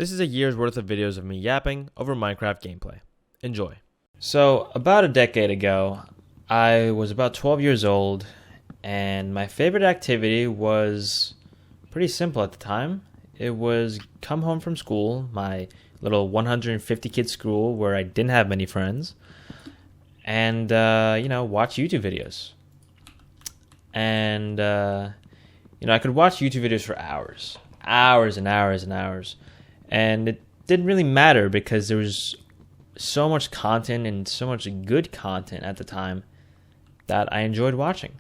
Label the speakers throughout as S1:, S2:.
S1: This is a year's worth of videos of me yapping over Minecraft gameplay. Enjoy. So, about a decade ago, I was about 12 years old, and my favorite activity was pretty simple at the time. It was come home from school, my little 150-kid school where I didn't have many friends, and, watch YouTube videos. And, I could watch YouTube videos for hours and hours and hours. And it didn't really matter because there was so much content and so much good content at the time that I enjoyed watching.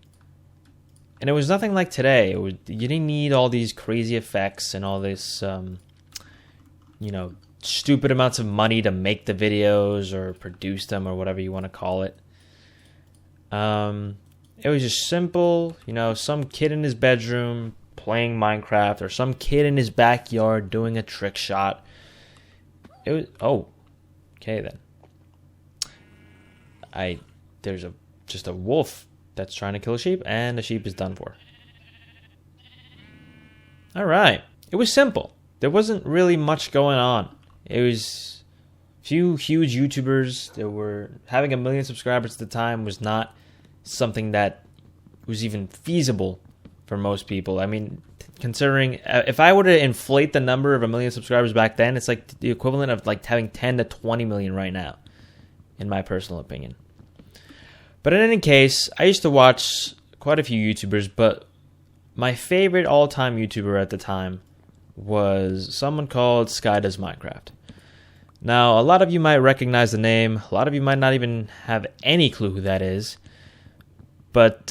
S1: And it was nothing like today. You didn't need all these crazy effects and all this, stupid amounts of money to make the videos or produce them or whatever you want to call it. It was just simple, some kid in his bedroom playing Minecraft, or some kid in his backyard doing a trick shot. It was okay then. There's just a wolf that's trying to kill a sheep, and the sheep is done for. All right, it was simple. There wasn't really much going on. It was few huge YouTubers. Having 1 million subscribers at the time was not something that was even feasible for most people. I mean, considering if I were to inflate the number of 1 million subscribers back then, it's like the equivalent of like having 10 to 20 million right now, in my personal opinion. But in any case, I used to watch quite a few YouTubers, but my favorite all-time YouTuber at the time was someone called Sky Does Minecraft. Now, a lot of you might recognize the name. A lot of you might not even have any clue who that is. But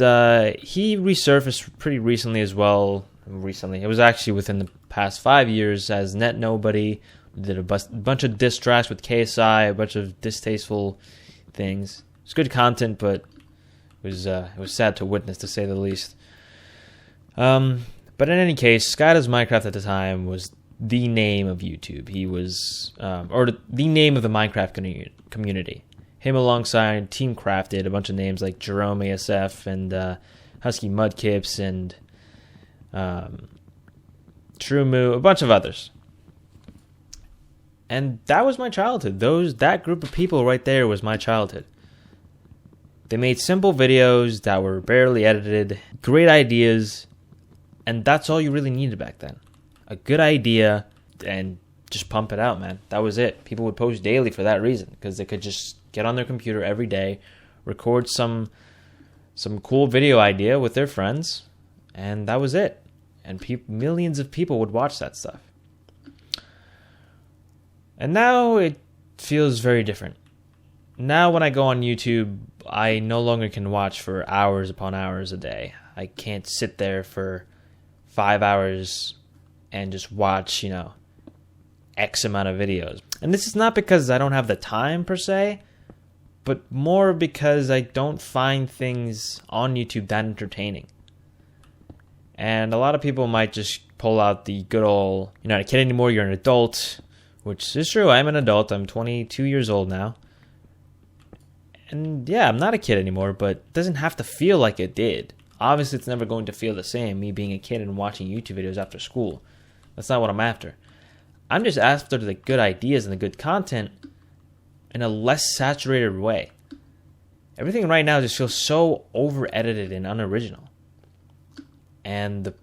S1: he resurfaced pretty recently as well. It was actually within the past 5 years as Net Nobody. Did a bunch of diss tracks with KSI, a bunch of distasteful things. It's good content, but it was sad to witness, to say the least. But in any case, Sky Does Minecraft at the time was the name of YouTube. He was, the name of the Minecraft community. Him alongside Team Crafted, a bunch of names like Jerome ASF and Husky Mudkips and True Moo, a bunch of others. And that was my childhood. That group of people right there was my childhood. They made simple videos that were barely edited, great ideas, and that's all you really needed back then. A good idea and just pump it out, man. That was it. People would post daily for that reason, because they could just get on their computer every day, record some cool video idea with their friends, and that was it. And millions of people would watch that stuff. And now it feels very different. Now when I go on YouTube, I no longer can watch for hours upon hours a day. I can't sit there for 5 hours and just watch, X amount of videos. And this is not because I don't have the time per se, but more because I don't find things on YouTube that entertaining. And a lot of people might just pull out the good old, you're not a kid anymore, you're an adult, which is true. I'm an adult. I'm 22 years old now. And yeah, I'm not a kid anymore, but it doesn't have to feel like it did. Obviously, it's never going to feel the same, me being a kid and watching YouTube videos after school. That's not what I'm after. I'm just after the good ideas and the good content in a less saturated way. Everything right now just feels so over-edited and unoriginal. And the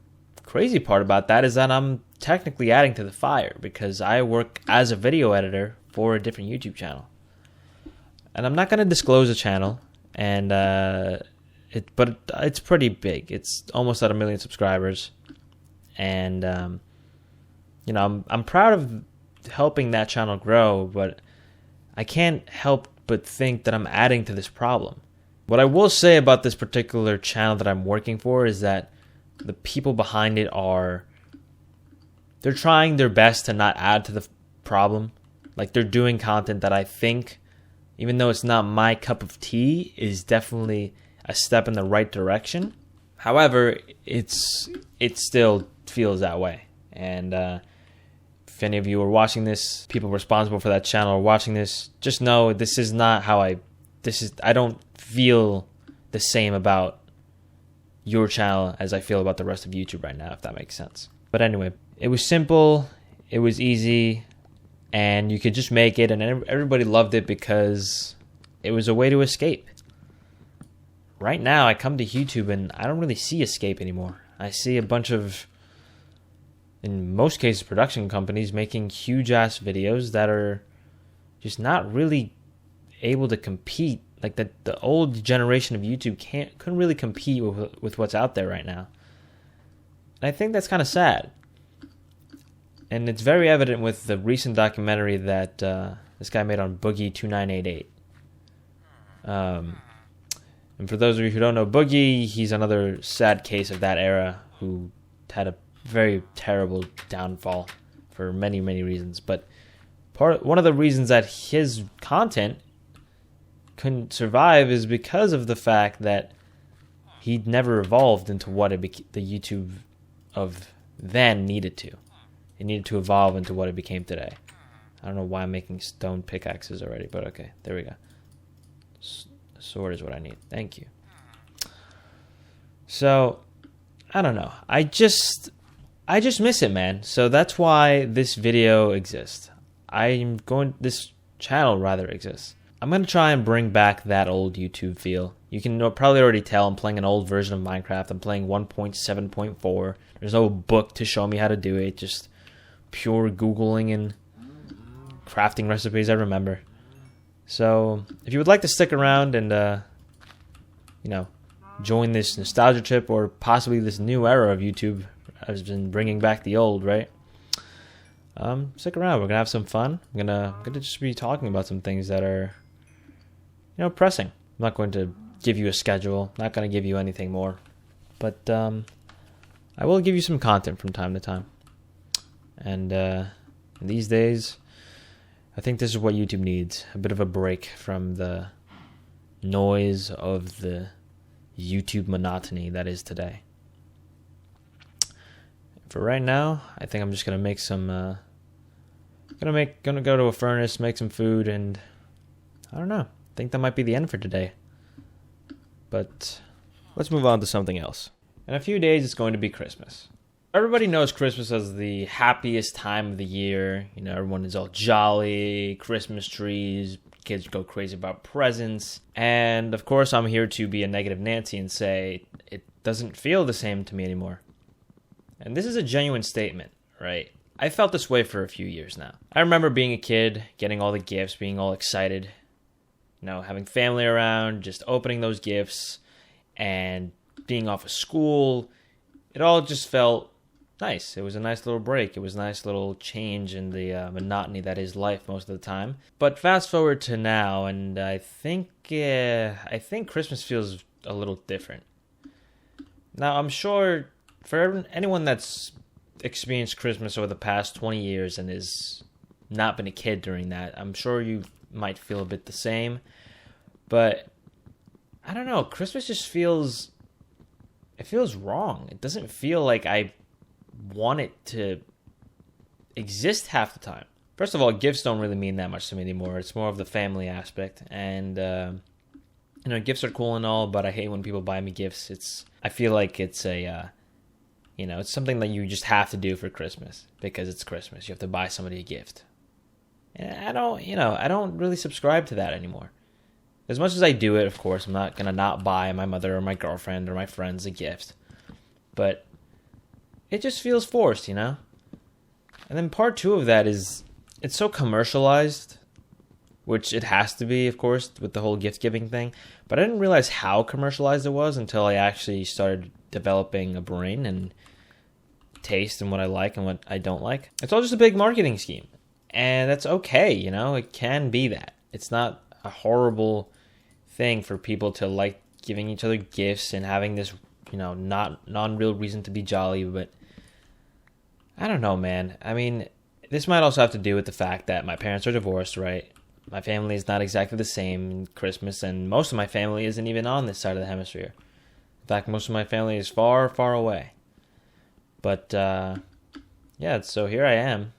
S1: crazy part about that is that I'm technically adding to the fire, because I work as a video editor for a different YouTube channel. And I'm not going to disclose the channel, and but it's pretty big. It's almost at 1 million subscribers, and I'm proud of helping that channel grow, but I can't help but think that I'm adding to this problem. What I will say about this particular channel that I'm working for is that the people behind it they're trying their best to not add to the problem. Like, they're doing content that I think, even though it's not my cup of tea, is definitely a step in the right direction. However, it still feels that way. And if any of you are watching this, people responsible for that channel are watching this, just know this is not how I don't feel the same about your channel as I feel about the rest of YouTube right now, if that makes sense. But anyway, it was simple, it was easy, and you could just make it, and everybody loved it because it was a way to escape. Right now, I come to YouTube and I don't really see escape anymore. I see a bunch of, in most cases, production companies making huge-ass videos that are just not really able to compete. Like the old generation of YouTube couldn't really compete with what's out there right now. And I think that's kind of sad. And it's very evident with the recent documentary that this guy made on Boogie 2988. And for those of you who don't know Boogie, he's another sad case of that era who had a very terrible downfall for many, many reasons. But one of the reasons that his content couldn't survive is because of the fact that he'd never evolved into what the YouTube of then needed to. It needed to evolve into what it became today. I don't know why I'm making stone pickaxes already, but okay, there we go. Sword is what I need. Thank you. So, I don't know. I just miss it, man. So that's why this video exists. This channel rather exists. I'm going to try and bring back that old YouTube feel. You can probably already tell I'm playing an old version of Minecraft. I'm playing 1.7.4. There's no book to show me how to do it. Just pure Googling and crafting recipes I remember. So, if you would like to stick around and, join this nostalgia trip or possibly this new era of YouTube has been bringing back the old, right? Stick around. We're going to have some fun. I'm gonna just be talking about some things that are, pressing. I'm not going to give you a schedule. Not going to give you anything more. But I will give you some content from time to time. And these days, I think this is what YouTube needs. A bit of a break from the noise of the YouTube monotony that is today. For right now, I think I'm just going to make some... Gonna go to a furnace, make some food, and I don't know. I think that might be the end for today. But let's move on to something else. In a few days, it's going to be Christmas. Everybody knows Christmas as the happiest time of the year. Everyone is all jolly, Christmas trees, kids go crazy about presents. And of course, I'm here to be a negative Nancy and say it doesn't feel the same to me anymore. And this is a genuine statement, right? I felt this way for a few years now. I remember being a kid, getting all the gifts, being all excited, having family around, just opening those gifts and being off of school. It all just felt nice. It was a nice little break. It was a nice little change in the monotony that is life most of the time. But fast forward to now, and I think Christmas feels a little different. Now, I'm sure for anyone that's experienced Christmas over the past 20 years and has not been a kid during that, I'm sure you might feel a bit the same. But I don't know, Christmas just feels wrong. It doesn't feel like I want it to exist half the time. First of all, gifts don't really mean that much to me anymore. It's more of the family aspect, and gifts are cool and all, but I hate when people buy me gifts. I feel like it's it's something that you just have to do for Christmas because it's Christmas. You have to buy somebody a gift. And I don't really subscribe to that anymore. As much as I do it, of course, I'm not going to not buy my mother or my girlfriend or my friends a gift. But it just feels forced, And then part two of that is it's so commercialized, which it has to be, of course, with the whole gift-giving thing. But I didn't realize how commercialized it was until I actually started developing a brain and taste and what I like and what I don't like. It's all just a big marketing scheme. And that's okay, It can be that. It's not a horrible thing for people to like giving each other gifts and having this, not non-real reason to be jolly. But I don't know, man. I mean, this might also have to do with the fact that my parents are divorced, right? My family is not exactly the same in Christmas, and most of my family isn't even on this side of the hemisphere. In fact, most of my family is far, far away. But, so here I am,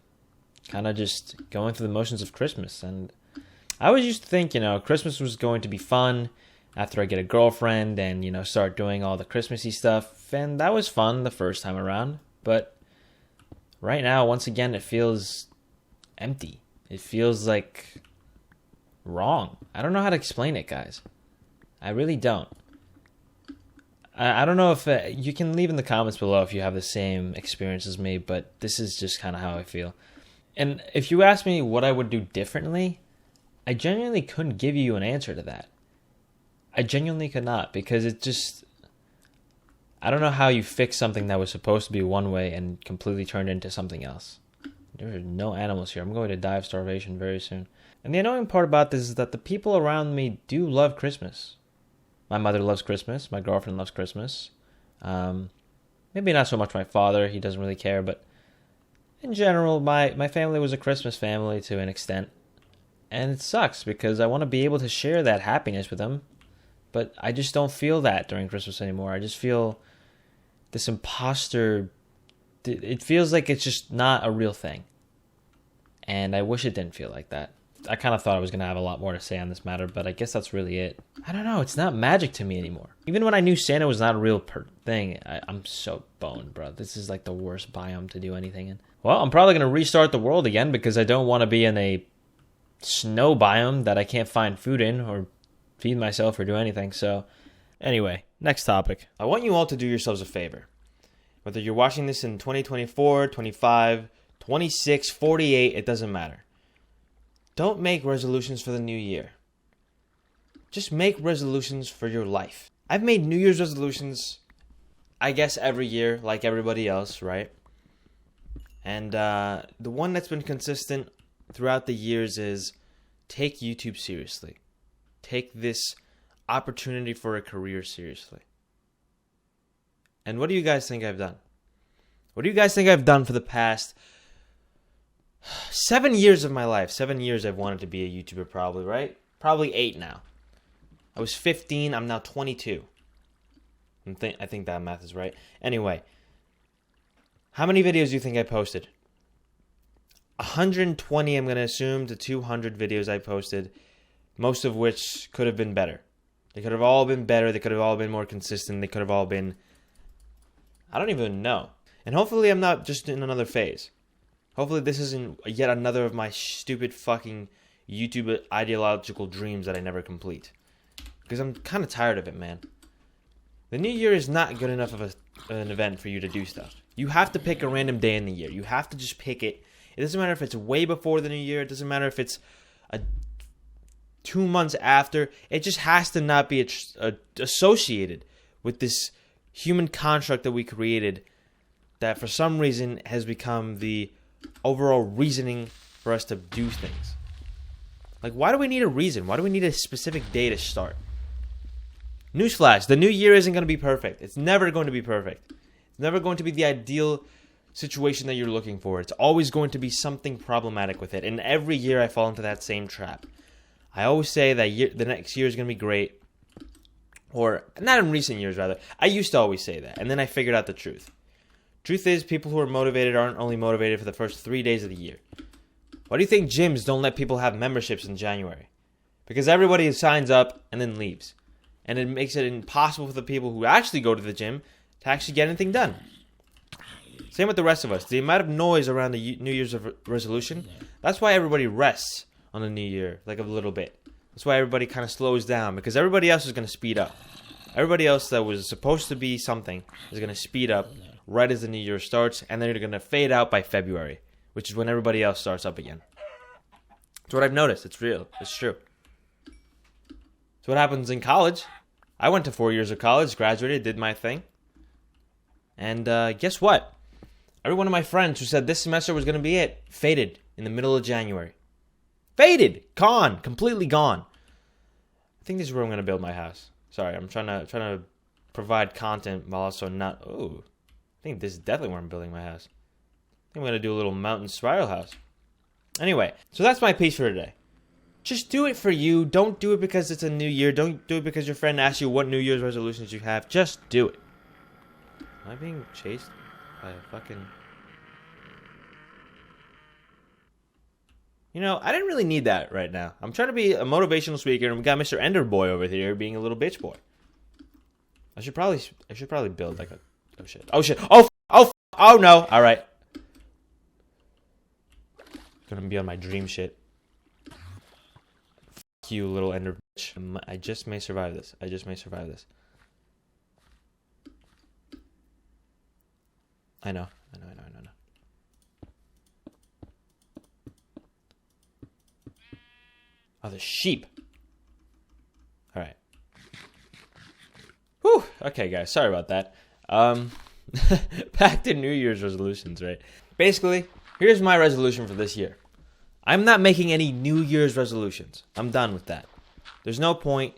S1: kind of just going through the motions of Christmas. And I always used to think, Christmas was going to be fun after I get a girlfriend and, start doing all the Christmassy stuff. And that was fun the first time around. But right now, once again, it feels empty. It feels like wrong. I don't know how to explain it, guys. I really don't. I don't know if you can leave in the comments below if you have the same experience as me, but this is just kind of how I feel. And if you ask me what I would do differently, I genuinely couldn't give you an answer to that. I genuinely could not, because it just... I don't know how you fix something that was supposed to be one way and completely turned into something else. There are no animals here. I'm going to die of starvation very soon. And the annoying part about this is that the people around me do love Christmas. My mother loves Christmas. My girlfriend loves Christmas. Maybe not so much my father. He doesn't really care. But in general, my family was a Christmas family to an extent. And it sucks because I want to be able to share that happiness with them. But I just don't feel that during Christmas anymore. I just feel this imposter. It feels like it's just not a real thing. And I wish it didn't feel like that. I kind of thought I was going to have a lot more to say on this matter, but I guess that's really it. I don't know. It's not magic to me anymore. Even when I knew Santa was not a real thing, I'm so boned, bro. This is like the worst biome to do anything in. Well, I'm probably going to restart the world again because I don't want to be in a snow biome that I can't find food in or feed myself or do anything. So anyway, next topic. I want you all to do yourselves a favor. Whether you're watching this in 2024, 25, 26, 48, it doesn't matter. Don't make resolutions for the new year. Just make resolutions for your life. I've made New Year's resolutions, I guess, every year, like everybody else, right? And the one that's been consistent throughout the years is take YouTube seriously. Take this opportunity for a career seriously. And what do you guys think I've done? What do you guys think I've done for the past 7 years of my life? 7 years I've wanted to be a YouTuber, probably, right? Probably 8 now. I was 15, I'm now 22. I think that math is right. Anyway, how many videos do you think I posted? 120, I'm going to assume, to 200 videos I posted, most of which could have been better. They could have all been better, they could have all been more consistent, they could have all been... I don't even know. And hopefully I'm not just in another phase. Hopefully this isn't yet another of my stupid fucking YouTube ideological dreams that I never complete. Because I'm kind of tired of it, man. The new year is not good enough of an event for you to do stuff. You have to pick a random day in the year. You have to just pick it. It doesn't matter if it's way before the new year. It doesn't matter if it's 2 months after. It just has to not be associated with this human construct that we created that for some reason has become the overall reasoning for us to do things. Like, why do we need a reason? Why do we need a specific day to start? Newsflash, the new year isn't going to be perfect. It's never going to be perfect. It's never going to be the ideal situation that you're looking for. It's always going to be something problematic with it. And every year I fall into that same trap. I always say that the next year is going to be great. Or, not in recent years, rather. I used to always say that. And then I figured out the truth. Truth is, people who are motivated aren't only motivated for the first 3 days of the year. Why do you think gyms don't let people have memberships in January? Because everybody signs up and then leaves. And it makes it impossible for the people who actually go to the gym to actually get anything done. Same with the rest of us. The amount of noise around the New Year's resolution, that's why everybody rests on the New Year, like a little bit. That's why everybody kind of slows down, because everybody else is going to speed up. Everybody else that was supposed to be something is going to speed up right as the New Year starts, and then they're going to fade out by February, which is when everybody else starts up again. It's what I've noticed. It's real. It's true. It's what happens in college. I went to 4 years of college, graduated, did my thing. And guess what? Every one of my friends who said this semester was going to be it faded in the middle of January. Faded! Gone! Completely gone. I think this is where I'm going to build my house. Sorry, I'm trying to provide content while also not... Oh, I think this is definitely where I'm building my house. I think I'm going to do a little mountain spiral house. Anyway, so that's my piece for today. Just do it for you. Don't do it because it's a new year. Don't do it because your friend asks you what New Year's resolutions you have. Just do it. Am I being chased by a fucking... You know, I didn't really need that right now. I'm trying to be a motivational speaker, and we got Mr. Ender Boy over here being a little bitch boy. I should probably build like a... Oh shit. Oh shit. Oh no. All right. Gonna be on my dream shit. Fuck you, little ender bitch. I just may survive this. I just may survive this. I know. Oh, the sheep. Alright. Whew. Okay, guys. Sorry about that. Back to New Year's resolutions, right? Basically, here's my resolution for this year. I'm not making any New Year's resolutions. I'm done with that. There's no point.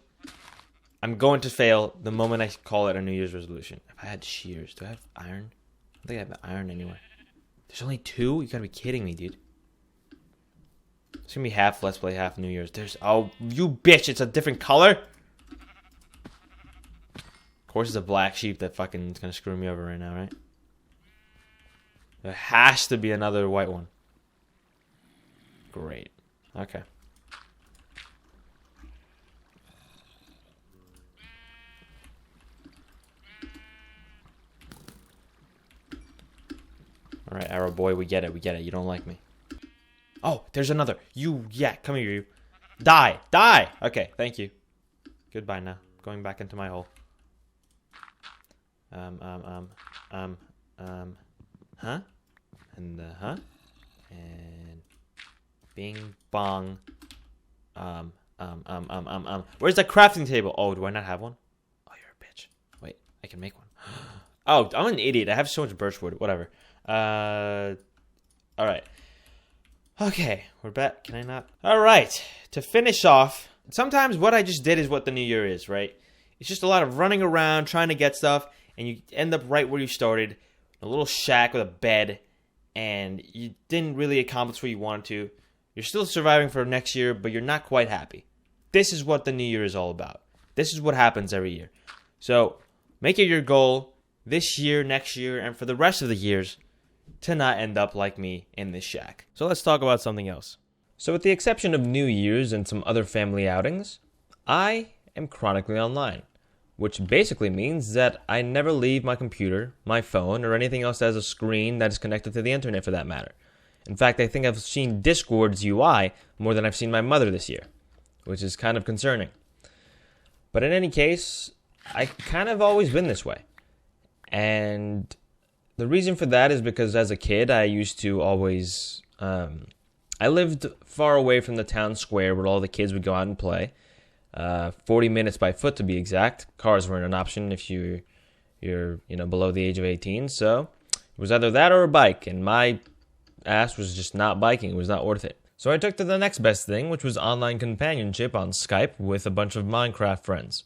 S1: I'm going to fail the moment I call it a New Year's resolution. If I had shears, do I have iron? I don't think I have iron anywhere. There's only 2? You gotta be kidding me, dude. It's gonna be half Let's Play, half New Year's. Oh, you bitch, it's a different color? Of course it's a black sheep that fucking is gonna screw me over right now, right? There has to be another white one. Great. Okay. Alright, Arrow Boy, we get it. You don't like me. Oh, there's another. Yeah, come here, you. Die! Okay, thank you. Goodbye now. Going back into my hole. Huh? And, huh? And... Bing, bong. Where's the crafting table? Oh, do I not have one? Oh, you're a bitch. Wait, I can make one. Oh, I'm an idiot. I have so much birchwood. Whatever. Alright. Okay, we're back. Can I not? Alright, to finish off, sometimes what I just did is what the new year is, right? It's just a lot of running around, trying to get stuff, and you end up right where you started, a little shack with a bed, and you didn't really accomplish what you wanted to. You're still surviving for next year, but you're not quite happy. This is what the new year is all about. This is what happens every year. So, make it your goal this year, next year, and for the rest of the years to not end up like me in this shack. So let's talk about something else. So with the exception of New Year's and some other family outings, I am chronically online, which basically means that I never leave my computer, my phone, or anything else that has a screen that is connected to the internet for that matter. In fact, I think I've seen Discord's UI more than I've seen my mother this year, which is kind of concerning. But in any case, I kind of always been this way. And the reason for that is because as a kid, I used to always... I lived far away from the town square where all the kids would go out and play. 40 minutes by foot to be exact. Cars weren't an option if you're below the age of 18. So it was either that or a bike. And my ass was just not biking. It was not worth it. So I took to the next best thing, which was online companionship on Skype with a bunch of Minecraft friends.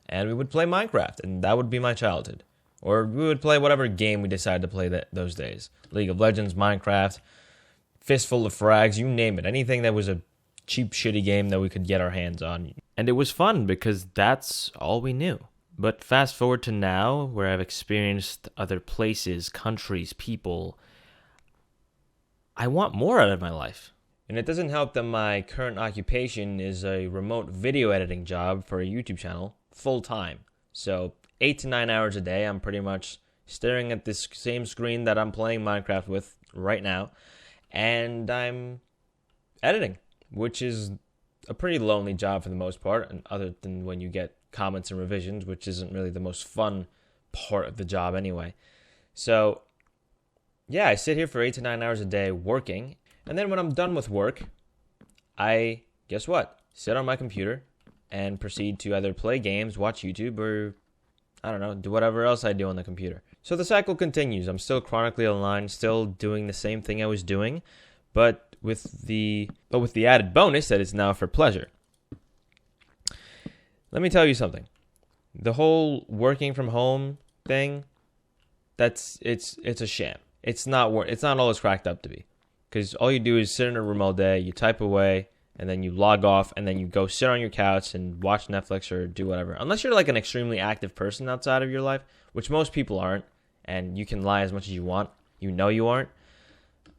S1: And we would play Minecraft, and that would be my childhood. Or we would play whatever game we decided to play those days. League of Legends, Minecraft, Fistful of Frags, you name it. Anything that was a cheap, shitty game that we could get our hands on. And it was fun because that's all we knew. But fast forward to now, where I've experienced other places, countries, people. I want more out of my life. And it doesn't help that my current occupation is a remote video editing job for a YouTube channel, full time. So 8 to 9 hours a day, I'm pretty much staring at this same screen that I'm playing Minecraft with right now, and I'm editing, which is a pretty lonely job for the most part, and other than when you get comments and revisions, which isn't really the most fun part of the job anyway. So, yeah, I sit here for 8 to 9 hours a day working, and then when I'm done with work, I, guess what, sit on my computer and proceed to either play games, watch YouTube, or I don't know, do whatever else I do on the computer. So the cycle continues. I'm still chronically online, still doing the same thing I was doing, but with the added bonus that it's now for pleasure. Let me tell you something. The whole working from home thing, it's a sham. It's not all it's cracked up to be. Because all you do is sit in a room all day, you type away, and then you log off, and then you go sit on your couch and watch Netflix or do whatever. Unless you're like an extremely active person outside of your life, which most people aren't, and you can lie as much as you want. You know you aren't.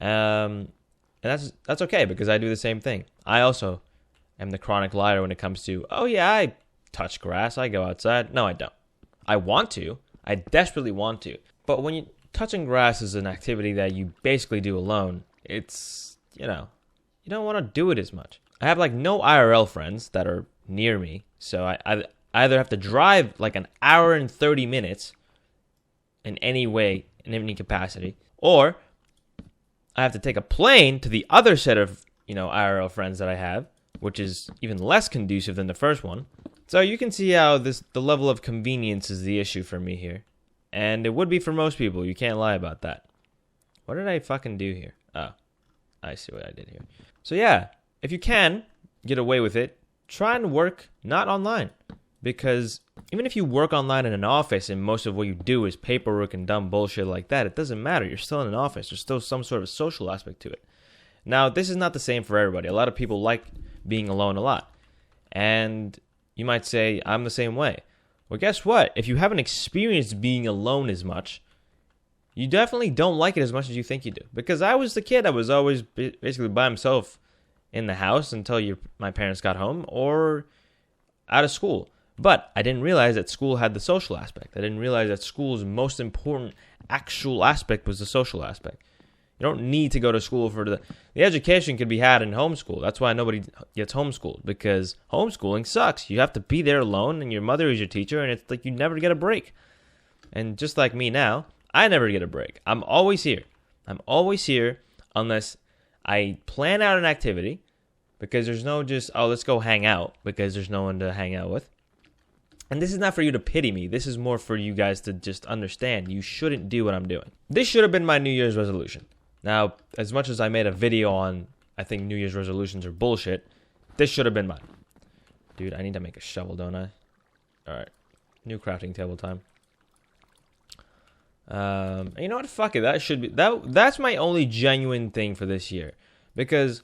S1: And that's okay, because I do the same thing. I also am the chronic liar when it comes to, oh yeah, I touch grass, I go outside. No, I don't. I want to. I desperately want to. But when touching grass is an activity that you basically do alone, it's, you don't want to do it as much. I have like no IRL friends that are near me, so I either have to drive like an hour and 30 minutes in any way, in any capacity, or I have to take a plane to the other set of, IRL friends that I have, which is even less conducive than the first one. So you can see how the level of convenience is the issue for me here. And it would be for most people. You can't lie about that. What did I fucking do here? Oh, I see what I did here. So yeah, if you can get away with it, try and work not online. Because even if you work online in an office and most of what you do is paperwork and dumb bullshit like that, it doesn't matter. You're still in an office. There's still some sort of social aspect to it. Now, this is not the same for everybody. A lot of people like being alone a lot. And you might say, I'm the same way. Well, guess what? If you haven't experienced being alone as much, you definitely don't like it as much as you think you do. Because I was the kid that was always basically by himself in the house until my parents got home or out of school. But I didn't realize that school had the social aspect. I didn't realize that school's most important actual aspect was the social aspect. You don't need to go to school for the education could be had in homeschool. That's why nobody gets homeschooled, because homeschooling sucks. You have to be there alone, and your mother is your teacher, and it's like you never get a break. And just like me now, I never get a break. I'm always here. I'm always here unless I plan out an activity, because there's no just, let's go hang out, because there's no one to hang out with. And this is not for you to pity me. This is more for you guys to just understand. You shouldn't do what I'm doing. This should have been my New Year's resolution. Now, as much as I made a video on, I think New Year's resolutions are bullshit, this should have been mine. Dude, I need to make a shovel, don't I? Alright. New crafting table time. You know what? Fuck it. That should be... That's my only genuine thing for this year. Because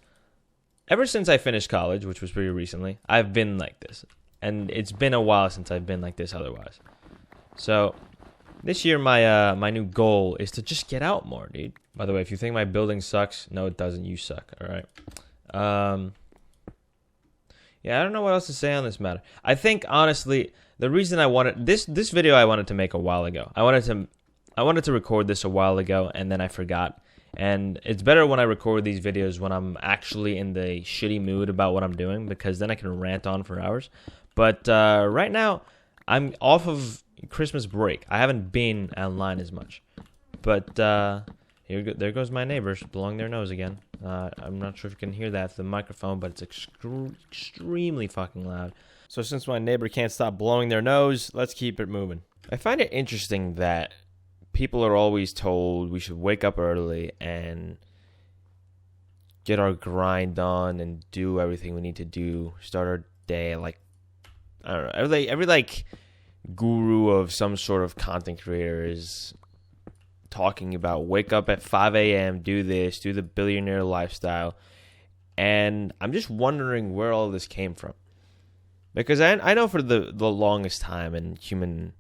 S1: ever since I finished college, which was pretty recently, I've been like this. And it's been a while since I've been like this otherwise. So, this year my new goal is to just get out more, dude. By the way, if you think my building sucks, no, it doesn't. You suck, all right? Yeah, I don't know what else to say on this matter. I think, honestly, the reason I wanted... This video I wanted to make a while ago. I wanted to record this a while ago, and then I forgot. And it's better when I record these videos when I'm actually in the shitty mood about what I'm doing, because then I can rant on for hours. But right now, I'm off of Christmas break. I haven't been online as much. But there goes my neighbors blowing their nose again. I'm not sure if you can hear that through the microphone, but it's extremely fucking loud. So since my neighbor can't stop blowing their nose, let's keep it moving. I find it interesting that people are always told we should wake up early and get our grind on and do everything we need to do, start our day. Like, I don't know, every like guru of some sort of content creator is talking about wake up at 5 a.m., do this, do the billionaire lifestyle. And I'm just wondering where all this came from. Because I know for the longest time in human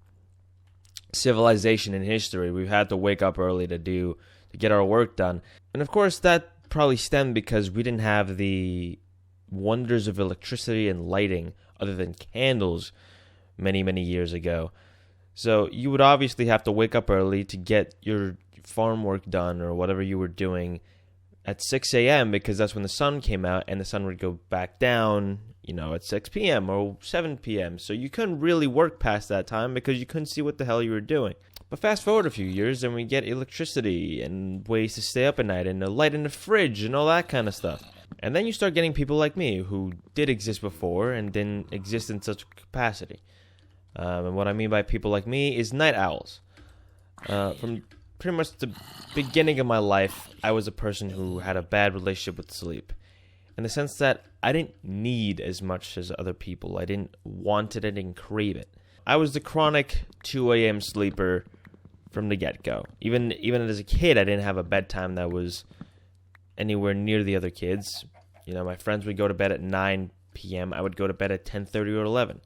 S1: civilization and history, we've had to wake up early to get our work done. And of course, that probably stemmed because we didn't have the wonders of electricity and lighting other than candles many, many years ago. So you would obviously have to wake up early to get your farm work done or whatever you were doing at 6 a.m. because that's when the sun came out, and the sun would go back down, at 6 p.m. or 7 p.m. So you couldn't really work past that time because you couldn't see what the hell you were doing. But fast forward a few years and we get electricity and ways to stay up at night and a light in the fridge and all that kind of stuff. And then you start getting people like me who did exist before and didn't exist in such capacity. And what I mean by people like me is night owls. From pretty much the beginning of my life, I was a person who had a bad relationship with sleep. In the sense that I didn't need as much as other people. I didn't want it, I didn't crave it. I was the chronic 2 a.m. sleeper from the get-go. Even as a kid, I didn't have a bedtime that was anywhere near the other kids. My friends would go to bed at 9 p.m. I would go to bed at 10:30 or 11.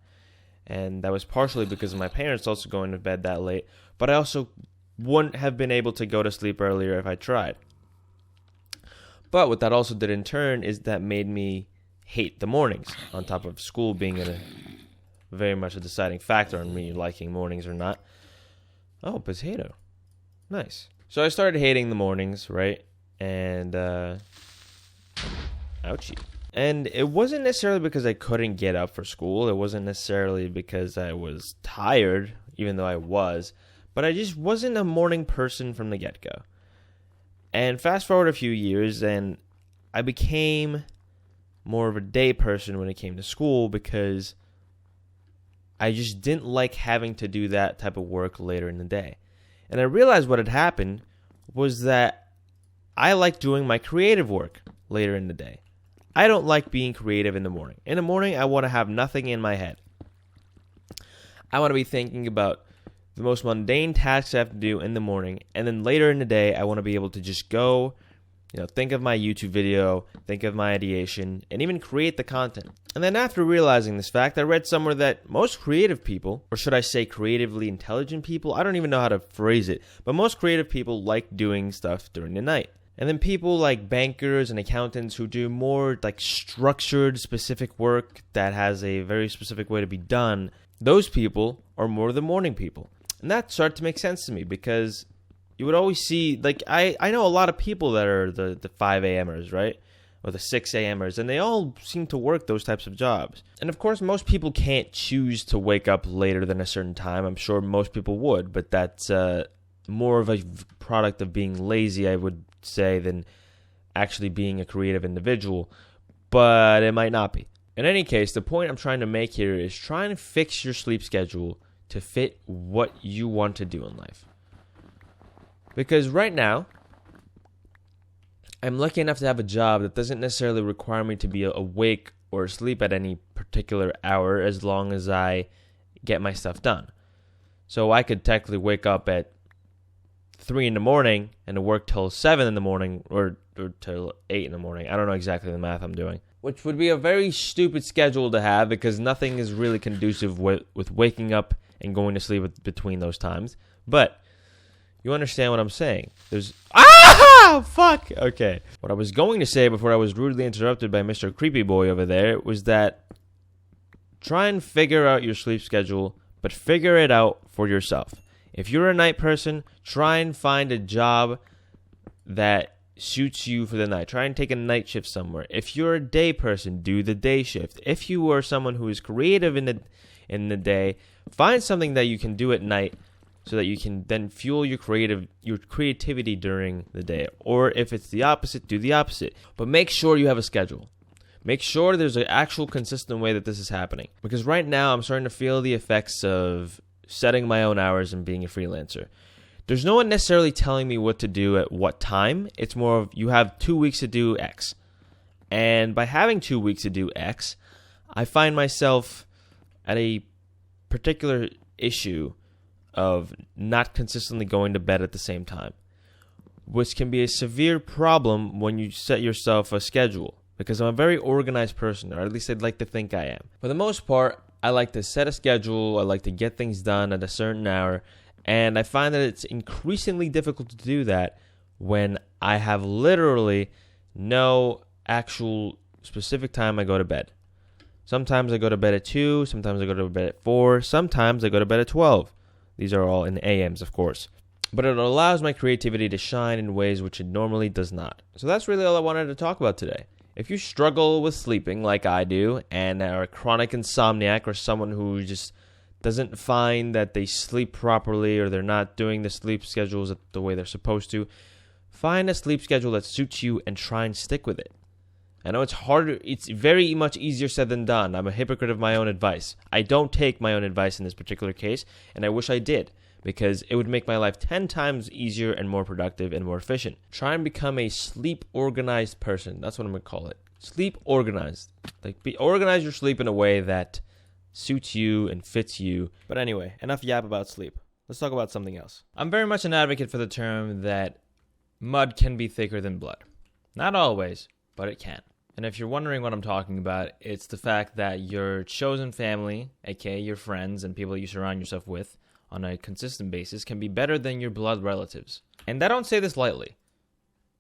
S1: And that was partially because of my parents also going to bed that late. But I also wouldn't have been able to go to sleep earlier if I tried. But what that also did in turn is that made me hate the mornings, on top of school being very much a deciding factor on me liking mornings or not. Oh, potato. Nice. So I started hating the mornings, right? And Ouchie. And it wasn't necessarily because I couldn't get up for school. It wasn't necessarily because I was tired, even though I was. But I just wasn't a morning person from the get-go. And fast forward a few years, and I became more of a day person when it came to school because I just didn't like having to do that type of work later in the day. And I realized what had happened was that I like doing my creative work later in the day. I don't like being creative in the morning. In the morning, I want to have nothing in my head. I want to be thinking about the most mundane tasks I have to do in the morning, and then later in the day, I want to be able to just go, think of my YouTube video, think of my ideation, and even create the content. And then after realizing this fact, I read somewhere that most creative people, or should I say creatively intelligent people, I don't even know how to phrase it, but most creative people like doing stuff during the night. And then people like bankers and accountants who do more like structured, specific work that has a very specific way to be done, those people are more the morning people. And that started to make sense to me because you would always see, like, I know a lot of people that are the 5 a.m.ers, right? Or the 6 a.m.ers, and they all seem to work those types of jobs. And of course, most people can't choose to wake up later than a certain time. I'm sure most people would, but that's more of a product of being lazy, I would say, than actually being a creative individual, but it might not be. In any case, the point I'm trying to make here is trying to fix your sleep schedule to fit what you want to do in life. Because right now, I'm lucky enough to have a job that doesn't necessarily require me to be awake or asleep at any particular hour as long as I get my stuff done. So I could technically wake up at 3 in the morning and work till 7 in the morning or till 8 in the morning. I don't know exactly the math I'm doing. Which would be a very stupid schedule to have because nothing is really conducive with waking up and going to sleep between those times. But you understand what I'm saying. Fuck! Okay. What I was going to say before I was rudely interrupted by Mr. Creepy Boy over there was that try and figure out your sleep schedule, but figure it out for yourself. If you're a night person, try and find a job that suits you for the night. Try and take a night shift somewhere. If you're a day person, do the day shift. If you are someone who is creative in the day, find something that you can do at night so that you can then fuel your creativity during the day. Or if it's the opposite, do the opposite. But make sure you have a schedule. Make sure there's an actual consistent way that this is happening. Because right now I'm starting to feel the effects of setting my own hours and being a freelancer. There's no one necessarily telling me what to do at what time. It's more of you have 2 weeks to do X. And by having 2 weeks to do X, I find myself at a particular issue of not consistently going to bed at the same time, which can be a severe problem when you set yourself a schedule, because I'm a very organized person, or at least I'd like to think I am. For the most part, I like to set a schedule, I like to get things done at a certain hour, and I find that it's increasingly difficult to do that when I have literally no actual specific time I go to bed. Sometimes I go to bed at 2, sometimes I go to bed at 4, sometimes I go to bed at 12. These are all in the AMs, of course. But it allows my creativity to shine in ways which it normally does not. So that's really all I wanted to talk about today. If you struggle with sleeping like I do and are a chronic insomniac or someone who just doesn't find that they sleep properly or they're not doing the sleep schedules the way they're supposed to, find a sleep schedule that suits you and try and stick with it. I know it's harder. It's very much easier said than done. I'm a hypocrite of my own advice. I don't take my own advice in this particular case, and I wish I did, because it would make my life 10 times easier and more productive and more efficient. Try and become a sleep-organized person. That's what I'm going to call it. Sleep-organized. Organize your sleep in a way that suits you and fits you. But anyway, enough yap about sleep. Let's talk about something else. I'm very much an advocate for the term that mud can be thicker than blood. Not always, but it can. And if you're wondering what I'm talking about, it's the fact that your chosen family, aka your friends and people you surround yourself with on a consistent basis, can be better than your blood relatives. And I don't say this lightly.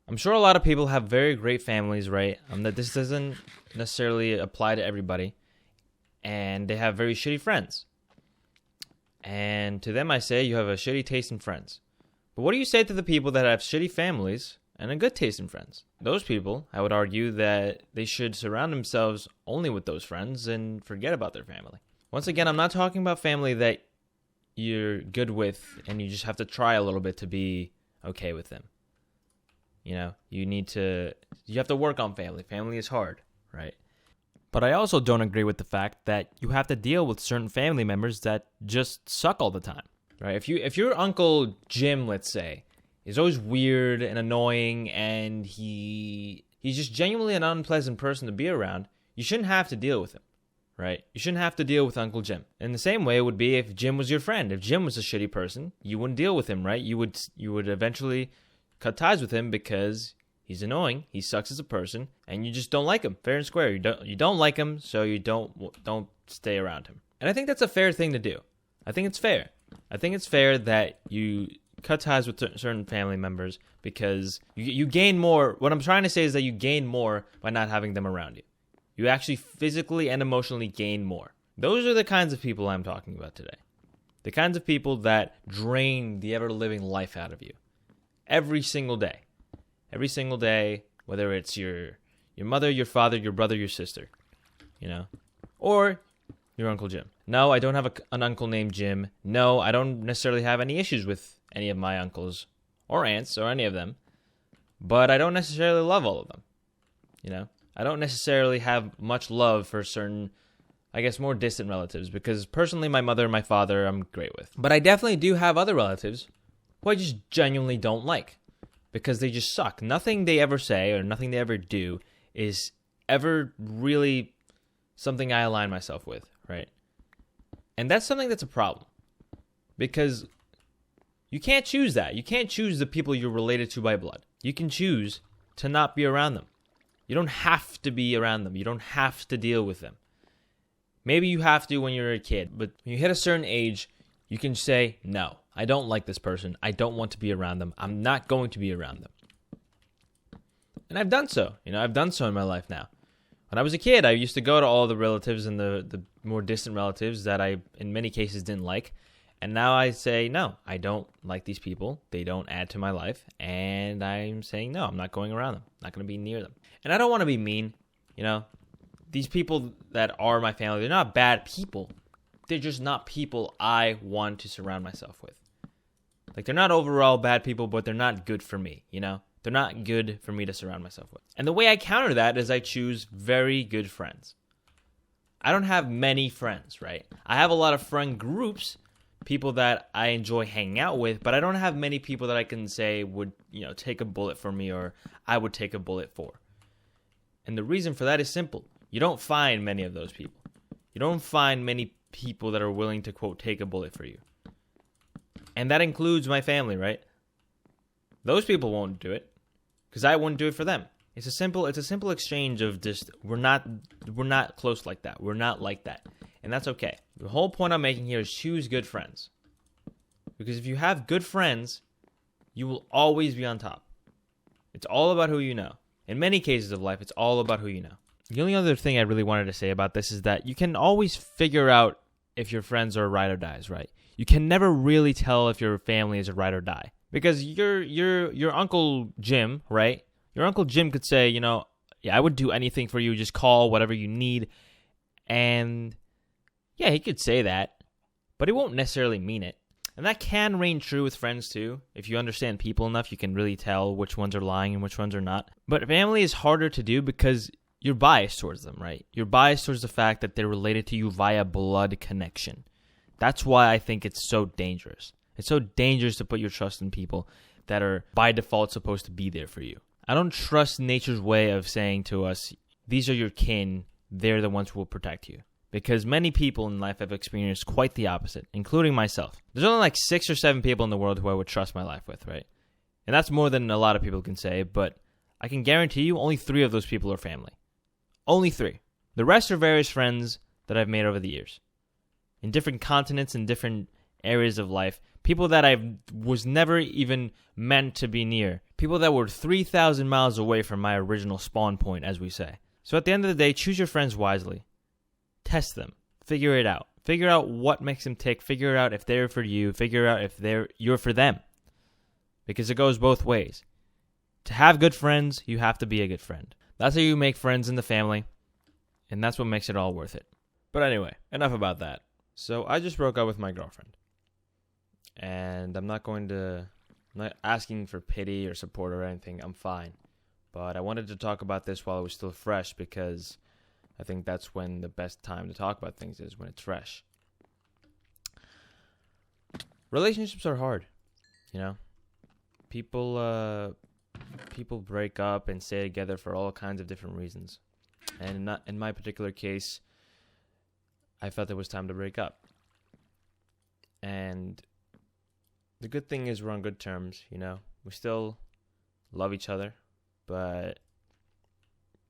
S1: I'm sure a lot of people have very great families, right? That this doesn't necessarily apply to everybody. And they have very shitty friends. And to them I say, you have a shitty taste in friends. But what do you say to the people that have shitty families and a good taste in friends. Those people, I would argue that they should surround themselves only with those friends and forget about their family. Once again, I'm not talking about family that you're good with and you just have to try a little bit to be okay with them. You know, you have to work on family. Family is hard, right? But I also don't agree with the fact that you have to deal with certain family members that just suck all the time, right? If your Uncle Jim, let's say, is always weird and annoying and he's just genuinely an unpleasant person to be around, you shouldn't have to deal with him, right? You shouldn't have to deal with Uncle Jim. In the same way it would be if Jim was your friend. If Jim was a shitty person, you wouldn't deal with him, right? You would eventually cut ties with him because he's annoying, he sucks as a person, and you just don't like him. Fair and square. You don't like him, so you don't stay around him. And I think that's a fair thing to do. I think it's fair. I think it's fair that you cut ties with certain family members because you gain more. What I'm trying to say is that you gain more by not having them around you. You actually physically and emotionally gain more. Those are the kinds of people I'm talking about today. The kinds of people that drain the ever-living life out of you. Every single day. Every single day, whether it's your mother, your father, your brother, your sister, you know, or your Uncle Jim. No, I don't have an uncle named Jim. No, I don't necessarily have any issues with any of my uncles or aunts or any of them, but I don't necessarily love all of them, you know. I don't necessarily have much love for certain, I guess, more distant relatives because personally my mother and my father I'm great with. But I definitely do have other relatives who I just genuinely don't like. Because they just suck. Nothing they ever say or nothing they ever do is ever really something I align myself with, right? And that's something that's a problem. Because you can't choose that. You can't choose the people you're related to by blood. You can choose to not be around them. You don't have to be around them. You don't have to deal with them. Maybe you have to when you're a kid. But when you hit a certain age, you can say, no, I don't like this person. I don't want to be around them. I'm not going to be around them. And I've done so. You know, I've done so in my life now. When I was a kid, I used to go to all the relatives and the more distant relatives that I, in many cases, didn't like. And now I say, no, I don't like these people. They don't add to my life. And I'm saying, no, I'm not going around them. I'm not going to be near them. And I don't want to be mean. You know, these people that are my family, they're not bad people. They're just not people I want to surround myself with. Like, they're not overall bad people, but they're not good for me, you know? They're not good for me to surround myself with. And the way I counter that is I choose very good friends. I don't have many friends, right? I have a lot of friend groups, people that I enjoy hanging out with, but I don't have many people that I can say would, you know, take a bullet for me or I would take a bullet for. And the reason for that is simple. You don't find many of those people. You don't find many people that are willing to, quote, take a bullet for you. And that includes my family, right? Those people won't do it because I wouldn't do it for them. It's a simple exchange of just we're not close like that. We're not like that. And that's okay. The whole point I'm making here is choose good friends. Because if you have good friends, you will always be on top. It's all about who you know. In many cases of life, it's all about who you know. The only other thing I really wanted to say about this is that you can always figure out if your friends are ride or dies, right? You can never really tell if your family is a ride or die. Because your Uncle Jim, right? Your Uncle Jim could say, you know, yeah, I would do anything for you. Just call whatever you need. And yeah, he could say that, but he won't necessarily mean it. And that can reign true with friends too. If you understand people enough, you can really tell which ones are lying and which ones are not. But family is harder to do because you're biased towards them, right? You're biased towards the fact that they're related to you via blood connection. That's why I think it's so dangerous. It's so dangerous to put your trust in people that are by default supposed to be there for you. I don't trust nature's way of saying to us, these are your kin, they're the ones who will protect you. Because many people in life have experienced quite the opposite, including myself. There's only like 6 or 7 people in the world who I would trust my life with, right? And that's more than a lot of people can say, but I can guarantee you only 3 of those people are family. Only 3. The rest are various friends that I've made over the years. In different continents and different areas of life. People that I was never even meant to be near. People that were 3,000 miles away from my original spawn point, as we say. So at the end of the day, choose your friends wisely. Test them. Figure it out. Figure out what makes them tick. Figure out if they're for you. Figure out if you're for them. Because it goes both ways. To have good friends, you have to be a good friend. That's how you make friends in the family, and that's what makes it all worth it. But anyway, enough about that. So I just broke up with my girlfriend, and I'm not asking for pity or support or anything. I'm fine. But I wanted to talk about this while it was still fresh, because I think that's when the best time to talk about things is, when it's fresh. Relationships are hard, People break up and stay together for all kinds of different reasons. And in my particular case, I felt it was time to break up. And the good thing is we're on good terms, We still love each other, but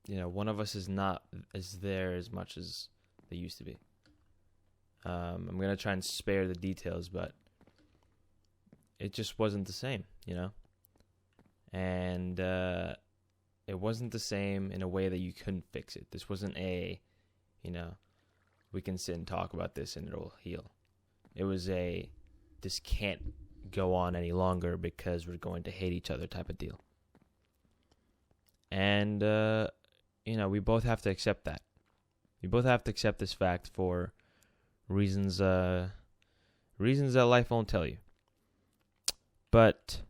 S1: one of us is not as there as much as they used to be. I'm going to try and spare the details, but it just wasn't the same, And it wasn't the same in a way that you couldn't fix it. This wasn't we can sit and talk about this and it'll heal. It was this can't go on any longer because we're going to hate each other type of deal. And, we both have to accept that. We both have to accept this fact for reasons that life won't tell you. But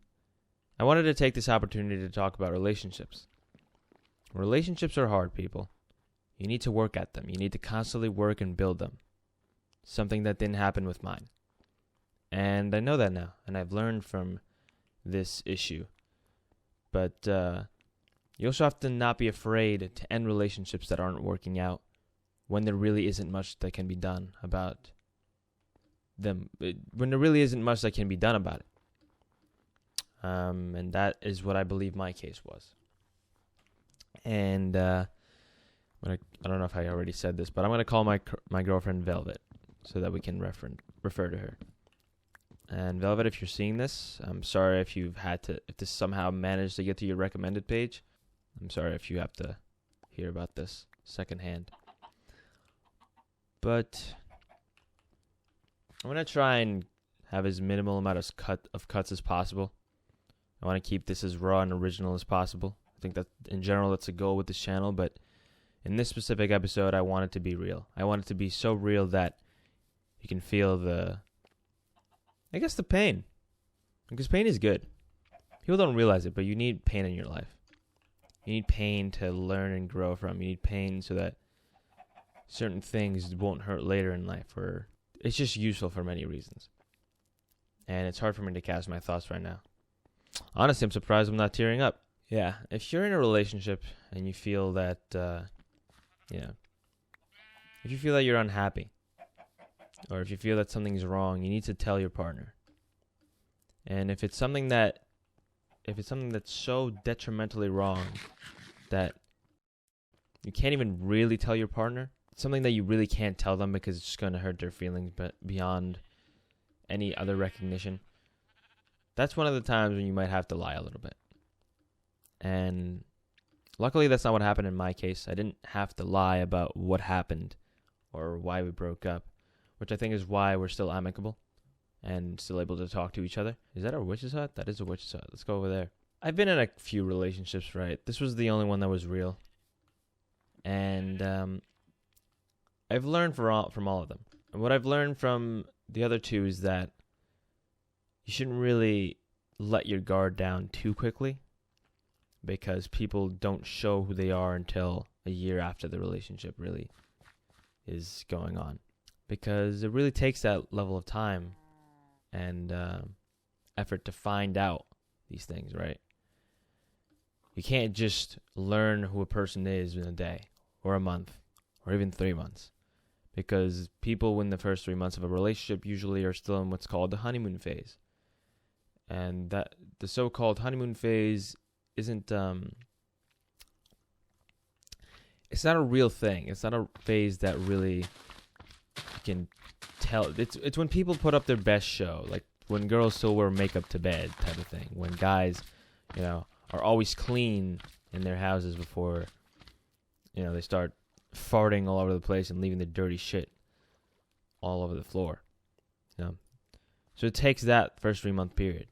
S1: I wanted to take this opportunity to talk about relationships. Relationships are hard, people. You need to work at them. You need to constantly work and build them. Something that didn't happen with mine. And I know that now, and I've learned from this issue. But you also have to not be afraid to end relationships that aren't working out when there really isn't much that can be done about them. When there really isn't much that can be done about it. And that is what I believe my case was. And I don't know if I already said this, but I'm going to call my girlfriend Velvet so that we can refer to her. And Velvet, if you're seeing this, I'm sorry if this somehow managed to get to your recommended page. I'm sorry if you have to hear about this secondhand. But I'm going to try and have as minimal amount of cuts as possible. I want to keep this as raw and original as possible. I think that in general that's a goal with this channel, but in this specific episode I want it to be real. I want it to be so real that you can feel the pain. Because pain is good. People don't realize it, but you need pain in your life. You need pain to learn and grow from. You need pain so that certain things won't hurt later in life, or it's just useful for many reasons. And it's hard for me to cast my thoughts right now. Honestly, I'm surprised I'm not tearing up. Yeah, if you're in a relationship and you feel that, if you feel that you're unhappy, or if you feel that something's wrong, you need to tell your partner. And if it's something that's so detrimentally wrong that you can't even really tell your partner, something that you really can't tell them because it's just going to hurt their feelings, but beyond any other recognition, that's one of the times when you might have to lie a little bit. And luckily that's not what happened in my case. I didn't have to lie about what happened or why we broke up, which I think is why we're still amicable and still able to talk to each other. Is that a witch's hut? That is a witch's hut. Let's go over there. I've been in a few relationships, right? This was the only one that was real. And I've learned from all of them. And what I've learned from the other two is that you shouldn't really let your guard down too quickly, because people don't show who they are until a year after the relationship really is going on. Because it really takes that level of time and effort to find out these things, right? You can't just learn who a person is in a day or a month or even 3 months. Because people in the first 3 months of a relationship usually are still in what's called the honeymoon phase. And that the so-called honeymoon phase isn't it's not a real thing. It's not a phase that really you can tell. It's when people put up their best show, like when girls still wear makeup to bed type of thing. When guys, are always clean in their houses before, they start farting all over the place and leaving the dirty shit all over the floor. So it takes that first 3 month period.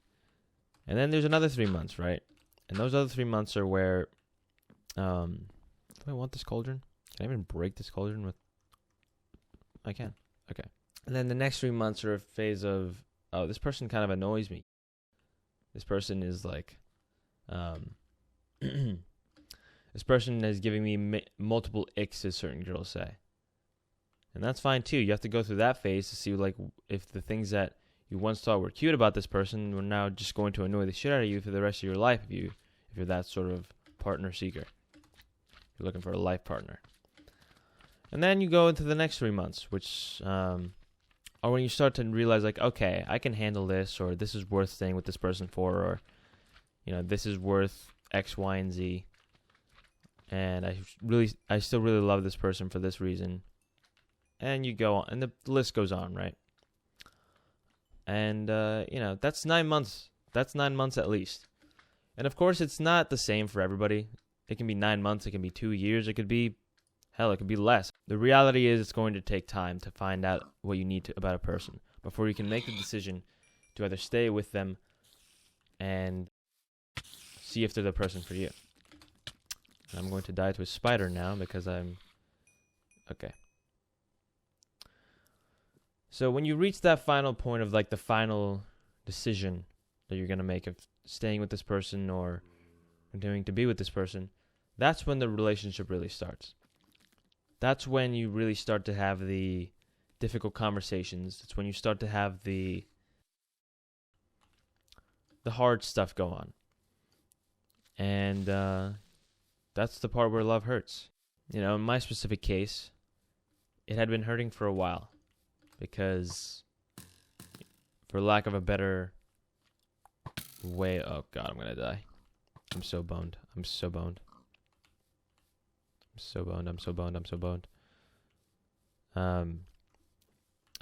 S1: And then there's another 3 months, right? And those other 3 months are where, do I want this cauldron? Can I even break this cauldron with? I can. Okay. And then the next 3 months are a phase of, oh, this person kind of annoys me. This person is like, this person is giving me multiple icks, as certain girls say. And that's fine too. You have to go through that phase to see like if the things that you once thought were cute about this person were now just going to annoy the shit out of you for the rest of your life if you're that sort of partner seeker. You're looking for a life partner. And then you go into the next 3 months, which are when you start to realize like, okay, I can handle this, or this is worth staying with this person for, or this is worth X, Y, and Z. And I still really love this person for this reason. And you go on, and the list goes on, right? And, that's 9 months. That's 9 months at least. And, of course, it's not the same for everybody. It can be 9 months. It can be 2 years. It could be less. The reality is it's going to take time to find out what you need about a person before you can make the decision to either stay with them and see if they're the person for you. And I'm going to die to a spider now because I'm... Okay. So when you reach that final point of like the final decision that you're going to make of staying with this person or continuing to be with this person, that's when the relationship really starts. That's when you really start to have the difficult conversations. It's when you start to have the hard stuff go on. And that's the part where love hurts. In my specific case, it had been hurting for a while. Because, for lack of a better way... Oh, God, I'm going to die. I'm so boned. I'm so boned. Oh,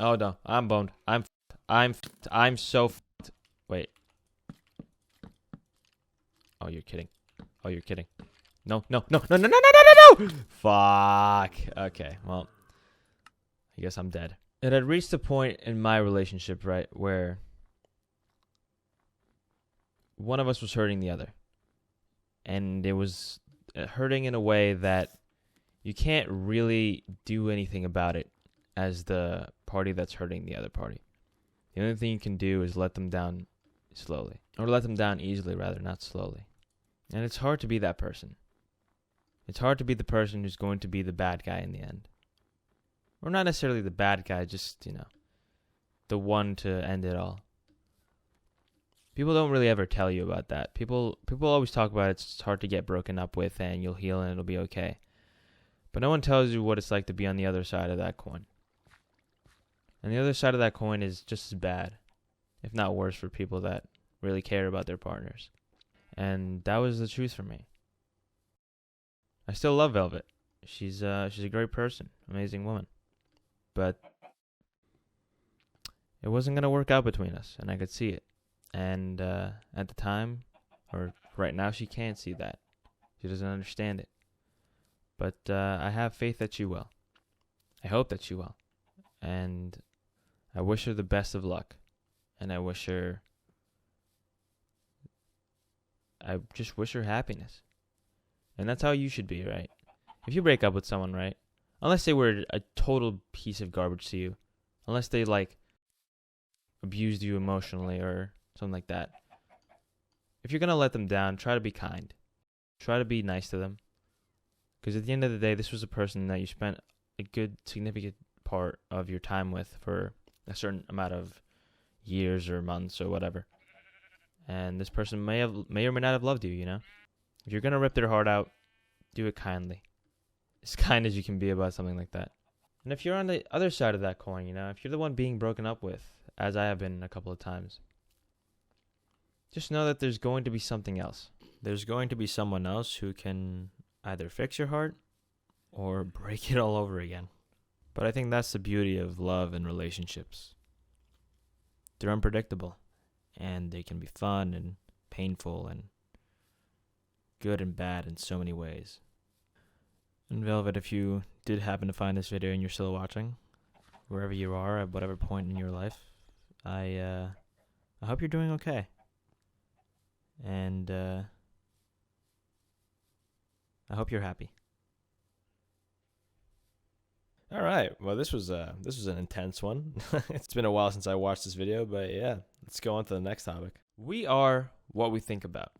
S1: no. I'm boned. I'm so... Wait. Oh, you're kidding. No. Fuck. Okay, well. I guess I'm dead. It had reached a point in my relationship, right, where one of us was hurting the other. And it was hurting in a way that you can't really do anything about it as the party that's hurting the other party. The only thing you can do is let them down slowly. Or let them down easily, rather, not slowly. And it's hard to be that person. It's hard to be the person who's going to be the bad guy in the end. Or not necessarily the bad guy, just, the one to end it all. People don't really ever tell you about that. People always talk about it's hard to get broken up with and you'll heal and it'll be okay. But no one tells you what it's like to be on the other side of that coin. And the other side of that coin is just as bad, if not worse, for people that really care about their partners. And that was the truth for me. I still love Velvet. She's a great person, amazing woman. But it wasn't going to work out between us, and I could see it. And at the time, or right now, she can't see that. She doesn't understand it. But I have faith that she will. I hope that she will. And I wish her the best of luck. And I just wish her happiness. And that's how you should be, right? If you break up with someone, right? Unless they were a total piece of garbage to you. Unless they, abused you emotionally or something like that. If you're going to let them down, try to be kind. Try to be nice to them. Because at the end of the day, this was a person that you spent a good, significant part of your time with for a certain amount of years or months or whatever. And this person may or may not have loved you, If you're going to rip their heart out, do it kindly. As kind as you can be about something like that. And if you're on the other side of that coin, if you're the one being broken up with, as I have been a couple of times, just know that there's going to be something else. There's going to be someone else who can either fix your heart or break it all over again. But I think that's the beauty of love and relationships. They're unpredictable, and they can be fun and painful and good and bad in so many ways. And Velvet, if you did happen to find this video and you're still watching, wherever you are at whatever point in your life, I hope you're doing okay. And I hope you're happy. All right. Well, this was an intense one. It's been a while since I watched this video, but yeah, let's go on to the next topic. We are what we think about.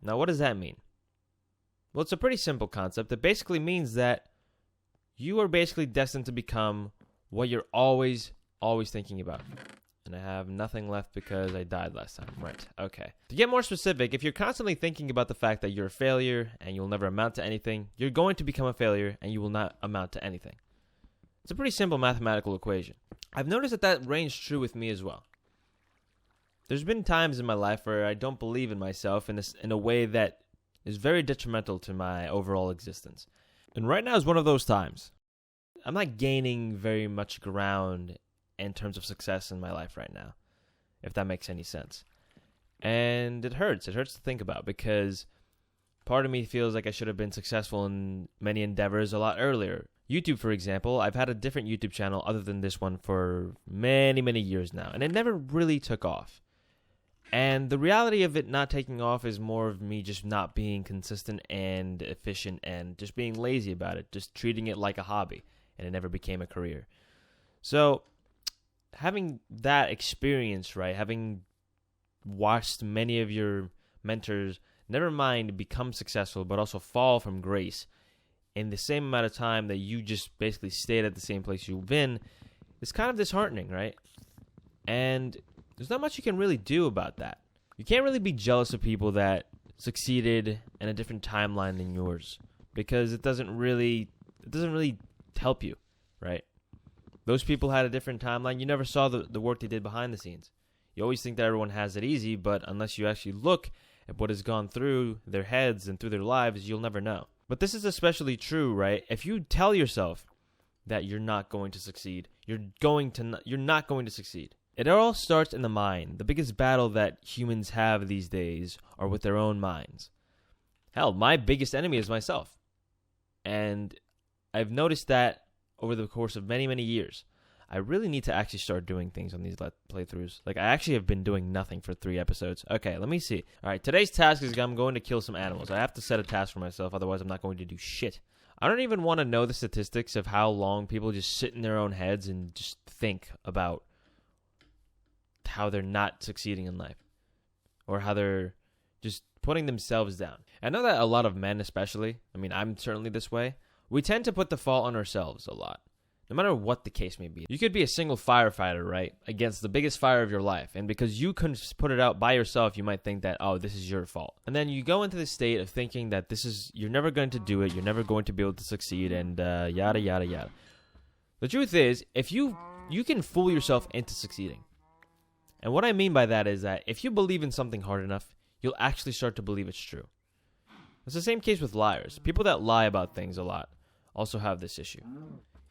S1: Now, what does that mean? Well, it's a pretty simple concept. It basically means that you are basically destined to become what you're always thinking about. And I have nothing left because I died last time. Right. Okay. To get more specific, if you're constantly thinking about the fact that you're a failure and you'll never amount to anything, you're going to become a failure and you will not amount to anything. It's a pretty simple mathematical equation. I've noticed that reigns true with me as well. There's been times in my life where I don't believe in myself in a way that is very detrimental to my overall existence. And right now is one of those times. I'm not gaining very much ground in terms of success in my life right now, if that makes any sense. And it hurts. It hurts to think about because part of me feels like I should have been successful in many endeavors a lot earlier. YouTube, for example, I've had a different YouTube channel other than this one for many, many years now, and it never really took off. And the reality of it not taking off is more of me just not being consistent and efficient and just being lazy about it, just treating it like a hobby, and it never became a career. So having that experience, right, having watched many of your mentors, never mind become successful, but also fall from grace in the same amount of time that you just basically stayed at the same place you've been, it's kind of disheartening, right? And there's not much you can really do about that. You can't really be jealous of people that succeeded in a different timeline than yours because it doesn't really help you, right? Those people had a different timeline. You never saw the work they did behind the scenes. You always think that everyone has it easy, but unless you actually look at what has gone through their heads and through their lives, you'll never know. But this is especially true, right? If you tell yourself that you're not going to succeed, you're not going to succeed. It all starts in the mind. The biggest battle that humans have these days are with their own minds. Hell, my biggest enemy is myself. And I've noticed that over the course of many, many years. I really need to actually start doing things on these playthroughs. Like, I actually have been doing nothing for 3 episodes. Okay, let me see. All right, today's task is I'm going to kill some animals. I have to set a task for myself, otherwise I'm not going to do shit. I don't even want to know the statistics of how long people just sit in their own heads and just think about how they're not succeeding in life. Or how they're just putting themselves down. I know that a lot of men especially, I mean, I'm certainly this way, we tend to put the fault on ourselves a lot. No matter what the case may be. You could be a single firefighter, right? Against the biggest fire of your life. And because you couldn't put it out by yourself, you might think that, oh, this is your fault. And then you go into the state of thinking that you're never going to do it. You're never going to be able to succeed and yada, yada, yada. The truth is, if you can fool yourself into succeeding. And what I mean by that is that if you believe in something hard enough, you'll actually start to believe it's true. It's the same case with liars. People that lie about things a lot also have this issue.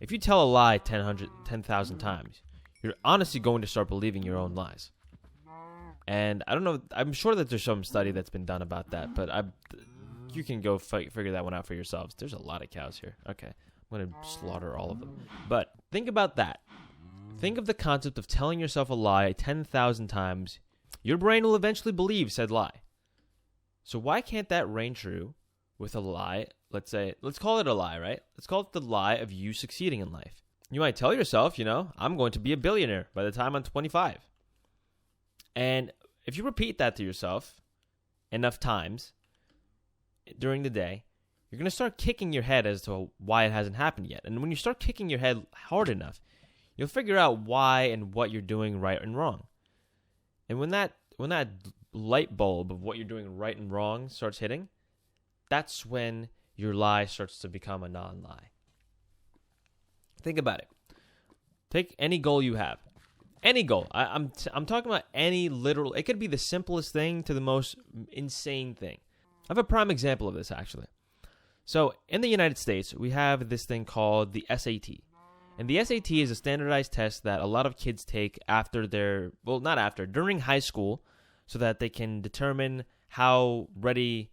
S1: If you tell a lie 10,000 times, you're honestly going to start believing your own lies. And I don't know, I'm sure that there's some study that's been done about that, but you can go figure that one out for yourselves. There's a lot of cows here. Okay, I'm going to slaughter all of them. But think about that. Think of the concept of telling yourself a lie 10,000 times. Your brain will eventually believe said lie. So why can't that reign true with a lie? Let's call it a lie, right? Let's call it the lie of you succeeding in life. You might tell yourself, I'm going to be a billionaire by the time I'm 25. And if you repeat that to yourself enough times during the day, you're going to start kicking your head as to why it hasn't happened yet. And when you start kicking your head hard enough, you'll figure out why and what you're doing right and wrong. And when that light bulb of what you're doing right and wrong starts hitting, that's when your lie starts to become a non-lie. Think about it. Take any goal you have. Any goal. I'm talking about any literal. It could be the simplest thing to the most insane thing. I have a prime example of this, actually. So, in the United States, we have this thing called the SAT. And the SAT is a standardized test that a lot of kids take during high school, so that they can determine how ready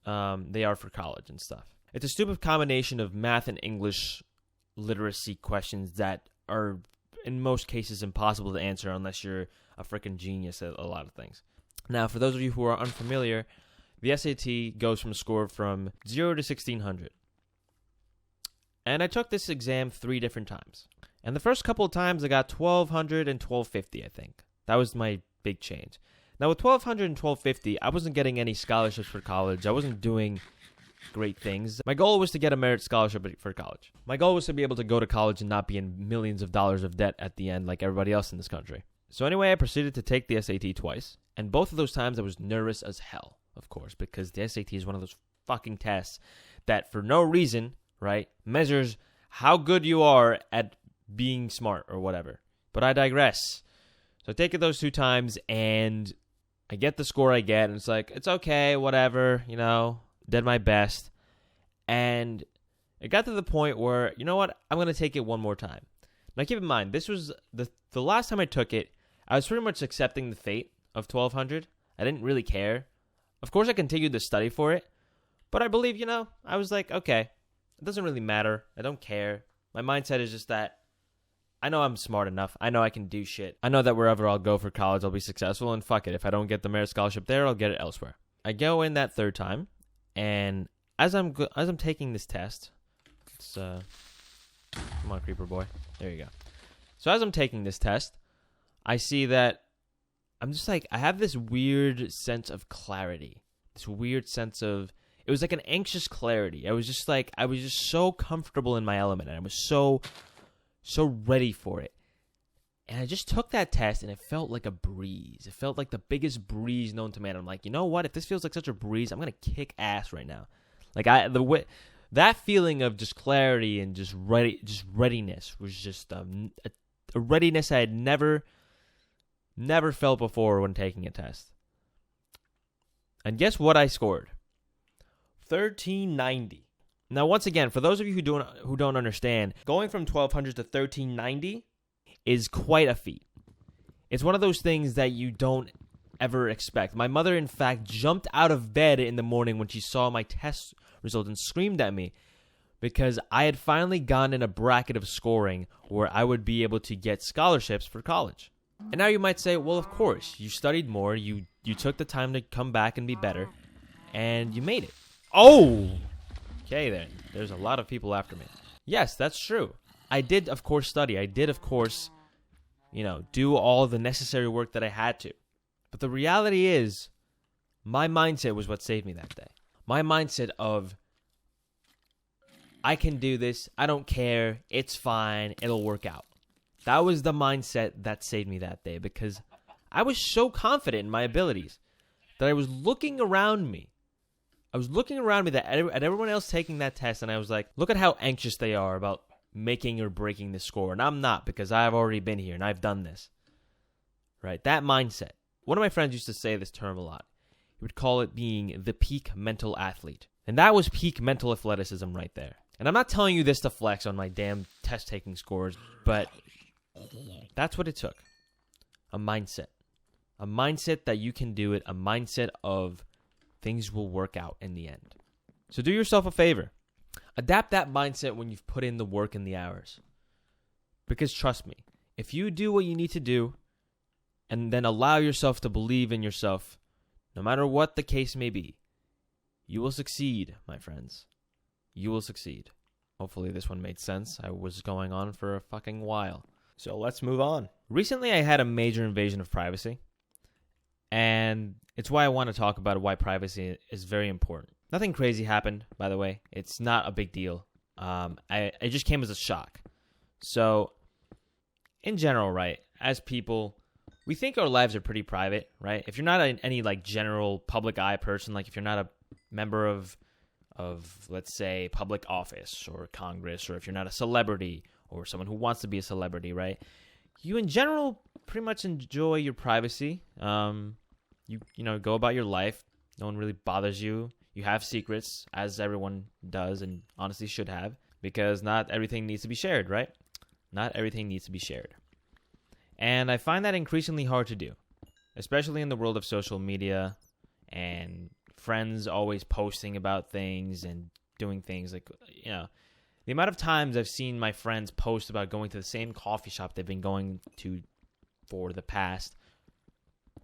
S1: they are for college and stuff. It's a stupid combination of math and English literacy questions that are, in most cases, impossible to answer unless you're a freaking genius at a lot of things. Now, for those of you who are unfamiliar, the SAT goes from a score from 0 to 1600. And I took this exam 3 different times. And the first couple of times I got 1200 and 1250, I think. That was my big change. Now with 1200 and 1250, I wasn't getting any scholarships for college. I wasn't doing great things. My goal was to get a merit scholarship for college. My goal was to be able to go to college and not be in millions of dollars of debt at the end like everybody else in this country. So anyway, I proceeded to take the SAT twice. And both of those times I was nervous as hell, of course, because the SAT is one of those fucking tests that for no reason, right, measures how good you are at being smart or whatever. But I digress. So I take it those 2 times and I get the score I get, and it's like, it's okay, whatever, did my best. And it got to the point where, you know what, I'm going to take it one more time. Now keep in mind, this was the last time I took it, I was pretty much accepting the fate of 1200. I didn't really care. Of course, I continued to study for it, but I believe, I was like, okay, it doesn't really matter. I don't care. My mindset is just that I know I'm smart enough. I know I can do shit. I know that wherever I'll go for college, I'll be successful, and fuck it. If I don't get the merit scholarship there, I'll get it elsewhere. I go in that 3rd time, and as I'm taking this test, come on, creeper boy. There you go. So as I'm taking this test, I see that I'm just like, I have this weird sense of clarity. This weird sense of, it was like an anxious clarity. I was just so comfortable in my element, and I was so ready for it. And I just took that test, and it felt like a breeze. It felt like the biggest breeze known to man. I'm like, you know what? If this feels like such a breeze, I'm going to kick ass right now. Like, that feeling of just clarity and just readiness was just a readiness I had never felt before when taking a test. And guess what I scored? 1390. Now, once again, for those of you who don't understand, going from 1200 to 1390 is quite a feat. It's one of those things that you don't ever expect. My mother, in fact, jumped out of bed in the morning when she saw my test result and screamed at me because I had finally gotten in a bracket of scoring where I would be able to get scholarships for college. And now you might say, well, of course, you studied more, you took the time to come back and be better, and you made it. Oh! Okay, then. There's a lot of people after me. Yes, that's true. I did, of course, study. I did, of course, do all the necessary work that I had to. But the reality is, my mindset was what saved me that day. My mindset of, I can do this, I don't care, it's fine, it'll work out. That was the mindset that saved me that day because I was so confident in my abilities that I was looking around me. At everyone else taking that test, and I was like, look at how anxious they are about making or breaking the score. And I'm not, because I've already been here and I've done this. Right? That mindset. One of my friends used to say this term a lot. He would call it being the peak mental athlete. And that was peak mental athleticism right there. And I'm not telling you this to flex on my damn test-taking scores, but that's what it took. A mindset. A mindset that you can do it. A mindset of things will work out in the end. So do yourself a favor. Adapt that mindset when you've put in the work and the hours. Because trust me, if you do what you need to do, and then allow yourself to believe in yourself, no matter what the case may be, you will succeed, my friends. You will succeed. Hopefully this one made sense. I was going on for a fucking while. So let's move on. Recently I had a major invasion of privacy. And it's why I want to talk about why privacy is very important. Nothing crazy happened, by the way. It's not a big deal. It just came as a shock. So, in general, right, as people, we think our lives are pretty private, right? If you're not any general public eye person, like if you're not a member of let's say public office or Congress, or if you're not a celebrity or someone who wants to be a celebrity, right? You in general pretty much enjoy your privacy. You go about your life. No one really bothers you. You have secrets, as everyone does and honestly should have, because not everything needs to be shared, right? Not everything needs to be shared. And I find that increasingly hard to do, especially in the world of social media and friends always posting about things and doing things the amount of times I've seen my friends post about going to the same coffee shop they've been going to for the past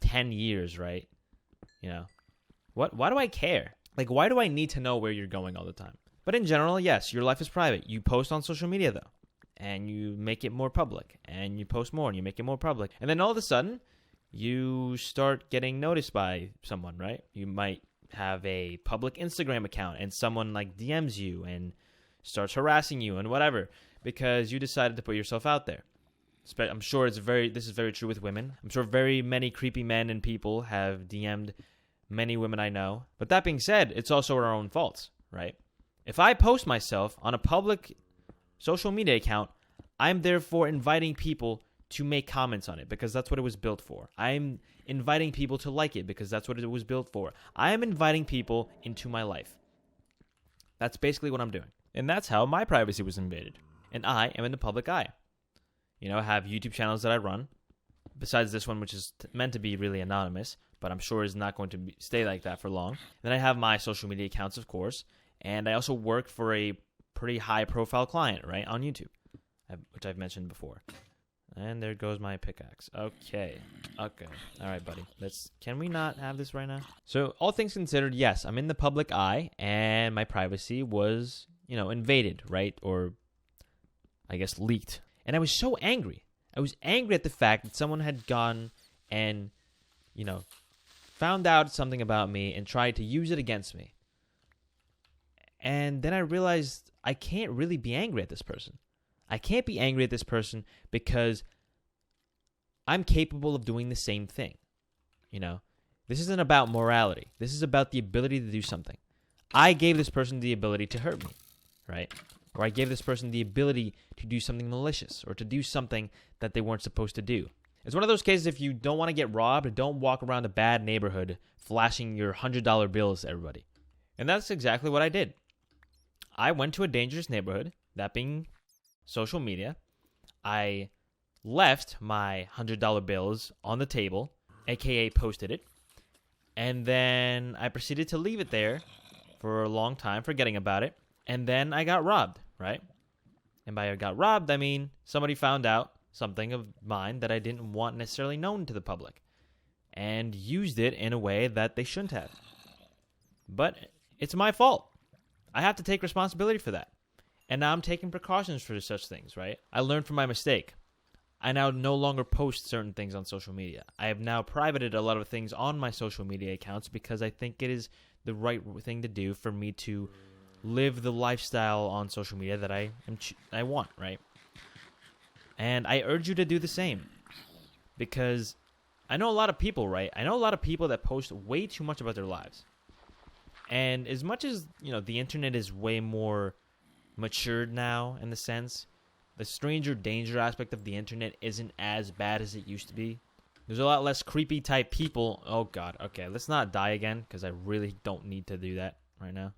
S1: 10 years, right? Why do I care? Like, why do I need to know where you're going all the time? But in general, yes, your life is private. You post on social media, though, and you make it more public, and you post more, and you make it more public. And then all of a sudden, you start getting noticed by someone, right? You might have a public Instagram account, and someone, like, DMs you and starts harassing you and whatever because you decided to put yourself out there. I'm sure this is very true with women. I'm sure very many creepy men and people have DM'd many women I know. But that being said, it's also our own faults, right? If I post myself on a public social media account, I'm therefore inviting people to make comments on it because that's what it was built for. I'm inviting people to like it because that's what it was built for. I am inviting people into my life. That's basically what I'm doing. And that's how my privacy was invaded. And I am in the public eye. You know, I have YouTube channels that I run, besides this one, which is meant to be really anonymous, but I'm sure is not going to stay like that for long. Then I have my social media accounts, of course, and I also work for a pretty high-profile client, right, on YouTube, which I've mentioned before. And there goes my pickaxe. Okay. All right, buddy. Can we not have this right now? So, all things considered, yes, I'm in the public eye, and my privacy was, invaded, right, or I guess leaked. And I was so angry. I was angry at the fact that someone had gone and, found out something about me and tried to use it against me. And then I realized I can't really be angry at this person. I can't be angry at this person because I'm capable of doing the same thing. This isn't about morality. This is about the ability to do something. I gave this person the ability to hurt me, right? Or I gave this person the ability to do something malicious or to do something that they weren't supposed to do. It's one of those cases if you don't want to get robbed, don't walk around a bad neighborhood flashing your $100 bills to everybody. And that's exactly what I did. I went to a dangerous neighborhood, that being social media. I left my $100 bills on the table, aka posted it, and then I proceeded to leave it there for a long time, forgetting about it, and then I got robbed, right? And by I got robbed, I mean somebody found out something of mine that I didn't want necessarily known to the public and used it in a way that they shouldn't have. But it's my fault. I have to take responsibility for that. And now I'm taking precautions for such things, right? I learned from my mistake. I now no longer post certain things on social media. I have now privated a lot of things on my social media accounts because I think it is the right thing to do for me to live the lifestyle on social media that I want, right? And I urge you to do the same because I know a lot of people, right? I know a lot of people that post way too much about their lives. And as much as, the internet is way more matured now in the sense, the stranger danger aspect of the internet isn't as bad as it used to be. There's a lot less creepy type people. Oh God. Okay, let's not die again because I really don't need to do that right now.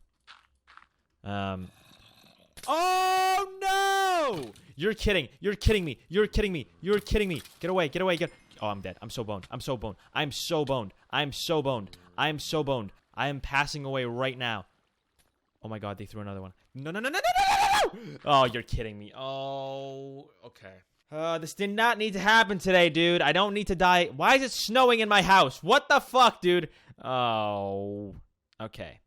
S1: Oh no! You're kidding. You're kidding me. You're kidding me. You're kidding me. Get away. Get away. Oh, I'm dead. I'm so boned. I'm so boned. I'm so boned. I'm so boned. I'm so boned. I am passing away right now. Oh my God, they threw another one. No, no, no, no, no, no, no, no! Oh, you're kidding me. Oh, okay. This did not need to happen today, dude. I don't need to die. Why is it snowing in my house? What the fuck, dude? Oh, okay.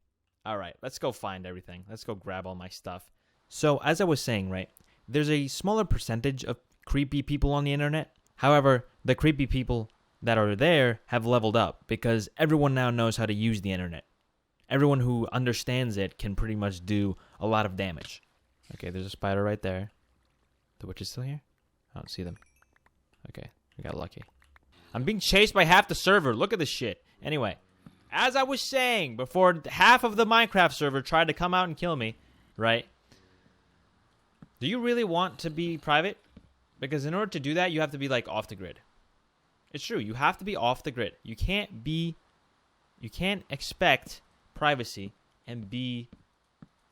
S1: All right, let's go find everything. Let's go grab all my stuff. So, as I was saying, right, there's a smaller percentage of creepy people on the internet. However, the creepy people that are there have leveled up because everyone now knows how to use the internet. Everyone who understands it can pretty much do a lot of damage. Okay, there's a spider right there. The witch is still here? I don't see them. Okay, we got lucky. I'm being chased by half the server. Look at this shit. Anyway, as I was saying, before half of the Minecraft server tried to come out and kill me, right? Do you really want to be private? Because in order to do that, you have to be, like, off the grid. It's true. You have to be off the grid. You can't expect privacy and be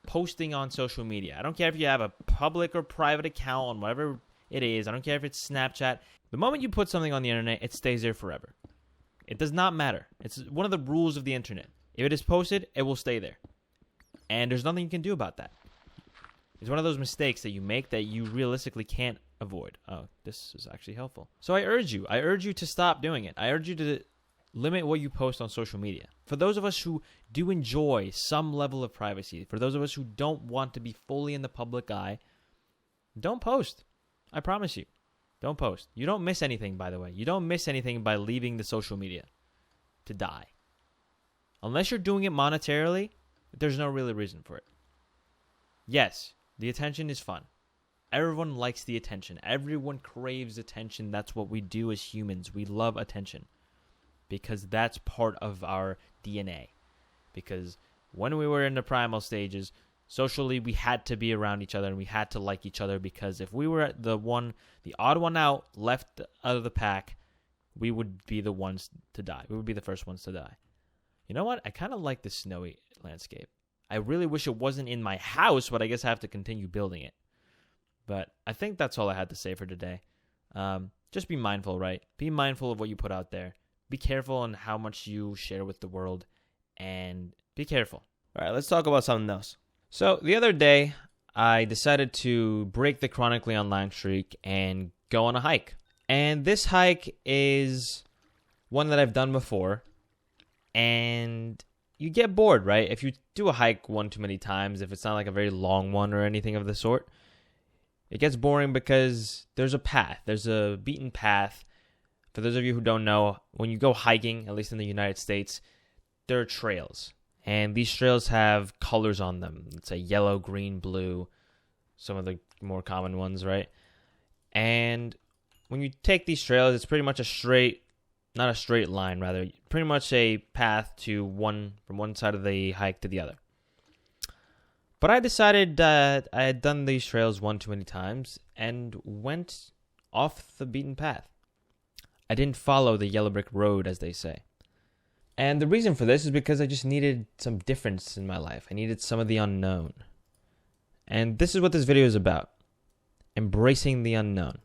S1: posting on social media. I don't care if you have a public or private account on whatever it is. I don't care if it's Snapchat. The moment you put something on the internet, it stays there forever. It does not matter. It's one of the rules of the internet. If it is posted, it will stay there. And there's nothing you can do about that. It's one of those mistakes that you make that you realistically can't avoid. Oh, this is actually helpful. So I urge you to stop doing it. I urge you to limit what you post on social media. For those of us who do enjoy some level of privacy, for those of us who don't want to be fully in the public eye, don't post. I promise you. Don't post. You don't miss anything, by the way. You don't miss anything by leaving the social media to die. Unless you're doing it monetarily, there's no really reason for it. Yes, the attention is fun. Everyone likes the attention. Everyone craves attention. That's what we do as humans. We love attention because that's part of our DNA. Because when we were in the primal stages, socially, we had to be around each other and we had to like each other, because if we were the odd one out, left out of the pack, we would be the ones to die. We would be the first ones to die. You know what? I kind of like this snowy landscape. I really wish it wasn't in my house, but I guess I have to continue building it. But I think that's all I had to say for today. Just be mindful, right? Be mindful of what you put out there. Be careful on how much you share with the world, and be careful. All right, let's talk about something else. So the other day, I decided to break the chronically online streak and go on a hike. And this hike is one that I've done before. And you get bored, right? If you do a hike one too many times, if it's not like a very long one or anything of the sort, it gets boring because there's a path. There's a beaten path. For those of you who don't know, when you go hiking, at least in the United States, there are trails. And these trails have colors on them. It's a yellow, green, blue, some of the more common ones, right? And when you take these trails, it's pretty much not a straight line, rather, pretty much a path from one side of the hike to the other. But I decided that I had done these trails one too many times and went off the beaten path. I didn't follow the yellow brick road, as they say. And the reason for this is because I just needed some difference in my life. I needed some of the unknown. And this is what this video is about. Embracing the unknown.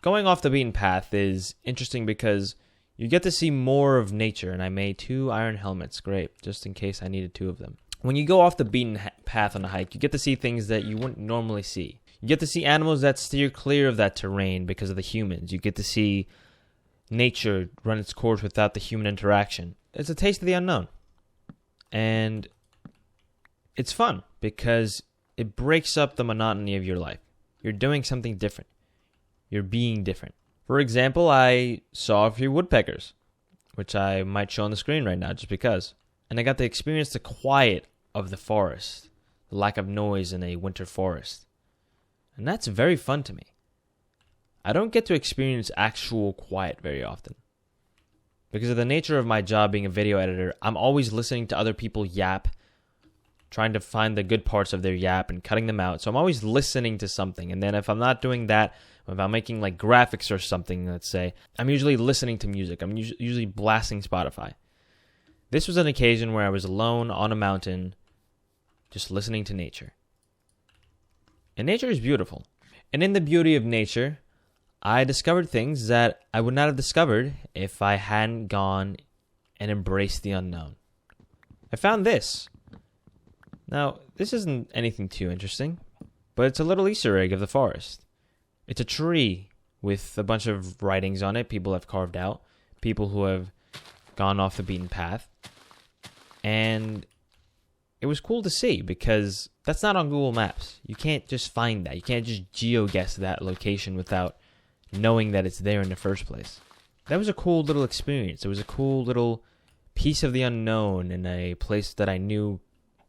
S1: Going off the beaten path is interesting because you get to see more of nature, and I made 2 iron helmets. Great, just in case I needed 2 of them. When you go off the beaten path on a hike, you get to see things that you wouldn't normally see. You get to see animals that steer clear of that terrain because of the humans. You get to see nature run its course without the human interaction. It's a taste of the unknown. And it's fun because it breaks up the monotony of your life. You're doing something different. You're being different. For example, I saw a few woodpeckers, which I might show on the screen right now just because. And I got to experience the quiet of the forest, the lack of noise in a winter forest. And that's very fun to me. I don't get to experience actual quiet very often. Because of the nature of my job being a video editor, I'm always listening to other people yap, trying to find the good parts of their yap and cutting them out. So I'm always listening to something. And then if I'm not doing that, if I'm making like graphics or something, let's say, I'm usually listening to music. I'm usually blasting Spotify. This was an occasion where I was alone on a mountain, just listening to nature. And nature is beautiful. And in the beauty of nature, I discovered things that I would not have discovered if I hadn't gone and embraced the unknown. I found this. Now, this isn't anything too interesting, but it's a little Easter egg of the forest. It's a tree with a bunch of writings on it people have carved out, people who have gone off the beaten path. And it was cool to see because that's not on Google Maps. You can't just find that. You can't just geoguess that location without knowing that it's there in the first place. That was a cool little experience. It was a cool little piece of the unknown in a place that I knew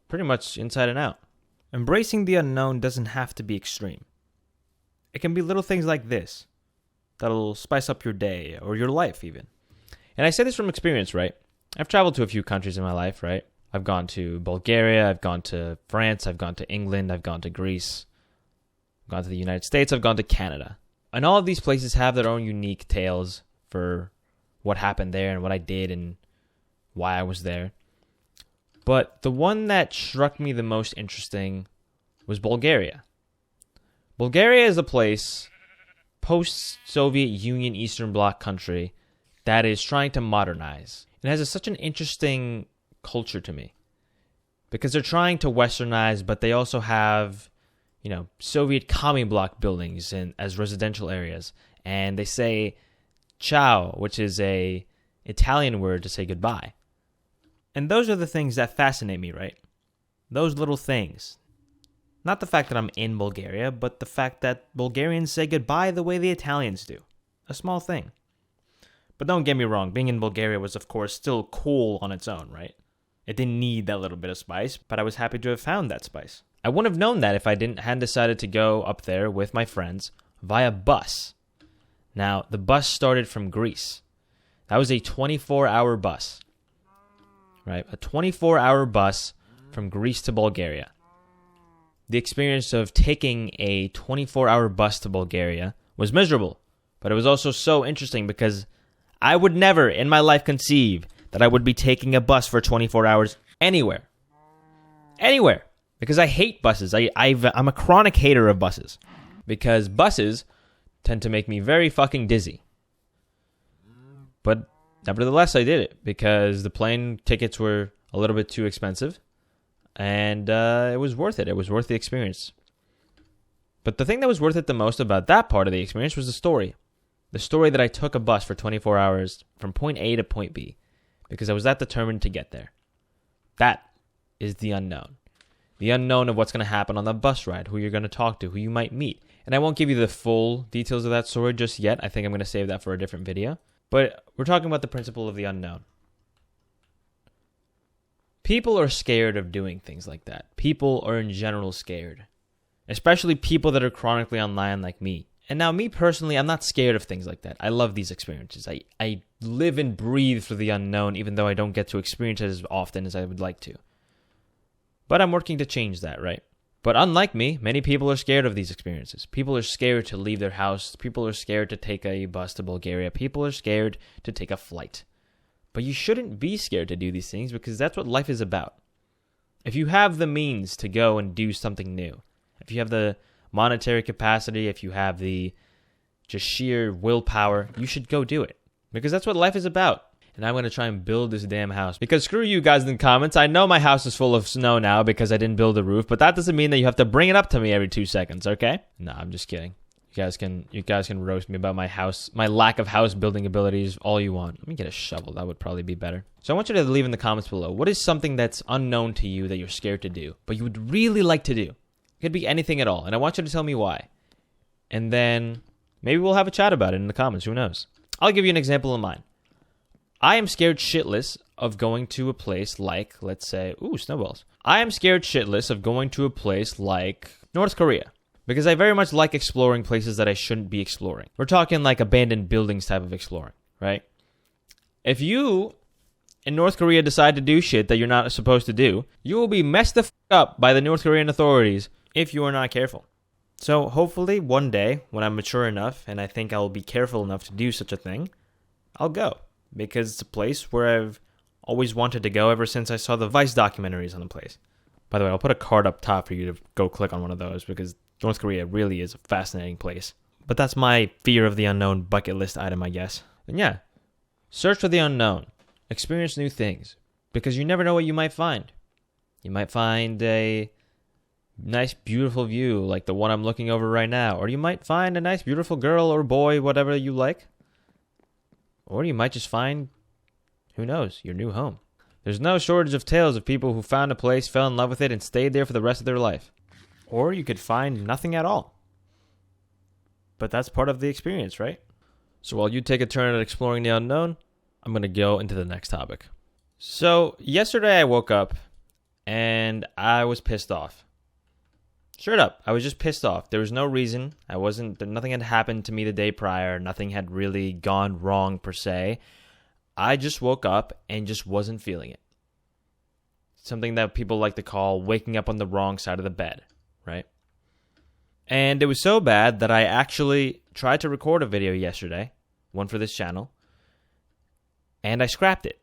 S1: pretty much inside and out. Embracing the unknown doesn't have to be extreme. It can be little things like this that'll spice up your day or your life even. And I say this from experience, right? I've traveled to a few countries in my life, right? I've gone to Bulgaria, I've gone to France, I've gone to England, I've gone to Greece, I've gone to the United States, I've gone to Canada. And all of these places have their own unique tales for what happened there and what I did and why I was there. But the one that struck me the most interesting was Bulgaria. Bulgaria is a place, post-Soviet Union Eastern Bloc country, that is trying to modernize. It has such an interesting culture to me because they're trying to westernize, but they also have, Soviet commie block buildings as residential areas. And they say chow, which is a Italian word to say goodbye. And those are the things that fascinate me, right? Those little things. Not the fact that I'm in Bulgaria, but the fact that Bulgarians say goodbye the way the Italians do. A small thing. But don't get me wrong, being in Bulgaria was of course still cool on its own, right? It didn't need that little bit of spice, but I was happy to have found that spice. I wouldn't have known that if I hadn't decided to go up there with my friends via bus. Now, the bus started from Greece. That was a 24-hour bus, right? A 24-hour bus from Greece to Bulgaria. The experience of taking a 24-hour bus to Bulgaria was miserable, but it was also so interesting because I would never in my life conceive that I would be taking a bus for 24 hours anywhere. Anywhere. Because I hate buses. I'm a chronic hater of buses. Because buses tend to make me very fucking dizzy. But nevertheless, I did it. Because the plane tickets were a little bit too expensive. And it was worth it. It was worth the experience. But the thing that was worth it the most about that part of the experience was the story. The story that I took a bus for 24 hours from point A to point B. Because I was that determined to get there. That is the unknown. The unknown of what's going to happen on the bus ride, who you're going to talk to, who you might meet. And I won't give you the full details of that story just yet. I think I'm going to save that for a different video. But we're talking about the principle of the unknown. People are scared of doing things like that. People are in general scared. Especially people that are chronically online like me. And now me personally, I'm not scared of things like that. I love these experiences. I live and breathe for the unknown, even though I don't get to experience it as often as I would like to. But I'm working to change that, right? But unlike me, many people are scared of these experiences. People are scared to leave their house. People are scared to take a bus to Bulgaria. People are scared to take a flight. But you shouldn't be scared to do these things because that's what life is about. If you have the means to go and do something new, if you have the monetary capacity, if you have the just sheer willpower, you should go do it. Because that's what life is about. And I'm going to try and build this damn house. Because screw you guys in the comments. I know my house is full of snow now because I didn't build a roof. But that doesn't mean that you have to bring it up to me every 2 seconds, okay? No, I'm just kidding. You guys can roast me about my lack of house building abilities all you want. Let me get a shovel. That would probably be better. So I want you to leave in the comments below. What is something that's unknown to you that you're scared to do, but you would really like to do? It could be anything at all. And I want you to tell me why. And then maybe we'll have a chat about it in the comments. Who knows? I'll give you an example of mine. I am scared shitless of going to a place like, let's say, snowballs. I am scared shitless of going to a place like North Korea. Because I very much like exploring places that I shouldn't be exploring. We're talking like abandoned buildings type of exploring, right? If you in North Korea decide to do shit that you're not supposed to do, you will be messed the up by the North Korean authorities if you are not careful. So hopefully one day when I'm mature enough and I think I'll be careful enough to do such a thing, I'll go. Because it's a place where I've always wanted to go ever since I saw the Vice documentaries on the place. By the way, I'll put a card up top for you to go click on one of those because North Korea really is a fascinating place. But that's my fear of the unknown bucket list item, I guess. And yeah, search for the unknown. Experience new things. Because you never know what you might find. You might find a nice, beautiful view like the one I'm looking over right now. Or you might find a nice, beautiful girl or boy, whatever you like. Or you might just find, who knows, your new home. There's no shortage of tales of people who found a place, fell in love with it, and stayed there for the rest of their life. Or you could find nothing at all. But that's part of the experience, right? So while you take a turn at exploring the unknown, I'm going to go into the next topic. So yesterday I woke up and I was pissed off. Straight up, I was just pissed off. There was no reason. Nothing had happened to me the day prior. Nothing had really gone wrong per se. I just woke up and just wasn't feeling it. Something that people like to call waking up on the wrong side of the bed, right? And it was so bad that I actually tried to record a video yesterday, one for this channel, and I scrapped it.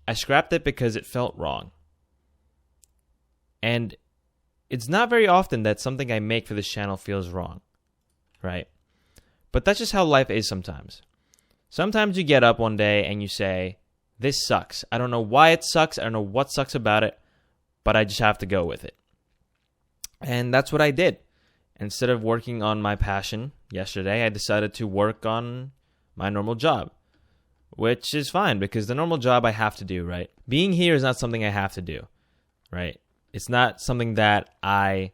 S1: I scrapped it because it felt wrong. And it's not very often that something I make for this channel feels wrong, right? But that's just how life is sometimes. Sometimes you get up one day and you say, this sucks. I don't know why it sucks. I don't know what sucks about it, but I just have to go with it. And that's what I did. Instead of working on my passion yesterday, I decided to work on my normal job, which is fine because the normal job I have to do, right? Being here is not something I have to do, right? It's not something that I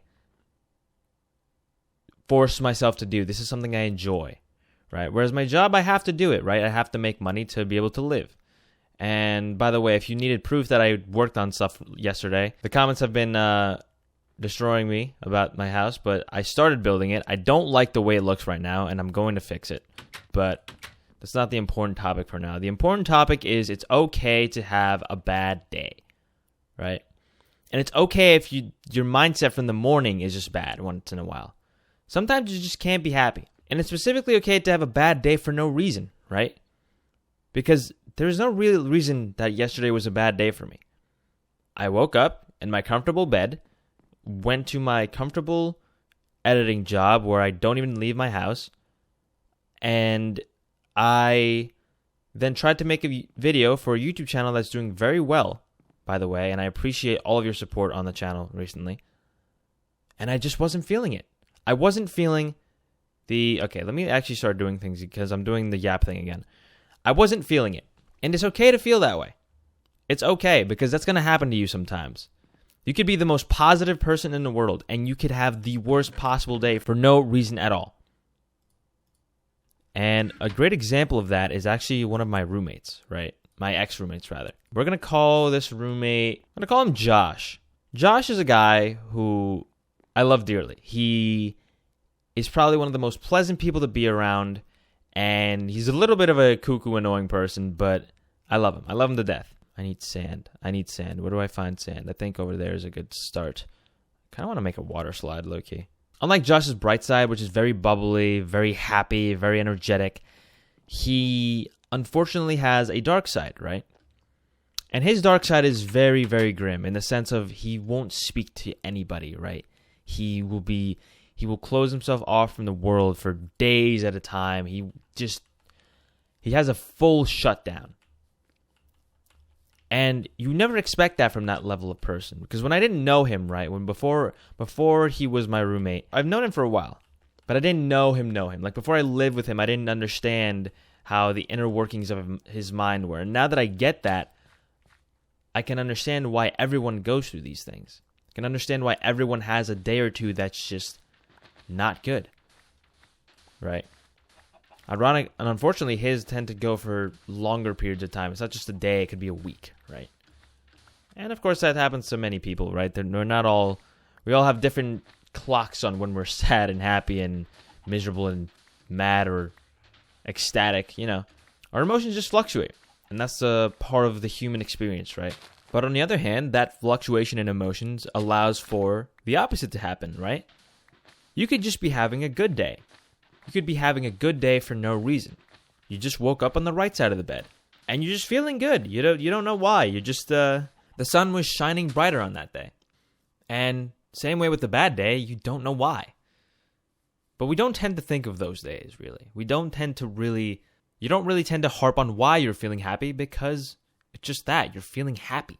S1: force myself to do. This is something I enjoy, right? Whereas my job, I have to do it, right? I have to make money to be able to live. And by the way, if you needed proof that I worked on stuff yesterday, the comments have been destroying me about my house, but I started building it. I don't like the way it looks right now, and I'm going to fix it. But that's not the important topic for now. The important topic is it's okay to have a bad day, right? And it's okay if your mindset from the morning is just bad once in a while. Sometimes you just can't be happy. And it's specifically okay to have a bad day for no reason, right? Because there's no real reason that yesterday was a bad day for me. I woke up in my comfortable bed, went to my comfortable editing job where I don't even leave my house, and I then tried to make a video for a YouTube channel that's doing very well, by the way, and I appreciate all of your support on the channel recently. And I just wasn't feeling it. I wasn't feeling okay, let me actually start doing things because I'm doing the yap thing again. I wasn't feeling it. And it's okay to feel that way. It's okay because that's going to happen to you sometimes. You could be the most positive person in the world and you could have the worst possible day for no reason at all. And a great example of that is actually one of my roommates, right? My ex-roommates, rather. We're going to call this roommate, I'm going to call him Josh. Josh is a guy who I love dearly. He is probably one of the most pleasant people to be around, and he's a little bit of a cuckoo, annoying person, but I love him. I love him to death. I need sand. Where do I find sand? I think over there is a good start. I kind of want to make a water slide, low-key. Unlike Josh's bright side, which is very bubbly, very happy, very energetic, he unfortunately has a dark side, right? And his dark side is very, very grim in the sense of he won't speak to anybody, right? He will close himself off from the world for days at a time. He has a full shutdown. And you never expect that from that level of person. Because when I didn't know him, right, before he was my roommate, I've known him for a while, but I didn't know him. Like before I lived with him, I didn't understand how the inner workings of his mind were. And now that I get that, I can understand why everyone goes through these things. I can understand why everyone has a day or two that's just not good, right? Ironic, and unfortunately, his tend to go for longer periods of time. It's not just a day; it could be a week, right? And of course, that happens to many people, right? We're not all. We all have different clocks on when we're sad and happy and miserable and mad or ecstatic. You know, our emotions just fluctuate, and that's a part of the human experience, right? But on the other hand, that fluctuation in emotions allows for the opposite to happen, right? You could just be having a good day. You could be having a good day for no reason. You just woke up on the right side of the bed. And you're just feeling good. You don't know why. You're just, the sun was shining brighter on that day. And same way with the bad day, you don't know why. But we don't tend to think of those days, really. You don't really tend to harp on why you're feeling happy because it's just that. You're feeling happy.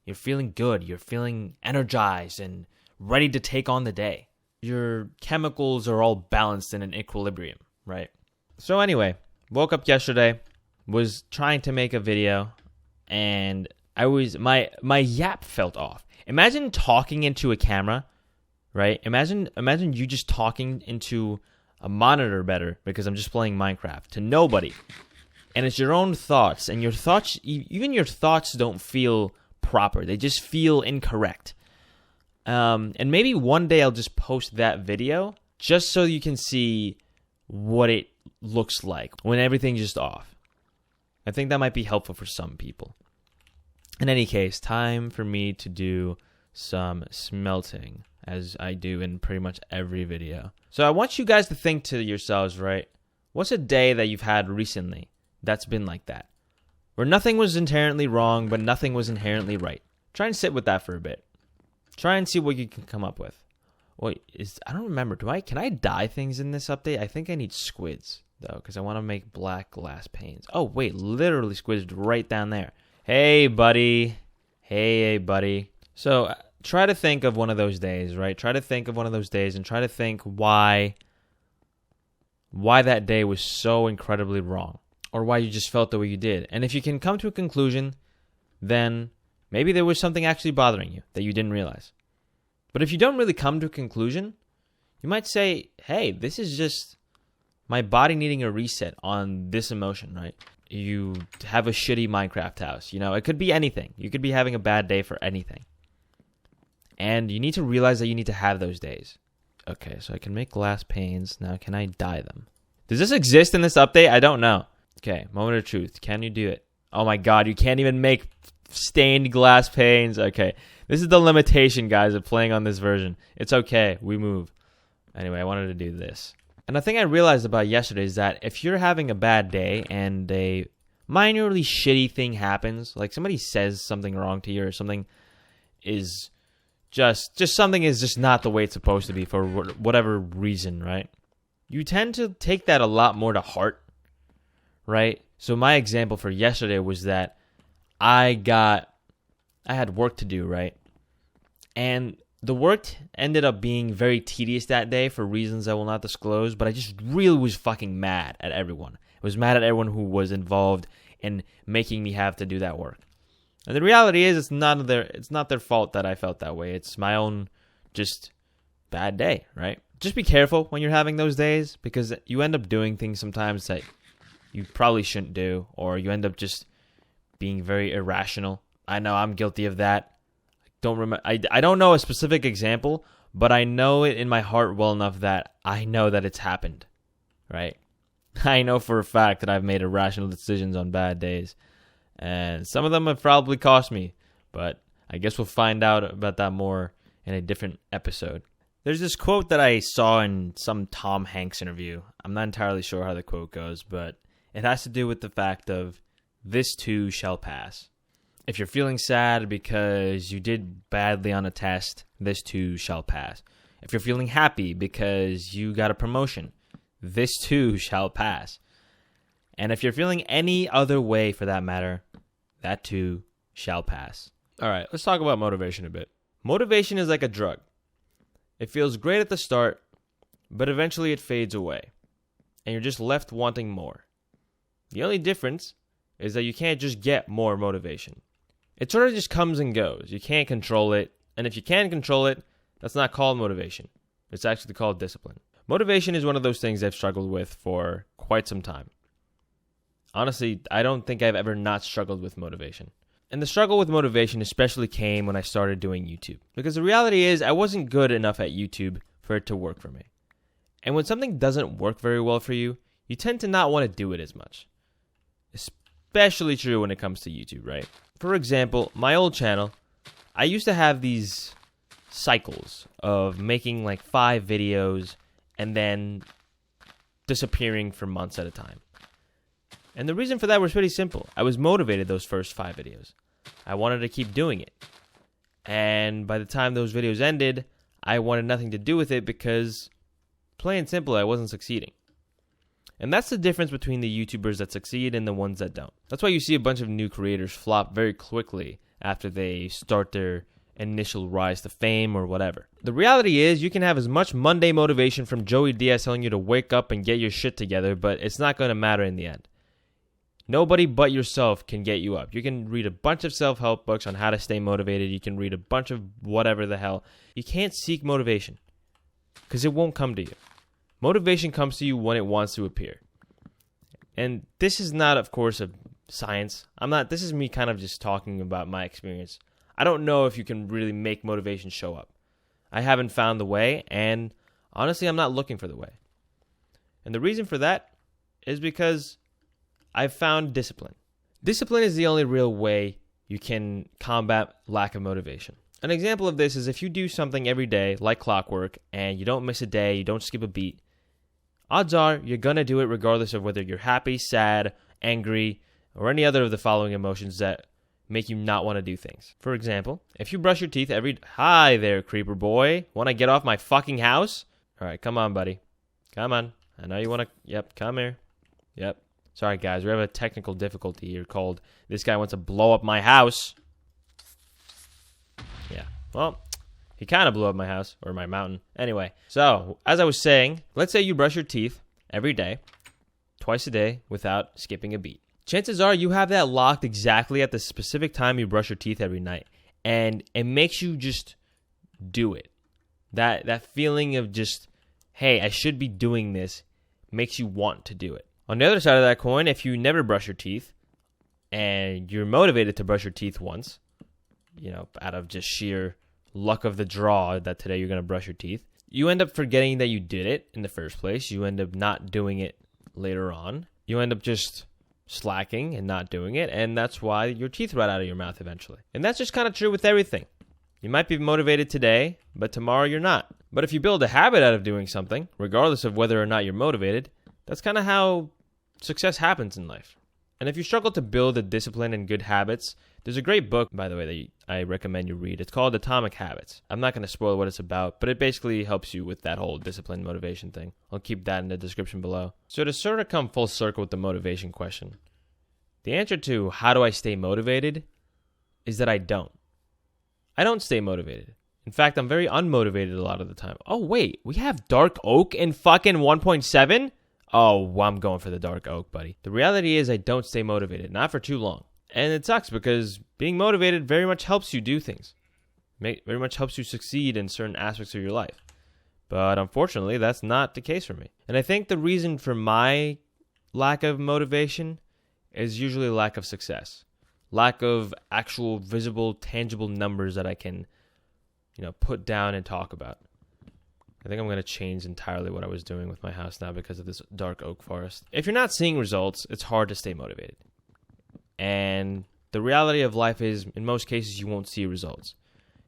S1: You're feeling good. You're feeling energized and ready to take on the day. Your chemicals are all balanced in an equilibrium, right? So anyway, woke up yesterday, was trying to make a video, and my yap felt off. Imagine talking into a camera, right? Imagine you just talking into a monitor better, because I'm just playing Minecraft, to nobody. And it's your own thoughts, and your thoughts, even your thoughts don't feel proper. They just feel incorrect. And maybe one day I'll just post that video just so you can see what it looks like when everything's just off. I think that might be helpful for some people. In any case, time for me to do some smelting, as I do in pretty much every video. So I want you guys to think to yourselves, right? What's a day that you've had recently that's been like that? Where nothing was inherently wrong, but nothing was inherently right. Try and sit with that for a bit. Try and see what you can come up with. Wait, I don't remember. Can I dye things in this update? I think I need squids, though, because I want to make black glass panes. Oh, wait, literally squids right down there. Hey, buddy. Hey, buddy. So try to think of one of those days, right? Try to think of one of those days and try to think why that day was so incredibly wrong. or why you just felt the way you did. And if you can come to a conclusion, then maybe there was something actually bothering you that you didn't realize. But if you don't really come to a conclusion, you might say, hey, this is just my body needing a reset on this emotion, right? You have a shitty Minecraft house. It could be anything. You could be having a bad day for anything. And you need to realize that you need to have those days. Okay, so I can make glass panes. Now, can I dye them? Does this exist in this update? I don't know. Okay, moment of truth. Can you do it? Oh my god, you can't even make stained glass panes. Okay, this is the limitation, guys, of playing on this version. It's okay. We move. Anyway, I wanted to do this. And the thing I realized about yesterday is that if you're having a bad day and a minorly shitty thing happens, like somebody says something wrong to you or something is just something is just not the way it's supposed to be for whatever reason, right? You tend to take that a lot more to heart, right? So my example for yesterday was that I had work to do, right? And the work ended up being very tedious that day for reasons I will not disclose, but I just really was fucking mad at everyone. I was mad at everyone who was involved in making me have to do that work. And the reality is it's not their fault that I felt that way. It's my own just bad day, right? Just be careful when you're having those days because you end up doing things sometimes that you probably shouldn't do, or you end up just being very irrational. I know I'm guilty of that. I don't know a specific example, but I know it in my heart well enough that I know that it's happened, right? I know for a fact that I've made irrational decisions on bad days, and some of them have probably cost me, but I guess we'll find out about that more in a different episode. There's this quote that I saw in some Tom Hanks interview. I'm not entirely sure how the quote goes, but it has to do with the fact of this too shall pass. If you're feeling sad because you did badly on a test, this too shall pass. If you're feeling happy because you got a promotion, this too shall pass. And if you're feeling any other way for that matter, that too shall pass. All right, let's talk about motivation a bit. Motivation is like a drug. It feels great at the start, but eventually it fades away, and you're just left wanting more. The only difference is that you can't just get more motivation. It sort of just comes and goes. You can't control it, and if you can control it, that's not called motivation. It's actually called discipline. Motivation is one of those things I've struggled with for quite some time. Honestly, I don't think I've ever not struggled with motivation. And the struggle with motivation especially came when I started doing YouTube. Because the reality is I wasn't good enough at YouTube for it to work for me. And when something doesn't work very well for you, you tend to not want to do it as much. Especially true when it comes to YouTube, right? For example, my old channel, I used to have these cycles of making like 5 videos and then disappearing for months at a time. And the reason for that was pretty simple. I was motivated those first 5 videos. I wanted to keep doing it. And by the time those videos ended, I wanted nothing to do with it because, plain and simple, I wasn't succeeding. And that's the difference between the YouTubers that succeed and the ones that don't. That's why you see a bunch of new creators flop very quickly after they start their initial rise to fame or whatever. The reality is you can have as much Monday motivation from Joey Diaz telling you to wake up and get your shit together, but it's not going to matter in the end. Nobody but yourself can get you up. You can read a bunch of self-help books on how to stay motivated. You can read a bunch of whatever the hell. You can't seek motivation because it won't come to you. Motivation comes to you when it wants to appear. And this is not, of course, a science. This is me kind of just talking about my experience. I don't know if you can really make motivation show up. I haven't found the way, and honestly, I'm not looking for the way. And the reason for that is because I've found discipline. Discipline is the only real way you can combat lack of motivation. An example of this is if you do something every day, like clockwork, and you don't miss a day, you don't skip a beat, odds are you're going to do it regardless of whether you're happy, sad, angry, or any other of the following emotions that make you not want to do things. For example, if you brush your teeth Hi there, creeper boy. Want to get off my fucking house? All right, come on, buddy. Come on. I know you want to... Yep, come here. Yep. Sorry, guys. We have a technical difficulty here called this guy wants to blow up my house. Yeah. Well, he kind of blew up my house or my mountain. Anyway, so as I was saying, let's say you brush your teeth every day twice a day without skipping a beat. Chances are you have that locked exactly at the specific time you brush your teeth every night. And it makes you just do it. That feeling of just, hey, I should be doing this, makes you want to do it. On the other side of that coin, if you never brush your teeth and you're motivated to brush your teeth once, out of just sheer luck of the draw that today you're going to brush your teeth, you end up forgetting that you did it in the first place. You end up not doing it later on. You end up just slacking and not doing it, and that's why your teeth rot out of your mouth eventually. And that's just kind of true with everything. You might be motivated today, but tomorrow you're not. But if you build a habit out of doing something, regardless of whether or not you're motivated, that's kind of how success happens in life. And if you struggle to build a discipline and good habits, there's a great book, by the way, that I recommend you read. It's called Atomic Habits. I'm not going to spoil what it's about, but it basically helps you with that whole discipline motivation thing. I'll keep that in the description below. So to sort of come full circle with the motivation question, the answer to how do I stay motivated is that I don't. I don't stay motivated. In fact, I'm very unmotivated a lot of the time. Oh, wait, we have dark oak in fucking 1.7? Oh, I'm going for the dark oak, buddy. The reality is I don't stay motivated, not for too long. And it sucks because being motivated very much helps you do things. Very much helps you succeed in certain aspects of your life. But unfortunately, that's not the case for me. And I think the reason for my lack of motivation is usually lack of success. Lack of actual visible, tangible numbers that I can, put down and talk about. I think I'm going to change entirely what I was doing with my house now because of this dark oak forest. If you're not seeing results, it's hard to stay motivated. And the reality of life is, in most cases, you won't see results.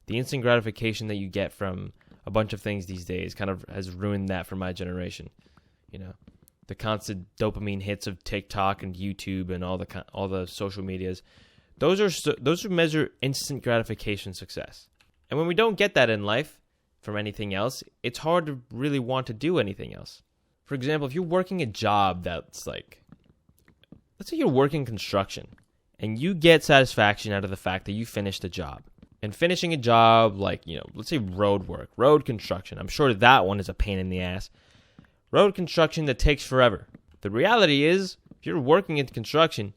S1: The instant gratification that you get from a bunch of things these days kind of has ruined that for my generation. The constant dopamine hits of TikTok and YouTube and all the social medias. Those are measure instant gratification success. And when we don't get that in life from anything else, it's hard to really want to do anything else. For example, if you're working a job that's let's say you're working construction and you get satisfaction out of the fact that you finished a job. And finishing a job let's say road construction. I'm sure that one is a pain in the ass. Road construction that takes forever. The reality is, if you're working in construction,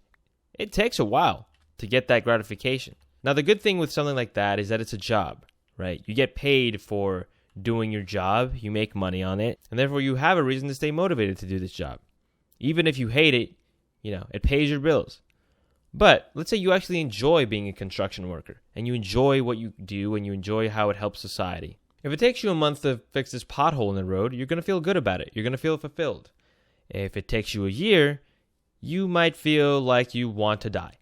S1: it takes a while to get that gratification. Now, the good thing with something like that is that it's a job, right? You get paid for doing your job, you make money on it, and therefore you have a reason to stay motivated to do this job. Even if you hate it, it pays your bills. But let's say you actually enjoy being a construction worker, and you enjoy what you do, and you enjoy how it helps society. If it takes you a month to fix this pothole in the road, you're going to feel good about it. You're going to feel fulfilled. If it takes you a year, you might feel like you want to die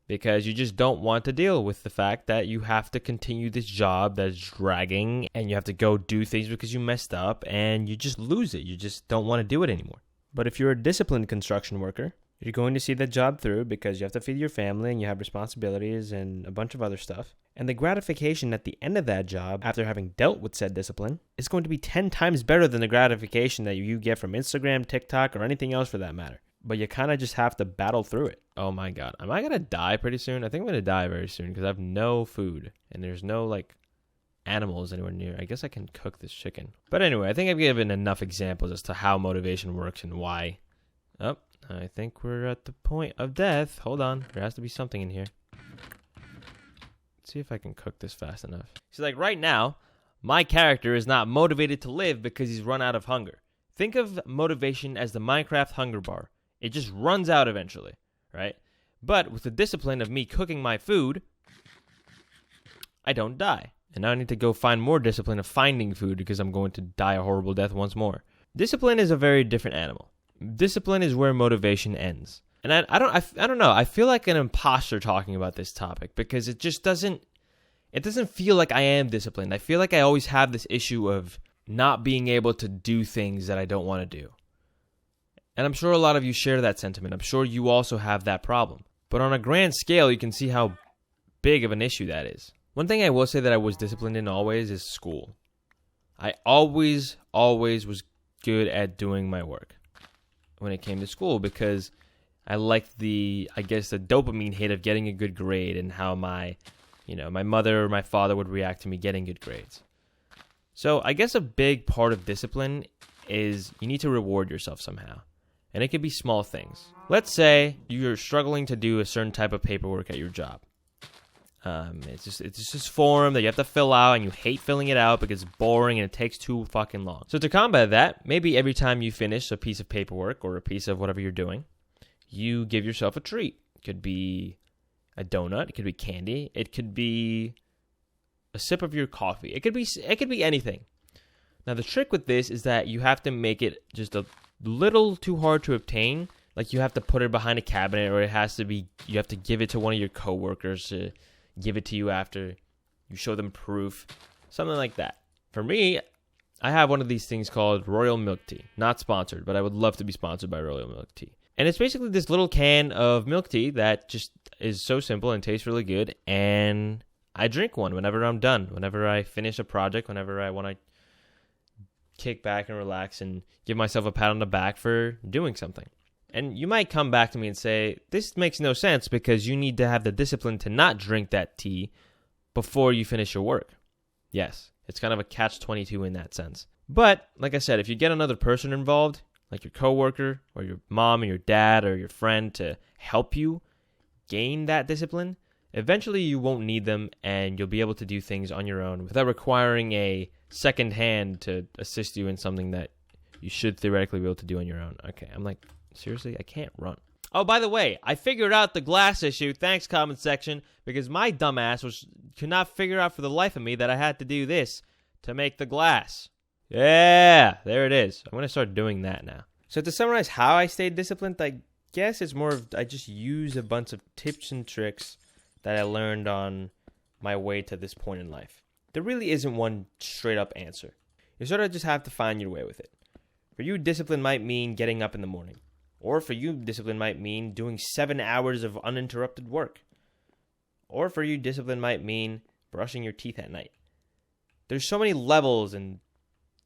S1: because you just don't want to deal with the fact that you have to continue this job that's dragging and you have to go do things because you messed up and you just lose it. You just don't want to do it anymore. But if you're a disciplined construction worker, you're going to see that job through because you have to feed your family and you have responsibilities and a bunch of other stuff. And the gratification at the end of that job, after having dealt with said discipline, is going to be 10 times better than the gratification that you get from Instagram, TikTok, or anything else for that matter. But you kind of just have to battle through it. Oh my God. Am I going to die pretty soon? I think I'm going to die very soon because I have no food and there's no animals anywhere near. I guess I can cook this chicken. But anyway, I think I've given enough examples as to how motivation works and why. Oh, I think we're at the point of death. Hold on. There has to be something in here. Let's see if I can cook this fast enough. See, right now, my character is not motivated to live because he's run out of hunger. Think of motivation as the Minecraft hunger bar. It just runs out eventually, right? But with the discipline of me cooking my food, I don't die. And now I need to go find more discipline of finding food because I'm going to die a horrible death once more. Discipline is a very different animal. Discipline is where motivation ends. And I don't know. I feel like an imposter talking about this topic because it just doesn't feel like I am disciplined. I feel like I always have this issue of not being able to do things that I don't want to do. And I'm sure a lot of you share that sentiment. I'm sure you also have that problem. But on a grand scale, you can see how big of an issue that is. One thing I will say that I was disciplined in always is school. I always was good at doing my work when it came to school because I liked the dopamine hit of getting a good grade and how my mother or my father would react to me getting good grades. So I guess a big part of discipline is you need to reward yourself somehow. And it could be small things. Let's say you're struggling to do a certain type of paperwork at your job. It's just this form that you have to fill out, and you hate filling it out because it's boring and it takes too fucking long. So to combat that, maybe every time you finish a piece of paperwork or a piece of whatever you're doing, you give yourself a treat. It could be a donut. It could be candy. It could be a sip of your coffee. It could be anything. Now the trick with this is that you have to make it just a little too hard to obtain. Like you have to put it behind a cabinet, or you have to give it to one of your coworkers to give it to you after you show them proof. Something like that. For me, I have one of these things called Royal Milk Tea. Not sponsored, but I would love to be sponsored by Royal Milk Tea. And it's basically this little can of milk tea that just is so simple and tastes really good. And I drink one whenever I'm done. Whenever I finish a project, whenever I want to kick back and relax and give myself a pat on the back for doing something. And you might come back to me and say, this makes no sense because you need to have the discipline to not drink that tea before you finish your work. Yes, it's kind of a catch-22 in that sense. But, like I said, if you get another person involved, like your coworker or your mom or your dad or your friend to help you gain that discipline, eventually you won't need them and you'll be able to do things on your own without requiring a second hand to assist you in something that you should theoretically be able to do on your own. Okay, I'm like, seriously, I can't run. Oh, by the way, I figured out the glass issue. Thanks, comment section, because my dumbass could not figure out for the life of me that I had to do this to make the glass. Yeah, there it is. I'm going to start doing that now. So to summarize how I stayed disciplined, I guess it's more of I just use a bunch of tips and tricks that I learned on my way to this point in life. There really isn't one straight up answer. You sort of just have to find your way with it. For you, discipline might mean getting up in the morning. Or for you, discipline might mean doing 7 hours of uninterrupted work. Or for you, discipline might mean brushing your teeth at night. There's so many levels and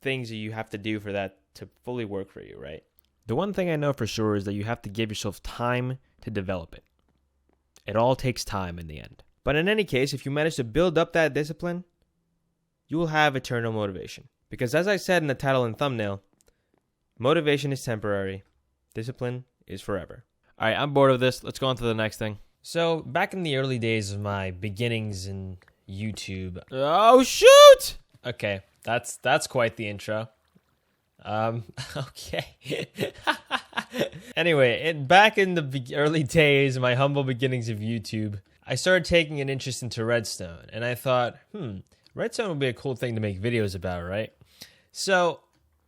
S1: things that you have to do for that to fully work for you, right? The one thing I know for sure is that you have to give yourself time to develop it. It all takes time in the end. But in any case, if you manage to build up that discipline, you will have eternal motivation. Because as I said in the title and thumbnail, motivation is temporary. Discipline is forever. All right, I'm bored of this. Let's go on to the next thing. So back in the early days of my beginnings in YouTube. Oh, shoot! Okay, that's quite the intro. Okay. Anyway, back in the early days, my humble beginnings of YouTube, I started taking an interest into redstone. And I thought, redstone would be a cool thing to make videos about, right? So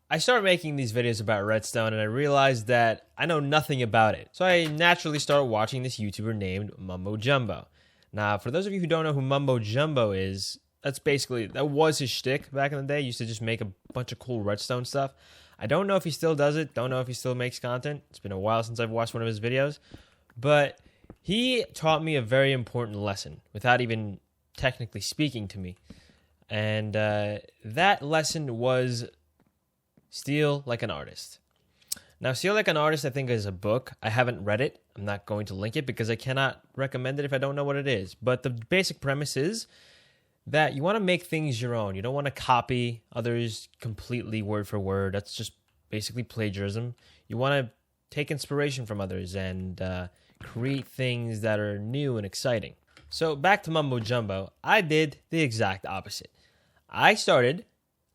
S1: I started making these videos about redstone, and I realized that I know nothing about it. So I naturally started watching this YouTuber named Mumbo Jumbo. Now, for those of you who don't know who Mumbo Jumbo is, that was his shtick back in the day. He used to just make a bunch of cool redstone stuff. I don't know if he still does it. Don't know if he still makes content. It's been a while since I've watched one of his videos. But he taught me a very important lesson without even technically speaking to me. And that lesson was Steal Like an Artist. Now, Steal Like an Artist, I think, is a book. I haven't read it. I'm not going to link it because I cannot recommend it if I don't know what it is. But the basic premise is that you want to make things your own. You don't want to copy others completely word for word. That's just basically plagiarism. You want to take inspiration from others and create things that are new and exciting. So back to Mumbo Jumbo, I did the exact opposite. I started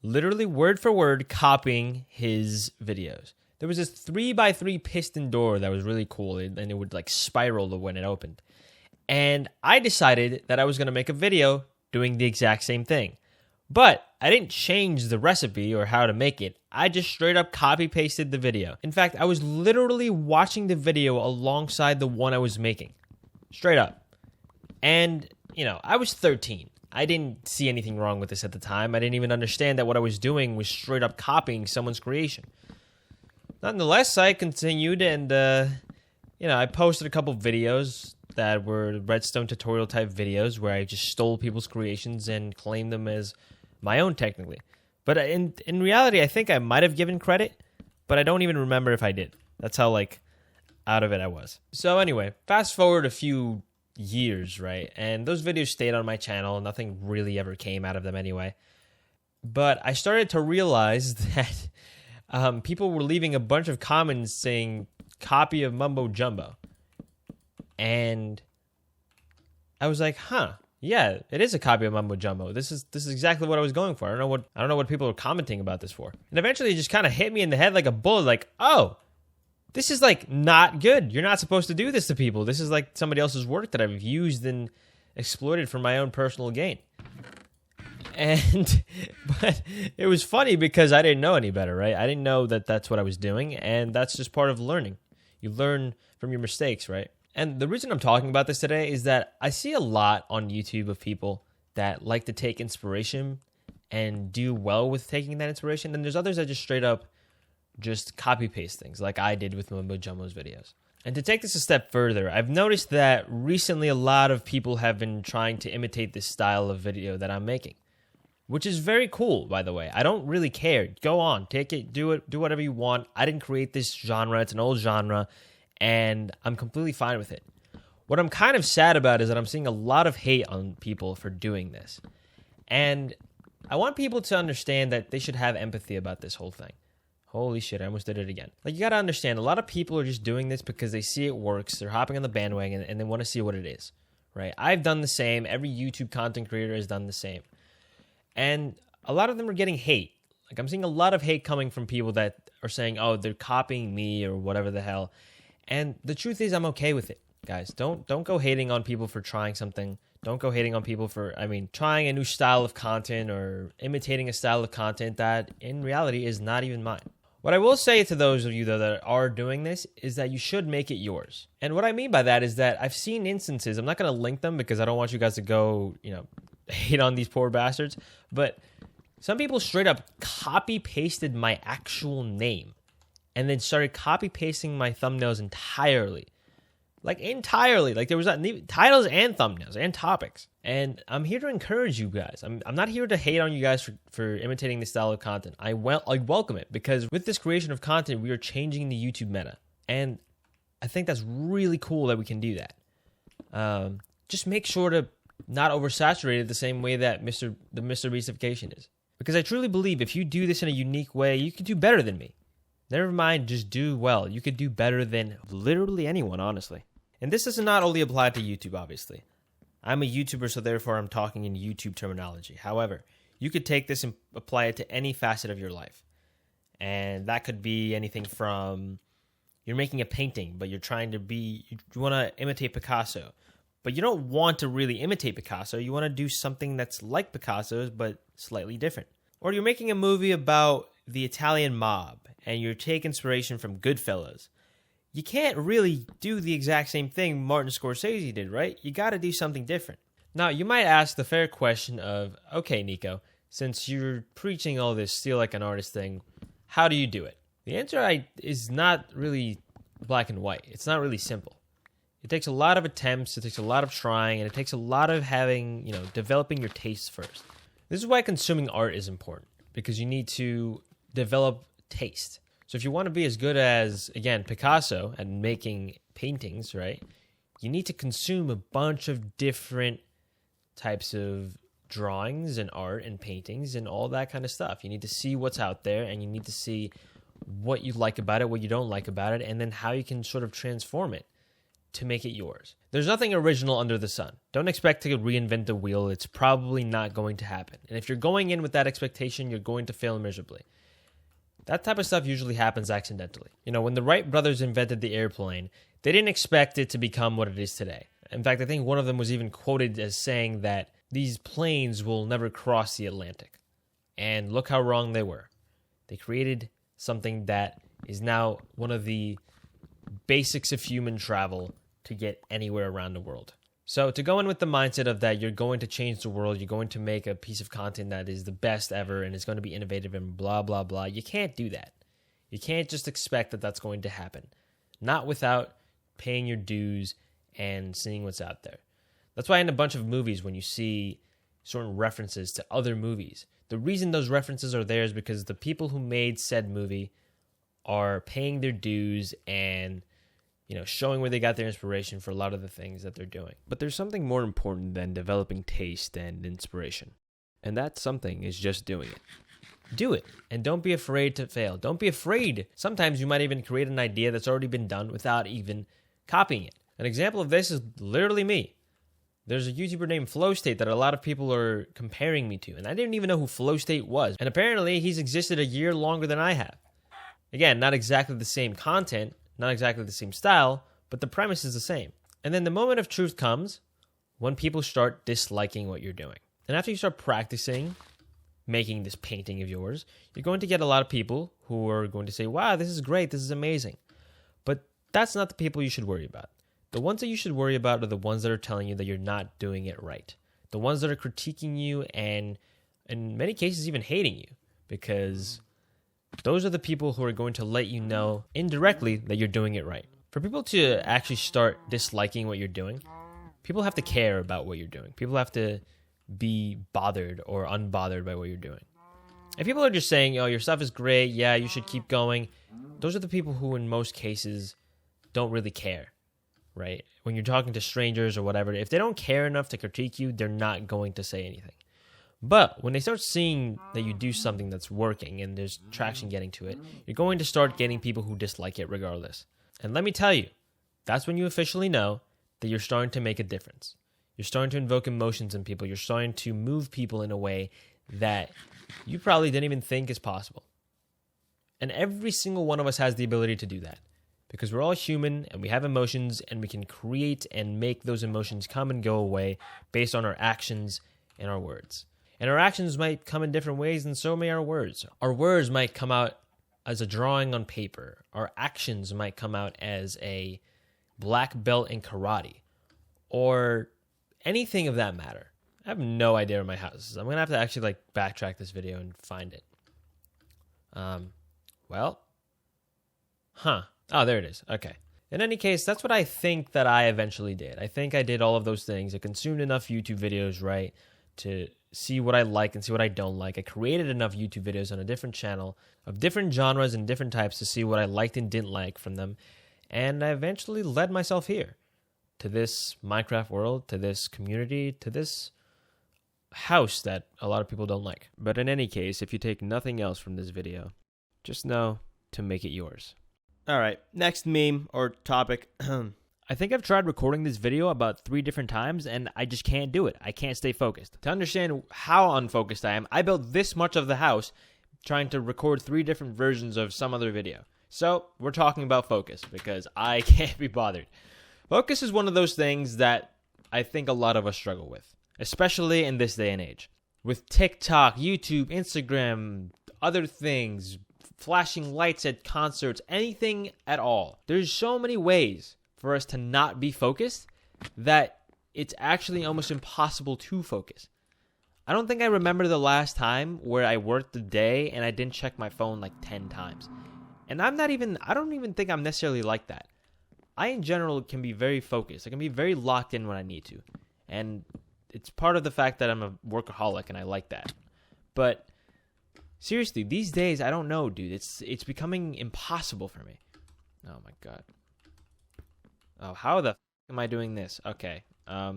S1: literally word for word copying his videos. There was this 3x3 piston door that was really cool, and it would like spiral when it opened. And I decided that I was going to make a video doing the exact same thing. But I didn't change the recipe or how to make it. I just straight up copy pasted the video. In fact, I was literally watching the video alongside the one I was making. Straight up. And, I was 13. I didn't see anything wrong with this at the time. I didn't even understand that what I was doing was straight up copying someone's creation. Nonetheless, I continued and, I posted a couple videos that were redstone tutorial type videos where I just stole people's creations and claimed them as my own technically. But in reality, I think I might have given credit, but I don't even remember if I did. That's how out of it I was. So anyway, fast forward a few years, right? And those videos stayed on my channel. Nothing really ever came out of them anyway. But I started to realize that people were leaving a bunch of comments saying copy of Mumbo Jumbo. And I was like, yeah, it is a copy of Mumbo Jumbo. This is exactly what I was going for. I don't know what people are commenting about this for. And eventually it just kind of hit me in the head like a bullet, like, oh, this is like not good. You're not supposed to do this to people. This is like somebody else's work that I've used and exploited for my own personal gain. But it was funny because I didn't know any better, right? I didn't know that that's what I was doing, and that's just part of learning. You learn from your mistakes, right? And the reason I'm talking about this today is that I see a lot on YouTube of people that like to take inspiration and do well with taking that inspiration, and there's others that just straight up just copy-paste things like I did with Mumbo Jumbo's videos. And to take this a step further, I've noticed that recently a lot of people have been trying to imitate this style of video that I'm making, which is very cool, by the way. I don't really care. Go on, take it, do whatever you want. I didn't create this genre. It's an old genre, and I'm completely fine with it. What I'm kind of sad about is that I'm seeing a lot of hate on people for doing this. And I want people to understand that they should have empathy about this whole thing. Holy shit, I almost did it again. Like, you gotta understand, a lot of people are just doing this because they see it works, they're hopping on the bandwagon, and they want to see what it is, right? I've done the same. Every YouTube content creator has done the same. And a lot of them are getting hate. Like, I'm seeing a lot of hate coming from people that are saying, oh, they're copying me or whatever the hell. And the truth is, I'm okay with it, guys. Don't go hating on people for trying something. Don't go hating on people for, trying a new style of content or imitating a style of content that in reality is not even mine. What I will say to those of you, though, that are doing this is that you should make it yours. And what I mean by that is that I've seen instances, I'm not going to link them because I don't want you guys to go, hate on these poor bastards, but some people straight up copy-pasted my actual name and then started copy-pasting my thumbnails entirely. Like, there was titles and thumbnails and topics. And I'm here to encourage you guys. I'm not here to hate on you guys for imitating this style of content. I welcome it because with this creation of content, we are changing the YouTube meta. And I think that's really cool that we can do that. Just make sure to not oversaturate it the same way that the Mr. Beastification is. Because I truly believe if you do this in a unique way, you can do better than me. Never mind, just do well. You could do better than literally anyone, honestly. And this does not only apply to YouTube, obviously. I'm a YouTuber, so therefore I'm talking in YouTube terminology. However, you could take this and apply it to any facet of your life. And that could be anything from you're making a painting, but you want to imitate Picasso. But you don't want to really imitate Picasso. You want to do something that's like Picasso's, but slightly different. Or you're making a movie about the Italian mob, and you take inspiration from Goodfellas. You can't really do the exact same thing Martin Scorsese did, right? You got to do something different. Now, you might ask the fair question of, okay, Nico, since you're preaching all this steal like an artist thing, how do you do it? The answer is not really black and white. It's not really simple. It takes a lot of attempts, it takes a lot of trying, and it takes a lot of developing your tastes first. This is why consuming art is important, because you need to develop taste. So if you want to be as good as, again, Picasso at making paintings, right, you need to consume a bunch of different types of drawings and art and paintings and all that kind of stuff. You need to see what's out there, and you need to see what you like about it, what you don't like about it, and then how you can sort of transform it to make it yours. There's nothing original under the sun. Don't expect to reinvent the wheel. It's probably not going to happen. And if you're going in with that expectation, you're going to fail miserably. That type of stuff usually happens accidentally. When the Wright brothers invented the airplane, they didn't expect it to become what it is today. In fact, I think one of them was even quoted as saying that these planes will never cross the Atlantic. And look how wrong they were. They created something that is now one of the basics of human travel to get anywhere around the world. So to go in with the mindset of that you're going to change the world, you're going to make a piece of content that is the best ever and it's going to be innovative and blah, blah, blah, you can't do that. You can't just expect that that's going to happen. Not without paying your dues and seeing what's out there. That's why in a bunch of movies, when you see certain references to other movies, the reason those references are there is because the people who made said movie are paying their dues and showing where they got their inspiration for a lot of the things that they're doing. But there's something more important than developing taste and inspiration. And that something is just doing it. do it. And don't be afraid to fail. Don't be afraid. Sometimes you might even create an idea that's already been done without even copying it. An example of this is literally me. There's a YouTuber named Flow State that a lot of people are comparing me to, and I didn't even know who Flow State was. And apparently he's existed a year longer than I have. Again, not exactly the same content, not exactly the same style, but the premise is the same. And then the moment of truth comes when people start disliking what you're doing. And after you start practicing making this painting of yours, you're going to get a lot of people who are going to say, wow, this is great, this is amazing. But that's not the people you should worry about. The ones that you should worry about are the ones that are telling you that you're not doing it right. The ones that are critiquing you and in many cases even hating you, because those are the people who are going to let you know indirectly that you're doing it right. For people to actually start disliking what you're doing, people have to care about what you're doing. People have to be bothered or unbothered by what you're doing. If people are just saying, oh, your stuff is great, yeah, you should keep going, those are the people who in most cases don't really care, right? When you're talking to strangers or whatever, if they don't care enough to critique you, they're not going to say anything. But when they start seeing that you do something that's working and there's traction getting to it, you're going to start getting people who dislike it regardless. And let me tell you, that's when you officially know that you're starting to make a difference. You're starting to invoke emotions in people. You're starting to move people in a way that you probably didn't even think is possible. And every single one of us has the ability to do that because we're all human and we have emotions and we can create and make those emotions come and go away based on our actions and our words. And our actions might come in different ways and so may our words. Our words might come out as a drawing on paper. Our actions might come out as a black belt in karate or anything of that matter. I have no idea where my house is. I'm going to have to actually backtrack this video and find it. Oh, there it is. Okay. In any case, that's what I think that I eventually did. I think I did all of those things. I consumed enough YouTube videos, right, to see what I like and see what I don't like. I created enough YouTube videos on a different channel of different genres and different types to see what I liked and didn't like from them. And I eventually led myself here to this Minecraft world, to this community, to this house that a lot of people don't like. But in any case, if you take nothing else from this video, just know to make it yours.
S2: All right, next meme or topic.
S1: I think I've tried recording this video about 3 different times and I just can't do it. I can't stay focused. To understand how unfocused I am, I built this much of the house trying to record 3 different versions of some other video. So we're talking about focus because I can't be bothered. Focus is one of those things that I think a lot of us struggle with, especially in this day and age. With TikTok, YouTube, Instagram, other things, flashing lights at concerts, anything at all. There's so many ways for us to not be focused that it's actually almost impossible to focus. I don't think I remember the last time where I worked a day and I didn't check my phone 10 times. And I don't even think I'm necessarily like that. I, in general, can be very focused. I can be very locked in when I need to. And it's part of the fact that I'm a workaholic, and I like that. But seriously, these days, I don't know, dude. It's becoming impossible for me. Oh, my God. Oh, how the f*** am I doing this? Okay. All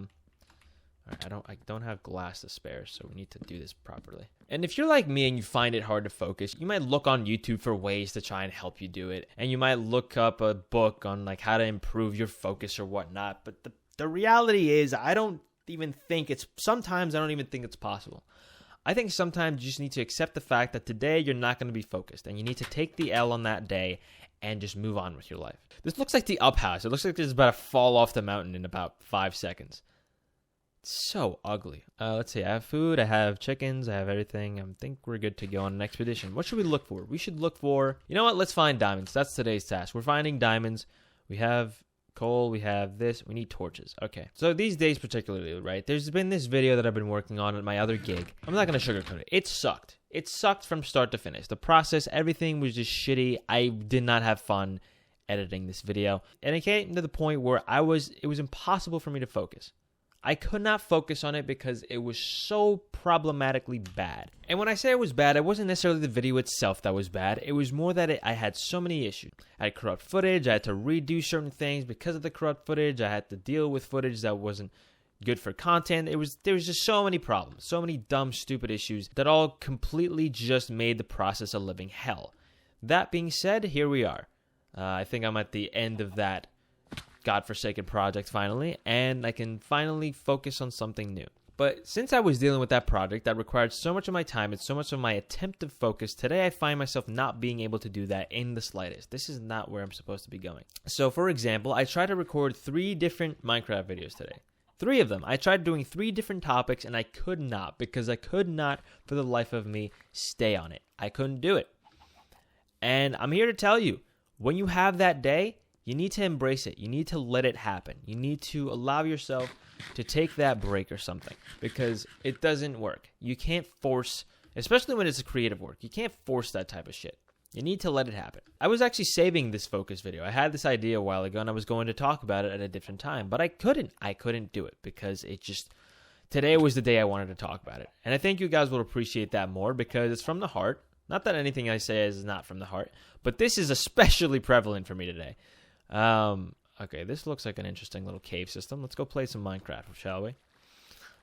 S1: right, I don't have glass to spare, so we need to do this properly. And if you're like me and you find it hard to focus, you might look on YouTube for ways to try and help you do it. And you might look up a book on how to improve your focus or whatnot. But the reality is sometimes I don't even think it's possible. I think sometimes you just need to accept the fact that today you're not going to be focused. And you need to take the L on that day and just move on with your life. This looks like the Up House. It looks like it's about to fall off the mountain in about 5 seconds. So ugly. Let's see. I have food. I have chickens. I have everything. I think we're good to go on an expedition. What should we look for? We should look for... You know what? Let's find diamonds. That's today's task. We're finding diamonds. We have coal. We have this. We need torches. Okay. So these days particularly, right? There's been this video that I've been working on at my other gig. I'm not going to sugarcoat it. It sucked. It sucked from start to finish. The process, everything was just shitty. I did not have fun editing this video. And it came to the point where it was impossible for me to focus. I could not focus on it because it was so problematically bad. And when I say it was bad, it wasn't necessarily the video itself that was bad. It was more that I had so many issues. I had corrupt footage. I had to redo certain things because of the corrupt footage. I had to deal with footage that wasn't good for content. There was just so many problems, so many dumb, stupid issues that all completely just made the process a living hell. That being said, here we are. I think I'm at the end of that godforsaken project finally, and I can finally focus on something new. But since I was dealing with that project that required so much of my time and so much of my attempt to focus, today I find myself not being able to do that in the slightest. This is not where I'm supposed to be going. So for example, I tried to record 3 different Minecraft videos today. 3 of them. I tried doing 3 different topics and I could not, because I could not for the life of me stay on it. I couldn't do it. And I'm here to tell you, when you have that day, you need to embrace it. You need to let it happen. You need to allow yourself to take that break or something, because it doesn't work. You can't force, especially when it's a creative work, you can't force that type of shit. You need to let it happen. I was actually saving this focus video. I had this idea a while ago and I was going to talk about it at a different time, but I couldn't do it because today was the day I wanted to talk about it. And I think you guys will appreciate that more because it's from the heart. Not that anything I say is not from the heart, but this is especially prevalent for me today. Okay, this looks like an interesting little cave system. Let's go play some Minecraft, shall we?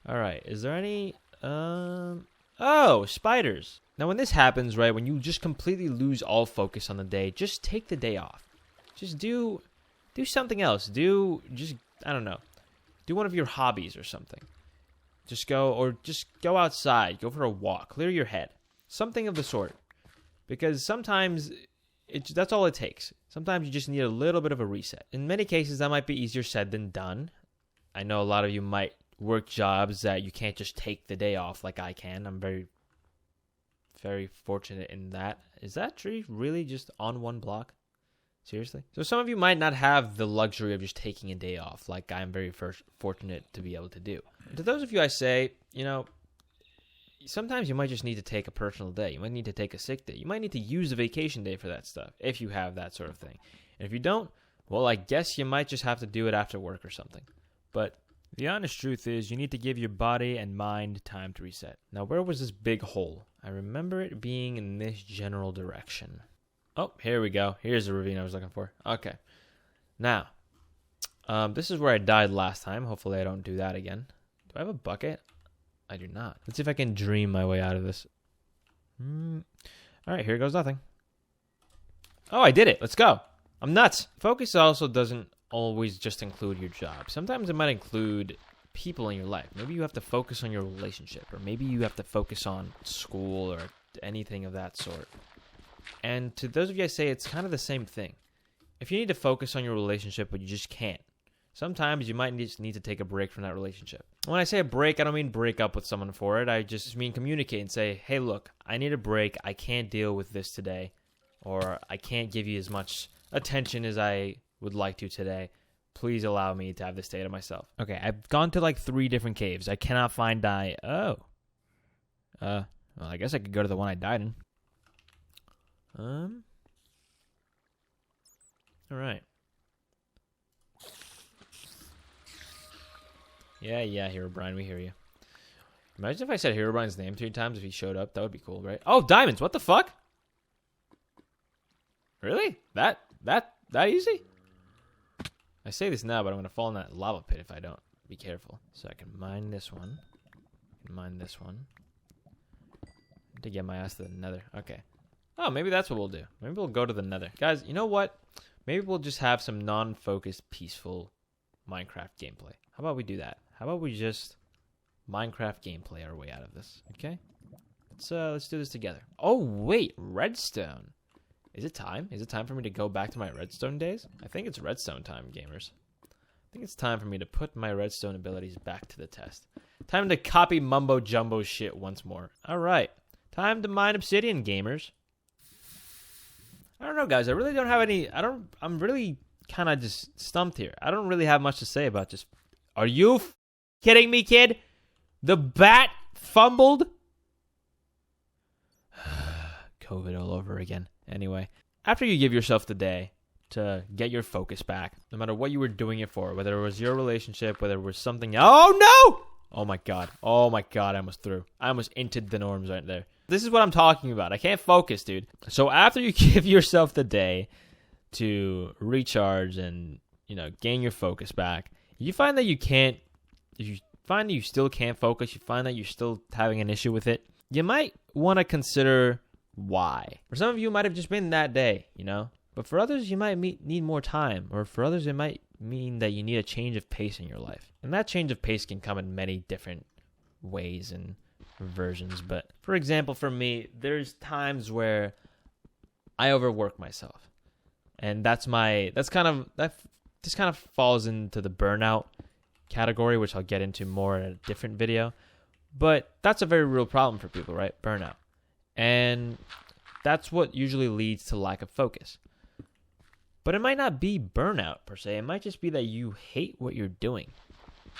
S1: All right, is there any... Oh, spiders. Now, when this happens, right, when you just completely lose all focus on the day, just take the day off. Just do something else. I don't know, do one of your hobbies or something. Just go outside, go for a walk, clear your head. Something of the sort. Because sometimes that's all it takes. Sometimes you just need a little bit of a reset. In many cases, that might be easier said than done. I know a lot of you might work jobs that you can't just take the day off like I can. I'm very, very fortunate in that. Is that tree really just on one block? Seriously? So some of you might not have the luxury of just taking a day off like I'm very fortunate to be able to do. To those of you I say, sometimes you might just need to take a personal day. You might need to take a sick day. You might need to use a vacation day for that stuff, if you have that sort of thing. And if you don't, well, I guess you might just have to do it after work or something. But the honest truth is you need to give your body and mind time to reset. Now, where was this big hole? I remember it being in this general direction. Oh, here we go. Here's the ravine I was looking for. Okay. Now, this is where I died last time. Hopefully I don't do that again. Do I have a bucket? I do not. Let's see if I can dream my way out of this. All right, here goes nothing. Oh, I did it. Let's go. I'm nuts. Focus also doesn't always just include your job. Sometimes it might include people in your life. Maybe you have to focus on your relationship, or maybe you have to focus on school or anything of that sort. And to those of you I say, it's kind of the same thing. If you need to focus on your relationship, but you just can't, sometimes you might just need to take a break from that relationship. When I say a break, I don't mean break up with someone for it. I just mean communicate and say, hey, look, I need a break. I can't deal with this today. Or I can't give you as much attention as I would like to today. Please allow me to have this day to myself. Okay, I've gone to like 3 different caves. I cannot find well, I guess I could go to the one I died in. All right. Yeah, Herobrine, we hear you. Imagine if I said Herobrine's name 3 times if he showed up. That would be cool, right? Oh, diamonds! What the fuck? Really? That easy? I say this now, but I'm gonna fall in that lava pit if I don't. Be careful. So I can mine this one. To get my ass to the nether. Okay. Oh, maybe that's what we'll do. Maybe we'll go to the nether. Guys, you know what? Maybe we'll just have some non-focused, peaceful Minecraft gameplay. How about we do that? How about we just Minecraft gameplay our way out of this? Okay? Let's do this together. Oh, wait. Redstone. Is it time? Is it time for me to go back to my redstone days? I think it's redstone time, gamers. I think it's time for me to put my redstone abilities back to the test. Time to copy mumbo jumbo shit once more. All right. Time to mine obsidian, gamers. I don't know, guys. I really don't have any... I'm really kind of just stumped here. I don't really have much to say about just... Are you kidding me, kid? The bat fumbled? COVID all over again. Anyway, after you give yourself the day to get your focus back, no matter what you were doing it for, whether it was your relationship, whether it was something else. Oh, no! Oh, my God. I almost threw. I almost entered the norms right there. This is what I'm talking about. I can't focus, dude. So after you give yourself the day to recharge and, gain your focus back, you find that you can't if you find that you still can't focus, you find that you're still having an issue with it, you might want to consider why. For some of you, it might have just been that day, you know? But for others, you might need more time. Or for others, it might mean that you need a change of pace in your life. And that change of pace can come in many different ways and versions. But for example, for me, there's times where I overwork myself. And that just kind of falls into the burnout category, which I'll get into more in a different video. But that's a very real problem for people, right? Burnout. And that's what usually leads to lack of focus. But it might not be burnout per se. It might just be that you hate what you're doing.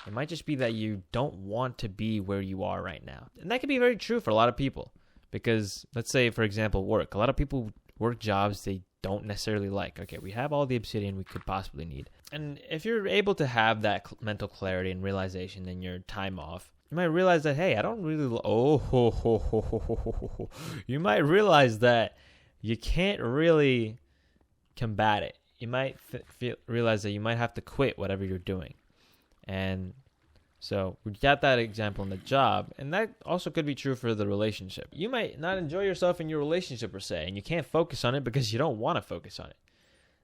S1: It might just be that you don't want to be where you are right now. And that can be very true for a lot of people. Because let's say, for example, work. A lot of people work jobs they don't necessarily like. Okay, we have all the obsidian we could possibly need. And if you're able to have that mental clarity and realization in your time off, you might realize that, hey, I don't really... You might realize that you can't really combat it. You might realize that you might have to quit whatever you're doing. And so we got that example in the job, and that also could be true for the relationship. You might not enjoy yourself in your relationship per se, and you can't focus on it because you don't want to focus on it.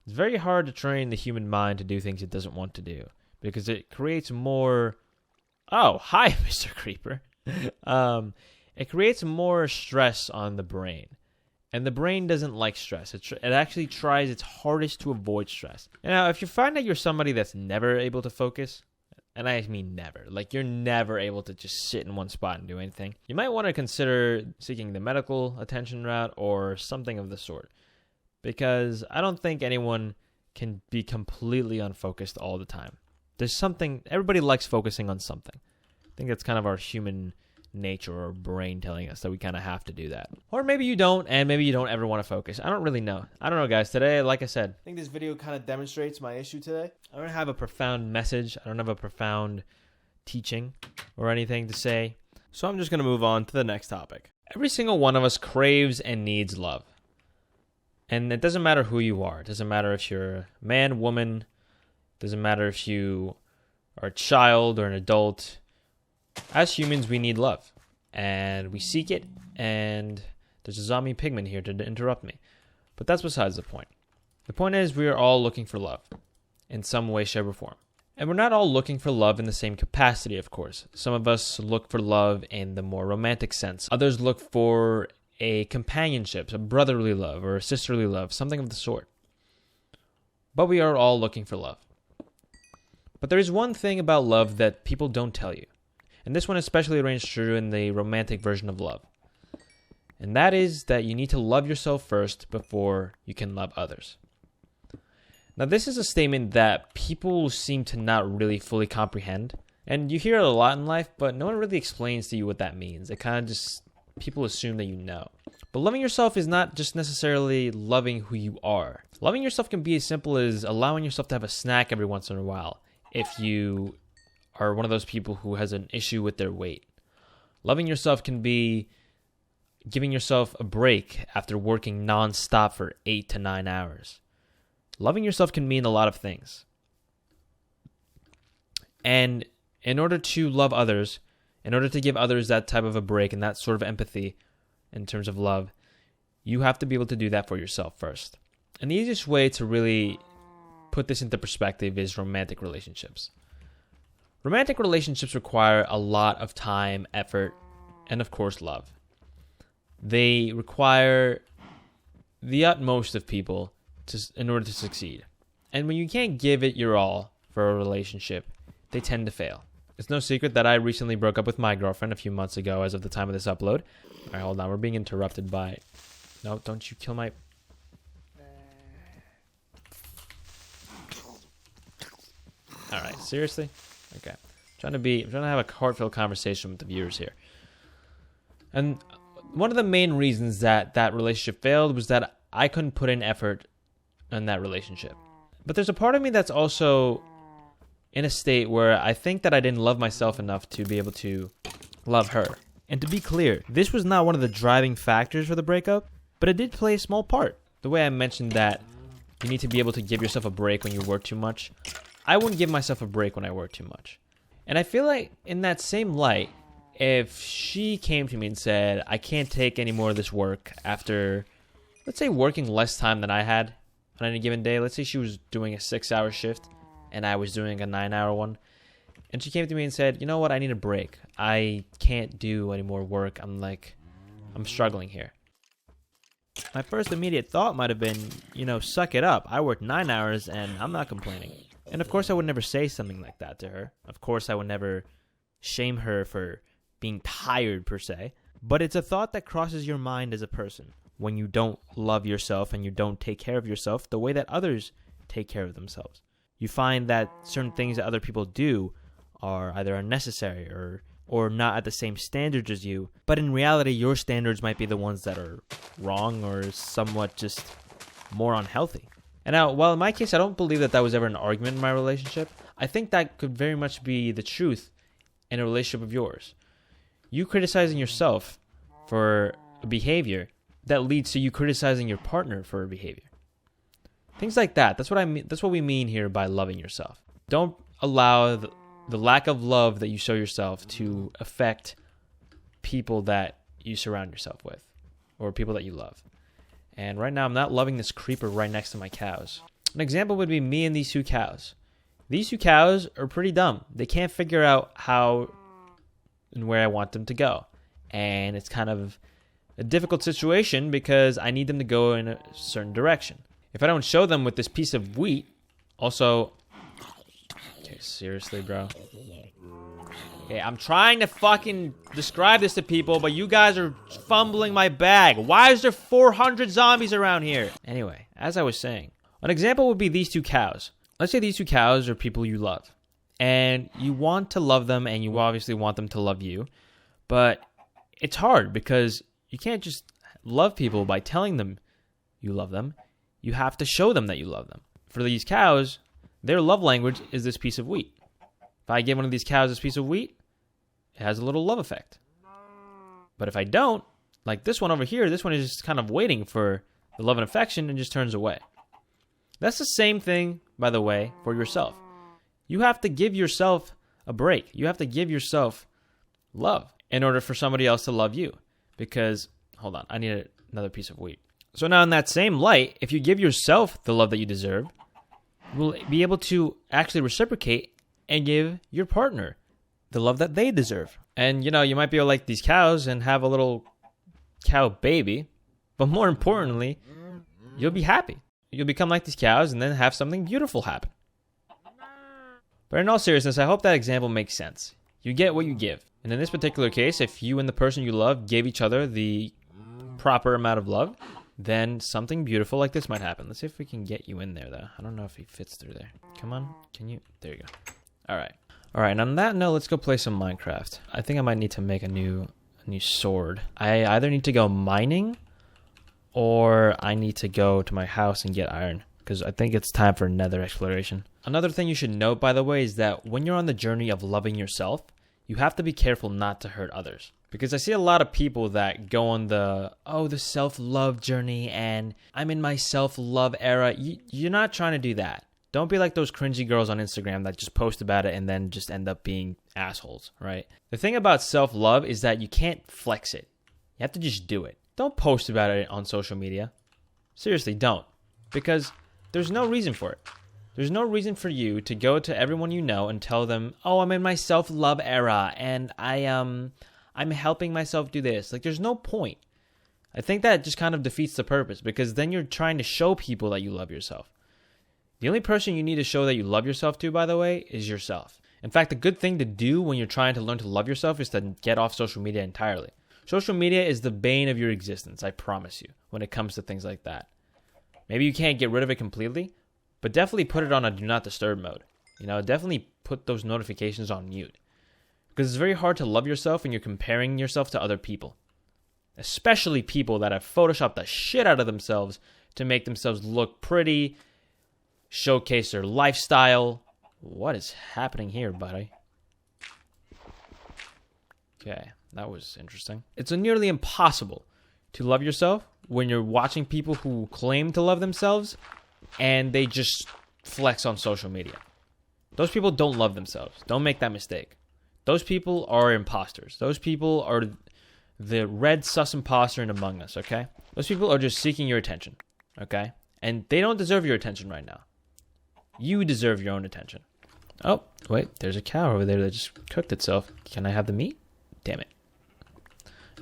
S1: It's very hard to train the human mind to do things it doesn't want to do because it creates more... Oh, hi, Mr. Creeper. It creates more stress on the brain. And the brain doesn't like stress. It actually tries its hardest to avoid stress. Now, if you find that you're somebody that's never able to focus, and I mean never, like you're never able to just sit in one spot and do anything, you might want to consider seeking the medical attention route or something of the sort. Because I don't think anyone can be completely unfocused all the time. There's something, everybody likes focusing on something. I think that's kind of our human nature or brain telling us that we kind of have to do that. Or maybe you don't, and maybe you don't ever want to focus. I don't really know. I don't know, guys. Today, like I said,
S2: I think this video kind of demonstrates my issue today.
S1: I don't have a profound message. I don't have a profound teaching or anything to say.
S2: So I'm just going to move on to the next topic.
S1: Every single one of us craves and needs love. And it doesn't matter who you are. It doesn't matter if you're a man, woman. It doesn't matter if you are a child or an adult. As humans, we need love. And we seek it. And there's a zombie pigman here to interrupt me. But that's besides the point. The point is we are all looking for love. In some way, shape, or form. And we're not all looking for love in the same capacity, of course. Some of us look for love in the more romantic sense. Others look for a companionship, a brotherly love, or a sisterly love, something of the sort. But we are all looking for love. But there is one thing about love that people don't tell you. And this one especially rings true in the romantic version of love. And that is that you need to love yourself first before you can love others. Now, this is a statement that people seem to not really fully comprehend. And you hear it a lot in life, but no one really explains to you what that means. It kind of just, people assume that you know. But loving yourself is not just necessarily loving who you are. Loving yourself can be as simple as allowing yourself to have a snack every once in a while if you are one of those people who has an issue with their weight. Loving yourself can be giving yourself a break after working non-stop for 8 to 9 hours. Loving yourself can mean a lot of things. And in order to love others, in order to give others that type of a break and that sort of empathy in terms of love, you have to be able to do that for yourself first. And the easiest way to really put this into perspective is romantic relationships. Romantic relationships require a lot of time, effort, and of course love. They require the utmost of people in order to succeed. And when you can't give it your all for a relationship, they tend to fail. It's no secret that I recently broke up with my girlfriend a few months ago as of the time of this upload. All right, hold on. We're being interrupted by... No, don't you kill my... All right, seriously? Okay. I'm trying to have a heartfelt conversation with the viewers here. And one of the main reasons that relationship failed was that I couldn't put in effort in that relationship. But there's a part of me that's also in a state where I think that I didn't love myself enough to be able to love her. And to be clear, this was not one of the driving factors for the breakup, but it did play a small part. The way I mentioned that you need to be able to give yourself a break when you work too much, I wouldn't give myself a break when I work too much. And I feel like in that same light, if she came to me and said, I can't take any more of this work after, let's say, working less time than I had on any given day. Let's say she was doing a 6-hour shift and I was doing a 9-hour one. And she came to me and said, you know what, I need a break. I can't do any more work. I'm struggling here. My first immediate thought might have been, suck it up. I worked 9 hours and I'm not complaining. And of course I would never say something like that to her. Of course I would never shame her for being tired per se. But it's a thought that crosses your mind as a person when you don't love yourself and you don't take care of yourself the way that others take care of themselves. You find that certain things that other people do are either unnecessary or not at the same standards as you. But in reality, your standards might be the ones that are wrong or somewhat just more unhealthy. And now, while in my case, I don't believe that was ever an argument in my relationship, I think that could very much be the truth in a relationship of yours. You criticizing yourself for a behavior that leads to you criticizing your partner for a behavior. Things like that. That's what I mean. That's what we mean here by loving yourself. Don't allow the lack of love that you show yourself to affect people that you surround yourself with or people that you love. And right now, I'm not loving this creeper right next to my cows. An example would be me and these 2 cows. These 2 cows are pretty dumb. They can't figure out how and where I want them to go. And it's kind of a difficult situation because I need them to go in a certain direction. If I don't show them with this piece of wheat, also... Okay, seriously, bro. Okay, I'm trying to fucking describe this to people, but you guys are fumbling my bag. Why is there 400 zombies around here? Anyway, as I was saying, an example would be these 2 cows. Let's say these 2 cows are people you love. And you want to love them, and you obviously want them to love you. But it's hard because you can't just love people by telling them you love them. You have to show them that you love them. For these cows, their love language is this piece of wheat. If I give one of these cows this piece of wheat, it has a little love effect. But if I don't, like this one over here, this one is just kind of waiting for the love and affection and just turns away. That's the same thing, by the way, for yourself. You have to give yourself a break. You have to give yourself love in order for somebody else to love you. Because, hold on, I need another piece of wheat. So now in that same light, if you give yourself the love that you deserve, you will be able to actually reciprocate and give your partner the love that they deserve. And, you might be like these cows and have a little cow baby. But more importantly, you'll be happy. You'll become like these cows and then have something beautiful happen. But in all seriousness, I hope that example makes sense. You get what you give. And in this particular case, if you and the person you love gave each other the proper amount of love, then something beautiful like this might happen. Let's see if we can get you in there, though. I don't know if he fits through there. Come on. Can you? There you go. All right. And on that note, let's go play some Minecraft. I think I might need to make a new sword. I either need to go mining or I need to go to my house and get iron because I think it's time for nether exploration. Another thing you should note, by the way, is that when you're on the journey of loving yourself, you have to be careful not to hurt others. Because I see a lot of people that go on the self-love journey and I'm in my self-love era. You're not trying to do that. Don't be like those cringy girls on Instagram that just post about it and then just end up being assholes, right? The thing about self-love is that you can't flex it. You have to just do it. Don't post about it on social media. Seriously, don't. Because there's no reason for it. There's no reason for you to go to everyone you know and tell them, oh, I'm in my self-love era and I'm helping myself do this. Like, there's no point. I think that just kind of defeats the purpose because then you're trying to show people that you love yourself. The only person you need to show that you love yourself to, by the way, is yourself. In fact, a good thing to do when you're trying to learn to love yourself is to get off social media entirely. Social media is the bane of your existence, I promise you, when it comes to things like that. Maybe you can't get rid of it completely, but definitely put it on a do not disturb mode. Definitely put those notifications on mute. Because it's very hard to love yourself when you're comparing yourself to other people. Especially people that have photoshopped the shit out of themselves to make themselves look pretty, showcase their lifestyle. What is happening here, buddy? Okay, that was interesting. It's nearly impossible to love yourself when you're watching people who claim to love themselves and they just flex on social media. Those people don't love themselves. Don't make that mistake. Those people are imposters. Those people are the red sus imposter in Among Us, okay? Those people are just seeking your attention, okay? And they don't deserve your attention right now. You deserve your own attention. Oh, wait, there's a cow over there that just cooked itself. Can I have the meat? Damn it.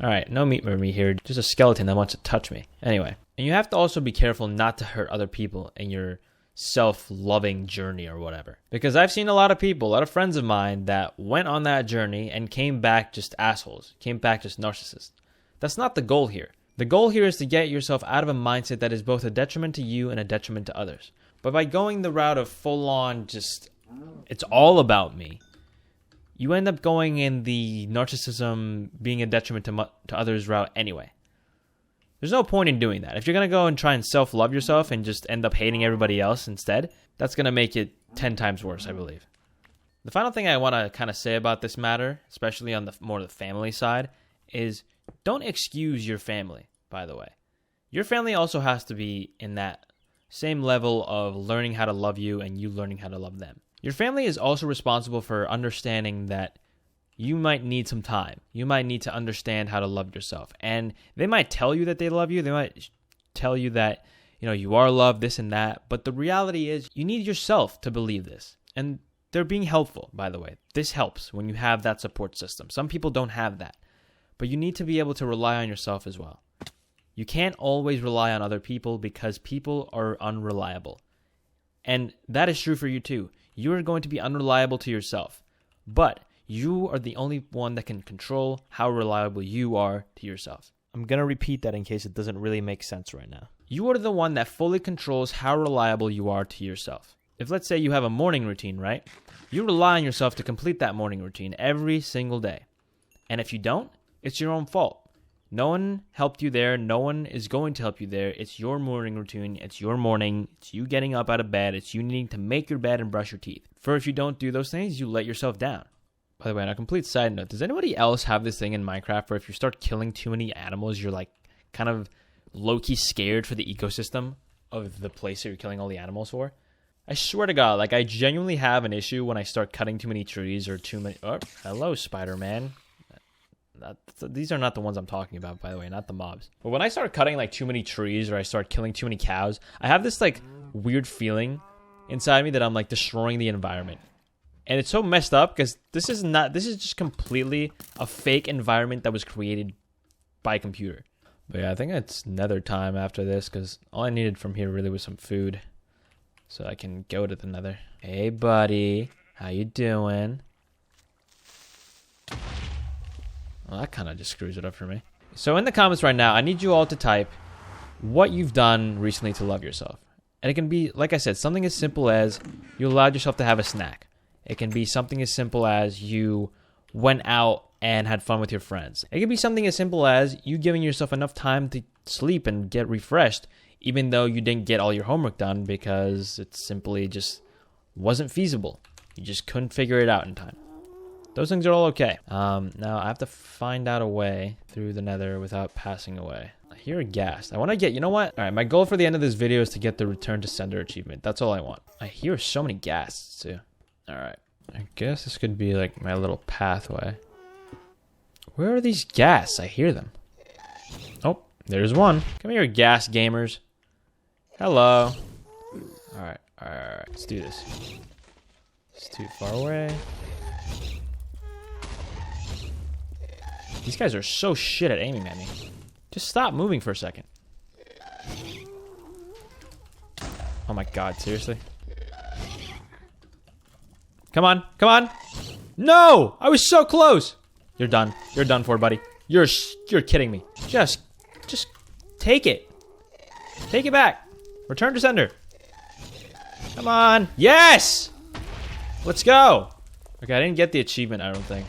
S1: All right, no meat for me here. Just a skeleton that wants to touch me. Anyway, and you have to also be careful not to hurt other people in your self-loving journey or whatever. Because I've seen a lot of people, a lot of friends of mine that went on that journey and came back just assholes, came back just narcissists. That's not the goal here. The goal here is to get yourself out of a mindset that is both a detriment to you and a detriment to others. But by going the route of full-on just, it's all about me, you end up going in the narcissism being a detriment to others route anyway. There's no point in doing that. If you're going to go and try and self-love yourself and just end up hating everybody else instead, that's going to make it 10 times worse, I believe. The final thing I want to kind of say about this matter, especially on the more the family side, is don't excuse your family, by the way. Your family also has to be in that same level of learning how to love you and you learning how to love them. Your family is also responsible for understanding that you might need some time. You might need to understand how to love yourself. And they might tell you that they love you. They might tell you that, you are loved, this and that. But the reality is you need yourself to believe this. And they're being helpful, by the way. This helps when you have that support system. Some people don't have that. But you need to be able to rely on yourself as well. You can't always rely on other people because people are unreliable. And that is true for you too. You are going to be unreliable to yourself. But you are the only one that can control how reliable you are to yourself.
S2: I'm going to repeat that in case it doesn't really make sense right now.
S1: You are the one that fully controls how reliable you are to yourself. If let's say you have a morning routine, right? You rely on yourself to complete that morning routine every single day. And if you don't, it's your own fault. No one helped you there. No one is going to help you there. It's your morning routine. It's your morning. It's you getting up out of bed. It's you needing to make your bed and brush your teeth. For if you don't do those things, you let yourself down. By the way, on a complete side note, does anybody else have this thing in Minecraft where if you start killing too many animals, you're like kind of low-key scared for the ecosystem of the place that you're killing all the animals for? I swear to God, like I genuinely have an issue when I start cutting too many trees or too many... Oh, hello, Spider-Man. These are not the ones I'm talking about, by the way, not the mobs. But when I start cutting like too many trees or I start killing too many cows, I have this like weird feeling inside me that I'm like destroying the environment. And it's so messed up because this is just completely a fake environment that was created by a computer. But yeah, I think it's nether time after this because all I needed from here really was some food. So I can go to the nether. Hey buddy, how you doing? Well, that kind of just screws it up for me. So in the comments right now, I need you all to type what you've done recently to love yourself. And it can be, like I said, something as simple as you allowed yourself to have a snack. It can be something as simple as you went out and had fun with your friends. It can be something as simple as you giving yourself enough time to sleep and get refreshed, even though you didn't get all your homework done because it simply just wasn't feasible. You just couldn't figure it out in time. Those things are all okay. Now I have to find out a way through the nether without passing away. I hear a ghast. I want to get, you know what? All right, my goal for the end of this video is to get the return to sender achievement. That's all I want. I hear so many ghasts too. All right, I guess this could be like my little pathway. Where are these ghasts? I hear them. Oh, there's one. Come here, ghast gamers. Hello. All right, let's do this. It's too far away. These guys are so shit at aiming at me. Just stop moving for a second. Oh my God, seriously? Come on, come on. No, I was so close. You're done. You're done for, buddy. You're kidding me. Just take it. Take it back. Return to sender. Come on. Yes! Let's go. Okay, I didn't get the achievement, I don't think.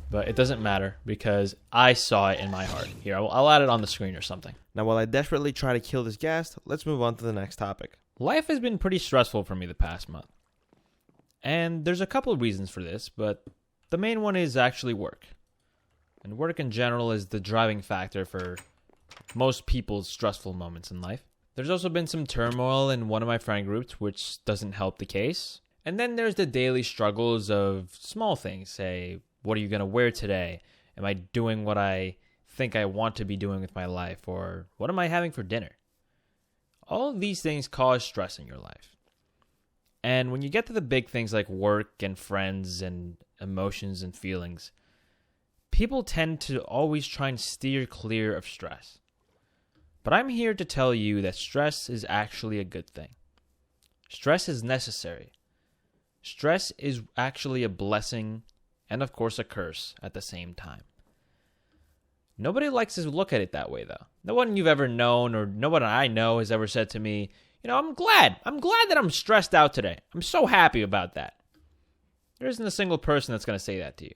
S1: But it doesn't matter because I saw it in my heart. Here, I'll add it on the screen or something.
S2: Now, while I desperately try to kill this ghast, let's move on to the next topic.
S1: Life has been pretty stressful for me the past month. And there's a couple of reasons for this, but the main one is actually work. And work in general is the driving factor for most people's stressful moments in life. There's also been some turmoil in one of my friend groups, which doesn't help the case. And then there's the daily struggles of small things. Say, what are you going to wear today? Am I doing what I think I want to be doing with my life? Or what am I having for dinner? All of these things cause stress in your life. And when you get to the big things like work and friends and emotions and feelings, people tend to always try and steer clear of stress. But I'm here to tell you that stress is actually a good thing. Stress is necessary. Stress is actually a blessing and, of course, a curse at the same time. Nobody likes to look at it that way, though. No one you've ever known or no one I know has ever said to me, I'm glad that I'm stressed out today. I'm so happy about that. There isn't a single person that's going to say that to you.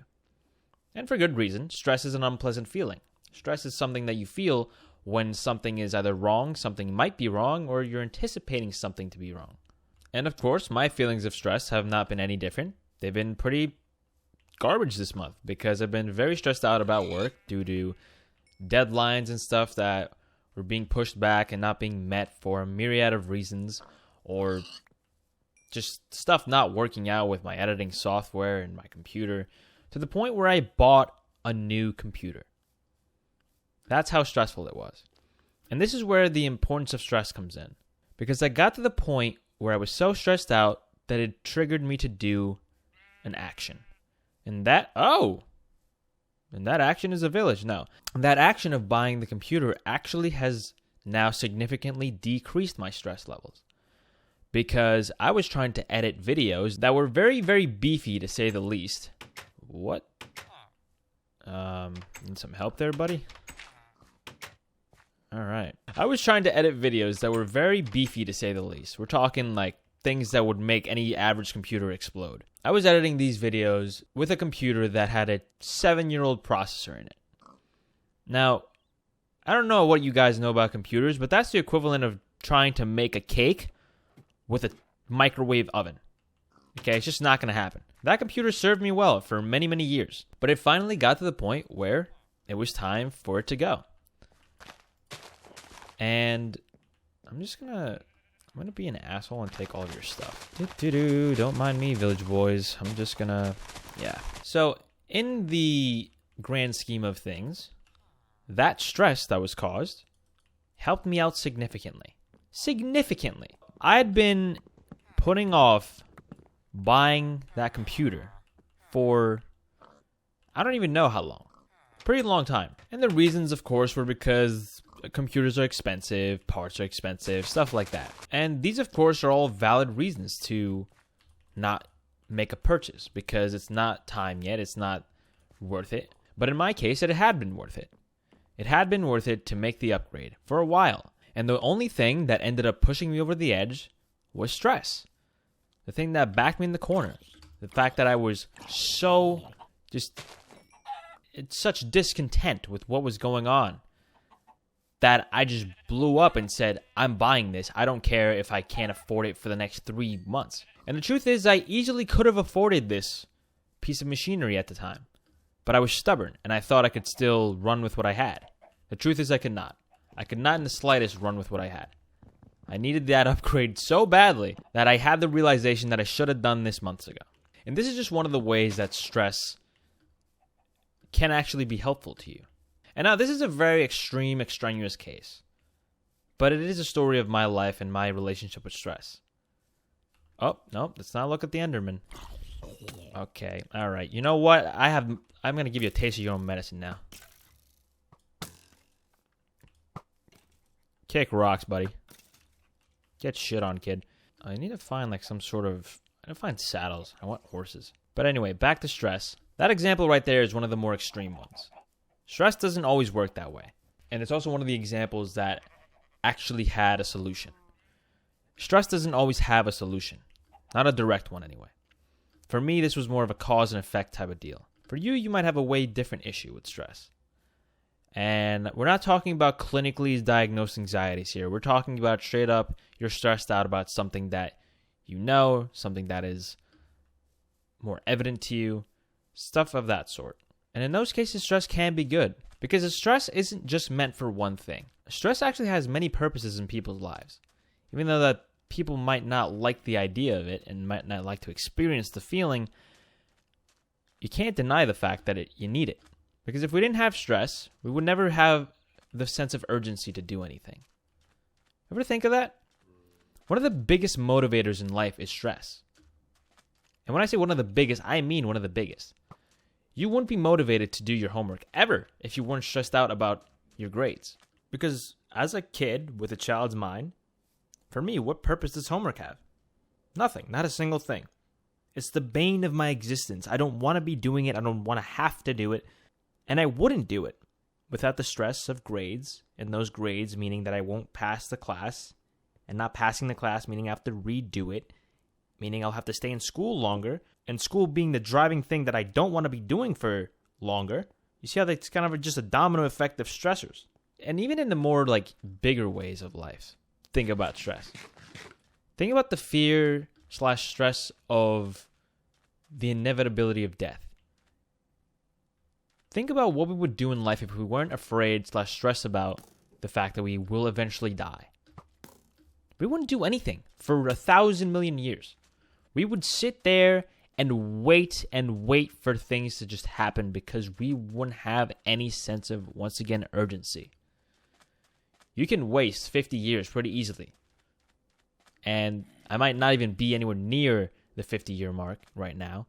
S1: And for good reason. Stress is an unpleasant feeling. Stress is something that you feel when something is either wrong, something might be wrong, or you're anticipating something to be wrong. And of course, my feelings of stress have not been any different. They've been pretty garbage this month because I've been very stressed out about work due to deadlines and stuff that were being pushed back and not being met for a myriad of reasons, or just stuff not working out with my editing software and my computer, to the point where I bought a new computer. That's how stressful it was. And this is where the importance of stress comes in. Because I got to the point where I was so stressed out that it triggered me to do an action. And that action is a village. No. That action of buying the computer actually has now significantly decreased my stress levels. Because I was trying to edit videos that were very, very beefy, to say the least. What? Need some help there, buddy? All right. I was trying to edit videos that were very beefy, to say the least. We're talking like things that would make any average computer explode. I was editing these videos with a computer that had a 7-year-old processor in it. Now, I don't know what you guys know about computers, but that's the equivalent of trying to make a cake with a microwave oven. Okay, it's just not going to happen. That computer served me well for many, many years. But it finally got to the point where it was time for it to go. And I'm gonna be an asshole and take all of your stuff. Don't mind me, village boys. I'm just gonna, yeah. So in the grand scheme of things, that stress that was caused helped me out significantly. Significantly. I had been putting off buying that computer for, I don't even know how long. Pretty long time. And the reasons, of course, were because computers are expensive, parts are expensive, stuff like that. And these, of course, are all valid reasons to not make a purchase because it's not time yet, it's not worth it. But in my case, it had been worth it. It had been worth it to make the upgrade for a while. And the only thing that ended up pushing me over the edge was stress. The thing that backed me in the corner. The fact that I was so such discontent with what was going on that I just blew up and said, I'm buying this. I don't care if I can't afford it for the next 3 months. And the truth is, I easily could have afforded this piece of machinery at the time. But I was stubborn, and I thought I could still run with what I had. The truth is, I could not. I could not in the slightest run with what I had. I needed that upgrade so badly that I had the realization that I should have done this months ago. And this is just one of the ways that stress can actually be helpful to you. And now this is a very extreme, extraneous case. But it is a story of my life and my relationship with stress. Oh, no, let's not look at the Enderman. Okay, all right. You know what? I'm going to give you a taste of your own medicine now. Kick rocks, buddy. Get shit on, kid. I need to find like some sort of... I don't find saddles. I want horses. But anyway, back to stress. That example right there is one of the more extreme ones. Stress doesn't always work that way. And it's also one of the examples that actually had a solution. Stress doesn't always have a solution. Not a direct one, anyway. For me, this was more of a cause and effect type of deal. For you, you might have a way different issue with stress. And we're not talking about clinically diagnosed anxieties here. We're talking about straight up, you're stressed out about something that you know, something that is more evident to you, stuff of that sort. And in those cases, stress can be good because the stress isn't just meant for one thing. Stress actually has many purposes in people's lives. Even though that people might not like the idea of it and might not like to experience the feeling, you can't deny the fact that you need it. Because if we didn't have stress, we would never have the sense of urgency to do anything. Ever think of that? One of the biggest motivators in life is stress. And when I say one of the biggest, I mean one of the biggest. You wouldn't be motivated to do your homework ever if you weren't stressed out about your grades. Because as a kid with a child's mind, for me, what purpose does homework have? Nothing, not a single thing. It's the bane of my existence. I don't want to be doing it. I don't want to have to do it. And I wouldn't do it without the stress of grades, and those grades meaning that I won't pass the class, and not passing the class meaning I have to redo it, meaning I'll have to stay in school longer, and school being the driving thing that I don't want to be doing for longer. You see how that's kind of just a domino effect of stressors. And even in the more bigger ways of life, think about stress. Think about the fear/stress of the inevitability of death. Think about what we would do in life if we weren't afraid/stressed about the fact that we will eventually die. We wouldn't do anything for 1,000 million years. We would sit there and wait for things to just happen because we wouldn't have any sense of, once again, urgency. You can waste 50 years pretty easily. And I might not even be anywhere near the 50-year mark right now.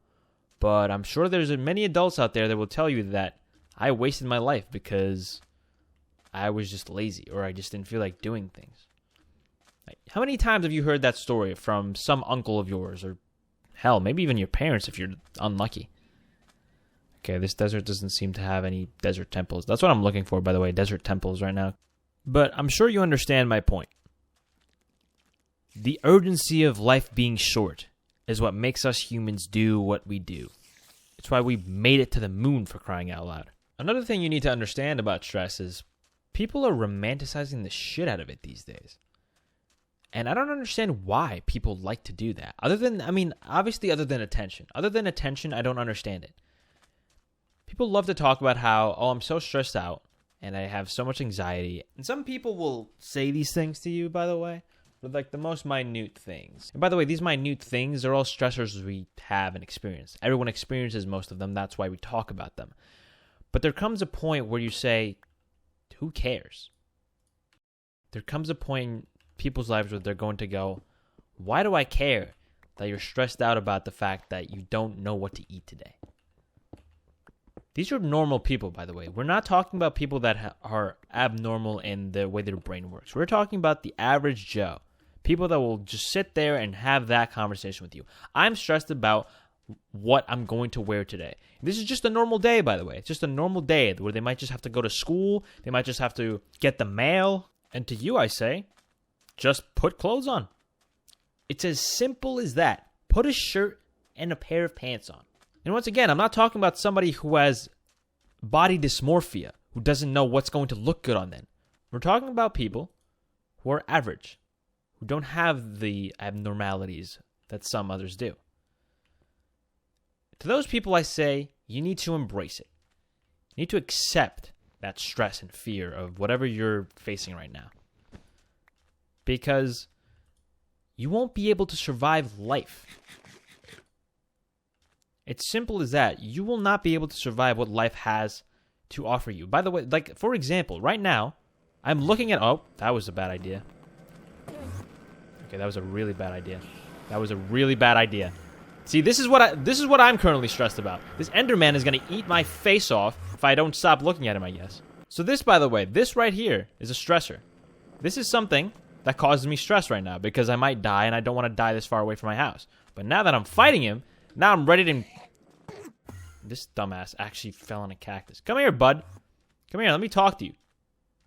S1: But I'm sure there's many adults out there that will tell you that I wasted my life because I was just lazy or I just didn't feel like doing things. How many times have you heard that story from some uncle of yours, or hell, maybe even your parents if you're unlucky? Okay, this desert doesn't seem to have any desert temples. That's what I'm looking for, by the way, desert temples right now. But I'm sure you understand my point. The urgency of life being short is what makes us humans do what we do. It's why we made it to the moon, for crying out loud. Another thing you need to understand about stress is people are romanticizing the shit out of it these days. And I don't understand why people like to do that. Obviously other than attention. Other than attention, I don't understand it. People love to talk about how, I'm so stressed out and I have so much anxiety. And some people will say these things to you, by the way, but the most minute things. And by the way, these minute things are all stressors we have and experience. Everyone experiences most of them. That's why we talk about them. But there comes a point where you say, who cares? There comes a point in people's lives where they're going to go, why do I care that you're stressed out about the fact that you don't know what to eat today? These are normal people, by the way. We're not talking about people that are abnormal in the way their brain works. We're talking about the average Joe. People that will just sit there and have that conversation with you. I'm stressed about what I'm going to wear today. This is just a normal day, by the way. It's just a normal day where they might just have to go to school. They might just have to get the mail. And to you, I say, just put clothes on. It's as simple as that. Put a shirt and a pair of pants on. And once again, I'm not talking about somebody who has body dysmorphia, who doesn't know what's going to look good on them. We're talking about people who are average, who don't have the abnormalities that some others do. To those people, I say, you need to embrace it. You need to accept that stress and fear of whatever you're facing right now. Because you won't be able to survive life. It's simple as that. You will not be able to survive what life has to offer you. By the way, for example, right now, I'm looking at... Oh, that was a bad idea. Okay, that was a really bad idea. That was a really bad idea. See, this is what I'm currently stressed about. This Enderman is going to eat my face off if I don't stop looking at him, I guess. So this, by the way, this right here is a stressor. This is something that causes me stress right now because I might die and I don't want to die this far away from my house. But now that I'm fighting him, now I'm ready to... This dumbass actually fell on a cactus. Come here, bud. Come here, let me talk to you.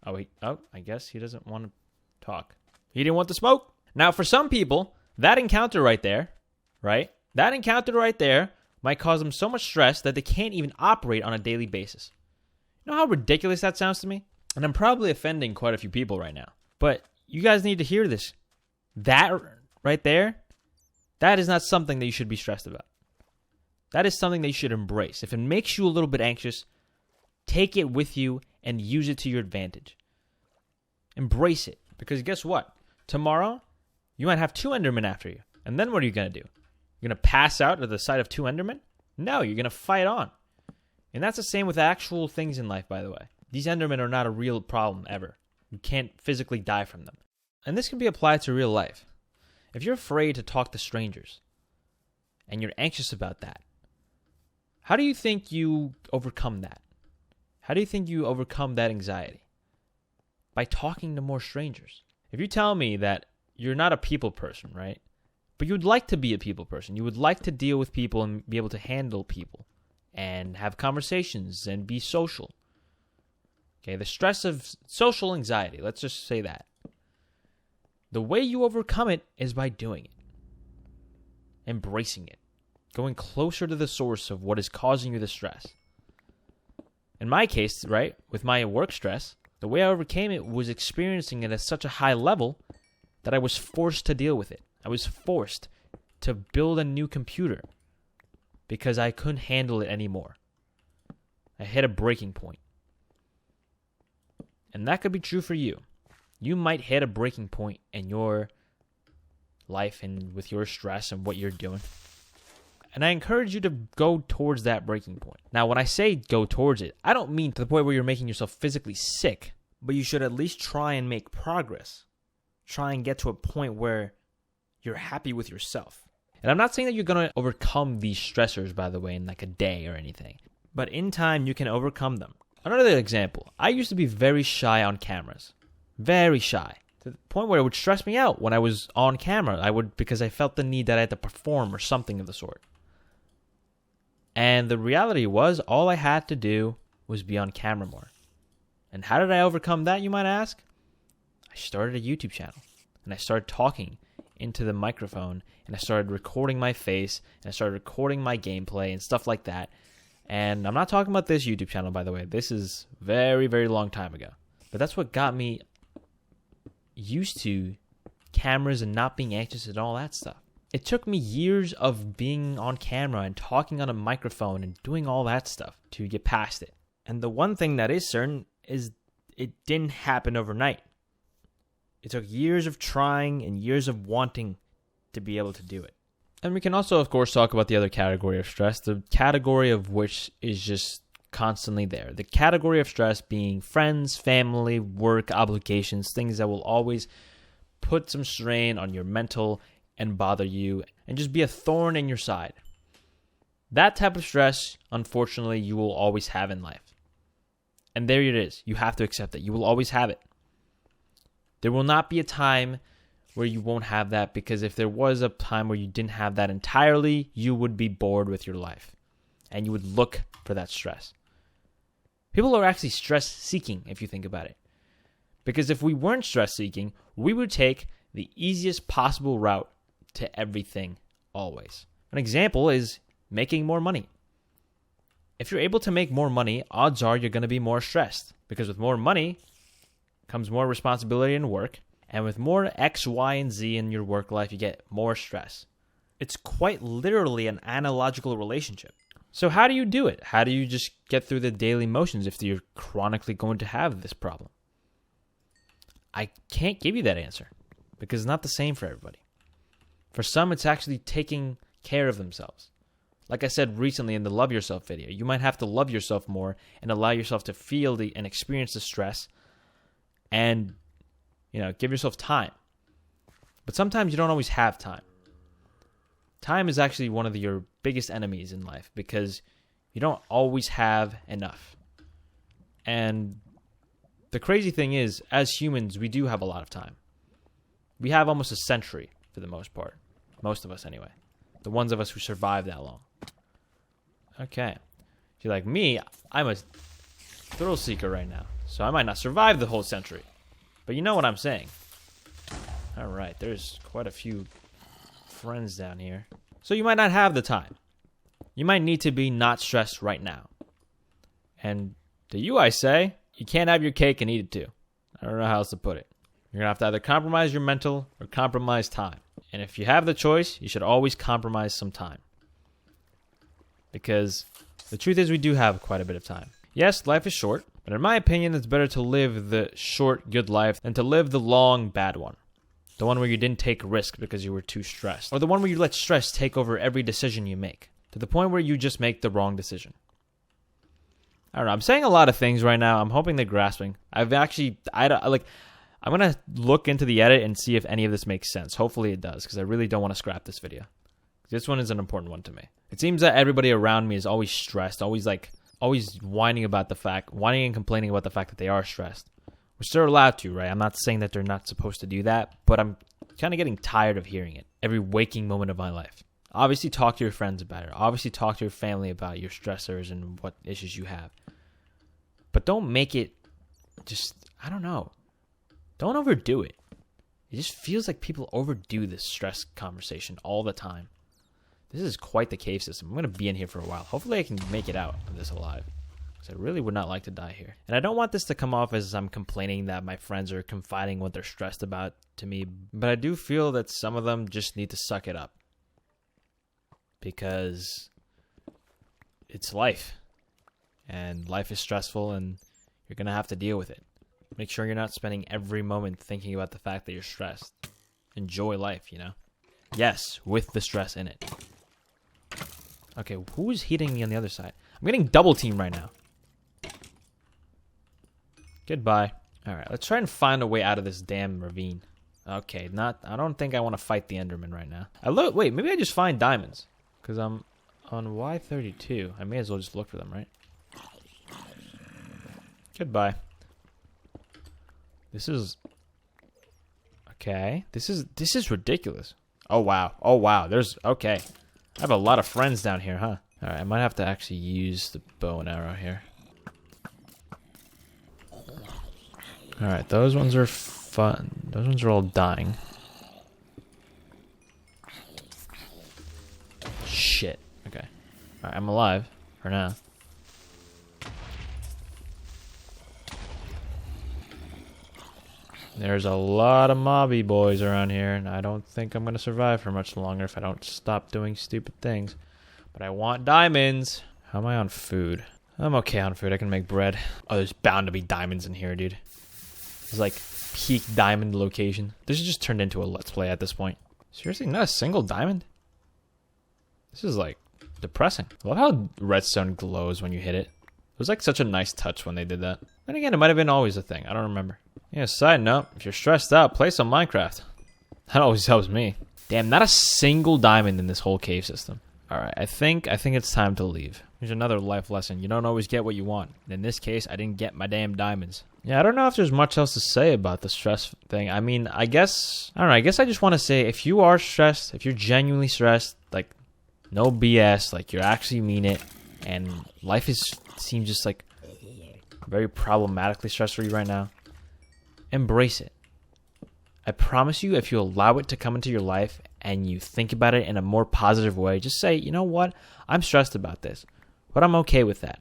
S1: Oh, wait. Oh, I guess he doesn't want to talk. He didn't want to smoke. Now, for some people, that encounter right there, right? That encounter right there might cause them so much stress that they can't even operate on a daily basis. You know how ridiculous that sounds to me? And I'm probably offending quite a few people right now. But you guys need to hear this. That right there, that is not something that you should be stressed about. That is something that you should embrace. If it makes you a little bit anxious, take it with you and use it to your advantage. Embrace it. Because guess what? Tomorrow, You might have 2 Endermen after you. And then what are you going to do? You're going to pass out at the sight of 2 Endermen? No, you're going to fight on. And that's the same with actual things in life, by the way. These Endermen are not a real problem ever. You can't physically die from them. And this can be applied to real life. If you're afraid to talk to strangers, and you're anxious about that, how do you think you overcome that? How do you think you overcome that anxiety? By talking to more strangers. If you tell me that you're not a people person, right? But you would like to be a people person. You would like to deal with people and be able to handle people and have conversations and be social. Okay, the stress of social anxiety, let's just say that. The way you overcome it is by doing it. Embracing it. Going closer to the source of what is causing you the stress. In my case, right, with my work stress, the way I overcame it was experiencing it at such a high level that I was forced to deal with it. I was forced to build a new computer because I couldn't handle it anymore. I hit a breaking point. And that could be true for you. You might hit a breaking point in your life and with your stress and what you're doing. And I encourage you to go towards that breaking point. Now, when I say go towards it, I don't mean to the point where you're making yourself physically sick, but you should at least try and make progress. Try and get to a point where you're happy with yourself. And I'm not saying that you're going to overcome these stressors, by the way, in like a day or anything. But in time, you can overcome them. Another example. I used to be very shy on cameras. Very shy. To the point where it would stress me out when I was on camera. Because I felt the need that I had to perform or something of the sort. And the reality was, all I had to do was be on camera more. And how did I overcome that, you might ask? I started a YouTube channel. And I started talking into the microphone. And I started recording my face. And I started recording my gameplay and stuff like that. And I'm not talking about this YouTube channel, by the way. This is very, very long time ago. But that's what got me used to cameras and not being anxious and all that stuff. It took me years of being on camera and talking on a microphone and doing all that stuff to get past it. And the one thing that is certain is it didn't happen overnight. It took years of trying and years of wanting to be able to do it. And we can also, of course, talk about the other category of stress, the category of which is just constantly there. The category of stress being friends, family, work, obligations, things that will always put some strain on your mental and bother you and just be a thorn in your side. That type of stress, unfortunately, you will always have in life. And there it is. You have to accept that. You will always have it. There will not be a time where you won't have that, because if there was a time where you didn't have that entirely, you would be bored with your life and you would look for that stress. People are actually stress seeking if you think about it. Because if we weren't stress seeking, we would take the easiest possible route to everything always. An example is making more money. If you're able to make more money, odds are you're going to be more stressed, because with more money comes more responsibility and work. And with more X, Y, and Z in your work life, you get more stress. It's quite literally an analogical relationship. So how do you do it? How do you just get through the daily motions if you're chronically going to have this problem? I can't give you that answer, because it's not the same for everybody. For some, it's actually taking care of themselves. Like I said recently in the Love Yourself video, you might have to love yourself more and allow yourself to feel and experience the stress and give yourself time. But sometimes you don't always have time. Time is actually one of your biggest enemies in life, because you don't always have enough. And the crazy thing is, as humans, we do have a lot of time. We have almost a century for the most part. Most of us anyway. The ones of us who survive that long. Okay. If you're like me, I'm a thrill seeker right now. So I might not survive the whole century. But you know what I'm saying. Alright, there's quite a few friends down here. So you might not have the time. You might need to be not stressed right now. And to you I say, you can't have your cake and eat it too. I don't know how else to put it. You're going to have to either compromise your mental or compromise time. And if you have the choice, you should always compromise some time. Because the truth is, we do have quite a bit of time. Yes, life is short, but in my opinion, it's better to live the short, good life than to live the long, bad one. The one where you didn't take risk because you were too stressed. Or the one where you let stress take over every decision you make, to the point where you just make the wrong decision. I don't know. I'm saying a lot of things right now. I'm hoping they're grasping. I'm going to look into the edit and see if any of this makes sense. Hopefully it does, because I really don't want to scrap this video. This one is an important one to me. It seems that everybody around me is always stressed, always whining and complaining about the fact that they are stressed. Which they're allowed to, right? I'm not saying that they're not supposed to do that, but I'm kind of getting tired of hearing it every waking moment of my life. Obviously, talk to your friends about it. Obviously, talk to your family about your stressors and what issues you have. But don't make it I don't know. Don't overdo it. It just feels like people overdo this stress conversation all the time. This is quite the cave system. I'm going to be in here for a while. Hopefully, I can make it out of this alive. Because I really would not like to die here. And I don't want this to come off as I'm complaining that my friends are confiding what they're stressed about to me. But I do feel that some of them just need to suck it up. Because it's life. And life is stressful and you're going to have to deal with it. Make sure you're not spending every moment thinking about the fact that you're stressed. Enjoy life, you know? Yes, with the stress in it. Okay, who's hitting me on the other side? I'm getting double teamed right now. Goodbye. Alright, let's try and find a way out of this damn ravine. Okay, I don't think I want to fight the Enderman right now. Wait, maybe I just find diamonds. Because I'm on Y32. I may as well just look for them, right? Goodbye. This is... Okay. This is ridiculous. Oh, wow. Oh, wow. Okay. I have a lot of friends down here, huh? Alright, I might have to actually use the bow and arrow here. Alright, those ones are fun. Those ones are all dying. Shit. Okay. Alright, I'm alive. For now. There's a lot of mobby boys around here, and I don't think I'm going to survive for much longer if I don't stop doing stupid things. But I want diamonds. How am I on food? I'm okay on food. I can make bread. Oh, there's bound to be diamonds in here, dude. It's like peak diamond location. This has just turned into a let's play at this point. Seriously, not a single diamond? This is like depressing. I love how redstone glows when you hit it. It was like such a nice touch when they did that. Then again, it might have been always a thing. I don't remember. Yeah, side note, if you're stressed out, play some Minecraft. That always helps me. Damn, not a single diamond in this whole cave system. Alright, I think it's time to leave. Here's another life lesson. You don't always get what you want. In this case, I didn't get my damn diamonds. Yeah, I don't know if there's much else to say about the stress thing. I mean, I guess I just want to say, if you are stressed, if you're genuinely stressed, like, no BS, like, you actually mean it, and life seems just, like, very problematically stressed for you right now, embrace it. I promise you, if you allow it to come into your life and you think about it in a more positive way, just say, you know what? I'm stressed about this, but I'm okay with that.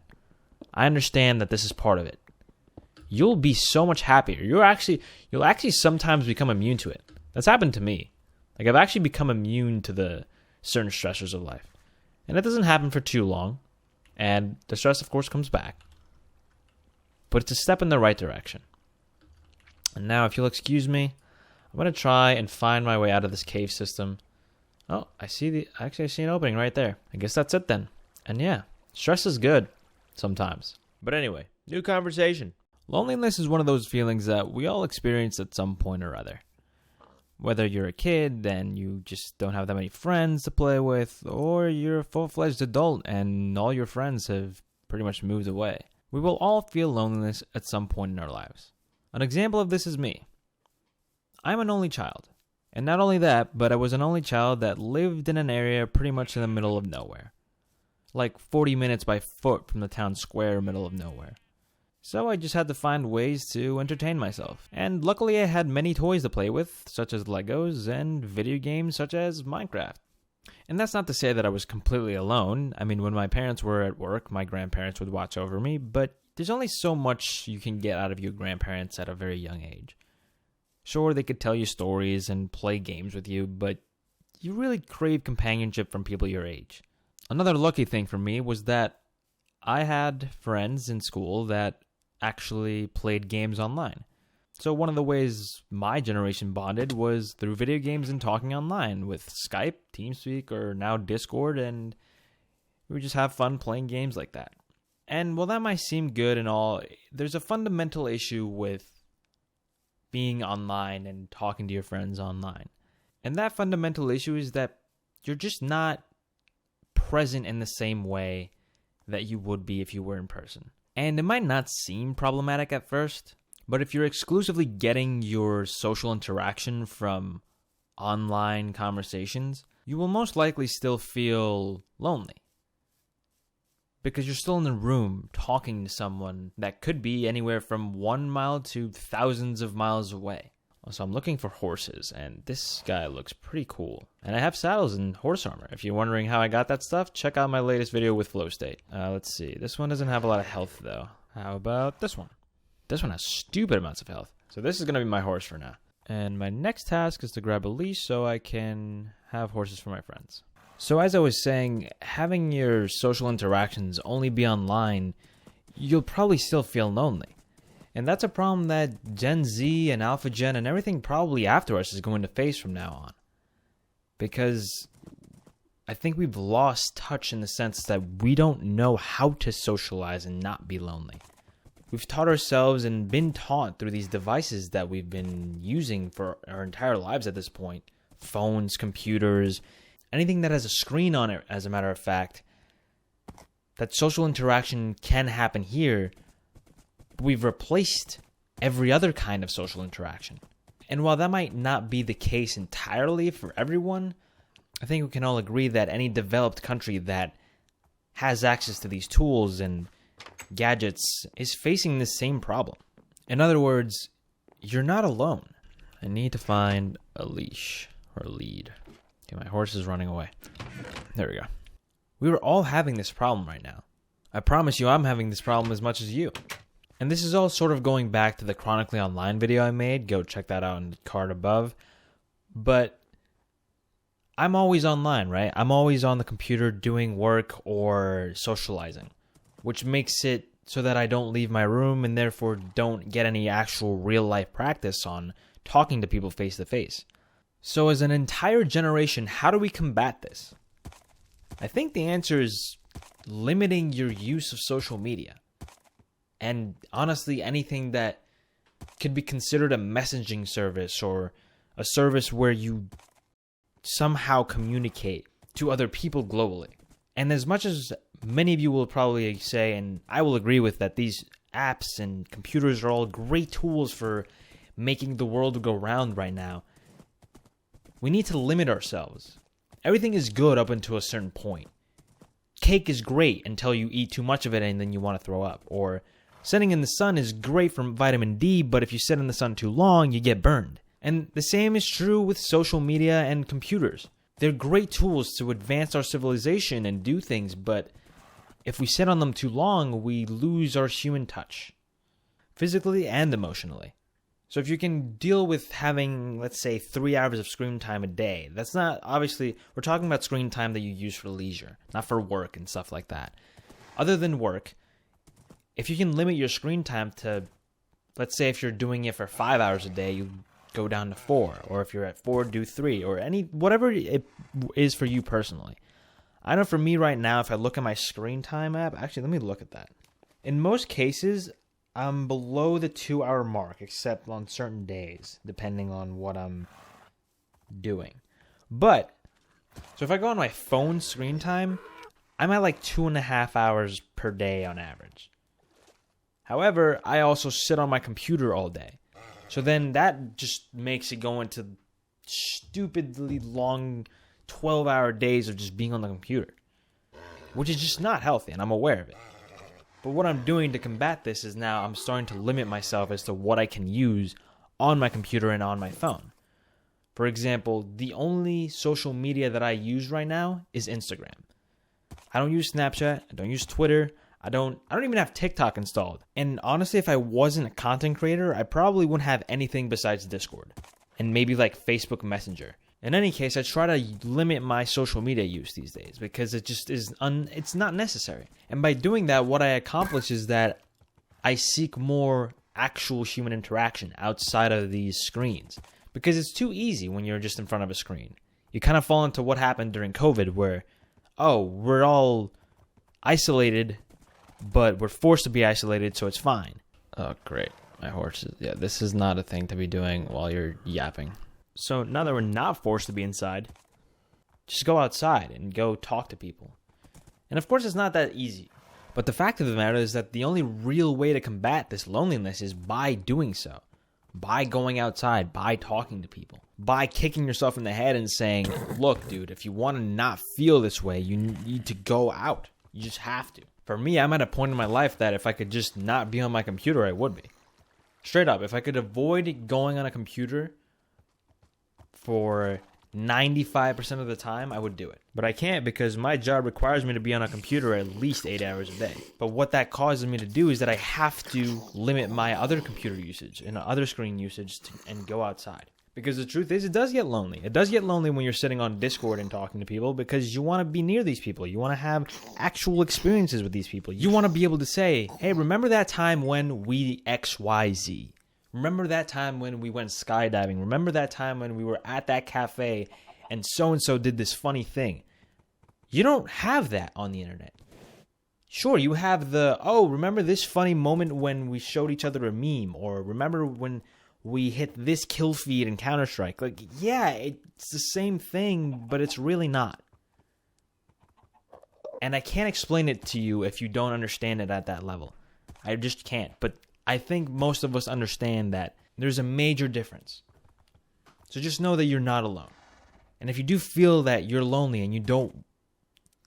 S1: I understand that this is part of it. You'll be so much happier. You'll actually sometimes become immune to it. That's happened to me. Like, I've actually become immune to the certain stressors of life. And it doesn't happen for too long. And the stress, of course, comes back. But it's a step in the right direction. And now, if you'll excuse me, I'm going to try and find my way out of this cave system. Oh, I see an opening right there. I guess that's it then. And yeah, stress is good sometimes. But anyway, new conversation. Loneliness is one of those feelings that we all experience at some point or other. Whether you're a kid and you just don't have that many friends to play with, or you're a full-fledged adult and all your friends have pretty much moved away. We will all feel loneliness at some point in our lives. An example of this is me. I'm an only child. And not only that, but I was an only child that lived in an area pretty much in the middle of nowhere. Like 40 minutes by foot from the town square, middle of nowhere. So I just had to find ways to entertain myself. And luckily I had many toys to play with, such as Legos, and video games such as Minecraft. And that's not to say that I was completely alone. I mean, when my parents were at work, my grandparents would watch over me, but there's only so much you can get out of your grandparents at a very young age. Sure, they could tell you stories and play games with you, but you really crave companionship from people your age. Another lucky thing for me was that I had friends in school that actually played games online. So one of the ways my generation bonded was through video games and talking online with Skype, TeamSpeak, or now Discord, and we would just have fun playing games like that. And while that might seem good and all, there's a fundamental issue with being online and talking to your friends online. And that fundamental issue is that you're just not present in the same way that you would be if you were in person. And it might not seem problematic at first, but if you're exclusively getting your social interaction from online conversations, you will most likely still feel lonely. Because you're still in the room talking to someone that could be anywhere from 1 mile to thousands of miles away. So I'm looking for horses, and this guy looks pretty cool. And I have saddles and horse armor. If you're wondering how I got that stuff, check out my latest video with Flow State. Let's see. This one doesn't have a lot of health, though. How about this one? This one has stupid amounts of health. So this is going to be my horse for now. And my next task is to grab a leash so I can have horses for my friends. So as I was saying, having your social interactions only be online, you'll probably still feel lonely. And that's a problem that Gen Z and Alpha Gen and everything probably after us is going to face from now on. Because I think we've lost touch in the sense that we don't know how to socialize and not be lonely. We've taught ourselves and been taught through these devices that we've been using for our entire lives at this point. Phones, computers, anything that has a screen on it, as a matter of fact, that social interaction can happen here. We've replaced every other kind of social interaction. And while that might not be the case entirely for everyone, I think we can all agree that any developed country that has access to these tools and gadgets is facing the same problem. In other words, you're not alone. I need to find a leash or a lead. Okay, my horse is running away. There we go. We were all having this problem right now. I promise you I'm having this problem as much as you. And this is all sort of going back to the Chronically Online video I made. Go check that out in the card above. But I'm always online, right? I'm always on the computer doing work or socializing, which makes it so that I don't leave my room and therefore don't get any actual real life practice on talking to people face to face. So as an entire generation, how do we combat this? I think the answer is limiting your use of social media. And honestly, anything that could be considered a messaging service or a service where you somehow communicate to other people globally. And as much as many of you will probably say, and I will agree with, that these apps and computers are all great tools for making the world go round right now, we need to limit ourselves. Everything is good up until a certain point. Cake is great until you eat too much of it and then you want to throw up. Or sitting in the sun is great for vitamin D, but if you sit in the sun too long, you get burned. And the same is true with social media and computers. They're great tools to advance our civilization and do things, but if we sit on them too long, we lose our human touch, physically and emotionally. So if you can deal with having, let's say, 3 hours of screen time a day, that's not, obviously, we're talking about screen time that you use for leisure, not for work and stuff like that. Other than work, if you can limit your screen time to, let's say if you're doing it for 5 hours a day, you go down to 4, or if you're at 4, do 3, or whatever it is for you personally. I know for me right now, if I look at my screen time app, actually, let me look at that. In most cases, I'm below the 2-hour mark, except on certain days, depending on what I'm doing. But, so if I go on my phone screen time, I'm at like 2.5 hours per day on average. However, I also sit on my computer all day. So then that just makes it go into stupidly long 12-hour days of just being on the computer, which is just not healthy, and I'm aware of it. But what I'm doing to combat this is now I'm starting to limit myself as to what I can use on my computer and on my phone. For example, the only social media that I use right now is Instagram. I don't use Snapchat, I don't use Twitter, I don't even have TikTok installed. And honestly, if I wasn't a content creator, I probably wouldn't have anything besides Discord and maybe like Facebook Messenger. In any case, I try to limit my social media use these days because it just is it's not necessary. And by doing that, what I accomplish is that I seek more actual human interaction outside of these screens. Because it's too easy when you're just in front of a screen. You kind of fall into what happened during COVID where, oh, we're all isolated, but we're forced to be isolated, so it's fine. Oh, great. My horse is... Yeah, this is not a thing to be doing while you're yapping. So now that we're not forced to be inside, just go outside and go talk to people. And of course, it's not that easy. But the fact of the matter is that the only real way to combat this loneliness is by doing so. By going outside, by talking to people. By kicking yourself in the head and saying, look, dude, if you want to not feel this way, you need to go out. You just have to. For me, I'm at a point in my life that if I could just not be on my computer, I would be. Straight up, if I could avoid going on a computer for 95% of the time, I would do it. But I can't because my job requires me to be on a computer at least 8 hours a day. But what that causes me to do is that I have to limit my other computer usage and other screen usage and go outside. Because the truth is, it does get lonely. It does get lonely when you're sitting on Discord and talking to people because you want to be near these people. You want to have actual experiences with these people. You want to be able to say, hey, remember that time when we XYZ? Remember that time when we went skydiving? Remember that time when we were at that cafe and so did this funny thing? You don't have that on the internet. Sure, you have the, oh, remember this funny moment when we showed each other a meme? Or remember when we hit this kill feed in Counter-Strike? Like, yeah, it's the same thing, but it's really not. And I can't explain it to you if you don't understand it at that level. I just can't. But I think most of us understand that there's a major difference. So just know that you're not alone. And if you do feel that you're lonely and you don't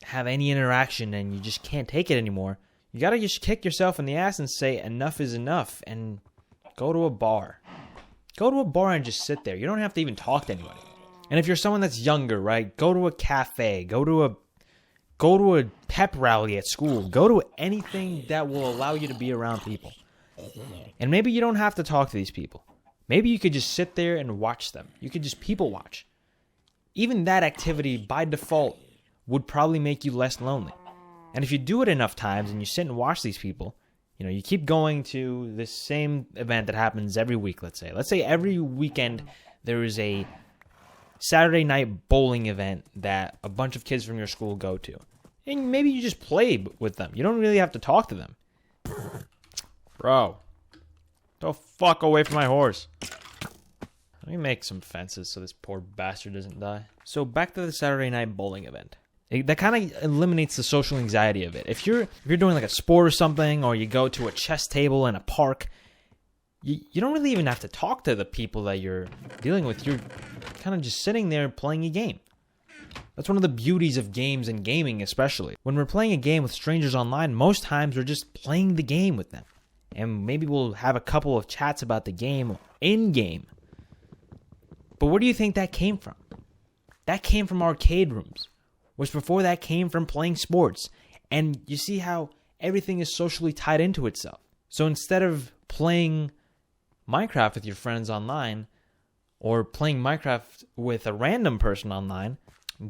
S1: have any interaction and you just can't take it anymore, you gotta just kick yourself in the ass and say enough is enough and go to a bar. Go to a bar and just sit there. You don't have to even talk to anybody. And if you're someone that's younger, right, go to a cafe, go to a pep rally at school, go to anything that will allow you to be around people. And maybe you don't have to talk to these people. Maybe you could just sit there and watch them. You could just people watch. Even that activity, by default, would probably make you less lonely. And if you do it enough times and you sit and watch these people, you know, you keep going to this same event that happens every week, let's say. Let's say every weekend there is a Saturday night bowling event that a bunch of kids from your school go to. And maybe you just play with them. You don't really have to talk to them. Bro, the fuck away from my horse. Let me make some fences so this poor bastard doesn't die. So back to the Saturday night bowling event. That kind of eliminates the social anxiety of it. If you're doing like a sport or something, or you go to a chess table in a park, you don't really even have to talk to the people that you're dealing with. You're kind of just sitting there playing a game. That's one of the beauties of games and gaming especially. When we're playing a game with strangers online, most times we're just playing the game with them. And maybe we'll have a couple of chats about the game in-game. But where do you think that came from? That came from arcade rooms. Which before that came from playing sports. And you see how everything is socially tied into itself. So instead of playing Minecraft with your friends online, or playing Minecraft with a random person online,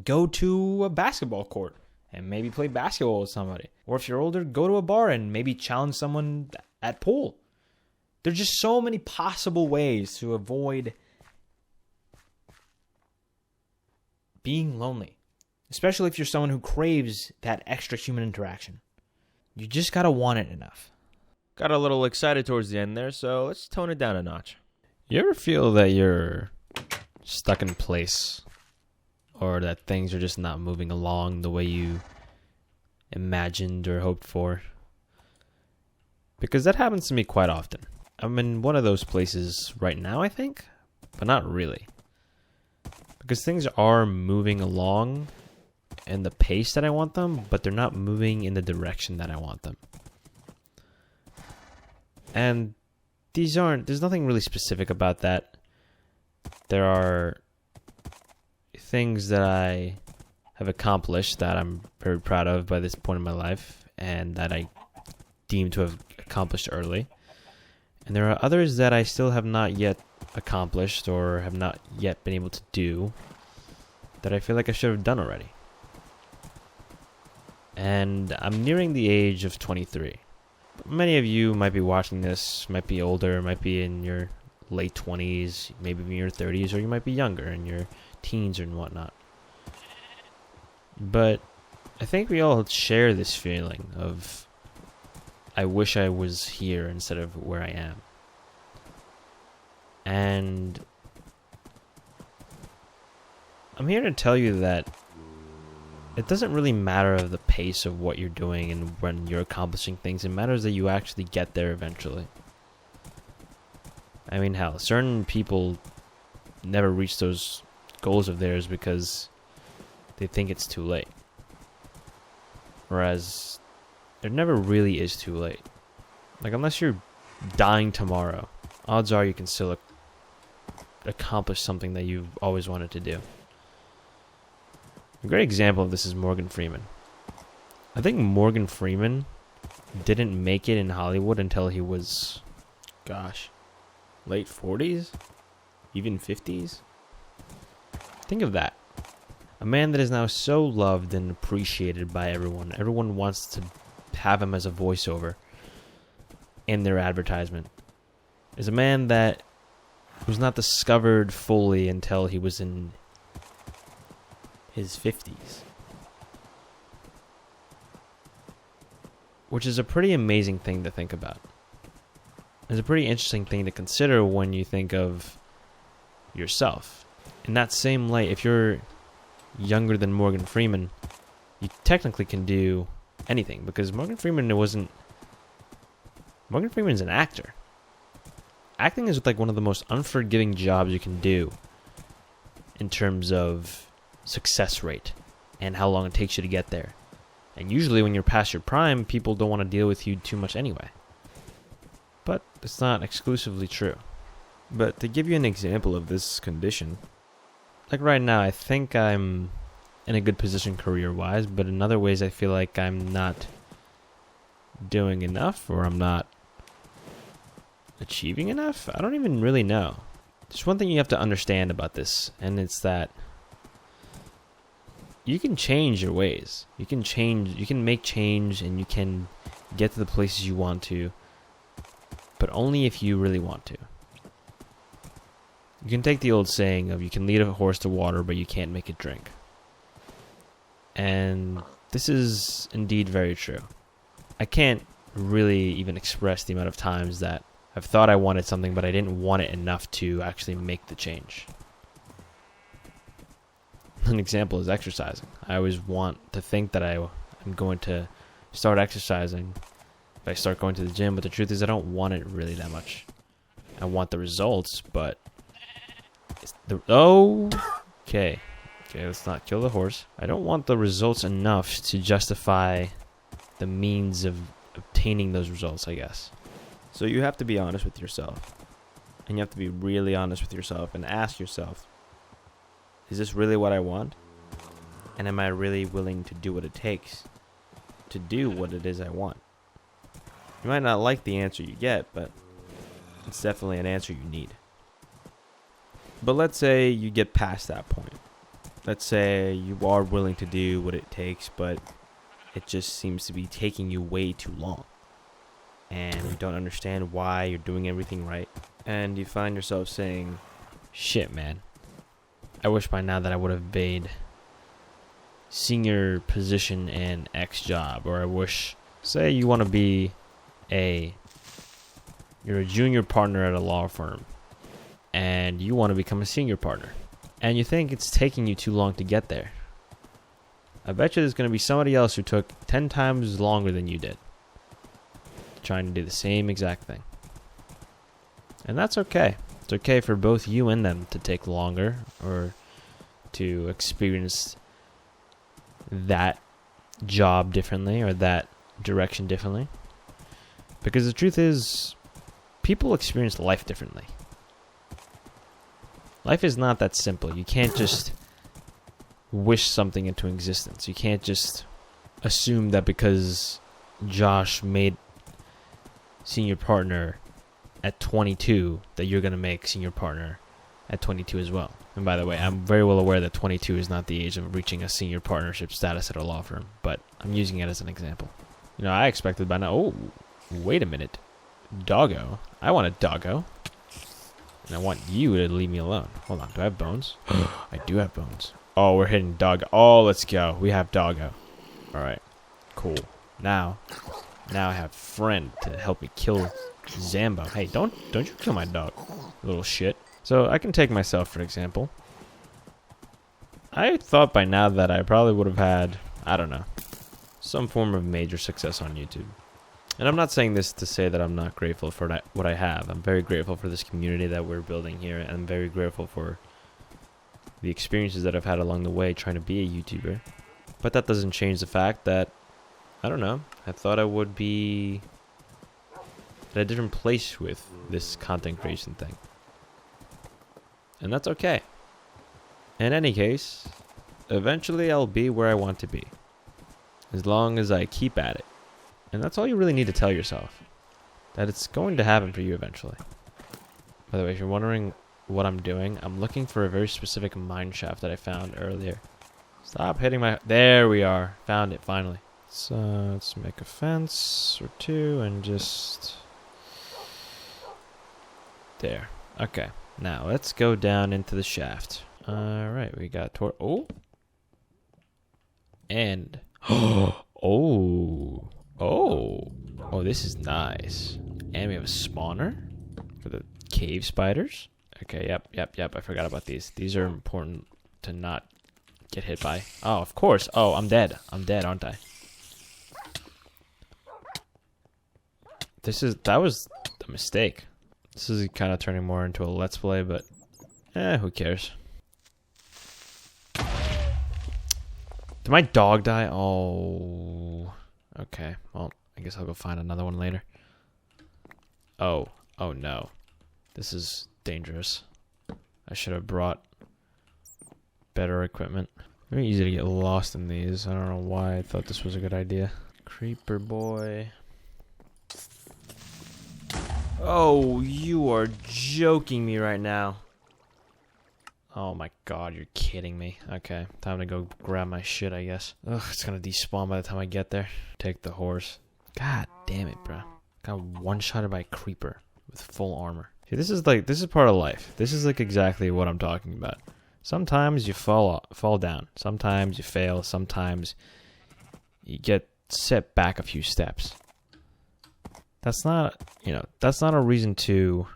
S1: go to a basketball court and maybe play basketball with somebody. Or if you're older, go to a bar and maybe challenge someone at pool. There's just so many possible ways to avoid being lonely. Especially if you're someone who craves that extra human interaction. You just gotta want it enough.
S2: Got a little excited towards the end there, so let's tone it down a notch.
S1: You ever feel that you're stuck in place? Or that things are just not moving along the way you imagined or hoped for? Because that happens to me quite often. I'm in one of those places right now, I think. But not really. Because things are moving along in the pace that I want them, but they're not moving in the direction that I want them. And there's nothing really specific about that. There are things that I have accomplished that I'm very proud of by this point in my life, and that I deem to have accomplished early. And there are others that I still have not yet accomplished or have not yet been able to do that I feel like I should have done already. And I'm nearing the age of 23. Many of you might be watching this, might be older, might be in your late 20s, maybe in your 30s, or you might be younger in your teens and whatnot. But I think we all share this feeling of, I wish I was here instead of where I am. And I'm here to tell you that it doesn't really matter of the pace of what you're doing and when you're accomplishing things. It matters that you actually get there eventually. I mean, hell, certain people never reach those goals of theirs because they think it's too late. Whereas there never really is too late. Like, unless you're dying tomorrow, odds are you can still accomplish something that you've always wanted to do. A great example of this is Morgan Freeman. I think Morgan Freeman didn't make it in Hollywood until he was, late 40s? Even 50s? Think of that. A man that is now so loved and appreciated by everyone. Everyone wants to have him as a voiceover in their advertisement. Is a man that was not discovered fully until he was in his 50s. Which is a pretty amazing thing to think about. It's a pretty interesting thing to consider when you think of yourself. In that same light, if you're younger than Morgan Freeman, you technically can do anything, because Morgan Freeman's an actor. Acting is like one of the most unforgiving jobs you can do in terms of success rate and how long it takes you to get there. And usually when you're past your prime, people don't want to deal with you too much anyway. But it's not exclusively true. But to give you an example of this condition, like right now, I think I'm in a good position career-wise, but in other ways I feel like I'm not doing enough, or I'm not achieving enough. I don't even really know. There's one thing you have to understand about this, and it's that you can change your ways. You can make change, and you can get to the places you want to, but only if you really want to. You can take the old saying of you can lead a horse to water, but you can't make it drink. And this is indeed very true. I can't really even express the amount of times that I've thought I wanted something, but I didn't want it enough to actually make the change. An example is exercising. I always want to think that I'm going to start exercising if I start going to the gym, but the truth is I don't want it really that much. I want the results, but okay, let's not kill the horse. I don't want the results enough to justify the means of obtaining those results, I guess. So you have to be honest with yourself. And you have to be really honest with yourself and ask yourself, is this really what I want? And am I really willing to do what it takes to do what it is I want? You might not like the answer you get, but it's definitely an answer you need. But let's say you get past that point. Let's say you are willing to do what it takes, but it just seems to be taking you way too long. And you don't understand why you're doing everything right. And you find yourself saying, shit, man. I wish by now that I would have made senior position in X job. Or I wish, say you want to be you're a junior partner at a law firm. And you want to become a senior partner. And you think it's taking you too long to get there. I bet you there's going to be somebody else who took 10 times longer than you did, trying to do the same exact thing. And that's okay. It's okay for both you and them to take longer, or to experience that job differently, or that direction differently. Because the truth is, people experience life differently. Life is not that simple. You can't just wish something into existence. You can't just assume that because Josh made senior partner at 22 that you're going to make senior partner at 22 as well. And by the way, I'm very well aware that 22 is not the age of reaching a senior partnership status at a law firm, but I'm using it as an example. You know, I expected by now, Wait a minute. Doggo? I want a doggo. And I want you to leave me alone. Hold on, do I have bones? I do have bones. Oh, we're hitting doggo. Oh, let's go. We have doggo. Alright, cool. Now I have friend to help me kill Zambo. Hey, don't you kill my dog, little shit. So I can take myself for example. I thought by now that I probably would have had, I don't know, some form of major success on YouTube. And I'm not saying this to say that I'm not grateful for what I have. I'm very grateful for this community that we're building here. And I'm very grateful for the experiences that I've had along the way trying to be a YouTuber. But that doesn't change the fact that, I don't know, I thought I would be at a different place with this content creation thing. And that's okay. In any case, eventually I'll be where I want to be. As long as I keep at it. And that's all you really need to tell yourself. That it's going to happen for you eventually. By the way, if you're wondering what I'm doing, I'm looking for a very specific mine shaft that I found earlier. Stop hitting my... There we are. Found it, finally. So, let's make a fence or two and just... There. Okay. Now, let's go down into the shaft. Alright, we got... Oh! And... Oh! Oh, this is nice. And we have a spawner for the cave spiders. Okay, yep. I forgot about these. These are important to not get hit by. Oh, of course. Oh, I'm dead. I'm dead, aren't I? That was a mistake. This is kind of turning more into a let's play, but who cares? Did my dog die? Oh. Okay, well, I guess I'll go find another one later. Oh no. This is dangerous. I should have brought better equipment. Very easy to get lost in these. I don't know why I thought this was a good idea. Creeper boy. Oh, you are joking me right now. Oh my god, you're kidding me. Okay, time to go grab my shit, I guess. Ugh, it's gonna despawn by the time I get there. Take the horse. God damn it, bro. Got one-shotted by a creeper with full armor. See, this is part of life. This is like exactly what I'm talking about. Sometimes you fall down. Sometimes you fail. Sometimes you get set back a few steps. That's not a reason to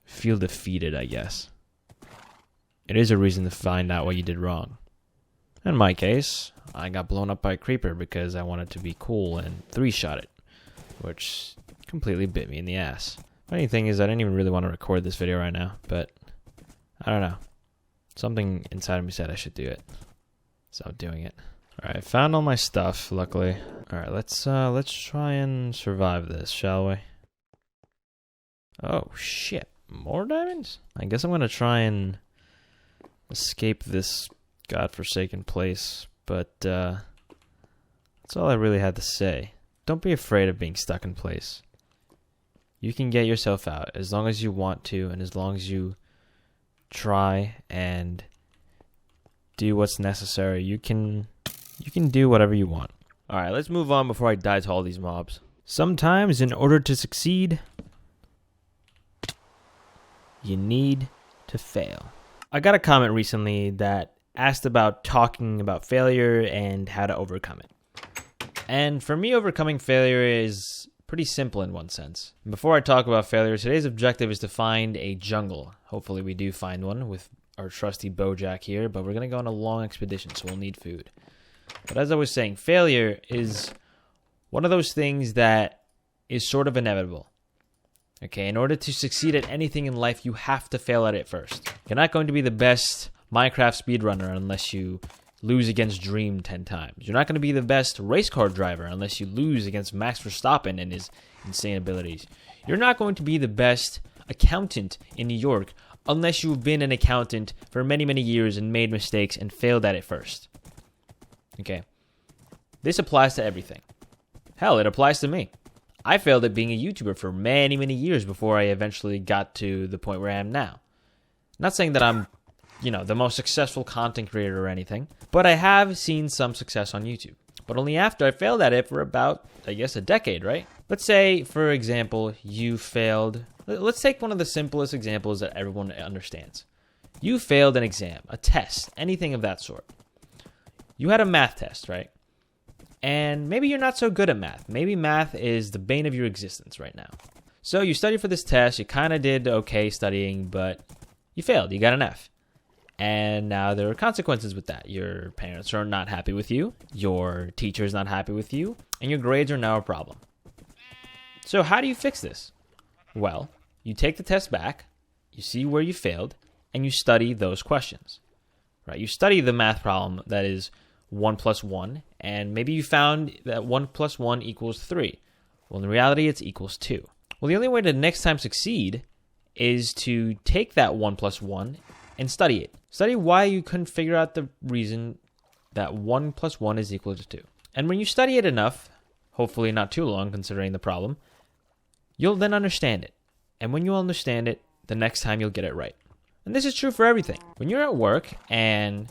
S1: feel defeated, I guess. It is a reason to find out what you did wrong. In my case, I got blown up by a creeper because I wanted to be cool and three-shot it, which completely bit me in the ass. Funny thing is, I didn't even really want to record this video right now, but I don't know. Something inside of me said I should do it, so I'm doing it. All right, I found all my stuff, luckily. All right, let's try and survive this, shall we? Oh shit, more diamonds? I guess I'm gonna try and escape this godforsaken place, but that's all I really had to say. Don't be afraid of being stuck in place. You can get yourself out as long as you want to, and as long as you try and do what's necessary. You can do whatever you want. Alright, let's move on before I die to all these mobs. Sometimes, in order to succeed, you need to fail. I got a comment recently that asked about talking about failure and how to overcome it. And for me, overcoming failure is pretty simple in one sense. Before I talk about failure, today's objective is to find a jungle. Hopefully we do find one with our trusty Bojack here, but we're going to go on a long expedition, so we'll need food. But as I was saying, failure is one of those things that is sort of inevitable. Okay, in order to succeed at anything in life, you have to fail at it first. You're not going to be the best Minecraft speedrunner unless you lose against Dream 10 times. You're not going to be the best race car driver unless you lose against Max Verstappen and his insane abilities. You're not going to be the best accountant in New York unless you've been an accountant for many, many years and made mistakes and failed at it first. Okay, this applies to everything. Hell, it applies to me. I failed at being a YouTuber for many, many years before I eventually got to the point where I am now. Not saying that I'm, the most successful content creator or anything, but I have seen some success on YouTube. but only after I failed at it for about, I guess, a decade, right? Let's say, for example, you failed. Let's take one of the simplest examples that everyone understands. You failed an exam, a test, anything of that sort. You had a math test, right? And maybe you're not so good at math. Maybe math is the bane of your existence right now. So you studied for this test. You kind of did okay studying, but you failed. You got an F. And now there are consequences with that. Your parents are not happy with you. Your teacher is not happy with you. And your grades are now a problem. So how do you fix this? Well, you take the test back. You see where you failed. And you study those questions. Right? You study the math problem that is 1 plus 1. And maybe you found that 1 plus 1 equals 3. Well, in reality, it's equals 2. Well, the only way to next time succeed is to take that 1 plus 1 and study it. Study why you couldn't figure out the reason that 1 plus 1 is equal to 2. And when you study it enough, hopefully not too long considering the problem, you'll then understand it. And when you understand it, the next time you'll get it right. And this is true for everything. When you're at work and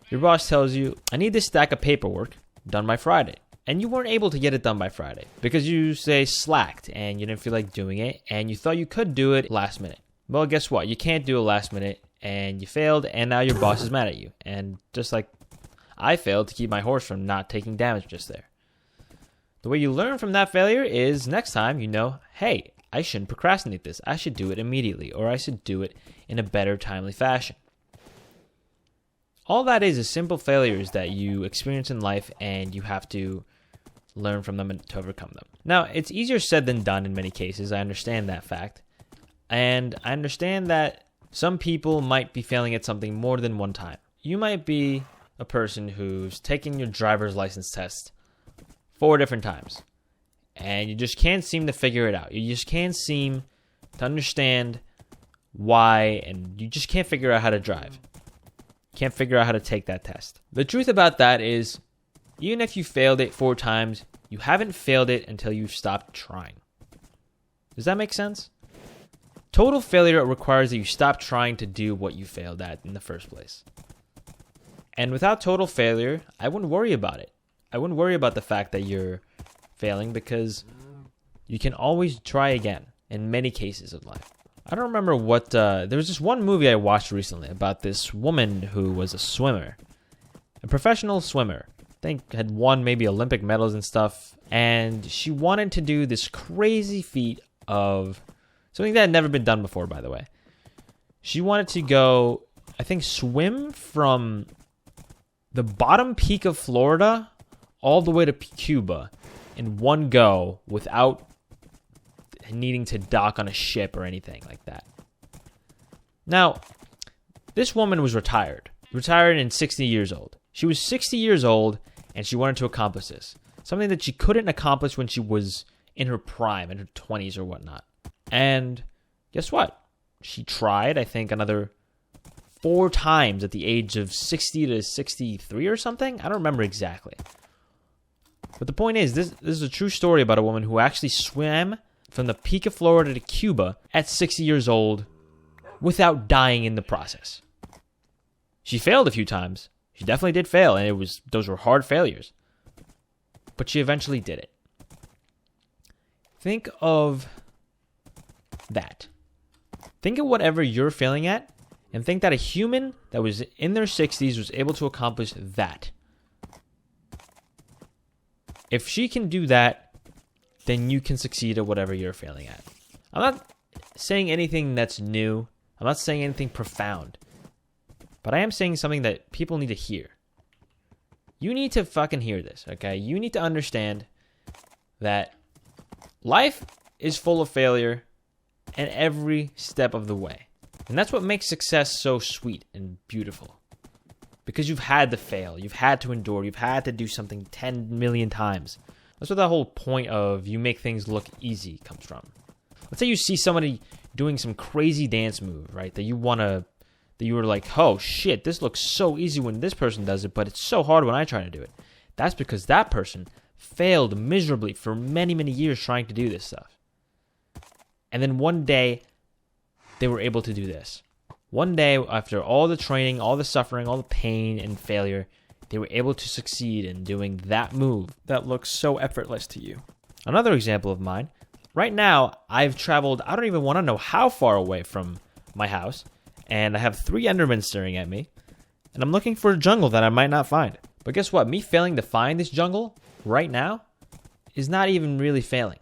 S1: your boss tells you, I need this stack of paperwork done by Friday. And you weren't able to get it done by Friday because you, say, slacked and you didn't feel like doing it and you thought you could do it last minute. Well, guess what? You can't do it last minute and you failed and now your boss is mad at you. And just like I failed to keep my horse from not taking damage just there. The way you learn from that failure is next time you know, hey, I shouldn't procrastinate this. I should do it immediately or I should do it in a better, timely fashion. All that is simple failures that you experience in life and you have to learn from them and to overcome them. Now, it's easier said than done in many cases. I understand that fact. And I understand that some people might be failing at something more than one time. You might be a person who's taken your driver's license test 4 different times. And you just can't seem to figure it out. You just can't seem to understand why, and you just can't figure out how to drive. Can't figure out how to take that test. The truth about that is, even if you failed it 4 times, you haven't failed it until you've stopped trying. Does that make sense? Total failure requires that you stop trying to do what you failed at in the first place. And without total failure, I wouldn't worry about it. I wouldn't worry about the fact that you're failing because you can always try again in many cases of life. I don't remember what, there was this one movie I watched recently about this woman who was a swimmer, a professional swimmer. I think had won maybe Olympic medals and stuff. And she wanted to do this crazy feat of something that had never been done before, by the way. She wanted to go, I think, swim from the bottom peak of Florida all the way to Cuba in one go without needing to dock on a ship or anything like that. Now, this woman was retired in 60 years old. She was 60 years old and she wanted to accomplish this. Something that she couldn't accomplish when she was in her prime, in her 20s or whatnot. And guess what? She tried, I think, another 4 times at the age of 60 to 63 or something. I don't remember exactly. But the point is, this is a true story about a woman who actually swam from the peak of Florida to Cuba at 60 years old without dying in the process. She failed a few times. She definitely did fail, and those were hard failures. But she eventually did it. Think of that. Think of whatever you're failing at, and think that a human that was in their 60s was able to accomplish that. If she can do that, then you can succeed at whatever you're failing at. I'm not saying anything that's new. I'm not saying anything profound. But I am saying something that people need to hear. You need to fucking hear this, okay? You need to understand that life is full of failure and every step of the way. And that's what makes success so sweet and beautiful. Because you've had to fail. You've had to endure. You've had to do something 10 million times. That's what that whole point of you make things look easy comes from. Let's say you see somebody doing some crazy dance move, right? That you were like, oh shit, this looks so easy when this person does it, but it's so hard when I try to do it. That's because that person failed miserably for many, many years trying to do this stuff. And then one day, they were able to do this. One day, after all the training, all the suffering, all the pain and failure, they were able to succeed in doing that move.
S2: That looks so effortless to you.
S1: Another example of mine, right now, I've traveled, I don't even want to know how far away from my house, and I have 3 Endermen staring at me, and I'm looking for a jungle that I might not find. But guess what? Me failing to find this jungle right now is not even really failing,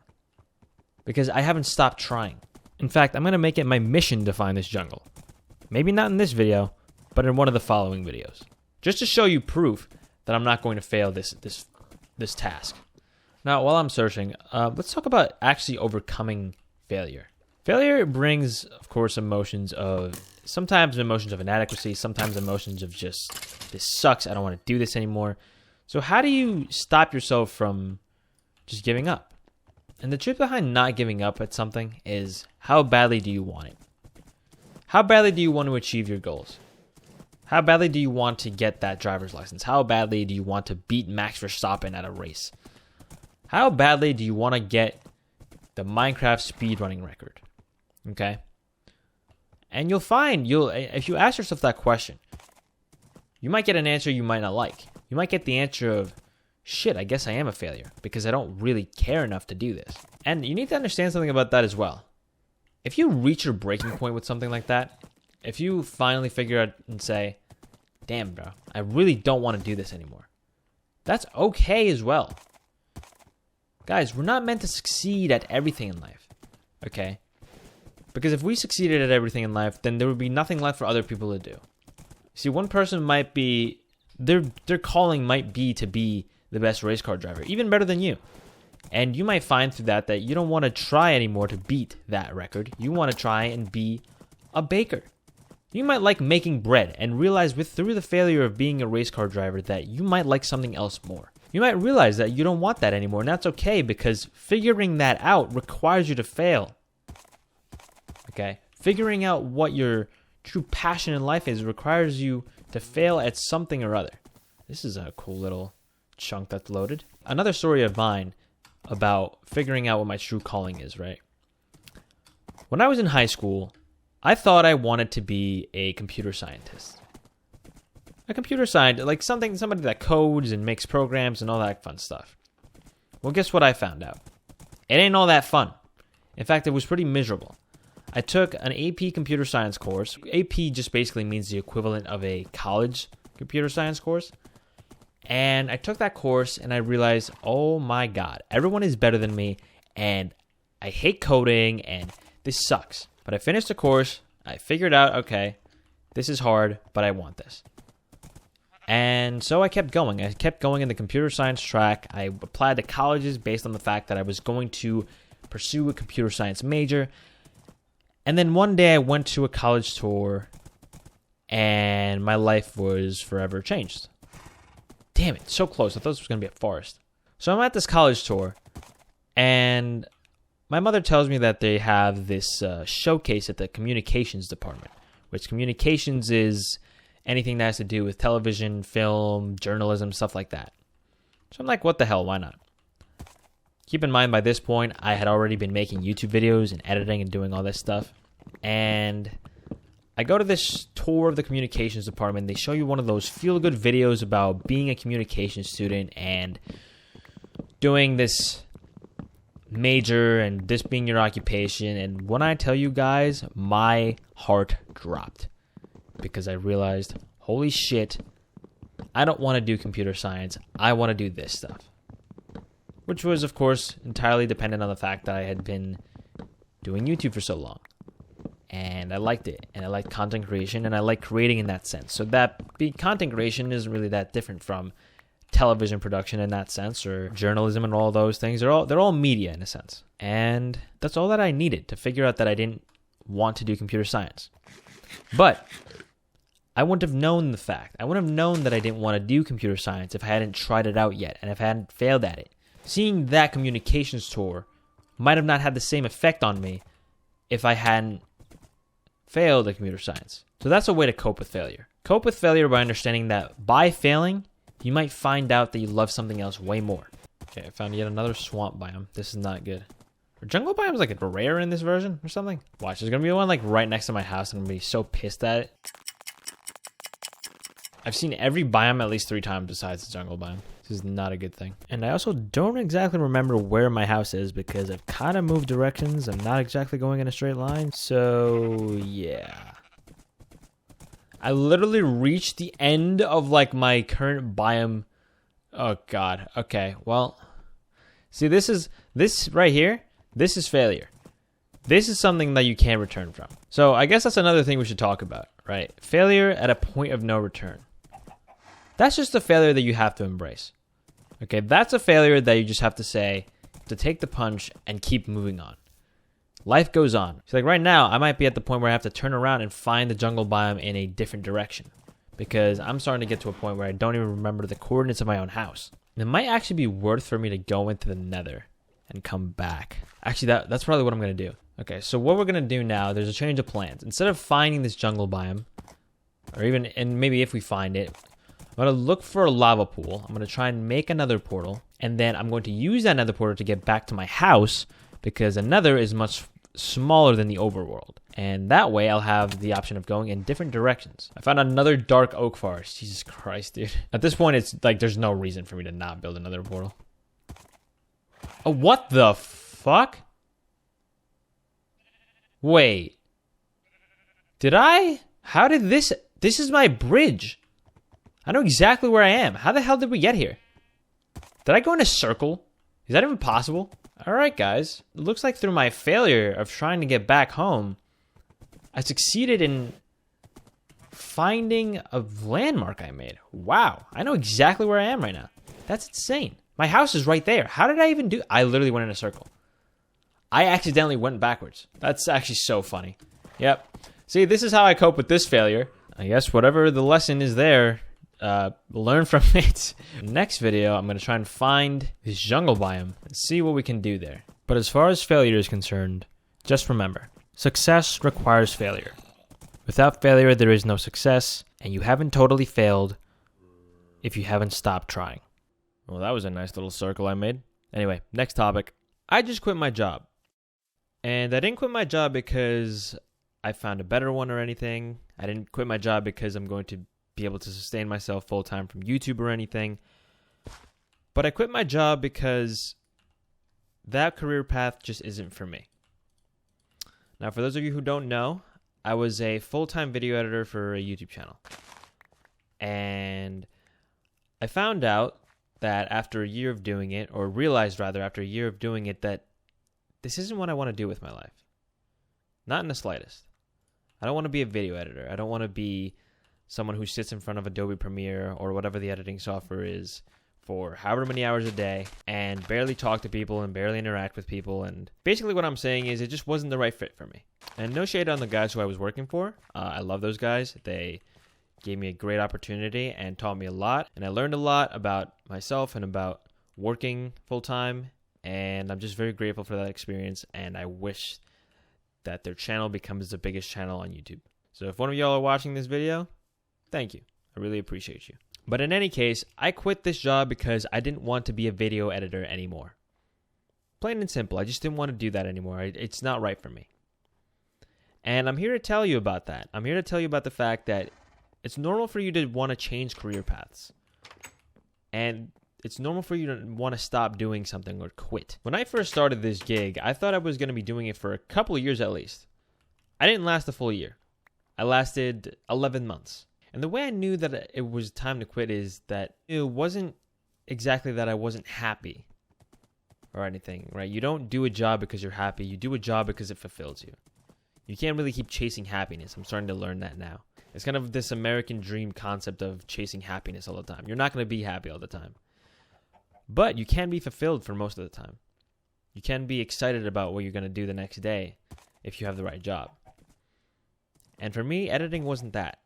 S1: because I haven't stopped trying. In fact, I'm going to make it my mission to find this jungle. Maybe not in this video, but in one of the following videos. Just to show you proof that I'm not going to fail this task. Now, while I'm searching, let's talk about actually overcoming failure. Failure brings, of course, sometimes emotions of inadequacy, sometimes emotions of just, this sucks, I don't want to do this anymore. So how do you stop yourself from just giving up? And the truth behind not giving up at something is, how badly do you want it? How badly do you want to achieve your goals? How badly do you want to get that driver's license? How badly do you want to beat Max Verstappen at a race? How badly do you want to get the Minecraft speedrunning record? Okay? And you'll find, if you ask yourself that question, you might get an answer you might not like. You might get the answer of, shit, I guess I am a failure because I don't really care enough to do this. And you need to understand something about that as well. If you reach your breaking point with something like that, if you finally figure out and say, damn, bro, I really don't want to do this anymore, that's okay as well. Guys, we're not meant to succeed at everything in life, okay? Because if we succeeded at everything in life, then there would be nothing left for other people to do. See, one person might be, their calling might be to be the best race car driver, even better than you. And you might find through that you don't want to try anymore to beat that record. You want to try and be a baker. You might like making bread and realize through the failure of being a race car driver that you might like something else more. You might realize that you don't want that anymore, and that's okay because figuring that out requires you to fail. Okay? Figuring out what your true passion in life is requires you to fail at something or other. This is a cool little chunk that's loaded. Another story of mine about figuring out what my true calling is, right? When I was in high school, I thought I wanted to be a computer scientist. A computer scientist, like somebody that codes and makes programs and all that fun stuff. Well, guess what I found out? It ain't all that fun. In fact, it was pretty miserable. I took an AP computer science course. AP just basically means the equivalent of a college computer science course. And I took that course and I realized, oh my God, everyone is better than me and I hate coding and this sucks. But I finished the course. I figured out, okay, this is hard, but I want this. And so I kept going. I kept going in the computer science track. I applied to colleges based on the fact that I was going to pursue a computer science major. And then one day I went to a college tour and my life was forever changed. Damn it, so close. I thought this was going to be a forest. So I'm at this college tour and my mother tells me that they have this showcase at the communications department, which communications is anything that has to do with television, film, journalism, stuff like that. So I'm like, what the hell, why not? Keep in mind, by this point, I had already been making YouTube videos and editing and doing all this stuff. And I go to this tour of the communications department. They show you one of those feel-good videos about being a communications student and doing this major and this being your occupation. And when I tell you guys, my heart dropped because I realized, holy shit, I don't want to do computer science. I want to do this stuff. Which was, of course, entirely dependent on the fact that I had been doing YouTube for so long. And I liked it. And I liked content creation. And I like creating in that sense. So content creation isn't really that different from television production in that sense. Or journalism and all those things. They're all media in a sense. And that's all that I needed to figure out that I didn't want to do computer science. But I wouldn't have known the fact. I wouldn't have known that I didn't want to do computer science if I hadn't tried it out yet. And if I hadn't failed at it. Seeing that communications tour might have not had the same effect on me if I hadn't failed at computer science. So that's a way to cope with failure. Cope with failure by understanding that by failing, you might find out that you love something else way more. Okay, I found yet another swamp biome. This is not good. Are jungle biomes like rare in this version or something? Watch, there's going to be one like right next to my house and I'm going to be so pissed at it. I've seen every biome at least 3 times besides the jungle biome. This is not a good thing. And I also don't exactly remember where my house is because I've kind of moved directions. I'm not exactly going in a straight line. So, yeah. I literally reached the end of, like, my current biome. Oh, God. Okay, well. See, this right here, this is failure. This is something that you can't return from. So, I guess that's another thing we should talk about, right? Failure at a point of no return. That's just a failure that you have to embrace. Okay, that's a failure that you just have to say, to take the punch and keep moving on. Life goes on. So like right now, I might be at the point where I have to turn around and find the jungle biome in a different direction. Because I'm starting to get to a point where I don't even remember the coordinates of my own house. And it might actually be worth for me to go into the nether and come back. Actually, that's probably what I'm going to do. Okay, so what we're going to do now, there's a change of plans. Instead of finding this jungle biome, or even, and maybe if we find it, I'm going to look for a lava pool. I'm going to try and make another portal. And then I'm going to use that nether portal to get back to my house because the nether is much smaller than the overworld. And that way I'll have the option of going in different directions. I found another dark oak forest. Jesus Christ, dude. At this point, it's like there's no reason for me to not build another portal. Oh, what the fuck? Wait. Did I? How did this? This is my bridge. I know exactly where I am. How the hell did we get here? Did I go in a circle? Is that even possible? Alright, guys. It looks like through my failure of trying to get back home, I succeeded in finding a landmark I made. Wow. I know exactly where I am right now. That's insane. My house is right there. How did I even do? I literally went in a circle. I accidentally went backwards. That's actually so funny. Yep. See, this is how I cope with this failure. I guess whatever the lesson is there, learn from it. Next video, I'm going to try and find this jungle biome and see what we can do there. But as far as failure is concerned, just remember, success requires failure. Without failure, there is no success, and you haven't totally failed if you haven't stopped trying. Well, that was a nice little circle I made. Anyway, next topic. I just quit my job. And I didn't quit my job because I found a better one or anything. I didn't quit my job because I'm going to be able to sustain myself full-time from YouTube or anything. But I quit my job because that career path just isn't for me. Now, for those of you who don't know, I was a full-time video editor for a YouTube channel. And I found out that after a year of doing it, or realized rather after a year of doing it, that this isn't what I want to do with my life. Not in the slightest. I don't want to be a video editor. I don't want to be someone who sits in front of Adobe Premiere or whatever the editing software is for however many hours a day and barely talk to people and barely interact with people. And basically what I'm saying is it just wasn't the right fit for me. And no shade on the guys who I was working for. I love those guys. They gave me a great opportunity and taught me a lot. And I learned a lot about myself and about working full-time. And I'm just very grateful for that experience. And I wish that their channel becomes the biggest channel on YouTube. So if one of y'all are watching this video, thank you. I really appreciate you. But in any case, I quit this job because I didn't want to be a video editor anymore. Plain and simple. I just didn't want to do that anymore. It's not right for me. And I'm here to tell you about that. I'm here to tell you about the fact that it's normal for you to want to change career paths. And it's normal for you to want to stop doing something or quit. When I first started this gig, I thought I was going to be doing it for a couple of years at least. I didn't last a full year. I lasted 11 months. And the way I knew that it was time to quit is that it wasn't exactly that I wasn't happy or anything, right? You don't do a job because you're happy. You do a job because it fulfills you. You can't really keep chasing happiness. I'm starting to learn that now. It's kind of this American dream concept of chasing happiness all the time. You're not going to be happy all the time. But you can be fulfilled for most of the time. You can be excited about what you're going to do the next day if you have the right job. And for me, editing wasn't that.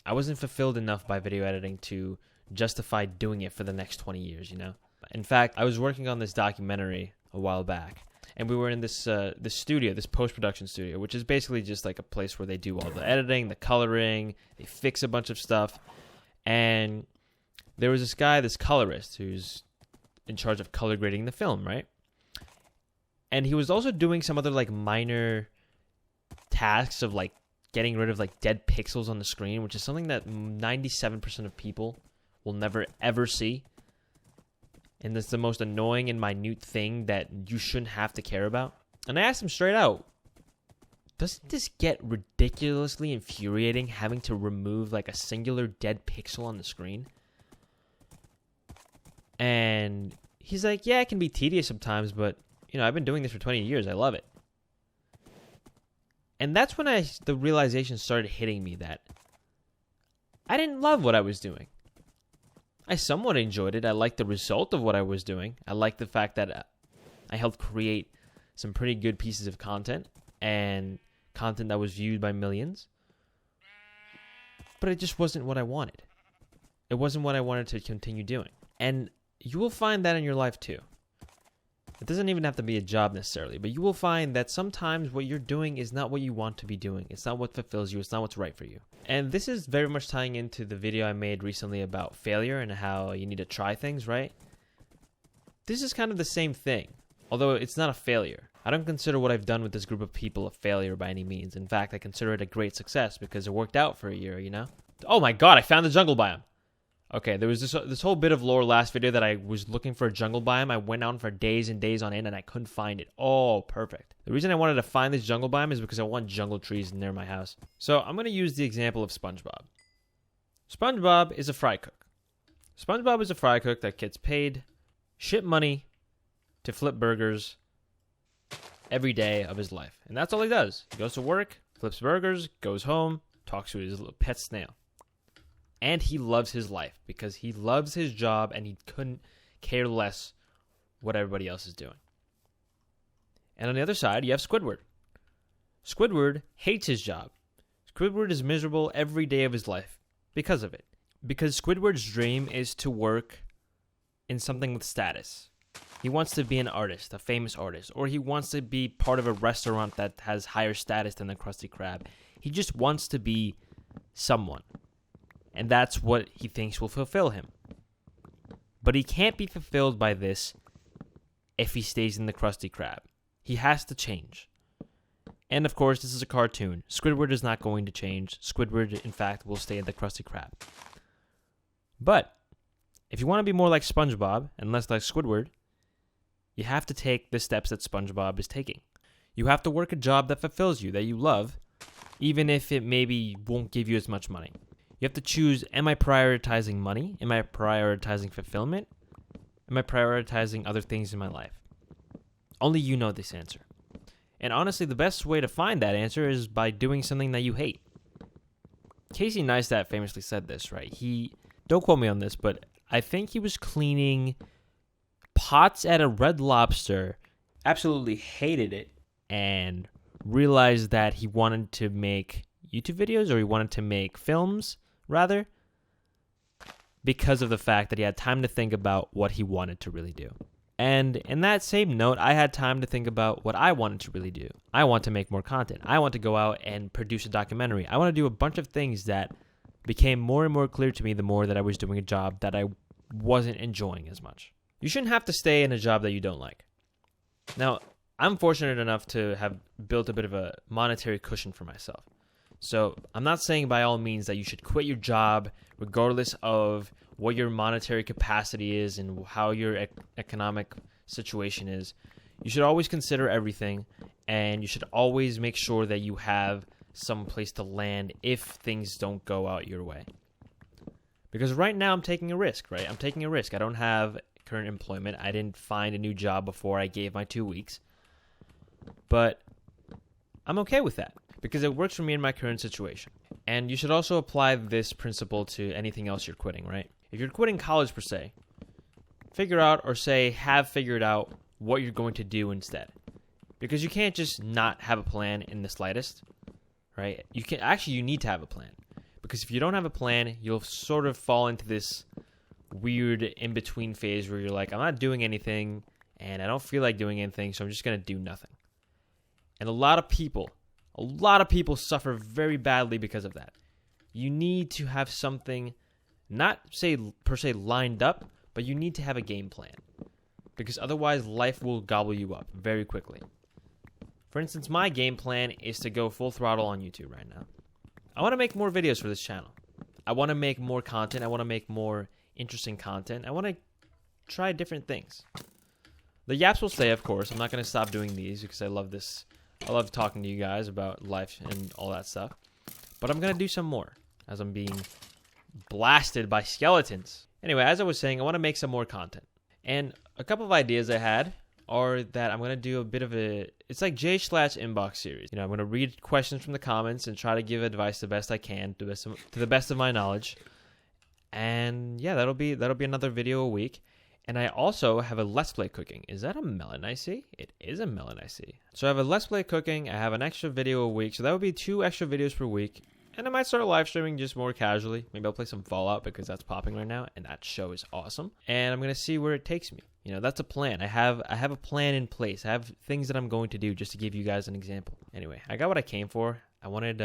S1: I wasn't fulfilled enough by video editing to justify doing it for the next 20 years, you know? In fact, I was working on this documentary a while back, and we were in this studio, this post-production studio, which is basically just like a place where they do all the editing, the coloring, they fix a bunch of stuff. And there was this guy, this colorist, who's in charge of color grading the film, right? And he was also doing some other like minor tasks of like getting rid of like dead pixels on the screen, which is something that 97% of people will never ever see. And that's the most annoying and minute thing that you shouldn't have to care about. And I asked him straight out, doesn't this get ridiculously infuriating having to remove like a singular dead pixel on the screen? And he's like, yeah, it can be tedious sometimes, but I've been doing this for 20 years. I love it. And that's when the realization started hitting me that I didn't love what I was doing. I somewhat enjoyed it. I liked the result of what I was doing. I liked the fact that I helped create some pretty good pieces of content and content that was viewed by millions. But it just wasn't what I wanted. It wasn't what I wanted to continue doing. And you will find that in your life too. It doesn't even have to be a job necessarily, but you will find that sometimes what you're doing is not what you want to be doing. It's not what fulfills you. It's not what's right for you. And this is very much tying into the video I made recently about failure and how you need to try things, right? This is kind of the same thing, although it's not a failure. I don't consider what I've done with this group of people a failure by any means. In fact, I consider it a great success because it worked out for a year, Oh my god, I found the jungle biome. Okay, there was this whole bit of lore last video that I was looking for a jungle biome. I went on for days and days on end and I couldn't find it. Oh, perfect. The reason I wanted to find this jungle biome is because I want jungle trees near my house. So I'm going to use the example of SpongeBob. SpongeBob is a fry cook. SpongeBob is a fry cook that gets paid shit money to flip burgers every day of his life. And that's all he does. He goes to work, flips burgers, goes home, talks to his little pet snail. And he loves his life because he loves his job and he couldn't care less what everybody else is doing. And on the other side, you have Squidward. Squidward hates his job. Squidward is miserable every day of his life because of it. Because Squidward's dream is to work in something with status. He wants to be an artist, a famous artist, or he wants to be part of a restaurant that has higher status than the Krusty Krab. He just wants to be someone. And that's what he thinks will fulfill him. But he can't be fulfilled by this if he stays in the Krusty Krab. He has to change. And of course, this is a cartoon. Squidward is not going to change. Squidward, in fact, will stay in the Krusty Krab. But if you want to be more like SpongeBob and less like Squidward, you have to take the steps that SpongeBob is taking. You have to work a job that fulfills you, that you love, even if it maybe won't give you as much money. You have to choose, am I prioritizing money? Am I prioritizing fulfillment? Am I prioritizing other things in my life? Only you know this answer. And honestly, the best way to find that answer is by doing something that you hate. Casey Neistat famously said this, right? Don't quote me on this, but I think he was cleaning pots at a Red Lobster, absolutely hated it, and realized that he wanted to make YouTube videos, or he wanted to make films, rather, because of the fact that he had time to think about what he wanted to really do. And in that same note, I had time to think about what I wanted to really do. I want to make more content. I want to go out and produce a documentary. I want to do a bunch of things that became more and more clear to me the more that I was doing a job that I wasn't enjoying as much. You shouldn't have to stay in a job that you don't like. Now, I'm fortunate enough to have built a bit of a monetary cushion for myself. So I'm not saying by all means that you should quit your job regardless of what your monetary capacity is and how your economic situation is. You should always consider everything, and you should always make sure that you have some place to land if things don't go out your way. Because right now I'm taking a risk, right? I'm taking a risk. I don't have current employment. I didn't find a new job before I gave my 2 weeks. But I'm okay with that because it works for me in my current situation. And you should also apply this principle to anything else you're quitting, right? If you're quitting college per se, figure out or have figured out what you're going to do instead. Because you can't just not have a plan in the slightest, right? You need to have a plan. Because if you don't have a plan, you'll sort of fall into this weird in-between phase where you're like, I'm not doing anything and I don't feel like doing anything, so I'm just going to do nothing. And a lot of people suffer very badly because of that. You need to have something, not say per se lined up, but you need to have a game plan. Because otherwise life will gobble you up very quickly. For instance, my game plan is to go full throttle on YouTube right now. I want to make more videos for this channel. I want to make more content. I want to make more interesting content. I want to try different things. The yaps will stay, of course. I'm not going to stop doing these because I love this. I love talking to you guys about life and all that stuff. But I'm going to do some more as I'm being blasted by skeletons. Anyway, as I was saying, I want to make some more content. And a couple of ideas I had are that I'm going to do a bit of a... It's like J/inbox series. You know, I'm going to read questions from the comments and try to give advice the best I can to the best of my knowledge. And yeah, that'll be another video a week. And I also have a Let's Play cooking. Is that a melon I see? It is a melon I see. So I have a Let's Play cooking. I have an extra video a week. So that would be 2 extra videos per week. And I might start live streaming just more casually. Maybe I'll play some Fallout because that's popping right now. And that show is awesome. And I'm going to see where it takes me. You know, that's a plan. I have a plan in place. I have things that I'm going to do just to give you guys an example. Anyway, I got what I came for. I wanted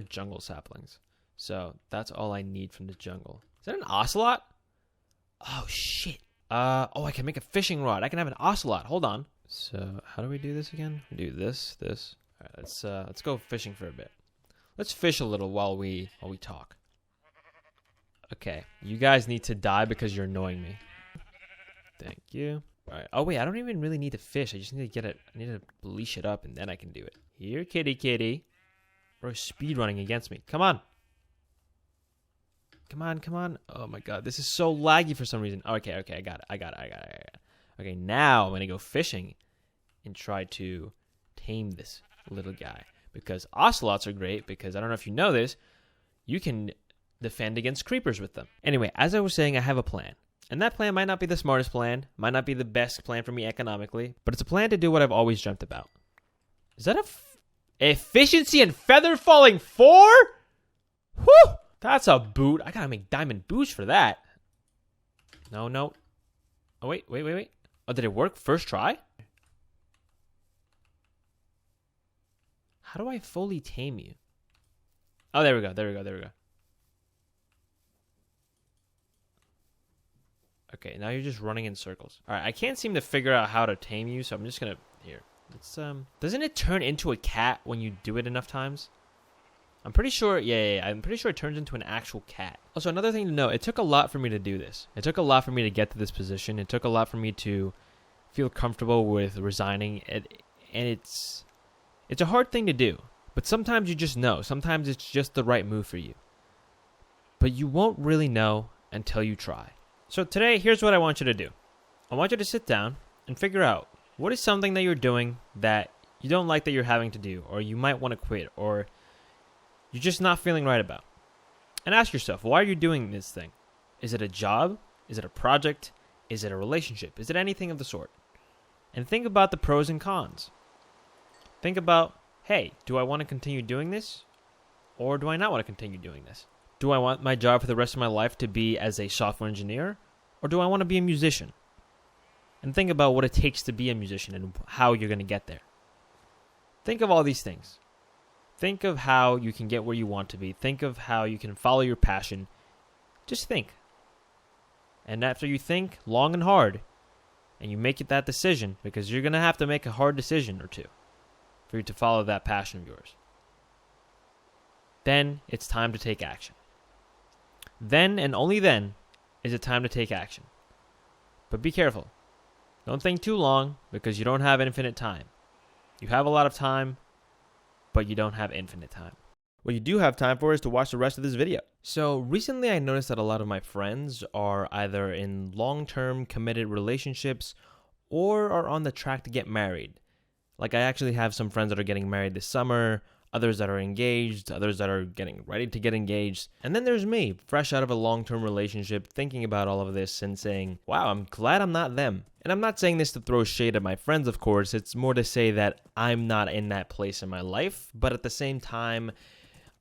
S1: jungle saplings. So that's all I need from the jungle. Is that an ocelot? Oh, shit. I can make a fishing rod. I can have an ocelot. Hold on. So how do we do this again? We do this. All right, let's go fishing for a bit. Let's fish a little while we talk. Okay, you guys need to die because you're annoying me. Thank you. All right. Oh wait, I don't even really need to fish. I just need to get it. I need to leash it up, and then I can do it. Here, kitty. Bro, speed running against me. Come on. Come on. Oh my god, this is so laggy for some reason. Okay, I got it. Okay, now I'm gonna go fishing and try to tame this little guy. Because ocelots are great, because I don't know if you know this, you can defend against creepers with them. Anyway, as I was saying, I have a plan. And that plan might not be the smartest plan, might not be the best plan for me economically, but it's a plan to do what I've always dreamt about. Is that efficiency and feather falling 4? Whew! That's a boot. I gotta make diamond boots for that. No. Oh, wait. Oh, did it work first try? How do I fully tame you? Oh, there we go. Okay, now you're just running in circles. All right, I can't seem to figure out how to tame you, so I'm just gonna... Here. Let's, doesn't it turn into a cat when you do it enough times? I'm pretty sure... Yeah. I'm pretty sure it turns into an actual cat. Also, another thing to know, it took a lot for me to do this. It took a lot for me to get to this position. It took a lot for me to feel comfortable with resigning. And it's a hard thing to do. But sometimes you just know. Sometimes it's just the right move for you. But you won't really know until you try. So today, here's what I want you to do. I want you to sit down and figure out what is something that you're doing that you don't like that you're having to do, or you might want to quit, or you're just not feeling right about. And ask yourself, why are you doing this thing? Is it a job? Is it a project? Is it a relationship? Is it anything of the sort? And think about the pros and cons. Think about, hey, do I want to continue doing this? Or do I not want to continue doing this? Do I want my job for the rest of my life to be as a software engineer? Or do I want to be a musician? And think about what it takes to be a musician and how you're going to get there. Think of all these things. Think of how you can get where you want to be. Think of how you can follow your passion. Just think. And after you think long and hard, and you make it that decision, because you're going to have to make a hard decision or two for you to follow that passion of yours, then it's time to take action. Then and only then is it time to take action. But be careful. Don't think too long, because you don't have infinite time. You have a lot of time, but you don't have infinite time.
S2: What you do have time for is to watch the rest of this video.
S1: So recently I noticed that a lot of my friends are either in long-term committed relationships or are on the track to get married. Like, I actually have some friends that are getting married this summer, others that are engaged, others that are getting ready to get engaged. And then there's me, fresh out of a long-term relationship, thinking about all of this and saying, wow, I'm glad I'm not them. And I'm not saying this to throw shade at my friends, of course. It's more to say that I'm not in that place in my life. But at the same time,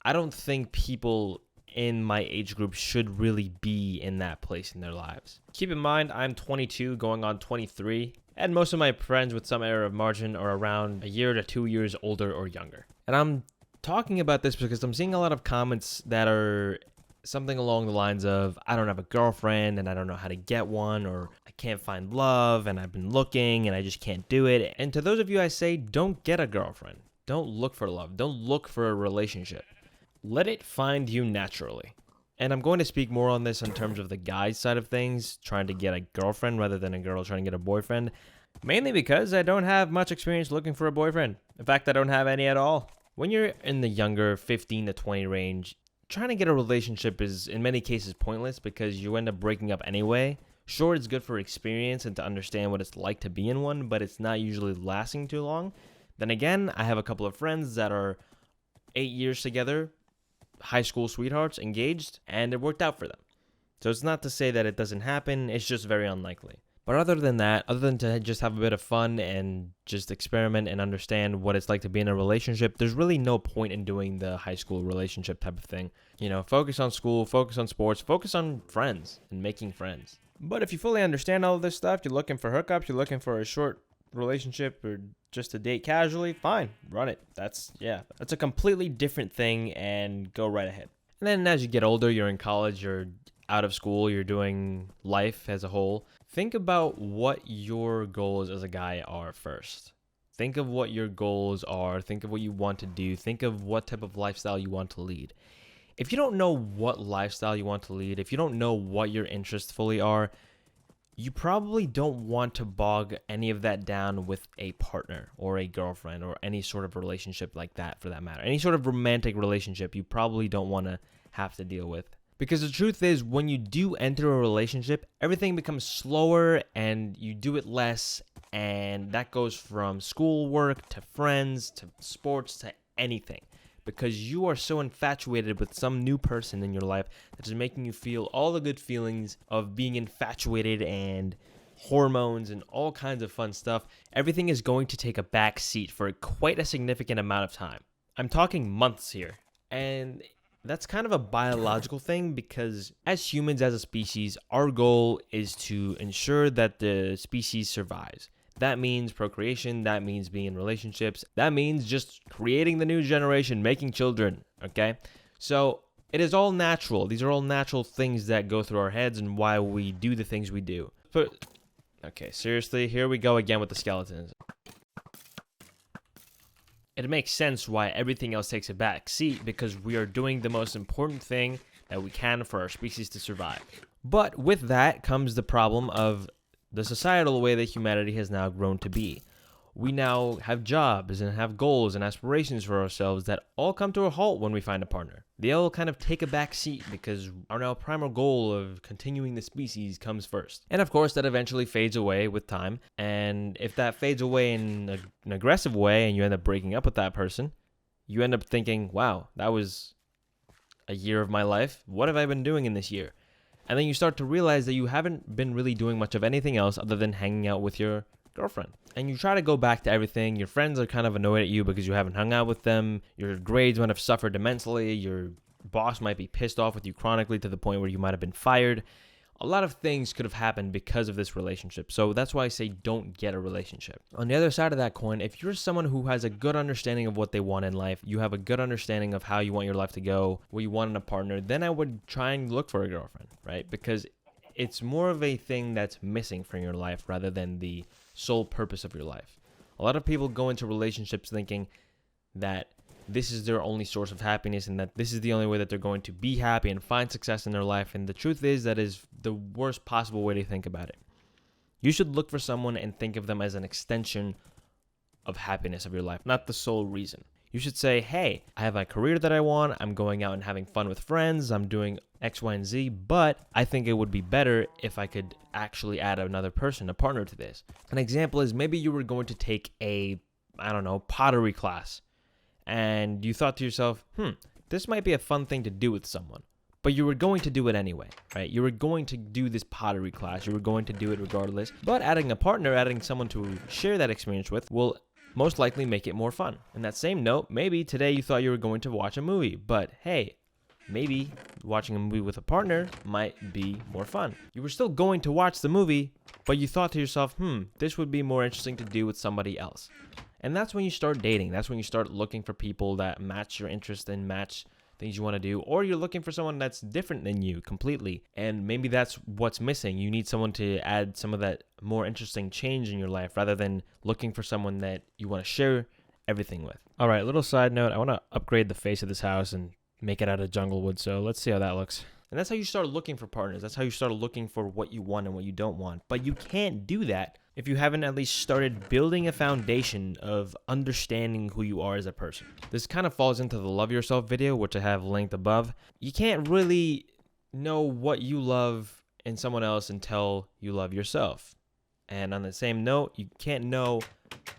S1: I don't think people in my age group should really be in that place in their lives. Keep in mind, I'm 22 going on 23. And most of my friends with some error of margin are around a year to 2 years older or younger. And I'm talking about this because I'm seeing a lot of comments that are something along the lines of, I don't have a girlfriend and I don't know how to get one, or I can't find love and I've been looking and I just can't do it. And to those of you, I say, don't get a girlfriend. Don't look for love. Don't look for a relationship.
S2: let it find you naturally. And I'm going to speak more on this in terms of the guy's side of things, trying to get a girlfriend rather than a girl trying to get a boyfriend. Mainly because I don't have much experience looking for a boyfriend. In fact, I don't have any at all. When you're in the younger 15 to 20 range, trying to get a relationship is in many cases pointless because you end up breaking up anyway. Sure, it's good for experience and to understand what it's like to be in one, but it's not usually lasting too long. Then again, I have a couple of friends that are 8 years together, high school sweethearts, engaged, and it worked out for them. So it's not to say that it doesn't happen, it's just very unlikely. But other than that, other than to just have a bit of fun and just experiment and understand what it's like to be in a relationship, there's really no point in doing the high school relationship type of thing. You know, focus on school, focus on sports, focus on friends and making friends. But if you fully understand all of this stuff, you're looking for hookups, you're looking for a short relationship or just to date casually, fine, run it. That's a completely different thing and go right ahead. And then as you get older, you're in college, you're out of school, you're doing life as a whole. Think about what your goals as a guy are first. Think of what your goals are. Think of what you want to do. Think of what type of lifestyle you want to lead. If you don't know what lifestyle you want to lead, if you don't know what your interests fully are, you probably don't want to bog any of that down with a partner or a girlfriend or any sort of relationship like that for that matter. Any sort of romantic relationship you probably don't want to have to deal with. Because the truth is, when you do enter a relationship, everything becomes slower and you do it less. And that goes from schoolwork to friends to sports to anything. Because you are so infatuated with some new person in your life that is making you feel all the good feelings of being infatuated and hormones and all kinds of fun stuff. Everything is going to take a back seat for quite a significant amount of time. I'm talking months here. And that's kind of a biological thing because as humans, as a species, our goal is to ensure that the species survives. That means procreation, that means being in relationships, that means just creating the new generation, making children, okay? So it is all natural. These are all natural things that go through our heads and why we do the things we do. But, okay, seriously, here we go again with the skeletons. It makes sense why everything else takes a back seat because we are doing the most important thing that we can for our species to survive. But with that comes the problem of the societal way that humanity has now grown to be. We now have jobs and have goals and aspirations for ourselves that all come to a halt when we find a partner. They all kind of take a back seat because our now primal goal of continuing the species comes first. And of course, that eventually fades away with time. And if that fades away in an aggressive way and you end up breaking up with that person, you end up thinking, wow, that was a year of my life. What have I been doing in this year? And then you start to realize that you haven't been really doing much of anything else other than hanging out with your girlfriend. And you try to go back to everything. Your friends are kind of annoyed at you because you haven't hung out with them. Your grades might have suffered immensely. Your boss might be pissed off with you chronically to the point where you might have been fired. A lot of things could have happened because of this relationship. So that's why I say don't get a relationship. On the other side of that coin, if you're someone who has a good understanding of what they want in life, you have a good understanding of how you want your life to go, what you want in a partner, then I would try and look for a girlfriend, right? Because it's more of a thing that's missing from your life rather than the sole purpose of your life. A lot of people go into relationships thinking that this is their only source of happiness and that this is the only way that they're going to be happy and find success in their life. And the truth is that is the worst possible way to think about it. You should look for someone and think of them as an extension of happiness of your life, not the sole reason. You should say, hey, I have a career that I want. I'm going out and having fun with friends. I'm doing X, Y, and Z, but I think it would be better if I could actually add another person, a partner to this. An example is maybe you were going to take a, pottery class. And you thought to yourself, this might be a fun thing to do with someone. But you were going to do it anyway, right? You were going to do this pottery class. You were going to do it regardless. But adding a partner, adding someone to share that experience with will most likely make it more fun. In that same note, maybe today you thought you were going to watch a movie. But hey, maybe watching a movie with a partner might be more fun. You were still going to watch the movie, but you thought to yourself, this would be more interesting to do with somebody else. And that's when you start dating. That's when you start looking for people that match your interest and match things you want to do. Or you're looking for someone that's different than you completely. And maybe that's what's missing. You need someone to add some of that more interesting change in your life rather than looking for someone that you want to share everything with. All right, little side note. I want to upgrade the face of this house and make it out of jungle wood. So let's see how that looks. And that's how you start looking for partners. That's how you start looking for what you want and what you don't want. But you can't do that if you haven't at least started building a foundation of understanding who you are as a person. This kind of falls into the Love Yourself video, which I have linked above. You can't really know what you love in someone else until you love yourself. And on the same note, you can't know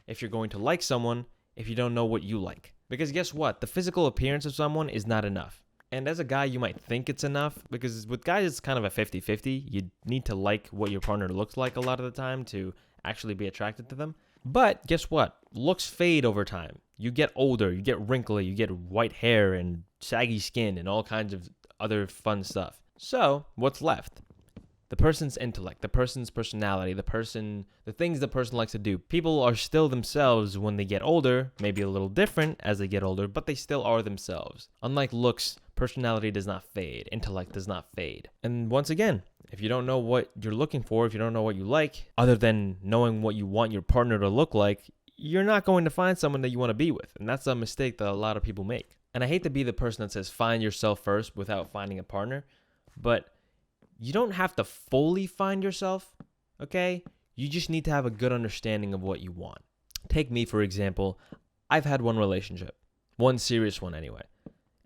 S2: if you're going to like someone if you don't know what you like. Because guess what? The physical appearance of someone is not enough. And as a guy, you might think it's enough, because with guys, it's kind of a 50-50. You need to like what your partner looks like a lot of the time to actually be attracted to them. But guess what? Looks fade over time. You get older, you get wrinkly, you get white hair and saggy skin and all kinds of other fun stuff. So what's left? The person's intellect, the person's personality, the things the person likes to do. People are still themselves when they get older, maybe a little different as they get older, but they still are themselves. Unlike looks, personality does not fade, intellect does not fade. And once again, if you don't know what you're looking for, if you don't know what you like, other than knowing what you want your partner to look like, you're not going to find someone that you want to be with. And that's a mistake that a lot of people make. And I hate to be the person that says find yourself first without finding a partner, but you don't have to fully find yourself, okay? You just need to have a good understanding of what you want. Take me, for example. I've had one relationship, one serious one anyway,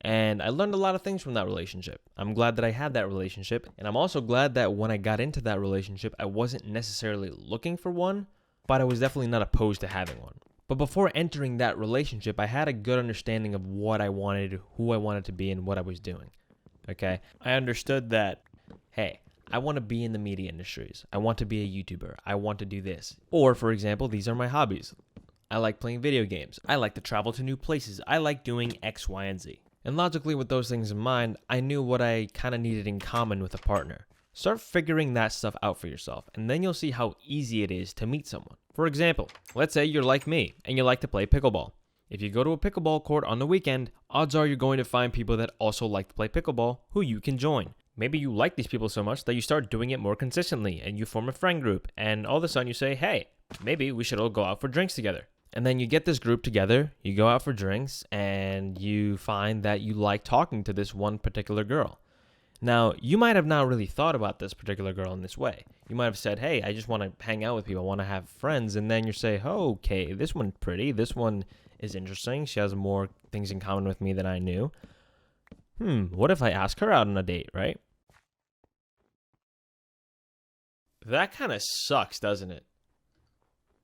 S2: and I learned a lot of things from that relationship. I'm glad that I had that relationship, and I'm also glad that when I got into that relationship, I wasn't necessarily looking for one, but I was definitely not opposed to having one. But before entering that relationship, I had a good understanding of what I wanted, who I wanted to be, and what I was doing, okay? I understood that, hey, I want to be in the media industries. I want to be a YouTuber. I want to do this. Or, for example, these are my hobbies. I like playing video games. I like to travel to new places. I like doing X, Y, and Z. And logically, with those things in mind, I knew what I kind of needed in common with a partner. Start figuring that stuff out for yourself, and then you'll see how easy it is to meet someone. For example, let's say you're like me, and you like to play pickleball. If you go to a pickleball court on the weekend, odds are you're going to find people that also like to play pickleball who you can join. Maybe you like these people so much that you start doing it more consistently and you form a friend group, and all of a sudden you say, hey, maybe we should all go out for drinks together. And then you get this group together, you go out for drinks, and you find that you like talking to this one particular girl. Now, you might have not really thought about this particular girl in this way. You might have said, hey, I just want to hang out with people, I want to have friends, and then you say, oh, okay, this one's pretty, this one is interesting, she has more things in common with me than I knew. What if I ask her out on a date, right? That kind of sucks, doesn't it?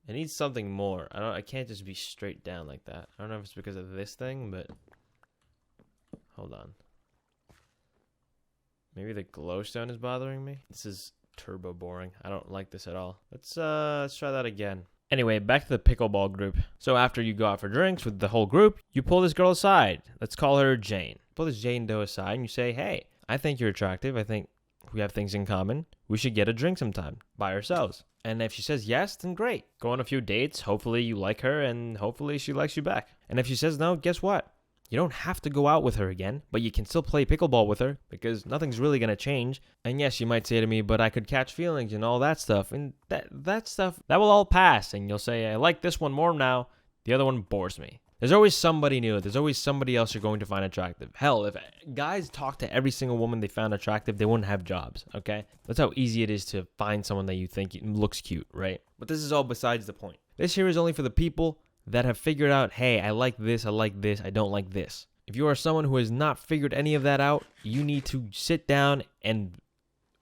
S2: It needs something more. I can't just be straight down like that. I don't know if it's because of this thing, but hold on. Maybe the glowstone is bothering me. This is turbo boring. I don't like this at all. Let's try that again. Anyway, back to the pickleball group. So after you go out for drinks with the whole group, you pull this girl aside. Let's call her Jane. Pull this Jane Doe aside and you say, hey, I think you're attractive. I think we have things in common. We should get a drink sometime by ourselves. And if she says yes, then great. Go on a few dates. Hopefully you like her and hopefully she likes you back. And if she says no, guess what? You don't have to go out with her again, but you can still play pickleball with her because nothing's really going to change. And yes, you might say to me, but I could catch feelings and all that stuff. And that stuff, that will all pass. And you'll say, I like this one more now. The other one bores me. There's always somebody new. There's always somebody else you're going to find attractive. Hell, if guys talk to every single woman they found attractive, they wouldn't have jobs, okay? That's how easy it is to find someone that you think looks cute, right? But this is all besides the point. This here is only for the people that have figured out, hey, I like this, I don't like this. If you are someone who has not figured any of that out, you need to sit down and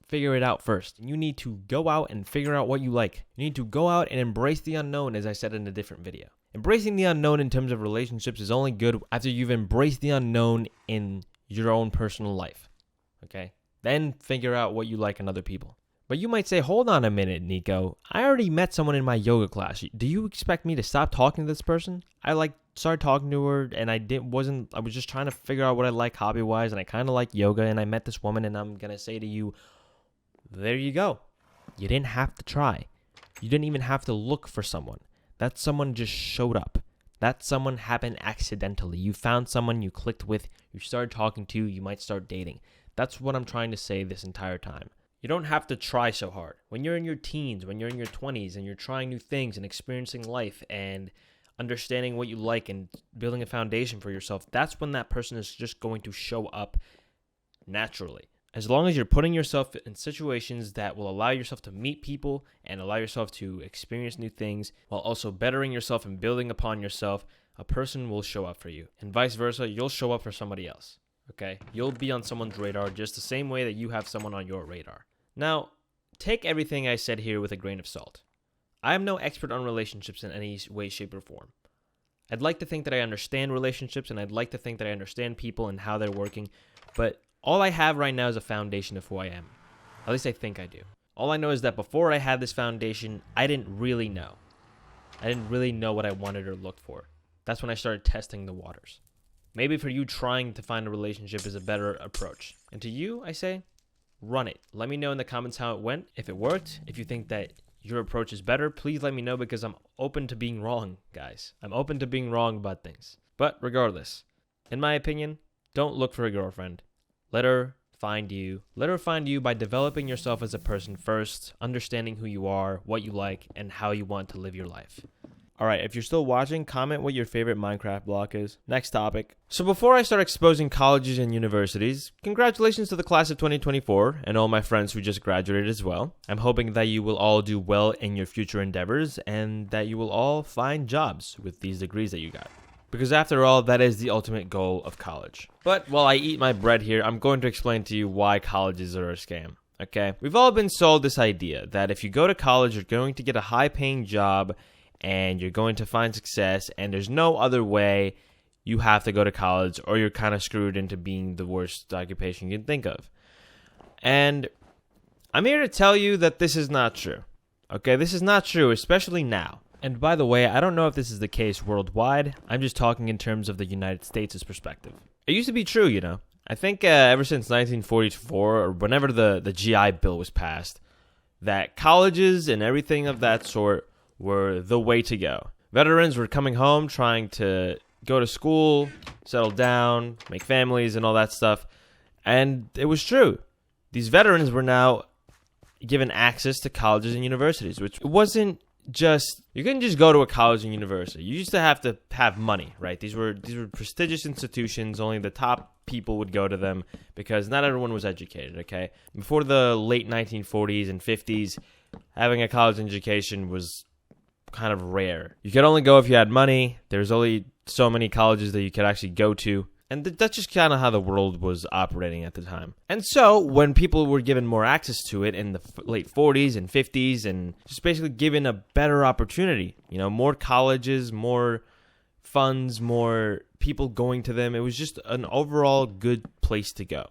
S2: figure it out first. You need to go out and figure out what you like. You need to go out and embrace the unknown, as I said in a different video. Embracing the unknown in terms of relationships is only good after you've embraced the unknown in your own personal life, okay? Then figure out what you like in other people. But you might say, hold on a minute, Nico. I already met someone in my yoga class. Do you expect me to stop talking to this person? I started talking to her and I was just trying to figure out what I like hobby-wise, and I kind of like yoga, and I met this woman, and I'm going to say to you, there you go. You didn't have to try. You didn't even have to look for someone. That someone just showed up. That someone happened accidentally. You found someone you clicked with, you started talking to, you might start dating. That's what I'm trying to say this entire time. You don't have to try so hard. When you're in your teens, when you're in your 20s, and you're trying new things and experiencing life and understanding what you like and building a foundation for yourself, that's when that person is just going to show up naturally. As long as you're putting yourself in situations that will allow yourself to meet people and allow yourself to experience new things while also bettering yourself and building upon yourself, a person will show up for you. And vice versa, you'll show up for somebody else. Okay? You'll be on someone's radar just the same way that you have someone on your radar. Now, take everything I said here with a grain of salt. I am no expert on relationships in any way, shape, or form. I'd like to think that I understand relationships, and I'd like to think that I understand people and how they're working, but all I have right now is a foundation of who I am. At least I think I do. All I know is that before I had this foundation, I didn't really know. I didn't really know what I wanted or looked for. That's when I started testing the waters. Maybe for you, trying to find a relationship is a better approach. And to you, I say, run it. Let me know in the comments how it went. If it worked, if you think that your approach is better, please let me know, because I'm open to being wrong, guys. I'm open to being wrong about things. But regardless, in my opinion, don't look for a girlfriend. Let her find you. Let her find you by developing yourself as a person first, understanding who you are, what you like, and how you want to live your life. All right, if you're still watching, comment what your favorite Minecraft block is. Next topic. So before I start exposing colleges and universities, congratulations to the class of 2024 and all my friends who just graduated as well. I'm hoping that you will all do well in your future endeavors and that you will all find jobs with these degrees that you got. Because after all, that is the ultimate goal of college. But while I eat my bread here, I'm going to explain to you why colleges are a scam. Okay? We've all been sold this idea that if you go to college, you're going to get a high-paying job and you're going to find success, and there's no other way. You have to go to college or you're kind of screwed into being the worst occupation you can think of. And I'm here to tell you that this is not true. Okay? This is not true, especially now. And by the way, I don't know if this is the case worldwide. I'm just talking in terms of the United States' perspective. It used to be true, you know. I think ever since 1944, or whenever the GI Bill was passed, that colleges and everything of that sort were the way to go. Veterans were coming home trying to go to school, settle down, make families, and all that stuff. And it was true. These veterans were now given access to colleges and universities, which wasn't just, you couldn't just go to a college and university. You used to have money, right? These were prestigious institutions. Only the top people would go to them because not everyone was educated, okay? Before the late 1940s and 50s, having a college education was kind of rare. You could only go if you had money. There's only so many colleges that you could actually go to. And that's just kind of how the world was operating at the time. And so when people were given more access to it in the late 40s and 50s and just basically given a better opportunity, you know, more colleges, more funds, more people going to them. It was just an overall good place to go.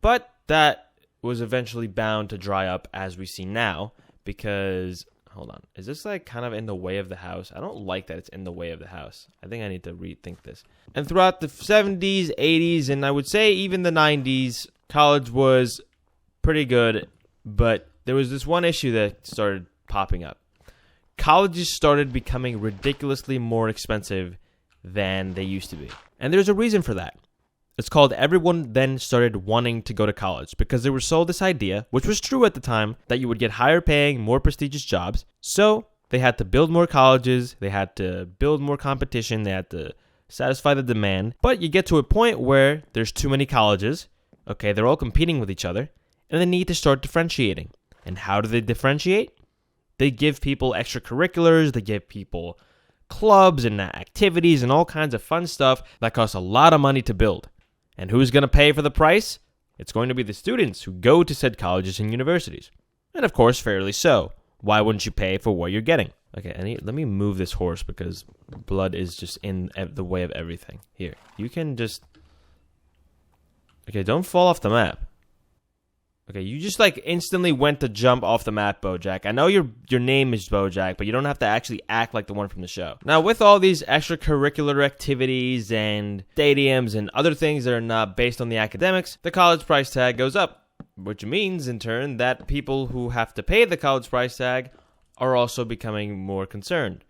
S2: But that was eventually bound to dry up as we see now because, hold on, is this like kind of in the way of the house? I don't like that it's in the way of the house. I think I need to rethink this. And throughout the 70s, 80s, and I would say even the 90s, college was pretty good, but there was this one issue that started popping up. Colleges started becoming ridiculously more expensive than they used to be. And there's a reason for that. It's called everyone then started wanting to go to college because they were sold this idea, which was true at the time, that you would get higher paying, more prestigious jobs. So they had to build more colleges, they had to build more competition, they had to satisfy the demand. But you get to a point where there's too many colleges, okay, they're all competing with each other, and they need to start differentiating. And how do they differentiate? They give people extracurriculars, they give people clubs and activities and all kinds of fun stuff that costs a lot of money to build. And who's going to pay for the price? It's going to be the students who go to said colleges and universities. And of course, fairly so. Why wouldn't you pay for what you're getting? Okay, let me move this horse because blood is just in the way of everything. Here, you can just... Okay, don't fall off the map. Okay, you just like instantly went to jump off the map, Bojack. I know your name is Bojack, but you don't have to actually act like the one from the show. Now, with all these extracurricular activities and stadiums and other things that are not based on the academics, the college price tag goes up, which means in turn that people who have to pay the college price tag are also becoming more concerned.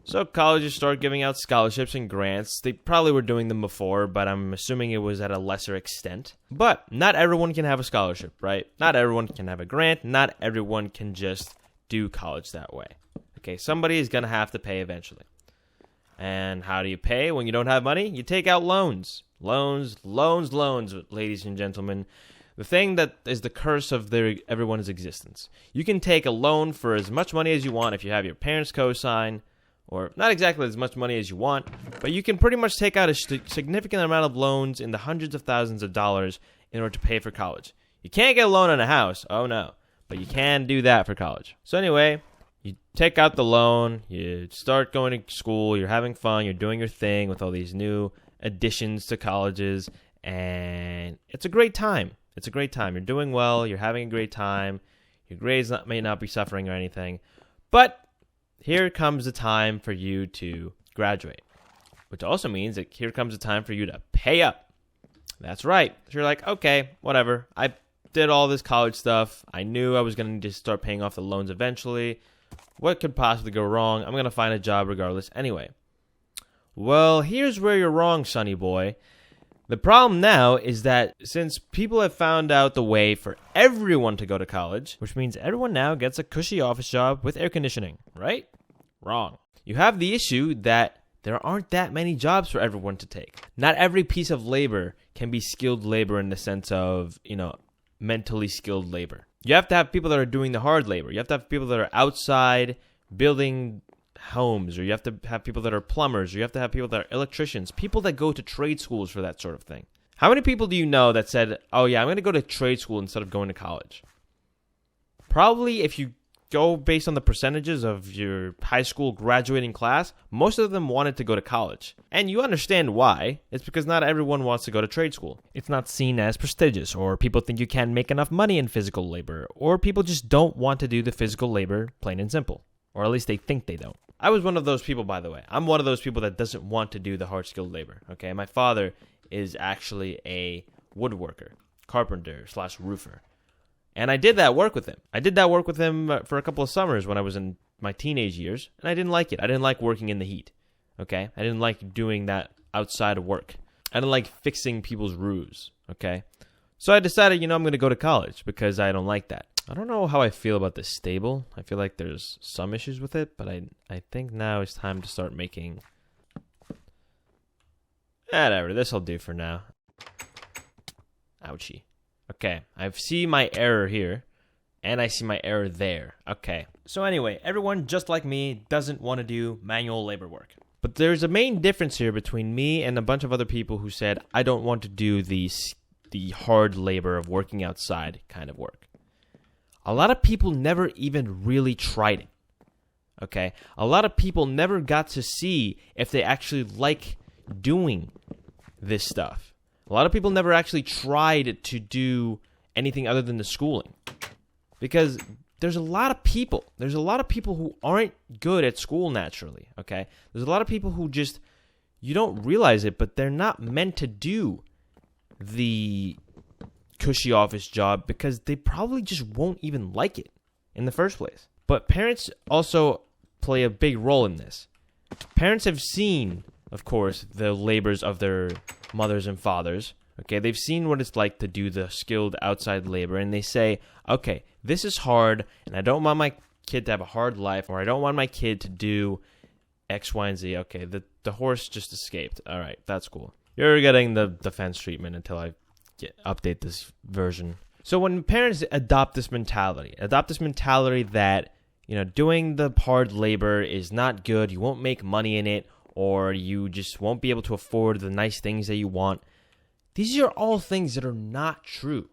S2: So colleges start giving out scholarships and grants. They probably were doing them before, but I'm assuming it was at a lesser extent. But not everyone can have a scholarship, right? Not everyone can have a grant. Not everyone can just do college that way. Okay, somebody is going to have to pay eventually. And how do you pay when you don't have money? You take out loans. Loans, ladies and gentlemen. The thing that is the curse of everyone's existence. You can take a loan for as much money as you want if you have your parents' co-sign, or not exactly as much money as you want, but you can pretty much take out a significant amount of loans in the hundreds of thousands of dollars in order to pay for college. You can't get a loan on a house, oh no, but you can do that for college. So anyway, you take out the loan, you start going to school, you're having fun, you're doing your thing with all these new additions to colleges, and it's a great time. It's a great time. You're doing well. You're having a great time. Your grades may not be suffering or anything. But here comes the time for you to graduate, which also means that here comes the time for you to pay up. That's right. So you're like, okay, whatever. I did all this college stuff. I knew I was going to just start paying off the loans eventually. What could possibly go wrong? I'm going to find a job regardless anyway. Well, here's where you're wrong, sonny boy. The problem now is that since people have found out the way for everyone to go to college, which means everyone now gets a cushy office job with air conditioning, right? Wrong. You have the issue that there aren't that many jobs for everyone to take. Not every piece of labor can be skilled labor in the sense of, mentally skilled labor. You have to have people that are doing the hard labor. You have to have people that are outside building homes, or you have to have people that are plumbers, or you have to have people that are electricians, people that go to trade schools for that sort of thing. How many people do you know that said, oh yeah, I'm going to go to trade school instead of going to college? Probably if you go based on the percentages of your high school graduating class, most of them wanted to go to college. And you understand why. It's because not everyone wants to go to trade school. It's not seen as prestigious, or people think you can't make enough money in physical labor, or people just don't want to do the physical labor, plain and simple. Or at least they think they don't. I was one of those people, by the way. I'm one of those people that doesn't want to do the hard skilled labor, okay? My father is actually a woodworker, carpenter / roofer. And I did that work with him. I did that work with him for a couple of summers when I was in my teenage years, and I didn't like it. I didn't like working in the heat, okay? I didn't like doing that outside of work. I didn't like fixing people's roofs, okay? So I decided, I'm going to go to college because I don't like that. I don't know how I feel about this stable. I feel like there's some issues with it, but I think now it's time to start making... Whatever, this'll do for now. Ouchie. Okay, I see my error here, and I see my error there. Okay. So anyway, everyone just like me doesn't want to do manual labor work. But there's a main difference here between me and a bunch of other people who said, I don't want to do the hard labor of working outside kind of work. A lot of people never even really tried it, okay? A lot of people never got to see if they actually like doing this stuff. A lot of people never actually tried to do anything other than the schooling. Because there's a lot of people who aren't good at school naturally, okay? There's a lot of people who just, you don't realize it, but they're not meant to do the cushy office job because they probably just won't even like it in the first place. But parents also play a big role in this. Parents have seen, of course, the labors of their mothers and fathers. Okay, they've seen what it's like to do the skilled outside labor, and they say, okay, this is hard, and I don't want my kid to have a hard life, or I don't want my kid to do X, Y, and Z. Okay, the horse just escaped. All right, that's cool. You're getting the defense treatment until I update this version. So when parents adopt this mentality that, doing the hard labor is not good, you won't make money in it, or you just won't be able to afford the nice things that you want, these are all things that are not true.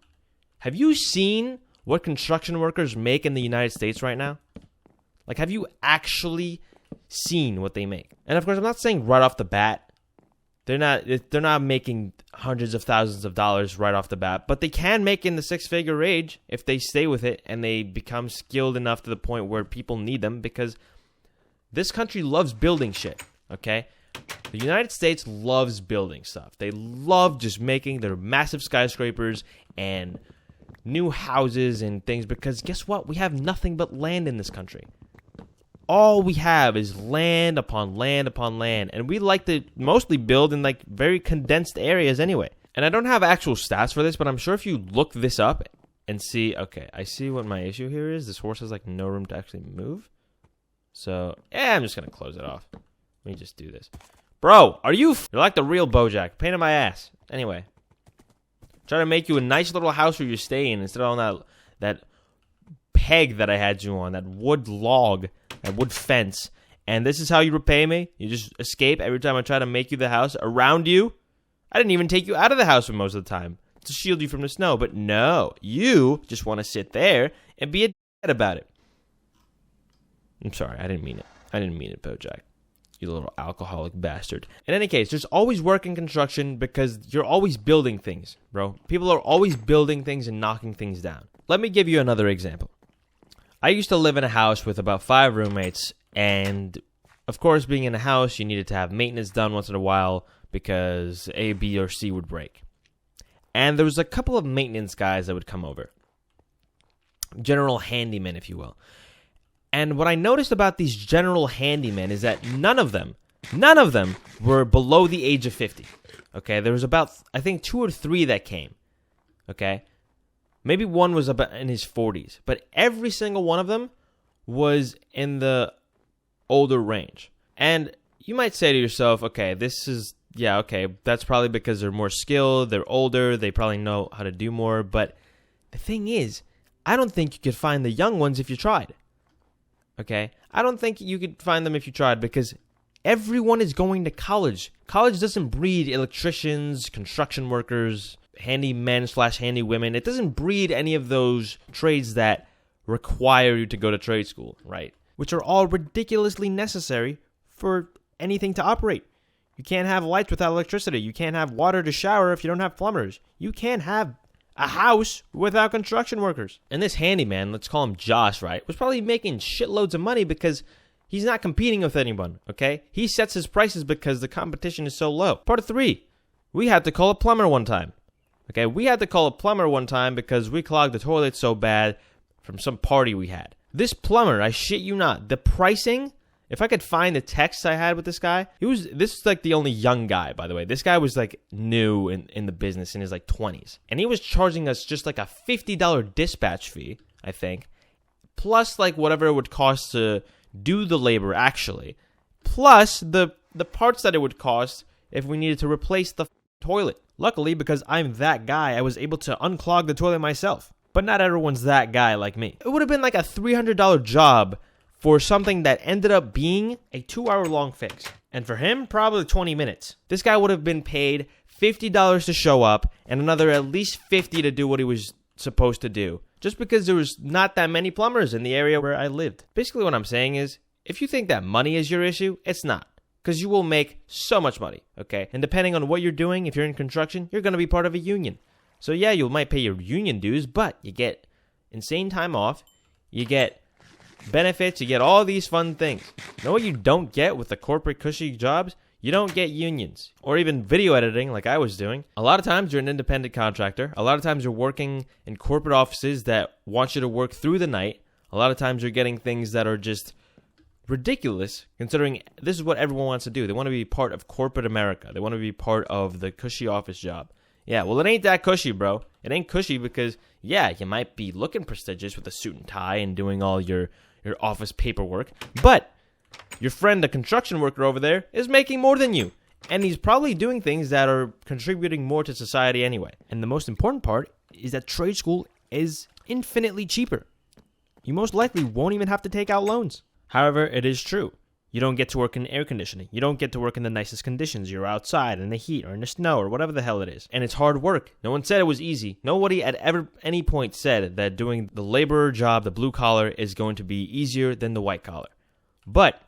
S2: Have you seen what construction workers make in the United States right now? Like, have you actually seen what they make? And of course, I'm not saying right off the bat. They're not making hundreds of thousands of dollars right off the bat, but they can make in the six-figure range if they stay with it and they become skilled enough to the point where people need them, because this country loves building shit, okay? The United States loves building stuff. They love just making their massive skyscrapers and new houses and things, because guess what? We have nothing but land in this country. All we have is land upon land upon land, and we like to mostly build in like very condensed areas anyway. And I don't have actual stats for this, but I'm sure if you look this up and see, okay, I see what my issue here is. This horse has like no room to actually move. So, I'm just going to close it off. Let me just do this. Bro, you're like the real Bojack. Pain in my ass. Anyway. Trying to make you a nice little house where you're staying instead of on that peg that I had you on, that wood log, that wood fence. And this is how you repay me? You just escape every time I try to make you the house around you? I didn't even take you out of the house for most of the time to shield you from the snow. But no, you just want to sit there and be a d*** about it. I'm sorry, I didn't mean it. I didn't mean it, Bojack. You little alcoholic bastard. In any case, there's always work in construction because you're always building things, bro. People are always building things and knocking things down. Let me give you another example. I used to live in a house with about 5 roommates, and of course, being in a house, you needed to have maintenance done once in a while because A, B, or C would break. And there was a couple of maintenance guys that would come over. General handymen, if you will. And what I noticed about these general handymen is that none of them were below the age of 50. Okay, there was about, I think, 2 or 3 that came. Okay, maybe one was about in his 40s, but every single one of them was in the older range. And you might say to yourself, okay, that's probably because they're more skilled, they're older, they probably know how to do more. But the thing is, I don't think you could find the young ones if you tried. Okay? I don't think you could find them if you tried because everyone is going to college. College doesn't breed electricians, construction workers, handymen/handy women. It doesn't breed any of those trades that require you to go to trade school, right? Which are all ridiculously necessary for anything to operate. You can't have lights without electricity. You can't have water to shower if you don't have plumbers. You can't have a house without construction workers. And this handyman, let's call him Josh, right, was probably making shitloads of money because he's not competing with anyone, okay? He sets his prices because the competition is so low. Part 3, we had to call a plumber one time. Okay, we had to call a plumber one time because we clogged the toilet so bad from some party we had. This plumber, I shit you not, the pricing, if I could find the texts I had with this guy, this is like the only young guy, by the way. This guy was like new in the business in his like 20s. And he was charging us just like a $50 dispatch fee, I think, plus like whatever it would cost to do the labor actually, plus the parts that it would cost if we needed to replace the toilet. Luckily, because I'm that guy, I was able to unclog the toilet myself. But not everyone's that guy like me. It would have been like a $300 job for something that ended up being a 2-hour-long fix. And for him, probably 20 minutes. This guy would have been paid $50 to show up and another at least $50 to do what he was supposed to do. Just because there was not that many plumbers in the area where I lived. Basically what I'm saying is, if you think that money is your issue, it's not. Because you will make so much money, okay? And depending on what you're doing, if you're in construction, you're going to be part of a union. So yeah, you might pay your union dues, but you get insane time off, you get benefits, you get all these fun things. You know what you don't get with the corporate cushy jobs? You don't get unions or even video editing like I was doing. A lot of times you're an independent contractor. A lot of times you're working in corporate offices that want you to work through the night. A lot of times you're getting things that are just ridiculous considering this is what everyone wants to do. They want to be part of corporate America. They want to be part of the cushy office job. Yeah, well, it ain't that cushy, bro. It ain't cushy because, yeah, you might be looking prestigious with a suit and tie and doing all your office paperwork, but your friend, the construction worker over there, is making more than you. And he's probably doing things that are contributing more to society anyway. And the most important part is that trade school is infinitely cheaper. You most likely won't even have to take out loans. However, it is true. You don't get to work in air conditioning. You don't get to work in the nicest conditions. You're outside in the heat or in the snow or whatever the hell it is. And it's hard work. No one said it was easy. Nobody at any point said that doing the laborer job, the blue collar, is going to be easier than the white collar. But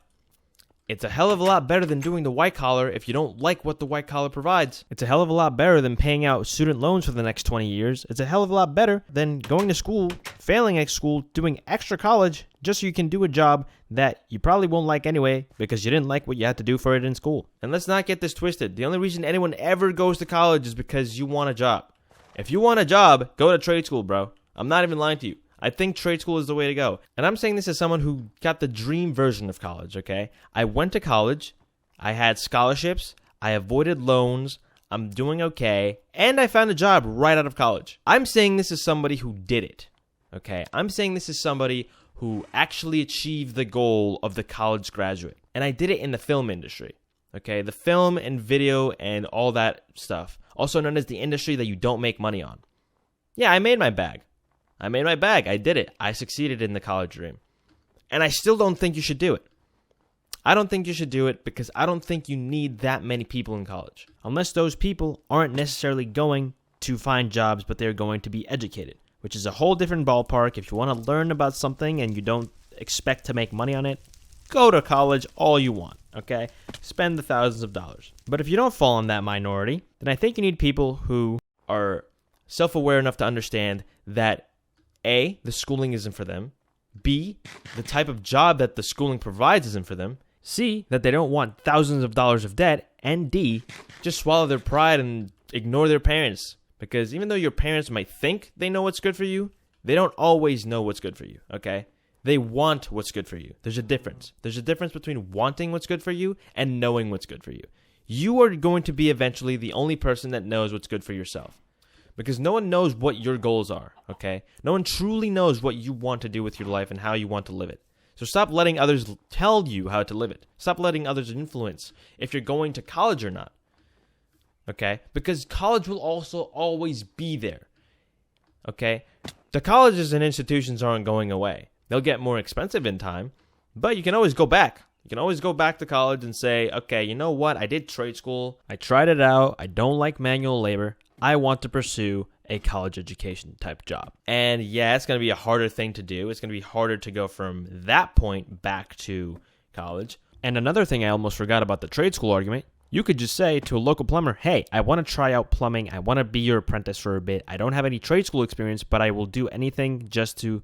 S2: it's a hell of a lot better than doing the white collar if you don't like what the white collar provides. It's a hell of a lot better than paying out student loans for the next 20 years. It's a hell of a lot better than going to school, failing at school, doing extra college just so you can do a job that you probably won't like anyway because you didn't like what you had to do for it in school. And let's not get this twisted. The only reason anyone ever goes to college is because you want a job. If you want a job, go to trade school, bro. I'm not even lying to you. I think trade school is the way to go. And I'm saying this as someone who got the dream version of college, okay? I went to college, I had scholarships, I avoided loans, I'm doing okay, and I found a job right out of college. I'm saying this as somebody who did it, okay? I'm saying this as somebody who actually achieved the goal of the college graduate. And I did it in the film industry. Okay, the film and video and all that stuff, also known as the industry that you don't make money on. Yeah, I made my bag. I did it. I succeeded in the college dream. And I still don't think you should do it. I don't think you should do it because I don't think you need that many people in college. Unless those people aren't necessarily going to find jobs, but they're going to be educated, which is a whole different ballpark. If you want to learn about something and you don't expect to make money on it, go to college all you want, okay? Spend the thousands of dollars. But if you don't fall in that minority, then I think you need people who are self-aware enough to understand that A, the schooling isn't for them, B, the type of job that the schooling provides isn't for them, C, that they don't want thousands of dollars of debt, and D, just swallow their pride and ignore their parents. Because even though your parents might think they know what's good for you, they don't always know what's good for you, okay? They want what's good for you. There's a difference. There's a difference between wanting what's good for you and knowing what's good for you. You are going to be eventually the only person that knows what's good for yourself. Because no one knows what your goals are, okay? No one truly knows what you want to do with your life and how you want to live it. So stop letting others tell you how to live it. Stop letting others influence if you're going to college or not. Okay? Because college will also always be there. Okay? The colleges and institutions aren't going away. They'll get more expensive in time, but you can always go back. You can always go back to college and say, okay, you know what? I did trade school. I tried it out. I don't like manual labor. I want to pursue a college education type job. And yeah, it's going to be a harder thing to do. It's going to be harder to go from that point back to college. And another thing I almost forgot about the trade school argument, you could just say to a local plumber, hey, I want to try out plumbing. I want to be your apprentice for a bit. I don't have any trade school experience, but I will do anything just to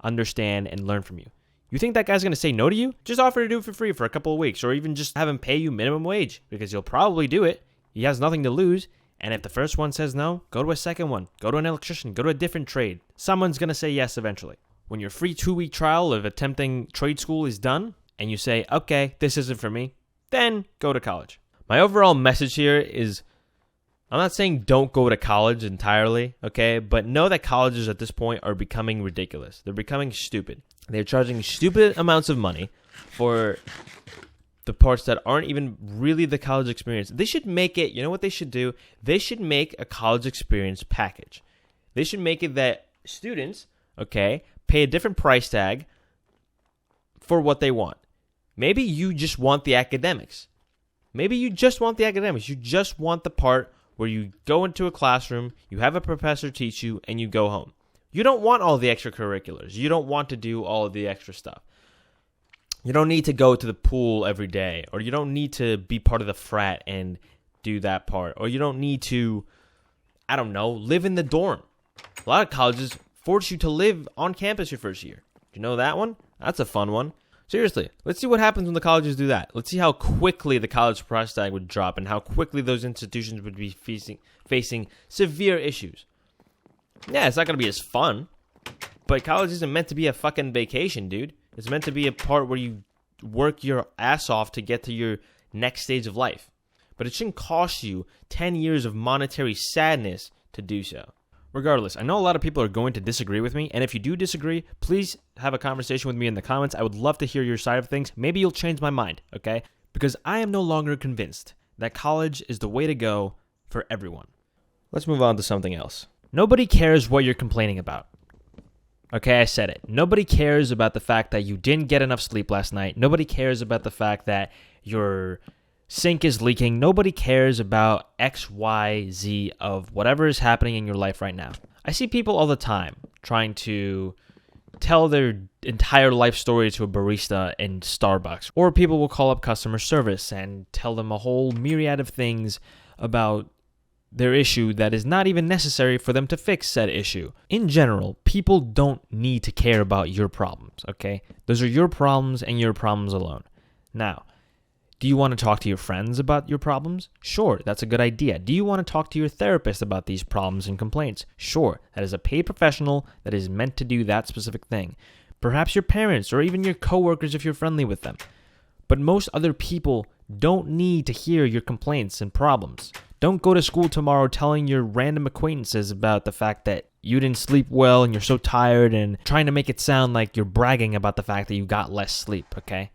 S2: understand and learn from you. You think that guy's going to say no to you? Just offer to do it for free for a couple of weeks, or even just have him pay you minimum wage, because he'll probably do it. He has nothing to lose. And if the first one says no, go to a second one. Go to an electrician. Go to a different trade. Someone's going to say yes eventually. When your free 2-week trial of attempting trade school is done, and you say, okay, this isn't for me, then go to college. My overall message here is, I'm not saying don't go to college entirely, okay? But know that colleges at this point are becoming ridiculous. They're becoming stupid. They're charging stupid amounts of money for the parts that aren't even really the college experience. They should make it, you know what they should do? They should make a college experience package. They should make it that students, okay, pay a different price tag for what they want. Maybe you just want the academics. Maybe you just want the academics. You just want the part where you go into a classroom, you have a professor teach you, and you go home. You don't want all the extracurriculars. You don't want to do all of the extra stuff. You don't need to go to the pool every day, or you don't need to be part of the frat and do that part, or you don't need to, I don't know, live in the dorm. A lot of colleges force you to live on campus your first year. Do you know that one? That's a fun one. Seriously, let's see what happens when the colleges do that. Let's see how quickly the college price tag would drop and how quickly those institutions would be facing severe issues. Yeah, it's not going to be as fun, but college isn't meant to be a fucking vacation, dude. It's meant to be a part where you work your ass off to get to your next stage of life. But it shouldn't cost you 10 years of monetary sadness to do so. Regardless, I know a lot of people are going to disagree with me, and if you do disagree, please have a conversation with me in the comments. I would love to hear your side of things. Maybe you'll change my mind, okay? Because I am no longer convinced that college is the way to go for everyone. Let's move on to something else. Nobody cares what you're complaining about. Okay, I said it. Nobody cares about the fact that you didn't get enough sleep last night. Nobody cares about the fact that your sink is leaking. Nobody cares about X, Y, Z of whatever is happening in your life right now. I see people all the time trying to tell their entire life story to a barista in Starbucks. Or people will call up customer service and tell them a whole myriad of things about their issue that is not even necessary for them to fix said issue. In general, people don't need to care about your problems, okay? Those are your problems and your problems alone. Now, do you want to talk to your friends about your problems? Sure, that's a good idea. Do you want to talk to your therapist about these problems and complaints? Sure, that is a paid professional that is meant to do that specific thing. Perhaps your parents or even your coworkers if you're friendly with them. But most other people don't need to hear your complaints and problems. Don't go to school tomorrow telling your random acquaintances about the fact that you didn't sleep well and you're so tired and trying to make it sound like you're bragging about the fact that you got less sleep, okay?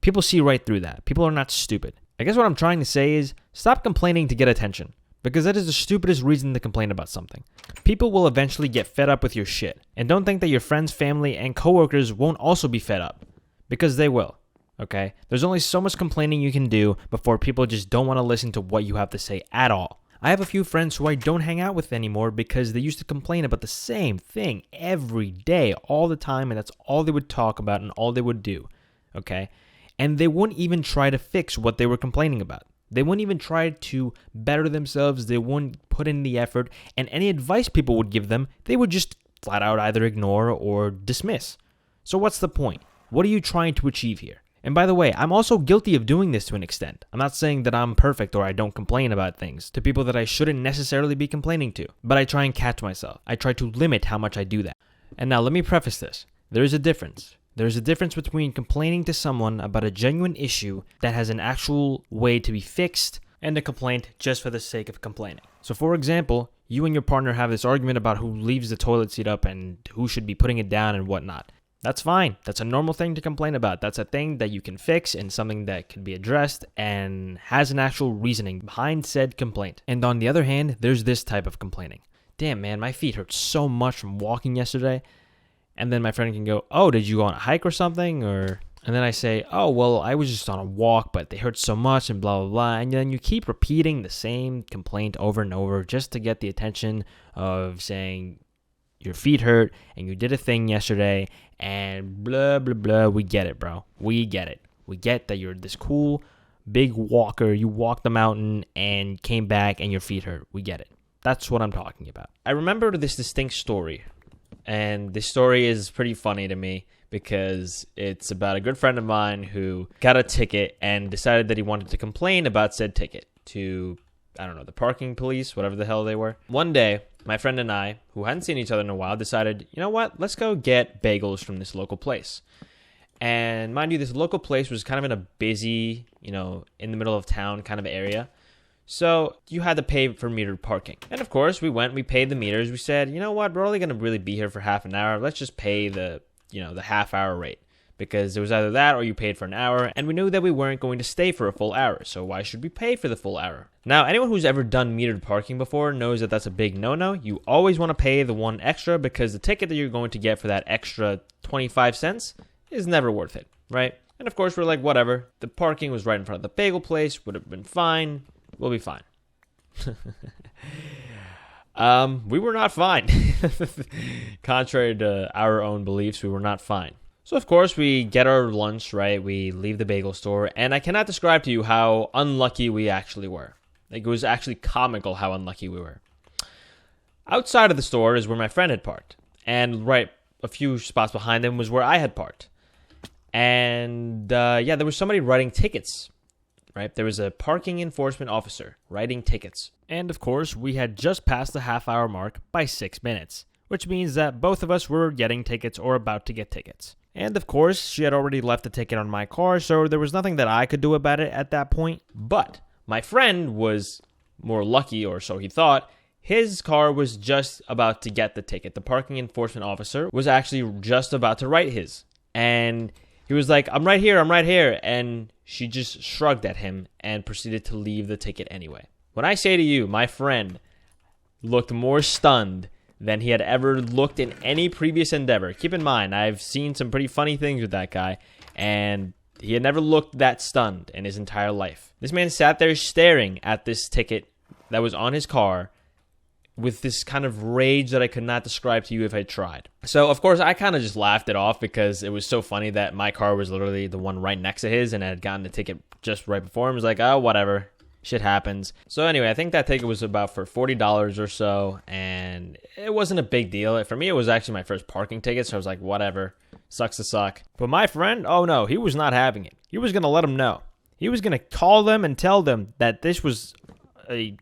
S2: People see right through that. People are not stupid. I guess what I'm trying to say is stop complaining to get attention, because that is the stupidest reason to complain about something. People will eventually get fed up with your shit, and don't think that your friends, family, and coworkers won't also be fed up, because they will. Okay? There's only so much complaining you can do before people just don't want to listen to what you have to say at all. I have a few friends who I don't hang out with anymore because they used to complain about the same thing every day, all the time, and that's all they would talk about and all they would do, okay? And they wouldn't even try to fix what they were complaining about. They wouldn't even try to better themselves. They wouldn't put in the effort, and any advice people would give them, they would just flat out either ignore or dismiss. So what's the point? What are you trying to achieve here? And by the way, I'm also guilty of doing this to an extent. I'm not saying that I'm perfect or I don't complain about things to people that I shouldn't necessarily be complaining to, but I try and catch myself. I try to limit how much I do that. And now let me preface this. There is a difference. There's a difference between complaining to someone about a genuine issue that has an actual way to be fixed and a complaint just for the sake of complaining. So for example, you and your partner have this argument about who leaves the toilet seat up and who should be putting it down and whatnot. That's fine. That's a normal thing to complain about. That's a thing that you can fix and something that can be addressed and has an actual reasoning behind said complaint. And on the other hand, there's this type of complaining. Damn, man, my feet hurt so much from walking yesterday. And then my friend can go, oh, did you go on a hike or something? And then I say, oh, well, I was just on a walk, but they hurt so much and blah, blah, blah. And then you keep repeating the same complaint over and over just to get the attention of saying your feet hurt and you did a thing yesterday and blah, blah, blah. We get it, bro. We get it. We get that you're this cool, big walker. You walked the mountain and came back and your feet hurt. We get it. That's what I'm talking about. I remember this distinct story. And this story is pretty funny to me because it's about a good friend of mine who got a ticket and decided that he wanted to complain about said ticket to, I don't know, the parking police, whatever the hell they were. One day, my friend and I, who hadn't seen each other in a while, decided, you know what, let's go get bagels from this local place. And mind you, this local place was kind of in a busy, in the middle of town kind of area. So you had to pay for metered parking. And of course, we paid the meters. We said, you know what, we're only going to really be here for half an hour. Let's just pay the half hour rate. Because it was either that or you paid for an hour. And we knew that we weren't going to stay for a full hour. So why should we pay for the full hour? Now, anyone who's ever done metered parking before knows that that's a big no-no. You always want to pay the one extra because the ticket that you're going to get for that extra 25 cents is never worth it, right? And of course, we're like, whatever. The parking was right in front of the bagel place. Would have been fine. We'll be fine. We were not fine. Contrary to our own beliefs, we were not fine. So, of course, we get our lunch, right? We leave the bagel store, and I cannot describe to you how unlucky we actually were. Like, it was actually comical how unlucky we were. Outside of the store is where my friend had parked, and right a few spots behind him was where I had parked. And, there was somebody writing tickets. Right? There was a parking enforcement officer writing tickets. And of course, we had just passed the half-hour mark by 6 minutes, which means that both of us were getting tickets or about to get tickets. And of course, she had already left the ticket on my car, so there was nothing that I could do about it at that point. But my friend was more lucky, or so he thought. His car was just about to get the ticket. The parking enforcement officer was actually just about to write his. And he was like, I'm right here. And she just shrugged at him and proceeded to leave the ticket anyway. When I say to you, my friend looked more stunned than he had ever looked in any previous endeavor. Keep in mind, I've seen some pretty funny things with that guy, and he had never looked that stunned in his entire life. This man sat there staring at this ticket that was on his car with this kind of rage that I could not describe to you if I tried. So, of course, I kind of just laughed it off because it was so funny that my car was literally the one right next to his and I had gotten the ticket just right before him. It was like, oh, whatever. Shit happens. So anyway, I think that ticket was about for $40 or so, and it wasn't a big deal. For me, it was actually my first parking ticket, so I was like, whatever. Sucks to suck. But my friend, oh no, he was not having it. He was going to let them know. He was going to call them and tell them that this was a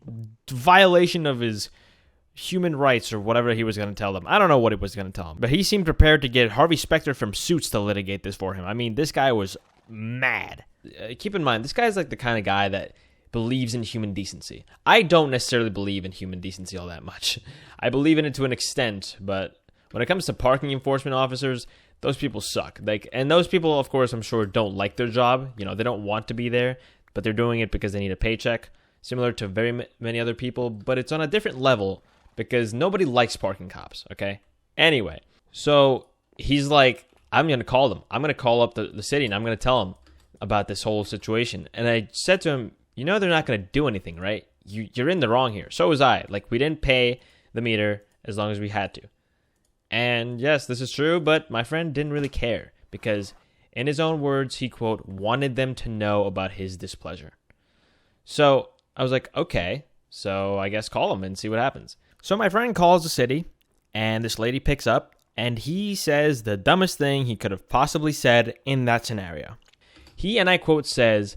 S2: violation of his human rights or whatever he was going to tell them. I don't know what he was going to tell them. But he seemed prepared to get Harvey Specter from Suits to litigate this for him. I mean, this guy was mad. Keep in mind, this guy's like the kind of guy that believes in human decency. I don't necessarily believe in human decency all that much. I believe in it to an extent, but when it comes to parking enforcement officers, those people suck. Like, and those people, of course, I'm sure don't like their job. You know, they don't want to be there, but they're doing it because they need a paycheck, similar to very many other people. But it's on a different level because nobody likes parking cops, okay? Anyway, so he's like, I'm going to call them. I'm going to call up the city, and I'm going to tell them about this whole situation. And I said to him, you know they're not going to do anything, right? You're in the wrong here. So was I. Like, we didn't pay the meter as long as we had to. And yes, this is true, but my friend didn't really care because in his own words, he, quote, wanted them to know about his displeasure. So I was like, okay, so I guess call him and see what happens. So my friend calls the city, and this lady picks up, and he says the dumbest thing he could have possibly said in that scenario. He, and I quote, says,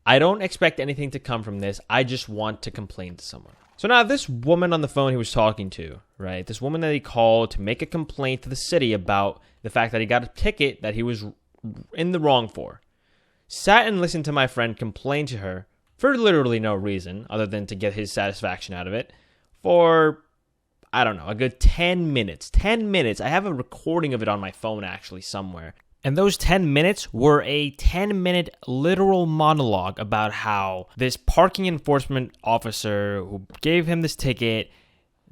S2: I don't expect anything to come from this. I just want to complain to someone. So now this woman on the phone he was talking to, right? This woman that he called to make a complaint to the city about the fact that he got a ticket that he was in the wrong for, sat and listened to my friend complain to her for literally no reason other than to get his satisfaction out of it for, I don't know, a good 10 minutes. 10 minutes. I have a recording of it on my phone actually somewhere. And those 10 minutes were a 10-minute literal monologue about how this parking enforcement officer who gave him this ticket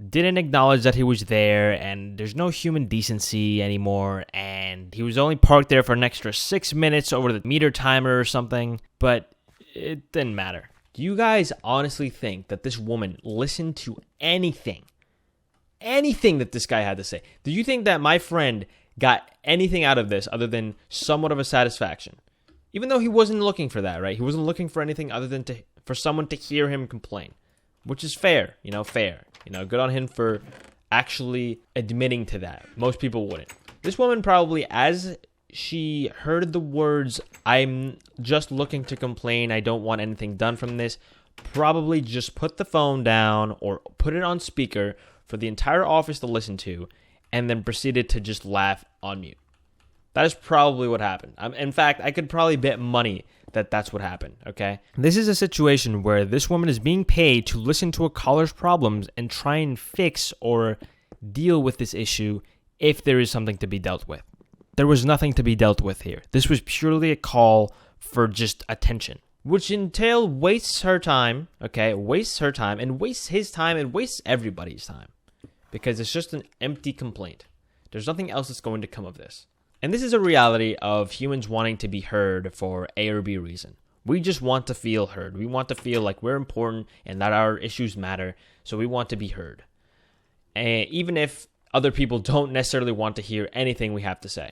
S2: didn't acknowledge that he was there, and there's no human decency anymore, and he was only parked there for an extra 6 minutes over the meter timer or something, but it didn't matter. Do you guys honestly think that this woman listened to anything that this guy had to say? Do you think that my friend got anything out of this other than somewhat of a satisfaction? Even though he wasn't looking for that, right? He wasn't looking for anything other than for someone to hear him complain, which is fair, fair. Good on him for actually admitting to that. Most people wouldn't. This woman probably, as she heard the words, I'm just looking to complain, I don't want anything done from this, probably just put the phone down or put it on speaker for the entire office to listen to, and then proceeded to just laugh on mute. That is probably what happened. In fact, I could probably bet money that that's what happened, okay? This is a situation where this woman is being paid to listen to a caller's problems and try and fix or deal with this issue if there is something to be dealt with. There was nothing to be dealt with here. This was purely a call for just attention, which entail wastes her time, okay? Wastes her time and wastes his time and wastes everybody's time. Because it's just an empty complaint. There's nothing else that's going to come of this. And this is a reality of humans wanting to be heard for A or B reason. We just want to feel heard. We want to feel like we're important and that our issues matter, so we want to be heard. And even if other people don't necessarily want to hear anything we have to say.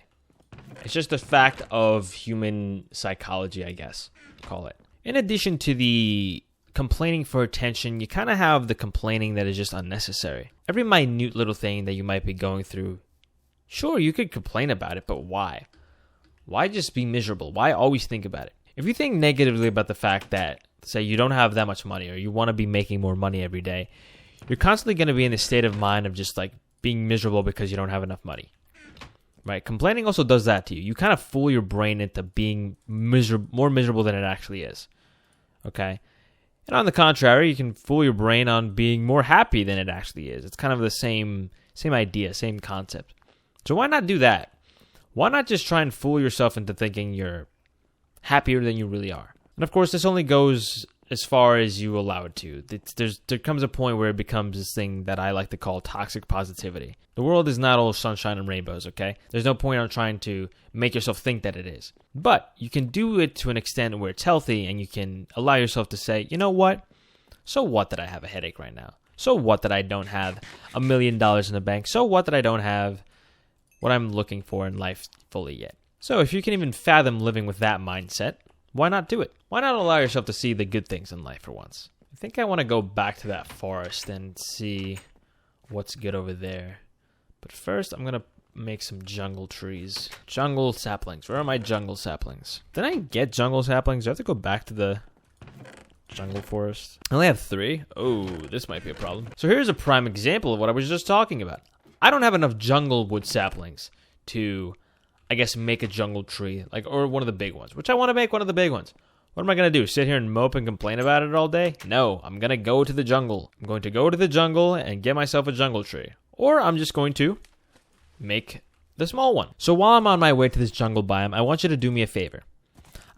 S2: It's just a fact of human psychology, I guess, call it. In addition to the complaining for attention, you kind of have the complaining that is just unnecessary. Every minute little thing that you might be going through, sure, you could complain about it, but why? Why just be miserable? Why always think about it? If you think negatively about the fact that, say, you don't have that much money or you want to be making more money every day, you're constantly going to be in this state of mind of just like being miserable because you don't have enough money. Right? Complaining also does that to you. You kind of fool your brain into being more miserable than it actually is. Okay? And on the contrary, you can fool your brain on being more happy than it actually is. It's kind of the same idea, same concept. So why not do that? Why not just try and fool yourself into thinking you're happier than you really are? And of course, this only goes as far as you allow it to. There comes a point where it becomes this thing that I like to call toxic positivity. The world is not all sunshine and rainbows, okay? There's no point on trying to make yourself think that it is. But you can do it to an extent where it's healthy and you can allow yourself to say, you know what? So what that I have a headache right now? So what that I don't have $1 million in the bank? So what that I don't have what I'm looking for in life fully yet? So if you can even fathom living with that mindset, why not do it? Why not allow yourself to see the good things in life for once? I think I want to go back to that forest and see what's good over there. But first, I'm going to make some jungle trees. Jungle saplings. Where are my jungle saplings? Did I get jungle saplings? Do I have to go back to the jungle forest? I only have 3. Oh, this might be a problem. So here's a prime example of what I was just talking about. I don't have enough jungle wood saplings to, I guess, make a jungle tree, or one of the big ones, which I want to make one of the big ones. What am I going to do? Sit here and mope and complain about it all day? No, I'm going to go to the jungle. I'm going to go to the jungle and get myself a jungle tree. Or I'm just going to make The small one. So while I'm on my way to this jungle biome, I want you to do me a favor.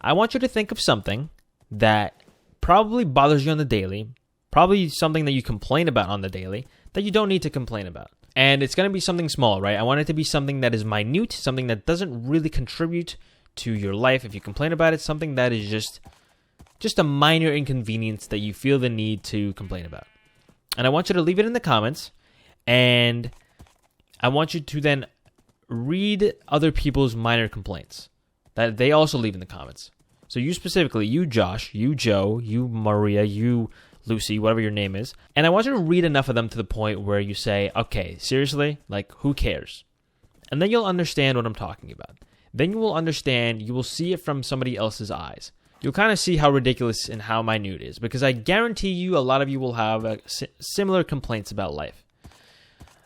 S2: I want you to think of something that probably bothers you on the daily, probably something that you complain about on the daily, that you don't need to complain about. And it's going to be something small, right? I want it to be something that is minute, something that doesn't really contribute to your life. If you complain about it, something that is just a minor inconvenience that you feel the need to complain about. And I want you to leave it in the comments, and I want you to then read other people's minor complaints that they also leave in the comments. So you specifically, you Josh, you Joe, you Maria, you Lucy, whatever your name is. And I want you to read enough of them to the point where you say, okay, seriously, like, who cares? And then you'll understand what I'm talking about. Then you will understand, you will see it from somebody else's eyes. You'll kind of see how ridiculous and how minute it is, because I guarantee you a lot of you will have similar complaints about life.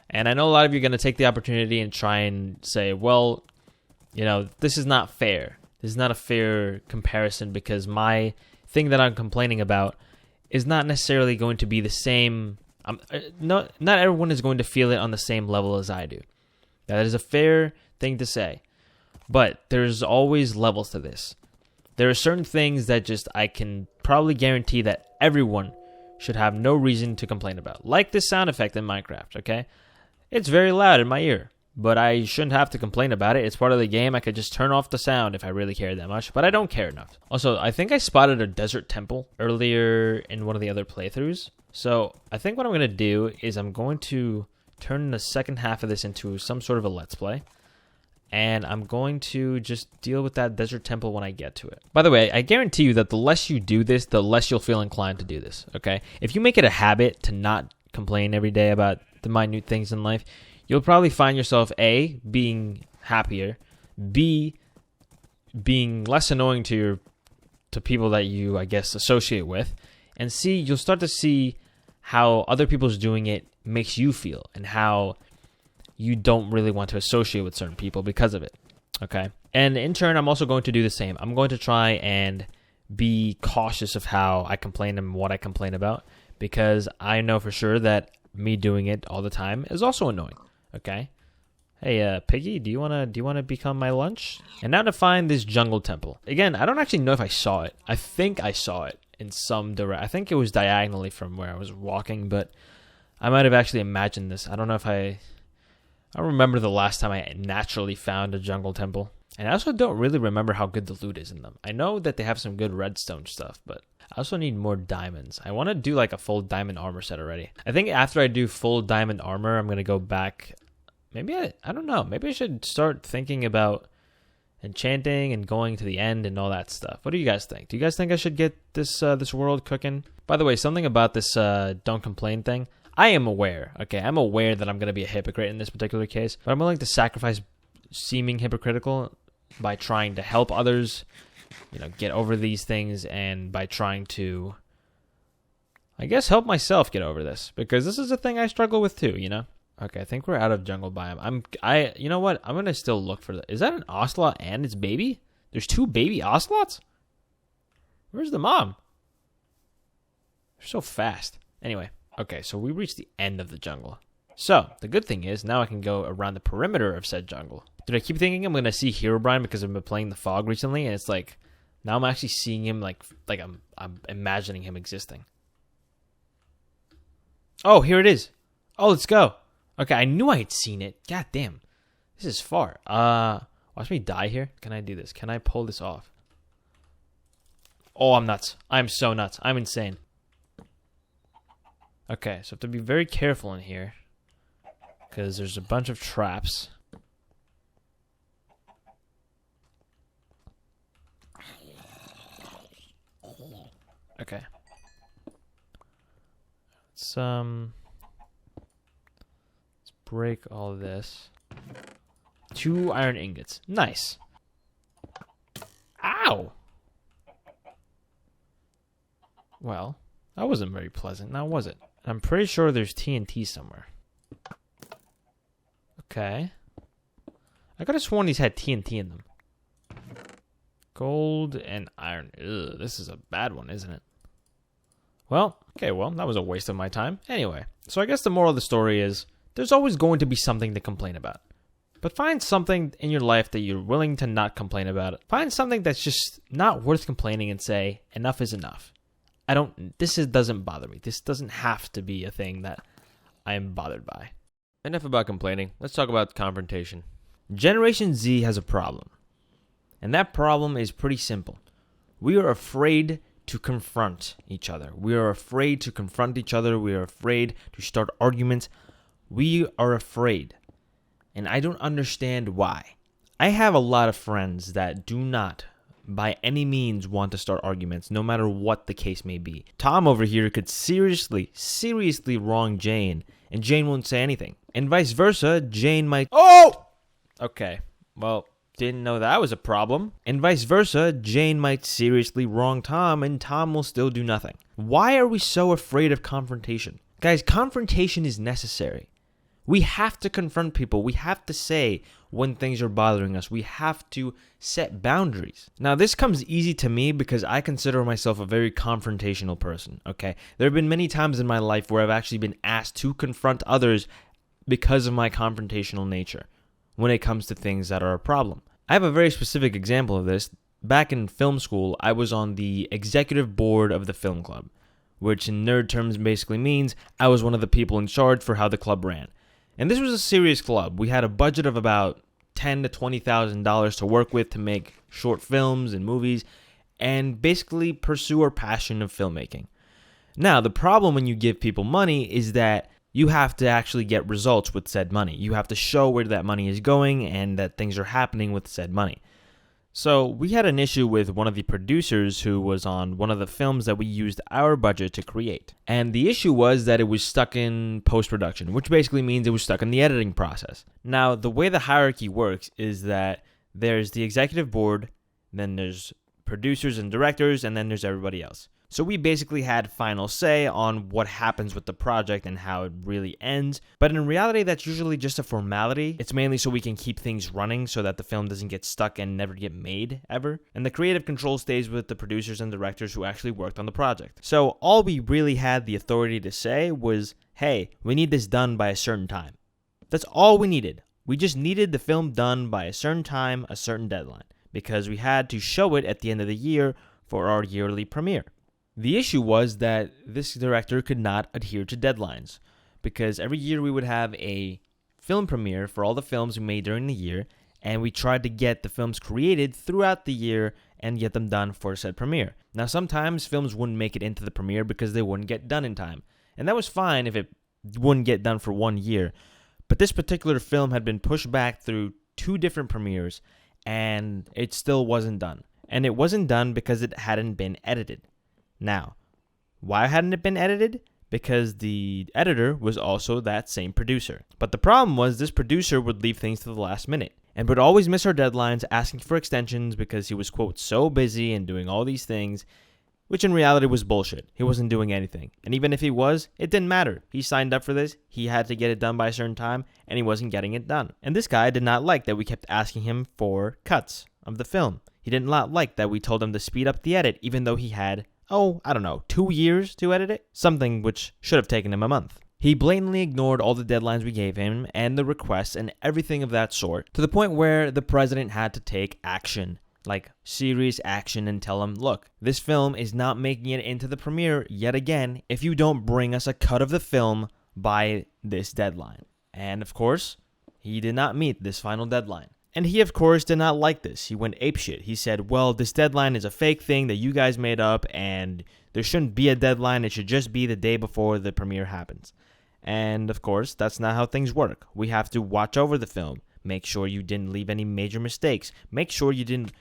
S2: And I know a lot of you are going to take the opportunity and try and say, well, you know, this is not fair. This is not a fair comparison because my thing that I'm complaining about is not necessarily going to be the same. Not everyone is going to feel it on the same level as I do. That is a fair thing to say. But there's always levels to this. There are certain things that just I can probably guarantee that everyone should have no reason to complain about. Like this sound effect in Minecraft, okay? It's very loud in my ear, but I shouldn't have to complain about it. It's part of the game. I could just turn off the sound if I really cared that much, but I don't care enough. Also, I think I spotted a desert temple earlier in one of the other playthroughs. So I think what I'm going to do is I'm going to turn the second half of this into some sort of a Let's Play. And I'm going to just deal with that desert temple when I get to it. By the way, I guarantee you that the less you do this, the less you'll feel inclined to do this, okay? If you make it a habit to not complain every day about the minute things in life, you'll probably find yourself, A, being happier, B, being less annoying to people that you, I guess, associate with, and C, you'll start to see how other people's doing it makes you feel and how you don't really want to associate with certain people because of it, okay? And in turn, I'm also going to do the same. I'm going to try and be cautious of how I complain and what I complain about because I know for sure that me doing it all the time is also annoying, okay? Hey, Piggy, do you wanna become my lunch? And now to find this jungle temple. Again, I don't actually know if I saw it. I think I saw it in some direct. I think it was diagonally from where I was walking, but I might have actually imagined this. I don't know if I don't remember the last time I naturally found a jungle temple. And I also don't really remember how good the loot is in them. I know that they have some good redstone stuff, but I also need more diamonds. I want to do like a full diamond armor set already. I think after I do full diamond armor, I'm going to go back. Maybe I don't know. Maybe I should start thinking about enchanting and going to the end and all that stuff. What do you guys think? Do you guys think I should get this world cooking? By the way, something about this don't complain thing. I am aware, okay? I'm aware that I'm going to be a hypocrite in this particular case, but I'm willing to sacrifice seeming hypocritical by trying to help others, you know, get over these things and by trying to, I guess, help myself get over this because this is a thing I struggle with too, you know? Okay, I think we're out of jungle biome. You know what? I'm going to still look for Is that an ocelot and its baby? There's 2 baby ocelots? Where's the mom? They're so fast. Anyway. Okay, so we reached the end of the jungle. So, the good thing is, now I can go around the perimeter of said jungle. Did I keep thinking I'm going to see Herobrine because I've been playing the fog recently, and it's like, now I'm actually seeing him like I'm imagining him existing. Oh, here it is. Oh, let's go. Okay, I knew I had seen it. God damn. This is far. Watch me die here. Can I do this? Can I pull this off? Oh, I'm nuts. I'm so nuts. I'm insane. Okay, so I have to be very careful in here because there's a bunch of traps. Okay. Let's break all of this. 2 iron ingots. Nice. Ow! Well, that wasn't very pleasant, now was it? I'm pretty sure there's TNT somewhere. Okay. I could have sworn these had TNT in them. Gold and iron. Ugh, this is a bad one, isn't it? Well, okay, well, that was a waste of my time. Anyway, so I guess the moral of the story is there's always going to be something to complain about. But find something in your life that you're willing to not complain about. Find something that's just not worth complaining and say, enough is enough. Doesn't bother me. This doesn't have to be a thing that I am bothered by. Enough about complaining. Let's talk about confrontation. Generation Z has a problem. And that problem is pretty simple. We are afraid to confront each other. We are afraid to confront each other. We are afraid to start arguments. We are afraid. And I don't understand why. I have a lot of friends that do not, by any means, want to start arguments, no matter what the case may be. Tom over here could seriously wrong Jane, and Jane won't say anything. And vice versa, Jane might... Oh! Okay, well, didn't know that was a problem. And vice versa, Jane might seriously wrong Tom, and Tom will still do nothing. Why are we so afraid of confrontation? Guys, confrontation is necessary. We have to confront people. We have to say when things are bothering us. We have to set boundaries. Now, this comes easy to me because I consider myself a very confrontational person, okay? There have been many times in my life where I've actually been asked to confront others because of my confrontational nature when it comes to things that are a problem. I have a very specific example of this. Back in film school, I was on the executive board of the film club, which in nerd terms basically means I was one of the people in charge for how the club ran. And this was a serious club. We had a budget of about $10,000 to $20,000 to work with to make short films and movies and basically pursue our passion of filmmaking. Now, the problem when you give people money is that you have to actually get results with said money. You have to show where that money is going and that things are happening with said money. So we had an issue with one of the producers who was on one of the films that we used our budget to create. And the issue was that it was stuck in post-production, which basically means it was stuck in the editing process. Now, the way the hierarchy works is that there's the executive board, then there's producers and directors, and then there's everybody else. So we basically had final say on what happens with the project and how it really ends. But in reality, that's usually just a formality. It's mainly so we can keep things running so that the film doesn't get stuck and never get made, ever. And the creative control stays with the producers and directors who actually worked on the project. So all we really had the authority to say was, hey, we need this done by a certain time. That's all we needed. We just needed the film done by a certain time, a certain deadline, because we had to show it at the end of the year for our yearly premiere. The issue was that this director could not adhere to deadlines because every year we would have a film premiere for all the films we made during the year, and we tried to get the films created throughout the year and get them done for said premiere. Now, sometimes films wouldn't make it into the premiere because they wouldn't get done in time, and that was fine if it wouldn't get done for 1 year. But this particular film had been pushed back through 2 different premieres, and it still wasn't done. And it wasn't done because it hadn't been edited. Now, why hadn't it been edited? Because the editor was also that same producer. But the problem was this producer would leave things to the last minute and would always miss our deadlines, asking for extensions because he was, quote, so busy and doing all these things, which in reality was bullshit. He wasn't doing anything. And even if he was, it didn't matter. He signed up for this, he had to get it done by a certain time, and he wasn't getting it done. And this guy did not like that we kept asking him for cuts of the film. He did not like that we told him to speed up the edit, even though he had 2 years to edit it, something which should have taken him a month. He blatantly ignored all the deadlines we gave him and the requests and everything of that sort, to the point where the president had to take action, like serious action, and tell him, look, this film is not making it into the premiere yet again if you don't bring us a cut of the film by this deadline. And of course, he did not meet this final deadline. And he, of course, did not like this. He went apeshit. He said, well, this deadline is a fake thing that you guys made up, and there shouldn't be a deadline. It should just be the day before the premiere happens. And, of course, that's not how things work. We have to watch over the film, make sure you didn't leave any major mistakes, make sure you didn't,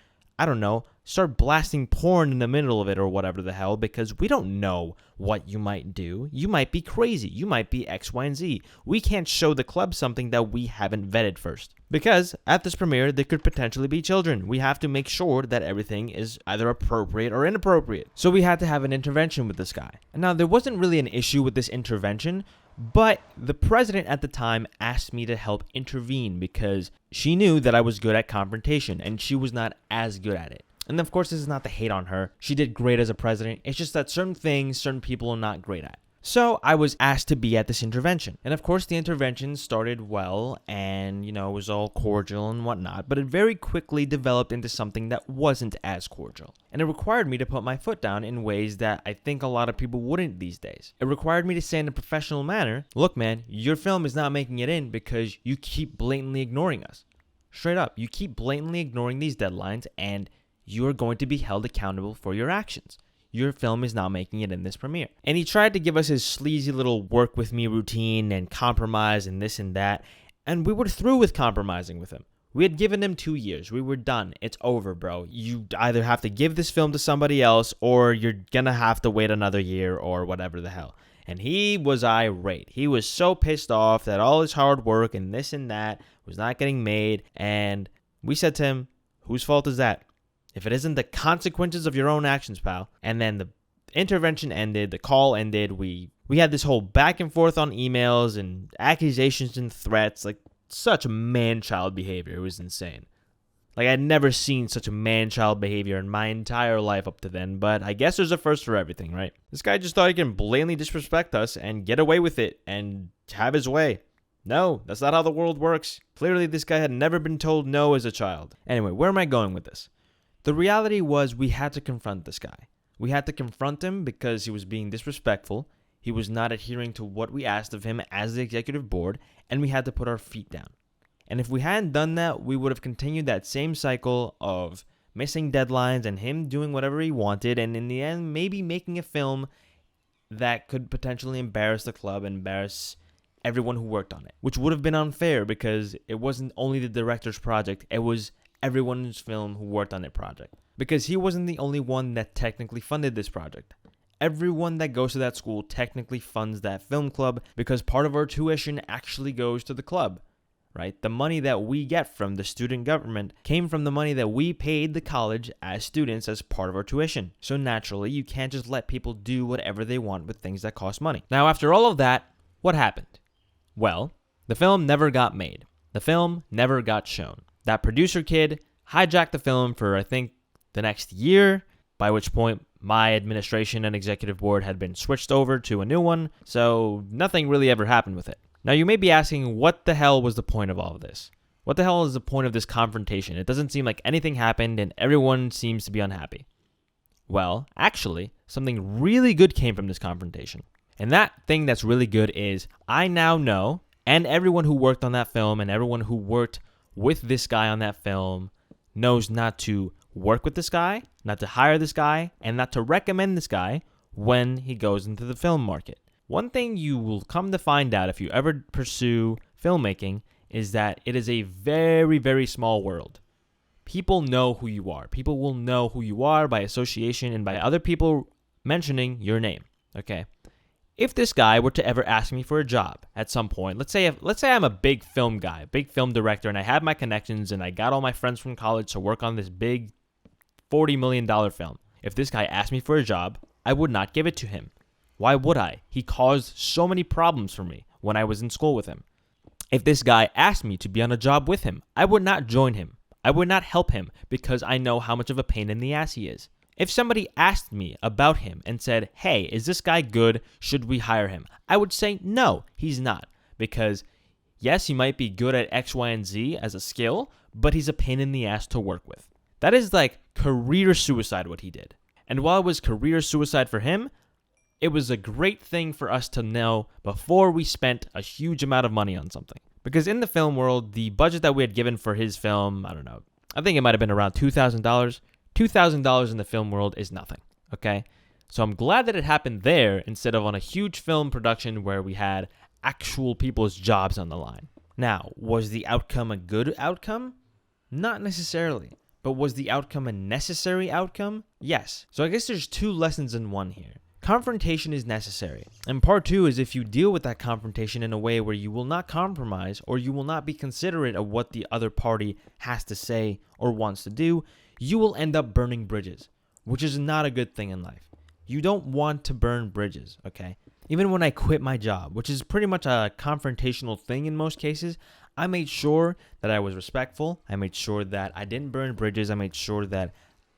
S2: start blasting porn in the middle of it or whatever the hell, because we don't know what you might do. You might be crazy. You might be X, Y, and Z. We can't show the club something that we haven't vetted first. Because at this premiere, there could potentially be children. We have to make sure that everything is either appropriate or inappropriate. So we had to have an intervention with this guy. And now, there wasn't really an issue with this intervention, but the president at the time asked me to help intervene because she knew that I was good at confrontation and she was not as good at it. And of course, this is not to hate on her. She did great as a president. It's just that certain things, certain people are not great at. So I was asked to be at this intervention. And of course, the intervention started well and, it was all cordial and whatnot, but it very quickly developed into something that wasn't as cordial. And it required me to put my foot down in ways that I think a lot of people wouldn't these days. It required me to say in a professional manner, look, man, your film is not making it in because you keep blatantly ignoring us. Straight up, you keep blatantly ignoring these deadlines and you are going to be held accountable for your actions. Your film is not making it in this premiere. And he tried to give us his sleazy little work with me routine and compromise and this and that. And we were through with compromising with him. We had given him 2 years. We were done. It's over, bro. You either have to give this film to somebody else or you're gonna have to wait another year or whatever the hell. And he was irate. He was so pissed off that all his hard work and this and that was not getting made. And we said to him, whose fault is that? If it isn't the consequences of your own actions, pal. And then the intervention ended, the call ended. We had this whole back and forth on emails and accusations and threats, like such man-child behavior. It was insane. Like I'd never seen such a man-child behavior in my entire life up to then, but I guess there's a first for everything, right? This guy just thought he can blatantly disrespect us and get away with it and have his way. No, that's not how the world works. Clearly, this guy had never been told no as a child. Anyway, where am I going with this? The reality was we had to confront this guy. We had to confront him because he was being disrespectful, he was not adhering to what we asked of him as the executive board, and we had to put our feet down. And if we hadn't done that, we would have continued that same cycle of missing deadlines and him doing whatever he wanted, and in the end, maybe making a film that could potentially embarrass the club, embarrass everyone who worked on it, which would have been unfair because it wasn't only the director's project, it was everyone's film who worked on that project. Because he wasn't the only one that technically funded this project. Everyone that goes to that school technically funds that film club because part of our tuition actually goes to the club, right? The money that we get from the student government came from the money that we paid the college as students as part of our tuition. So naturally, you can't just let people do whatever they want with things that cost money. Now, after all of that, what happened? Well, the film never got made. The film never got shown. That producer kid hijacked the film for, I think, the next year, by which point my administration and executive board had been switched over to a new one, so nothing really ever happened with it. Now, you may be asking, what the hell was the point of all of this? What the hell is the point of this confrontation? It doesn't seem like anything happened and everyone seems to be unhappy. Well, actually, something really good came from this confrontation. And that thing that's really good is I now know, and everyone who worked on that film and everyone who worked with this guy on that film knows not to work with this guy, not to hire this guy, and not to recommend this guy when he goes into the film market. One thing you will come to find out if you ever pursue filmmaking is that it is a very, very small world. People know who you are. People will know who you are by association and by other people mentioning your name. Okay? If this guy were to ever ask me for a job at some point, let's say I'm a big film guy, big film director, and I have my connections and I got all my friends from college to work on this big $40 million film. If this guy asked me for a job, I would not give it to him. Why would I? He caused so many problems for me when I was in school with him. If this guy asked me to be on a job with him, I would not join him. I would not help him because I know how much of a pain in the ass he is. If somebody asked me about him and said, hey, is this guy good? Should we hire him? I would say, no, he's not. Because, yes, he might be good at X, Y, and Z as a skill, but he's a pain in the ass to work with. That is like career suicide what he did. And while it was career suicide for him, it was a great thing for us to know before we spent a huge amount of money on something. Because in the film world, the budget that we had given for his film, I don't know, I think it might have been around $2,000. $2,000 in the film world is nothing, okay? So I'm glad that it happened there instead of on a huge film production where we had actual people's jobs on the line. Now, was the outcome a good outcome? Not necessarily. But was the outcome a necessary outcome? Yes. So I guess there's two lessons in one here. Confrontation is necessary. And part two is if you deal with that confrontation in a way where you will not compromise or you will not be considerate of what the other party has to say or wants to do, you will end up burning bridges, which is not a good thing in life. You don't want to burn bridges, okay? Even when I quit my job, which is pretty much a confrontational thing in most cases, I made sure that I was respectful. I made sure that I didn't burn bridges. I made sure that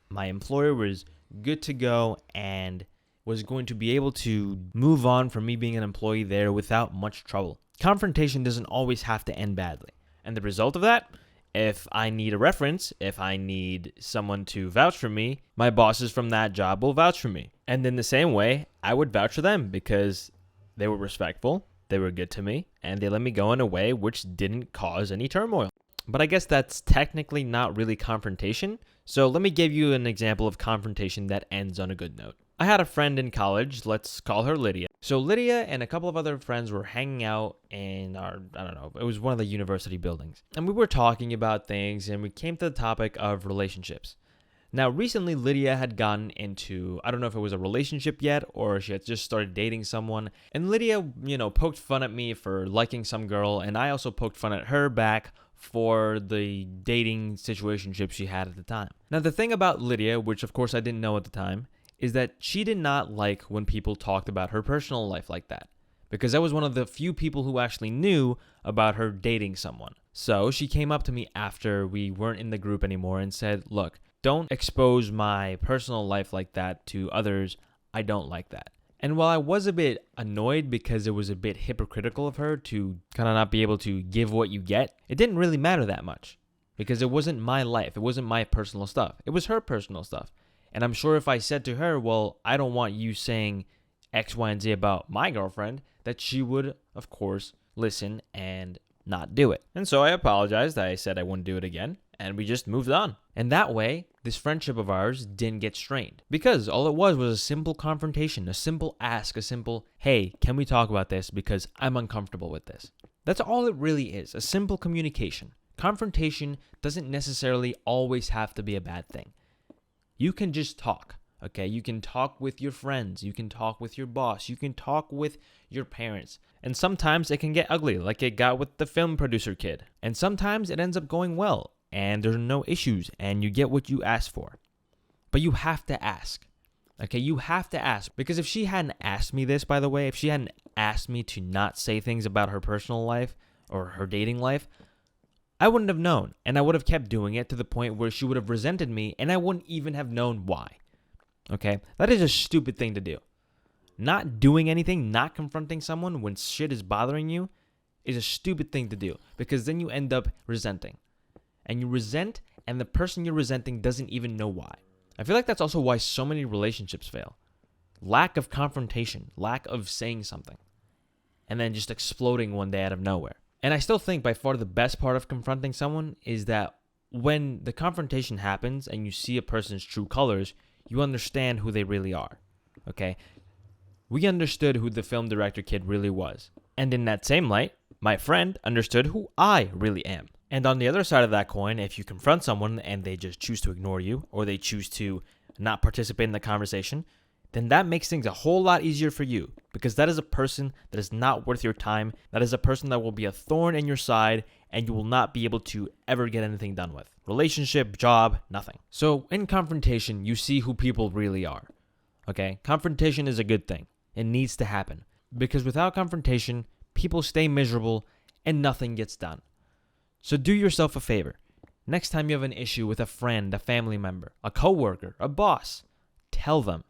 S2: my employer was good to go and was going to be able to move on from me being an employee there without much trouble. Confrontation doesn't always have to end badly. And the result of that, if I need a reference, if I need someone to vouch for me, my bosses from that job will vouch for me. And in the same way, I would vouch for them because they were respectful, they were good to me, and they let me go in a way which didn't cause any turmoil. But I guess that's technically not really confrontation. So let me give you an example of confrontation that ends on a good note. I had a friend in college, let's call her Lydia. So Lydia and a couple of other friends were hanging out in it was one of the university buildings. And we were talking about things and we came to the topic of relationships. Now, recently Lydia had gotten into, I don't know if it was a relationship yet or she had just started dating someone. And Lydia, poked fun at me for liking some girl, and I also poked fun at her back for the dating situationship she had at the time. Now, the thing about Lydia, which of course I didn't know at the time, is that she did not like when people talked about her personal life like that, because I was one of the few people who actually knew about her dating someone. So she came up to me after we weren't in the group anymore and said, look, don't expose my personal life like that to others. I don't like that. And while I was a bit annoyed because it was a bit hypocritical of her to kind of not be able to give what you get, it didn't really matter that much because it wasn't my life. It wasn't my personal stuff. It was her personal stuff. And I'm sure if I said to her, well, I don't want you saying X, Y, and Z about my girlfriend, that she would, of course, listen and not do it. And so I apologized. I said I wouldn't do it again. And we just moved on. And that way, this friendship of ours didn't get strained. Because all it was a simple confrontation, a simple ask, a simple, hey, can we talk about this because I'm uncomfortable with this. That's all it really is, a simple communication. Confrontation doesn't necessarily always have to be a bad thing. You can just talk, okay? You can talk with your friends. You can talk with your boss. You can talk with your parents. And sometimes it can get ugly, like it got with the film producer kid. And sometimes it ends up going well, and there's no issues, and you get what you asked for. But you have to ask, okay? You have to ask. Because if she hadn't asked me this, by the way, if she hadn't asked me to not say things about her personal life or her dating life, I wouldn't have known, and I would have kept doing it to the point where she would have resented me, and I wouldn't even have known why. Okay? That is a stupid thing to do. Not doing anything, not confronting someone when shit is bothering you is a stupid thing to do, because then you end up resenting. And you resent, and the person you're resenting doesn't even know why. I feel like that's also why so many relationships fail. Lack of confrontation, lack of saying something, and then just exploding one day out of nowhere. And I still think by far the best part of confronting someone is that when the confrontation happens and you see a person's true colors, you understand who they really are, okay? We understood who the film director kid really was. And in that same light, my friend understood who I really am. And on the other side of that coin, if you confront someone and they just choose to ignore you or they choose to not participate in the conversation, then that makes things a whole lot easier for you, because that is a person that is not worth your time. That is a person that will be a thorn in your side, and you will not be able to ever get anything done with. Relationship, job, nothing. So in confrontation, you see who people really are. Okay? Confrontation is a good thing. It needs to happen, because without confrontation, people stay miserable and nothing gets done. So do yourself a favor. Next time you have an issue with a friend, a family member, a coworker, a boss, tell them.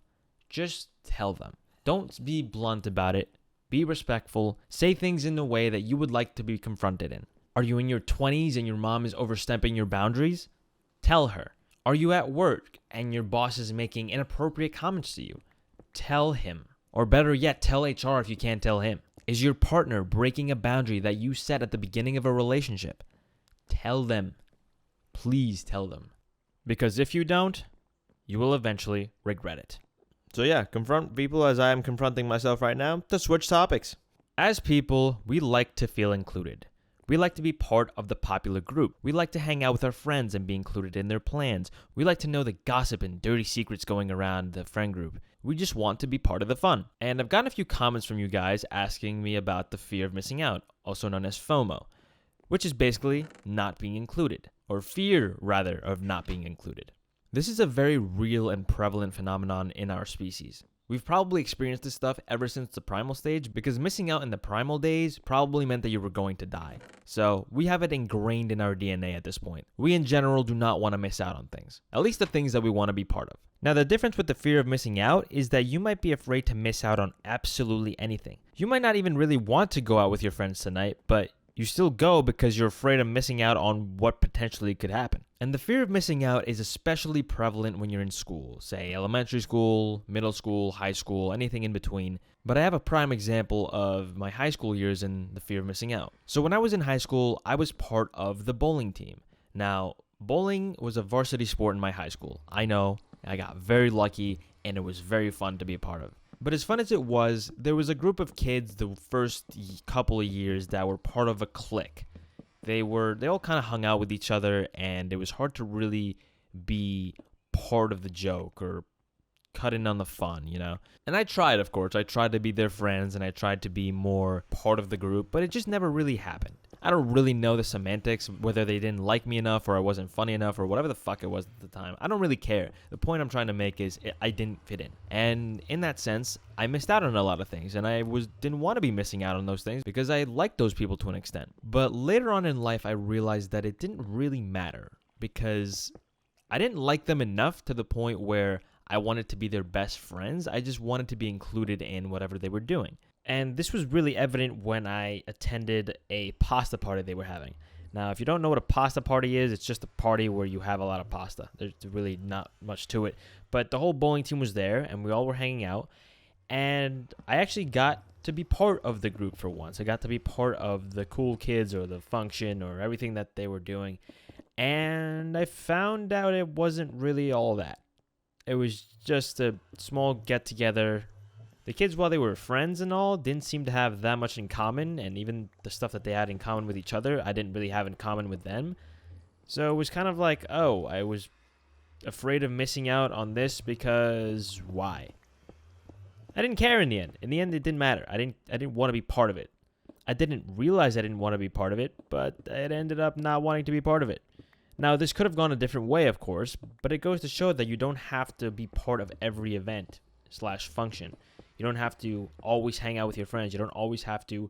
S2: Just tell them. Don't be blunt about it. Be respectful. Say things in a way that you would like to be confronted in. Are you in your 20s and your mom is overstepping your boundaries? Tell her. Are you at work and your boss is making inappropriate comments to you? Tell him. Or better yet, tell HR if you can't tell him. Is your partner breaking a boundary that you set at the beginning of a relationship? Tell them. Please tell them. Because if you don't, you will eventually regret it. So yeah, confront people as I am confronting myself right now to switch topics. As people, we like to feel included. We like to be part of the popular group. We like to hang out with our friends and be included in their plans. We like to know the gossip and dirty secrets going around the friend group. We just want to be part of the fun. And I've gotten a few comments from you guys asking me about the fear of missing out, also known as FOMO, which is basically not being included, or fear, rather, of not being included. This is a very real and prevalent phenomenon in our species. We've probably experienced this stuff ever since the primal stage, because missing out in the primal days probably meant that you were going to die. So we have it ingrained in our DNA at this point. We in general do not want to miss out on things, at least the things that we want to be part of. Now, the difference with the fear of missing out is that you might be afraid to miss out on absolutely anything. You might not even really want to go out with your friends tonight, but you still go because you're afraid of missing out on what potentially could happen. And the fear of missing out is especially prevalent when you're in school, say elementary school, middle school, high school, anything in between. But I have a prime example of my high school years and the fear of missing out. So when I was in high school, I was part of the bowling team. Now, bowling was a varsity sport in my high school. I know, I got very lucky, and it was very fun to be a part of. But as fun as it was, there was a group of kids the first couple of years that were part of a clique. They all kind of hung out with each other, and it was hard to really be part of the joke or cut in on the fun, you know? And I tried, of course. I tried to be their friends, and I tried to be more part of the group, but it just never really happened. I don't really know the semantics, whether they didn't like me enough or I wasn't funny enough or whatever the fuck it was at the time. I don't really care. The point I'm trying to make is I didn't fit in. And in that sense, I missed out on a lot of things, and I didn't want to be missing out on those things because I liked those people to an extent. But later on in life, I realized that it didn't really matter because I didn't like them enough to the point where I wanted to be their best friends. I just wanted to be included in whatever they were doing. And this was really evident when I attended a pasta party they were having. Now, if you don't know what a pasta party is, it's just a party where you have a lot of pasta. There's really not much to it. But the whole bowling team was there, and we all were hanging out. And I actually got to be part of the group for once. I got to be part of the cool kids or the function or everything that they were doing. And I found out it wasn't really all that. It was just a small get-together. The kids, while they were friends and all, didn't seem to have that much in common, and even the stuff that they had in common with each other, I didn't really have in common with them. So it was kind of like, oh, I was afraid of missing out on this because why? I didn't care in the end. In the end, it didn't matter. I didn't want to be part of it. I didn't realize I didn't want to be part of it, but it ended up not wanting to be part of it. Now, this could have gone a different way, of course, but it goes to show that you don't have to be part of every event/function. You don't have to always hang out with your friends. You don't always have to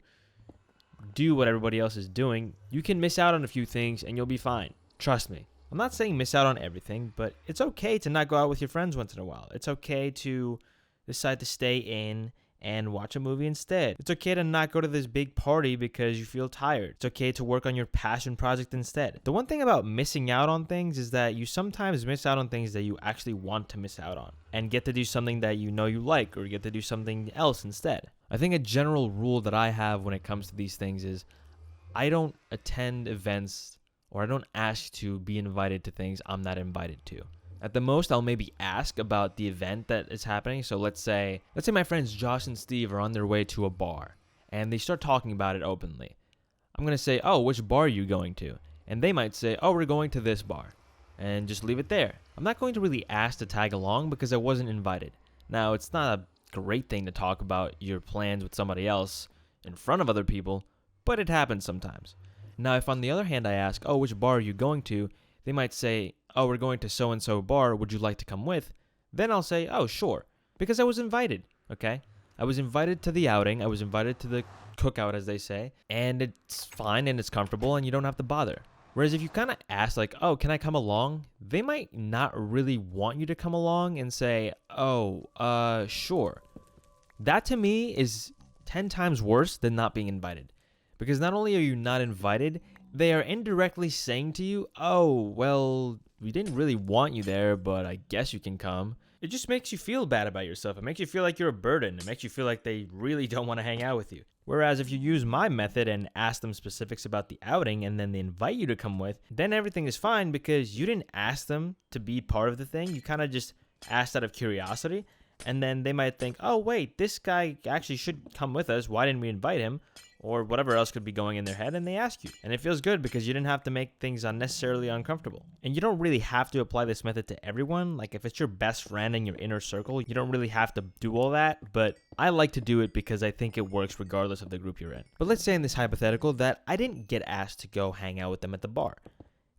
S2: do what everybody else is doing. You can miss out on a few things and you'll be fine. Trust me. I'm not saying miss out on everything, but it's okay to not go out with your friends once in a while. It's okay to decide to stay in and watch a movie instead. It's okay to not go to this big party because you feel tired. It's okay to work on your passion project instead. The one thing about missing out on things is that you sometimes miss out on things that you actually want to miss out on and get to do something that you know you like, or you get to do something else instead. I think a general rule that I have when it comes to these things is I don't attend events or I don't ask to be invited to things I'm not invited to. At the most, I'll maybe ask about the event that is happening. So let's say my friends Josh and Steve are on their way to a bar and they start talking about it openly. I'm going to say, oh, which bar are you going to? And they might say, oh, we're going to this bar, and just leave it there. I'm not going to really ask to tag along because I wasn't invited. Now, it's not a great thing to talk about your plans with somebody else in front of other people, but it happens sometimes. Now, if on the other hand I ask, oh, which bar are you going to? They might say, oh, we're going to so-and-so bar, would you like to come with? Then I'll say, oh, sure, because I was invited, okay? I was invited to the outing, I was invited to the cookout, as they say, and it's fine and it's comfortable and you don't have to bother. Whereas if you kind of ask like, oh, can I come along? They might not really want you to come along and say, oh, sure. That to me is 10 times worse than not being invited. Because not only are you not invited, they are indirectly saying to you, oh, well, we didn't really want you there, but I guess you can come. It just makes you feel bad about yourself. It makes you feel like you're a burden. It makes you feel like they really don't want to hang out with you. Whereas if you use my method and ask them specifics about the outing and then they invite you to come with, then everything is fine because you didn't ask them to be part of the thing. You kind of just asked out of curiosity. And then they might think, oh, wait, this guy actually should come with us. Why didn't we invite him? Or whatever else could be going in their head, and they ask you. And it feels good because you didn't have to make things unnecessarily uncomfortable. And you don't really have to apply this method to everyone. Like if it's your best friend in your inner circle, you don't really have to do all that. But I like to do it because I think it works regardless of the group you're in. But let's say in this hypothetical that I didn't get asked to go hang out with them at the bar.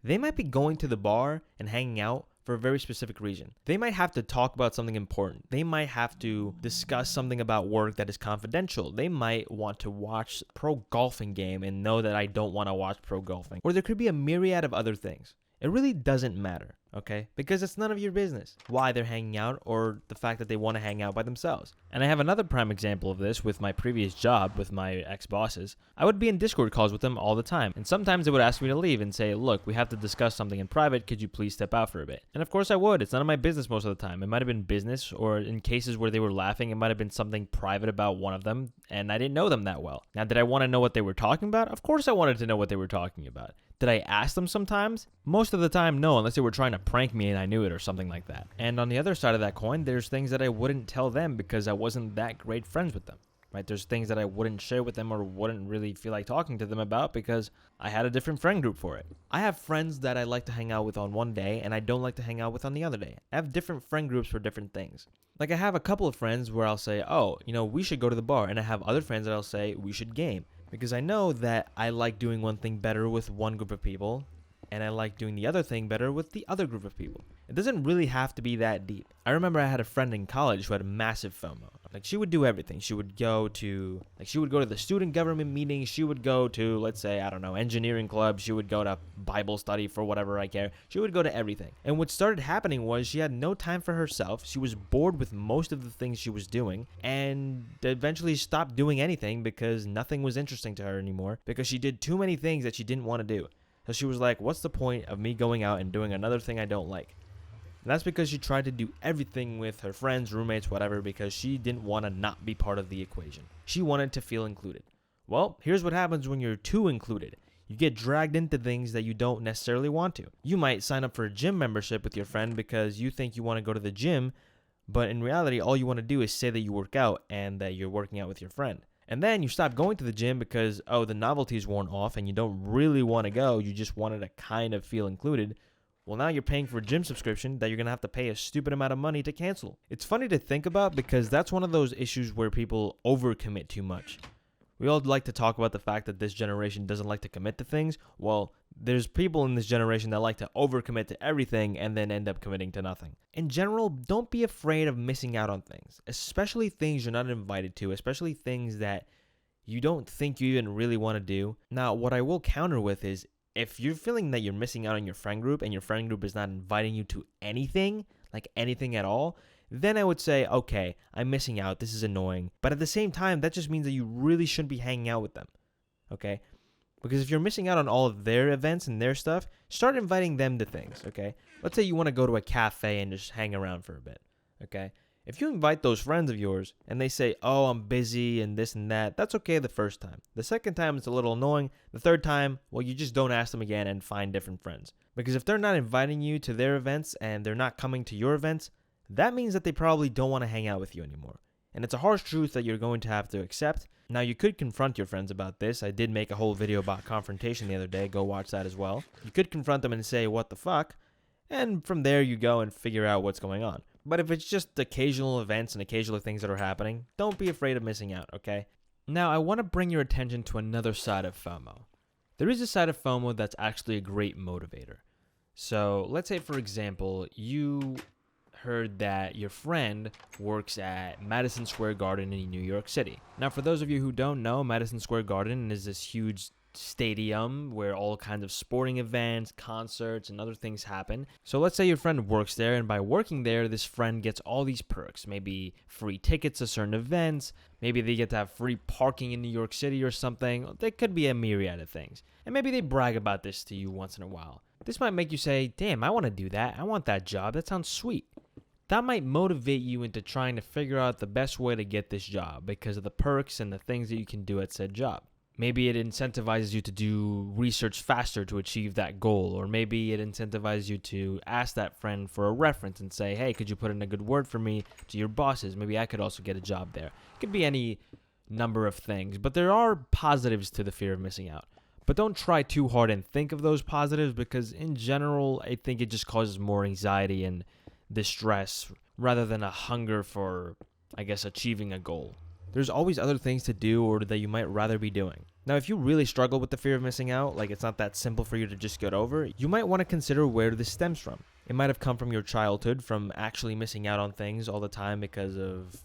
S2: They might be going to the bar and hanging out for a very specific reason. They might have to talk about something important. They might have to discuss something about work that is confidential. They might want to watch a pro golfing game and know that I don't want to watch pro golfing. Or there could be a myriad of other things. It really doesn't matter, okay? Because it's none of your business why they're hanging out or the fact that they want to hang out by themselves. And I have another prime example of this with my previous job with my ex-bosses. I would be in Discord calls with them all the time. And sometimes they would ask me to leave and say, look, we have to discuss something in private. Could you please step out for a bit? And of course I would. It's none of my business most of the time. It might have been business, or in cases where they were laughing, it might have been something private about one of them. And I didn't know them that well. Now, did I want to know what they were talking about? Of course I wanted to know what they were talking about. Did I ask them sometimes? Most of the time, no, unless they were trying to prank me and I knew it or something like that. And on the other side of that coin, there's things that I wouldn't tell them because I wasn't that great friends with them, right? There's things that I wouldn't share with them or wouldn't really feel like talking to them about because I had a different friend group for it. I have friends that I like to hang out with on one day and I don't like to hang out with on the other day. I have different friend groups for different things. Like I have a couple of friends where I'll say, oh, we should go to the bar. And I have other friends that I'll say, we should game. Because I know that I like doing one thing better with one group of people, and I like doing the other thing better with the other group of people. It doesn't really have to be that deep. I remember I had a friend in college who had a massive FOMO. Like, she would do everything. She would go to the student government meetings. She would go to, let's say, I don't know, engineering club. She would go to Bible study for whatever I care. She would go to everything. And what started happening was she had no time for herself. She was bored with most of the things she was doing and eventually stopped doing anything because nothing was interesting to her anymore because she did too many things that she didn't want to do. So she was like, what's the point of me going out and doing another thing I don't like? And that's because she tried to do everything with her friends, roommates, whatever, because she didn't want to not be part of the equation. She wanted to feel included. Well, here's what happens when you're too included. You get dragged into things that you don't necessarily want to. You might sign up for a gym membership with your friend because you think you want to go to the gym, but in reality, all you want to do is say that you work out and that you're working out with your friend. And then you stop going to the gym because, the novelty's worn off and you don't really want to go. You just wanted to kind of feel included. Well, now you're paying for a gym subscription that you're going to have to pay a stupid amount of money to cancel. It's funny to think about because that's one of those issues where people overcommit too much. We all like to talk about the fact that this generation doesn't like to commit to things. Well, there's people in this generation that like to overcommit to everything and then end up committing to nothing. In general, don't be afraid of missing out on things, especially things you're not invited to, especially things that you don't think you even really want to do. Now, what I will counter with is if you're feeling that you're missing out on your friend group and your friend group is not inviting you to anything, like anything at all, then I would say, okay, I'm missing out. This is annoying. But at the same time, that just means that you really shouldn't be hanging out with them, okay? Because if you're missing out on all of their events and their stuff, start inviting them to things, okay? Let's say you want to go to a cafe and just hang around for a bit, okay? If you invite those friends of yours and they say, oh, I'm busy and this and that, that's okay the first time. The second time, it's a little annoying. The third time, well, you just don't ask them again and find different friends. Because if they're not inviting you to their events and they're not coming to your events, that means that they probably don't want to hang out with you anymore. And it's a harsh truth that you're going to have to accept. Now, you could confront your friends about this. I did make a whole video about confrontation the other day. Go watch that as well. You could confront them and say, what the fuck? And from there, you go and figure out what's going on. But if it's just occasional events and occasional things that are happening, don't be afraid of missing out, okay? Now, I want to bring your attention to another side of FOMO. There is a side of FOMO that's actually a great motivator. So, let's say, for example, you heard that your friend works at Madison Square Garden in New York City. Now, for those of you who don't know, Madison Square Garden is this huge stadium where all kinds of sporting events, concerts, and other things happen. So let's say your friend works there, and by working there, this friend gets all these perks. Maybe free tickets to certain events. Maybe they get to have free parking in New York City or something. There could be a myriad of things. And maybe they brag about this to you once in a while. This might make you say, damn, I want to do that. I want that job. That sounds sweet. That might motivate you into trying to figure out the best way to get this job because of the perks and the things that you can do at said job. Maybe it incentivizes you to do research faster to achieve that goal, or maybe it incentivizes you to ask that friend for a reference and say, hey, could you put in a good word for me to your bosses? Maybe I could also get a job there. It could be any number of things, but there are positives to the fear of missing out. But don't try too hard and think of those positives because in general, I think it just causes more anxiety and distress rather than a hunger for, achieving a goal. There's always other things to do or that you might rather be doing. Now, if you really struggle with the fear of missing out, like it's not that simple for you to just get over, you might want to consider where this stems from. It might have come from your childhood, from actually missing out on things all the time because of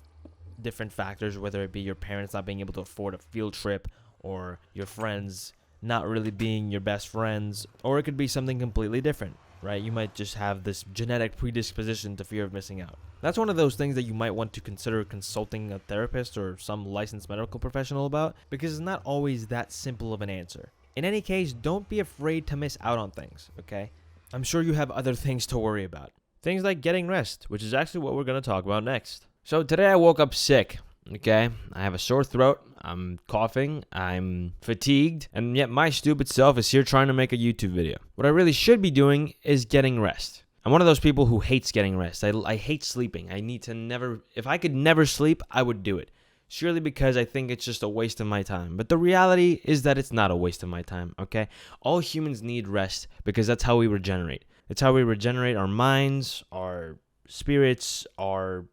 S2: different factors, whether it be your parents not being able to afford a field trip, or your friends not really being your best friends, or it could be something completely different, right? You might just have this genetic predisposition to fear of missing out. That's one of those things that you might want to consider consulting a therapist or some licensed medical professional about, because it's not always that simple of an answer. In any case, don't be afraid to miss out on things, okay? I'm sure you have other things to worry about. Things like getting rest, which is actually what we're going to talk about next. So today I woke up sick, okay? I have a sore throat, I'm coughing, I'm fatigued, and yet my stupid self is here trying to make a YouTube video. What I really should be doing is getting rest. I'm one of those people who hates getting rest. I hate sleeping. I need to never, if I could never sleep, I would do it. Surely because I think it's just a waste of my time. But the reality is that it's not a waste of my time, okay? All humans need rest because that's how we regenerate. It's how we regenerate our minds, our spirits, our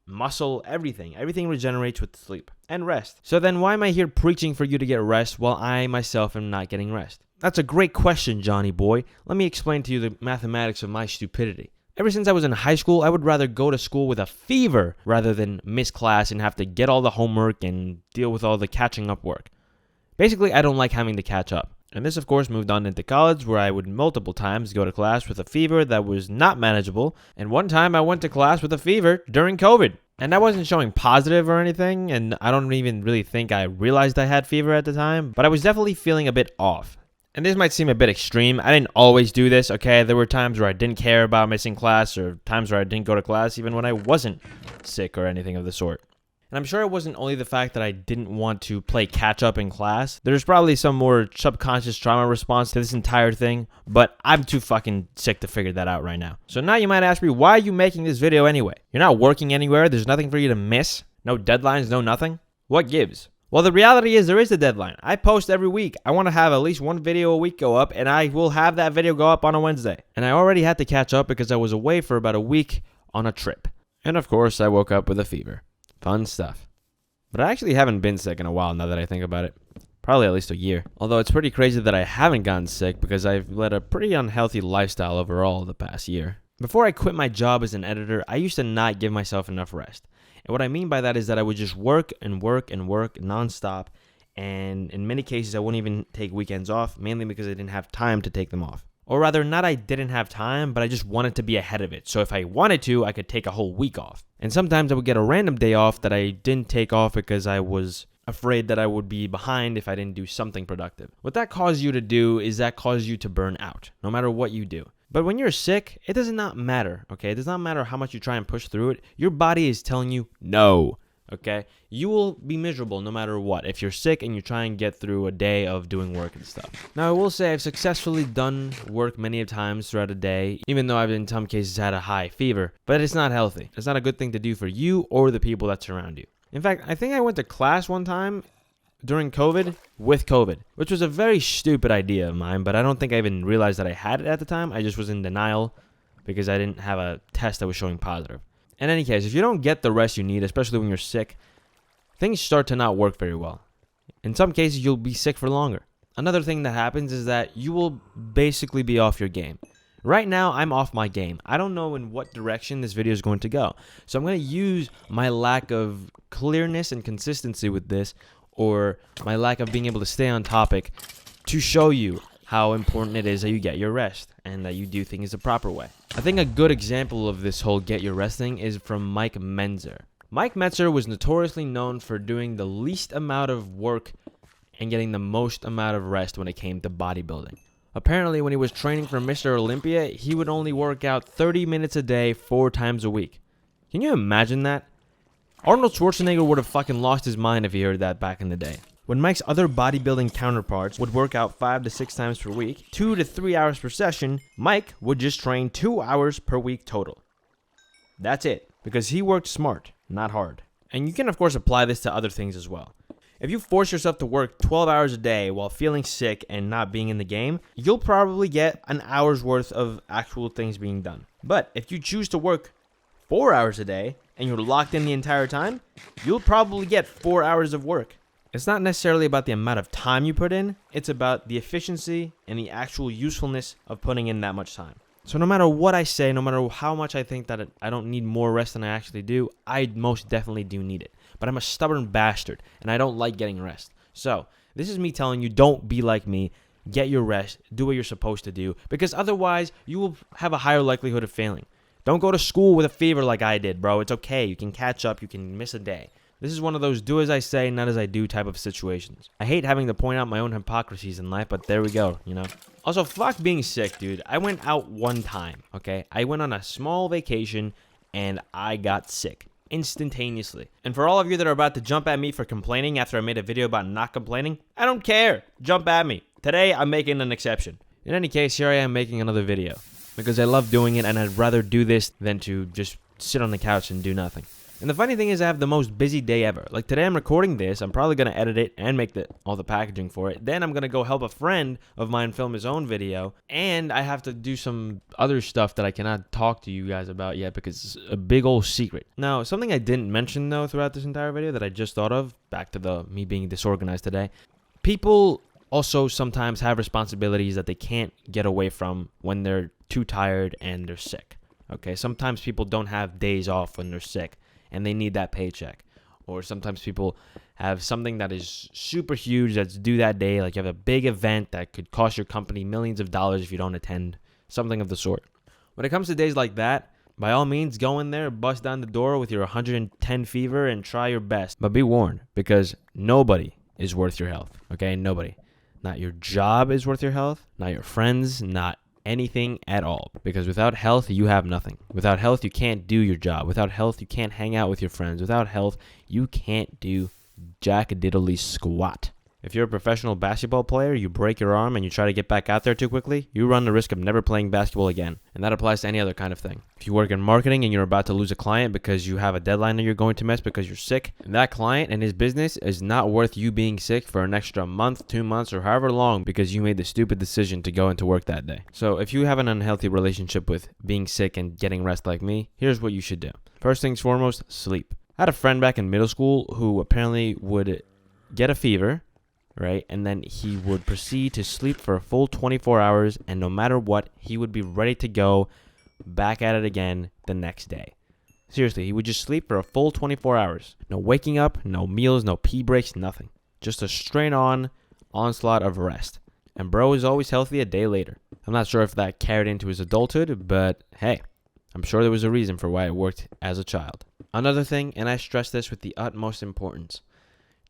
S2: muscle, everything. Everything regenerates with sleep and rest. So then why am I here preaching for you to get rest while I myself am not getting rest? That's a great question, Johnny boy. Let me explain to you the mathematics of my stupidity. Ever since I was in high school, I would rather go to school with a fever rather than miss class and have to get all the homework and deal with all the catching up work. Basically, I don't like having to catch up. And this, of course, moved on into college, where I would multiple times go to class with a fever that was not manageable. And one time I went to class with a fever during COVID. And I wasn't showing positive or anything, and I don't even really think I realized I had fever at the time, but I was definitely feeling a bit off. And this might seem a bit extreme. I didn't always do this, okay? There were times where I didn't care about missing class, or times where I didn't go to class even when I wasn't sick or anything of the sort. And I'm sure it wasn't only the fact that I didn't want to play catch up in class. There's probably some more subconscious trauma response to this entire thing, but I'm too fucking sick to figure that out right now. So now you might ask me, why are you making this video anyway? You're not working anywhere. There's nothing for you to miss. No deadlines, no nothing. What gives? Well, the reality is there is a deadline. I post every week. I want to have at least one video a week go up, and I will have that video go up on a Wednesday. And I already had to catch up because I was away for about a week on a trip. And of course, I woke up with a fever. Fun stuff. But I actually haven't been sick in a while now that I think about it. Probably at least a year. Although it's pretty crazy that I haven't gotten sick because I've led a pretty unhealthy lifestyle overall the past year. Before I quit my job as an editor, I used to not give myself enough rest. And what I mean by that is that I would just work and work and work nonstop. And in many cases, I wouldn't even take weekends off, mainly because I didn't have time to take them off. Or rather, not I didn't have time, but I just wanted to be ahead of it. So if I wanted to, I could take a whole week off. And sometimes I would get a random day off that I didn't take off because I was afraid that I would be behind if I didn't do something productive. What that caused you to do is that caused you to burn out, no matter what you do. But when you're sick, it does not matter, okay? It does not matter how much you try and push through it. Your body is telling you no, okay? You will be miserable no matter what if you're sick and you try and get through a day of doing work and stuff. Now, I will say I've successfully done work many times throughout a day, even though I've in some cases had a high fever. But it's not healthy. It's not a good thing to do for you or the people that surround you. In fact, I think I went to class one time during COVID with COVID, which was a very stupid idea of mine, but I don't think I even realized that I had it at the time. I just was in denial because I didn't have a test that was showing positive. In any case, if you don't get the rest you need, especially when you're sick, things start to not work very well. In some cases, you'll be sick for longer. Another thing that happens is that you will basically be off your game. Right now, I'm off my game. I don't know in what direction this video is going to go. So I'm going to use my lack of clearness and consistency with this, or my lack of being able to stay on topic, to show you how important it is that you get your rest and that you do things the proper way. I think a good example of this whole get your rest thing is from Mike Menzer. Mike Menzer was notoriously known for doing the least amount of work and getting the most amount of rest when it came to bodybuilding. Apparently, when he was training for Mr. Olympia, he would only work out 30 minutes a day, 4 times a week. Can you imagine that? Arnold Schwarzenegger would have fucking lost his mind if he heard that back in the day. When Mike's other bodybuilding counterparts would work out 5 to 6 times per week, 2 to 3 hours per session, Mike would just train 2 hours per week total. That's it, because he worked smart, not hard. And you can of course apply this to other things as well. If you force yourself to work 12 hours a day while feeling sick and not being in the game, you'll probably get an hour's worth of actual things being done. But if you choose to work 4 hours a day and you're locked in the entire time, you'll probably get 4 hours of work. It's not necessarily about the amount of time you put in, it's about the efficiency and the actual usefulness of putting in that much time. So no matter what I say, no matter how much I think that I don't need more rest than I actually do, I most definitely do need it. But I'm a stubborn bastard, and I don't like getting rest. So this is me telling you, don't be like me. Get your rest. Do what you're supposed to do. Because otherwise, you will have a higher likelihood of failing. Don't go to school with a fever like I did, bro. It's okay. You can catch up. You can miss a day. This is one of those do as I say, not as I do type of situations. I hate having to point out my own hypocrisies in life, but there we go, you know? Also, fuck being sick, dude. I went out one time, okay? I went on a small vacation, and I got sick instantaneously. And for all of you that are about to jump at me for complaining after I made a video about not complaining, I don't care. Jump at me. Today, I'm making an exception. In any case, here I am making another video because I love doing it, and I'd rather do this than to just sit on the couch and do nothing. And the funny thing is I have the most busy day ever. Like today I'm recording this. I'm probably going to edit it and make all the packaging for it. Then I'm going to go help a friend of mine film his own video. And I have to do some other stuff that I cannot talk to you guys about yet because it's a big old secret. Now, something I didn't mention though throughout this entire video that I just thought of, back to me being disorganized today. People also sometimes have responsibilities that they can't get away from when they're too tired and they're sick. Okay, sometimes people don't have days off when they're sick and they need that paycheck. Or sometimes people have something that is super huge that's due that day, like you have a big event that could cost your company millions of dollars if you don't attend, something of the sort. When it comes to days like that, by all means, go in there, bust down the door with your 110 fever and try your best. But be warned, because nobody is worth your health, okay? Nobody. Not your job is worth your health, not your friends, not anything at all. Because without health, you have nothing. Without health, you can't do your job. Without health, you can't hang out with your friends. Without health, you can't do jack-a-diddly squat. If you're a professional basketball player, you break your arm and you try to get back out there too quickly, you run the risk of never playing basketball again. And that applies to any other kind of thing. If you work in marketing and you're about to lose a client because you have a deadline that you're going to miss because you're sick, that client and his business is not worth you being sick for an extra month, 2 months, or however long because you made the stupid decision to go into work that day. So if you have an unhealthy relationship with being sick and getting rest like me, here's what you should do. First things foremost, sleep. I had a friend back in middle school who apparently would get a fever, right? And then he would proceed to sleep for a full 24 hours, and no matter what, he would be ready to go back at it again the next day. Seriously, he would just sleep for a full 24 hours. No waking up, no meals, no pee breaks, nothing. Just a straight-on onslaught of rest. And bro is always healthy a day later. I'm not sure if that carried into his adulthood, but hey, I'm sure there was a reason for why it worked as a child. Another thing, and I stress this with the utmost importance,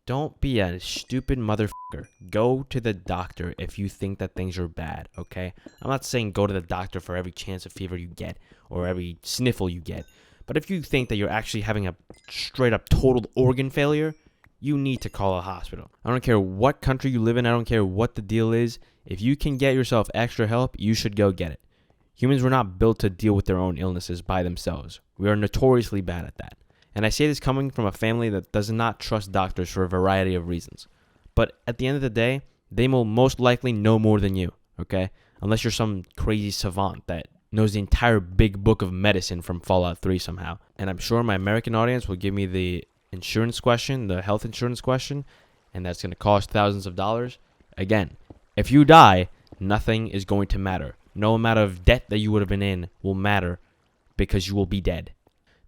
S2: don't be a stupid motherfucker. Go to the doctor if you think that things are bad, okay? I'm not saying go to the doctor for every chance of fever you get or every sniffle you get. But if you think that you're actually having a straight up total organ failure, you need to call a hospital. I don't care what country you live in. I don't care what the deal is. If you can get yourself extra help, you should go get it. Humans were not built to deal with their own illnesses by themselves. We are notoriously bad at that. And I say this coming from a family that does not trust doctors for a variety of reasons. But at the end of the day, they will most likely know more than you, okay? Unless you're some crazy savant that knows the entire big book of medicine from Fallout 3 somehow. And I'm sure my American audience will give me the insurance question, the health insurance question, and that's going to cost thousands of dollars. Again, if you die, nothing is going to matter. No amount of debt that you would have been in will matter because you will be dead.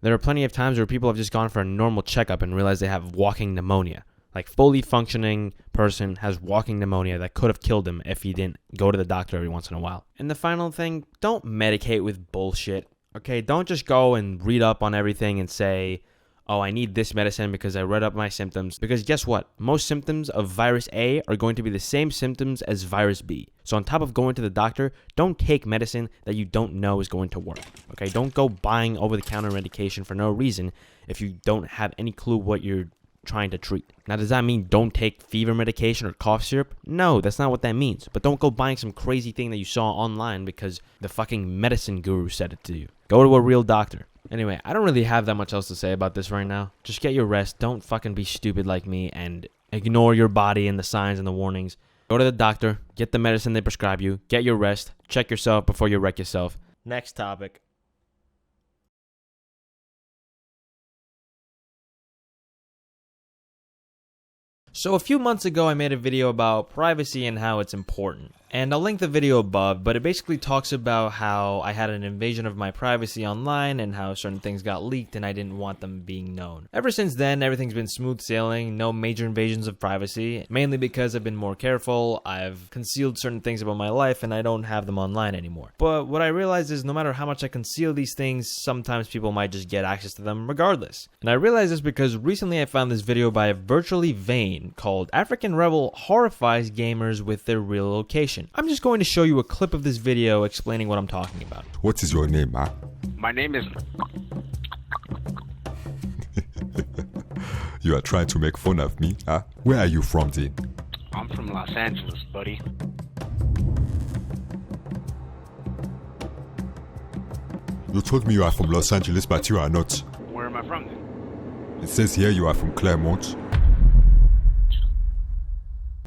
S2: There are plenty of times where people have just gone for a normal checkup and realized they have walking pneumonia. Like fully functioning person has walking pneumonia that could have killed him if he didn't go to the doctor every once in a while. And the final thing, don't medicate with bullshit. Okay, don't just go and read up on everything and say, oh, I need this medicine because I read up my symptoms. Because guess what? Most symptoms of virus A are going to be the same symptoms as virus B. So on top of going to the doctor, don't take medicine that you don't know is going to work. Okay, don't go buying over-the-counter medication for no reason if you don't have any clue what you're trying to treat. Now, does that mean don't take fever medication or cough syrup? No, that's not what that means. But don't go buying some crazy thing that you saw online because the fucking medicine guru said it to you. Go to a real doctor. Anyway, I don't really have that much else to say about this right now. Just get your rest. Don't fucking be stupid like me and ignore your body and the signs and the warnings. Go to the doctor, get the medicine they prescribe you, get your rest, check yourself before you wreck yourself. Next topic. So a few months ago I made a video about privacy and how it's important. And I'll link the video above, but it basically talks about how I had an invasion of my privacy online and how certain things got leaked and I didn't want them being known. Ever since then, everything's been smooth sailing, no major invasions of privacy, mainly because I've been more careful, I've concealed certain things about my life, and I don't have them online anymore. But what I realized is no matter how much I conceal these things, sometimes people might just get access to them regardless. And I realized this because recently I found this video by Virtually Vain called African Rebel Horrifies Gamers with Their Real Location. I'm just going to show you a clip of this video explaining what I'm talking about.
S3: What is your name, huh?
S4: My name is...
S3: You are trying to make fun of me, huh? Where are you from, then?
S4: I'm from Los Angeles, buddy.
S3: You told me you are from Los Angeles, but you are not.
S4: Where am I from, then?
S3: It says here you are from Claremont.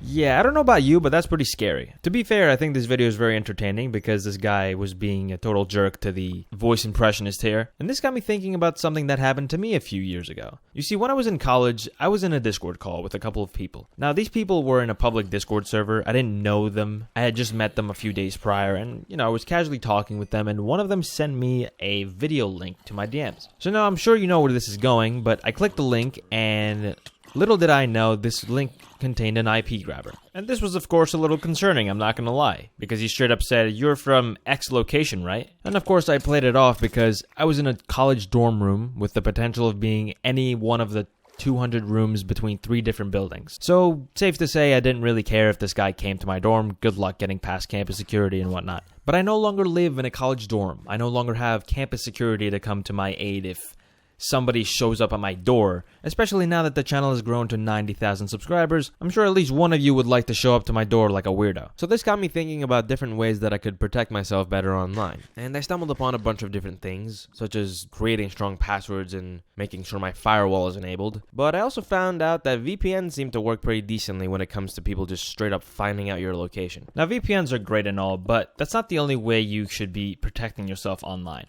S2: Yeah, I don't know about you, but that's pretty scary. To be fair, I think this video is very entertaining because this guy was being a total jerk to the voice impressionist here. And this got me thinking about something that happened to me a few years ago. You see, when I was in college, I was in a Discord call with a couple of people. Now, these people were in a public Discord server. I didn't know them. I had just met them a few days prior and, I was casually talking with them and one of them sent me a video link to my DMs. So now I'm sure you know where this is going, but I clicked the link and little did I know this link contained an IP grabber. And this was of course a little concerning, I'm not gonna lie, because he straight up said, "You're from X location, right?" And of course I played it off because I was in a college dorm room with the potential of being any one of the 200 rooms between 3 different buildings. So, safe to say I didn't really care if this guy came to my dorm, good luck getting past campus security and whatnot. But I no longer live in a college dorm. I no longer have campus security to come to my aid if somebody shows up at my door, especially now that the channel has grown to 90,000 subscribers. I'm sure at least one of you would like to show up to my door like a weirdo. So this got me thinking about different ways that I could protect myself better online. And I stumbled upon a bunch of different things, such as creating strong passwords and making sure my firewall is enabled. But I also found out that VPNs seem to work pretty decently when it comes to people just straight up finding out your location. Now VPNs are great and all, but that's not the only way you should be protecting yourself online.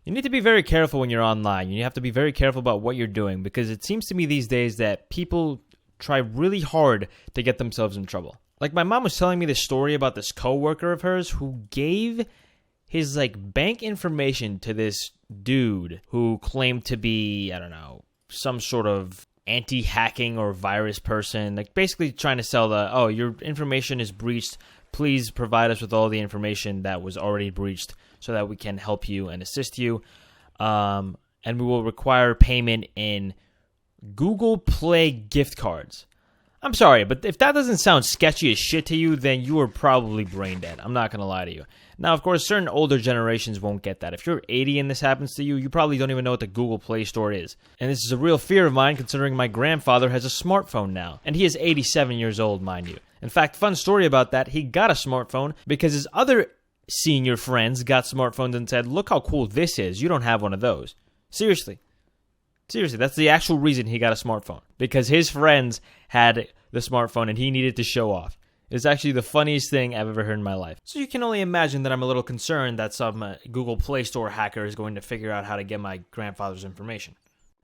S2: You need to be very careful when you're online. You have to be very careful about what you're doing because it seems to me these days that people try really hard to get themselves in trouble. Like my mom was telling me this story about this coworker of hers who gave his bank information to this dude who claimed to be, I don't know, some sort of anti-hacking or virus person, basically trying to sell your information is breached. Please provide us with all the information that was already breached so that we can help you and assist you. And we will require payment in Google Play gift cards. I'm sorry, but if that doesn't sound sketchy as shit to you, then you are probably brain dead. I'm not going to lie to you. Now, of course, certain older generations won't get that. If you're 80 and this happens to you, you probably don't even know what the Google Play Store is. And this is a real fear of mine considering my grandfather has a smartphone now. And he is 87 years old, mind you. In fact, fun story about that, he got a smartphone because his other senior friends got smartphones and said, "Look how cool this is. You don't have one of those." Seriously, that's the actual reason he got a smartphone. Because his friends had the smartphone and he needed to show off. It's actually the funniest thing I've ever heard in my life. So you can only imagine that I'm a little concerned that some Google Play Store hacker is going to figure out how to get my grandfather's information.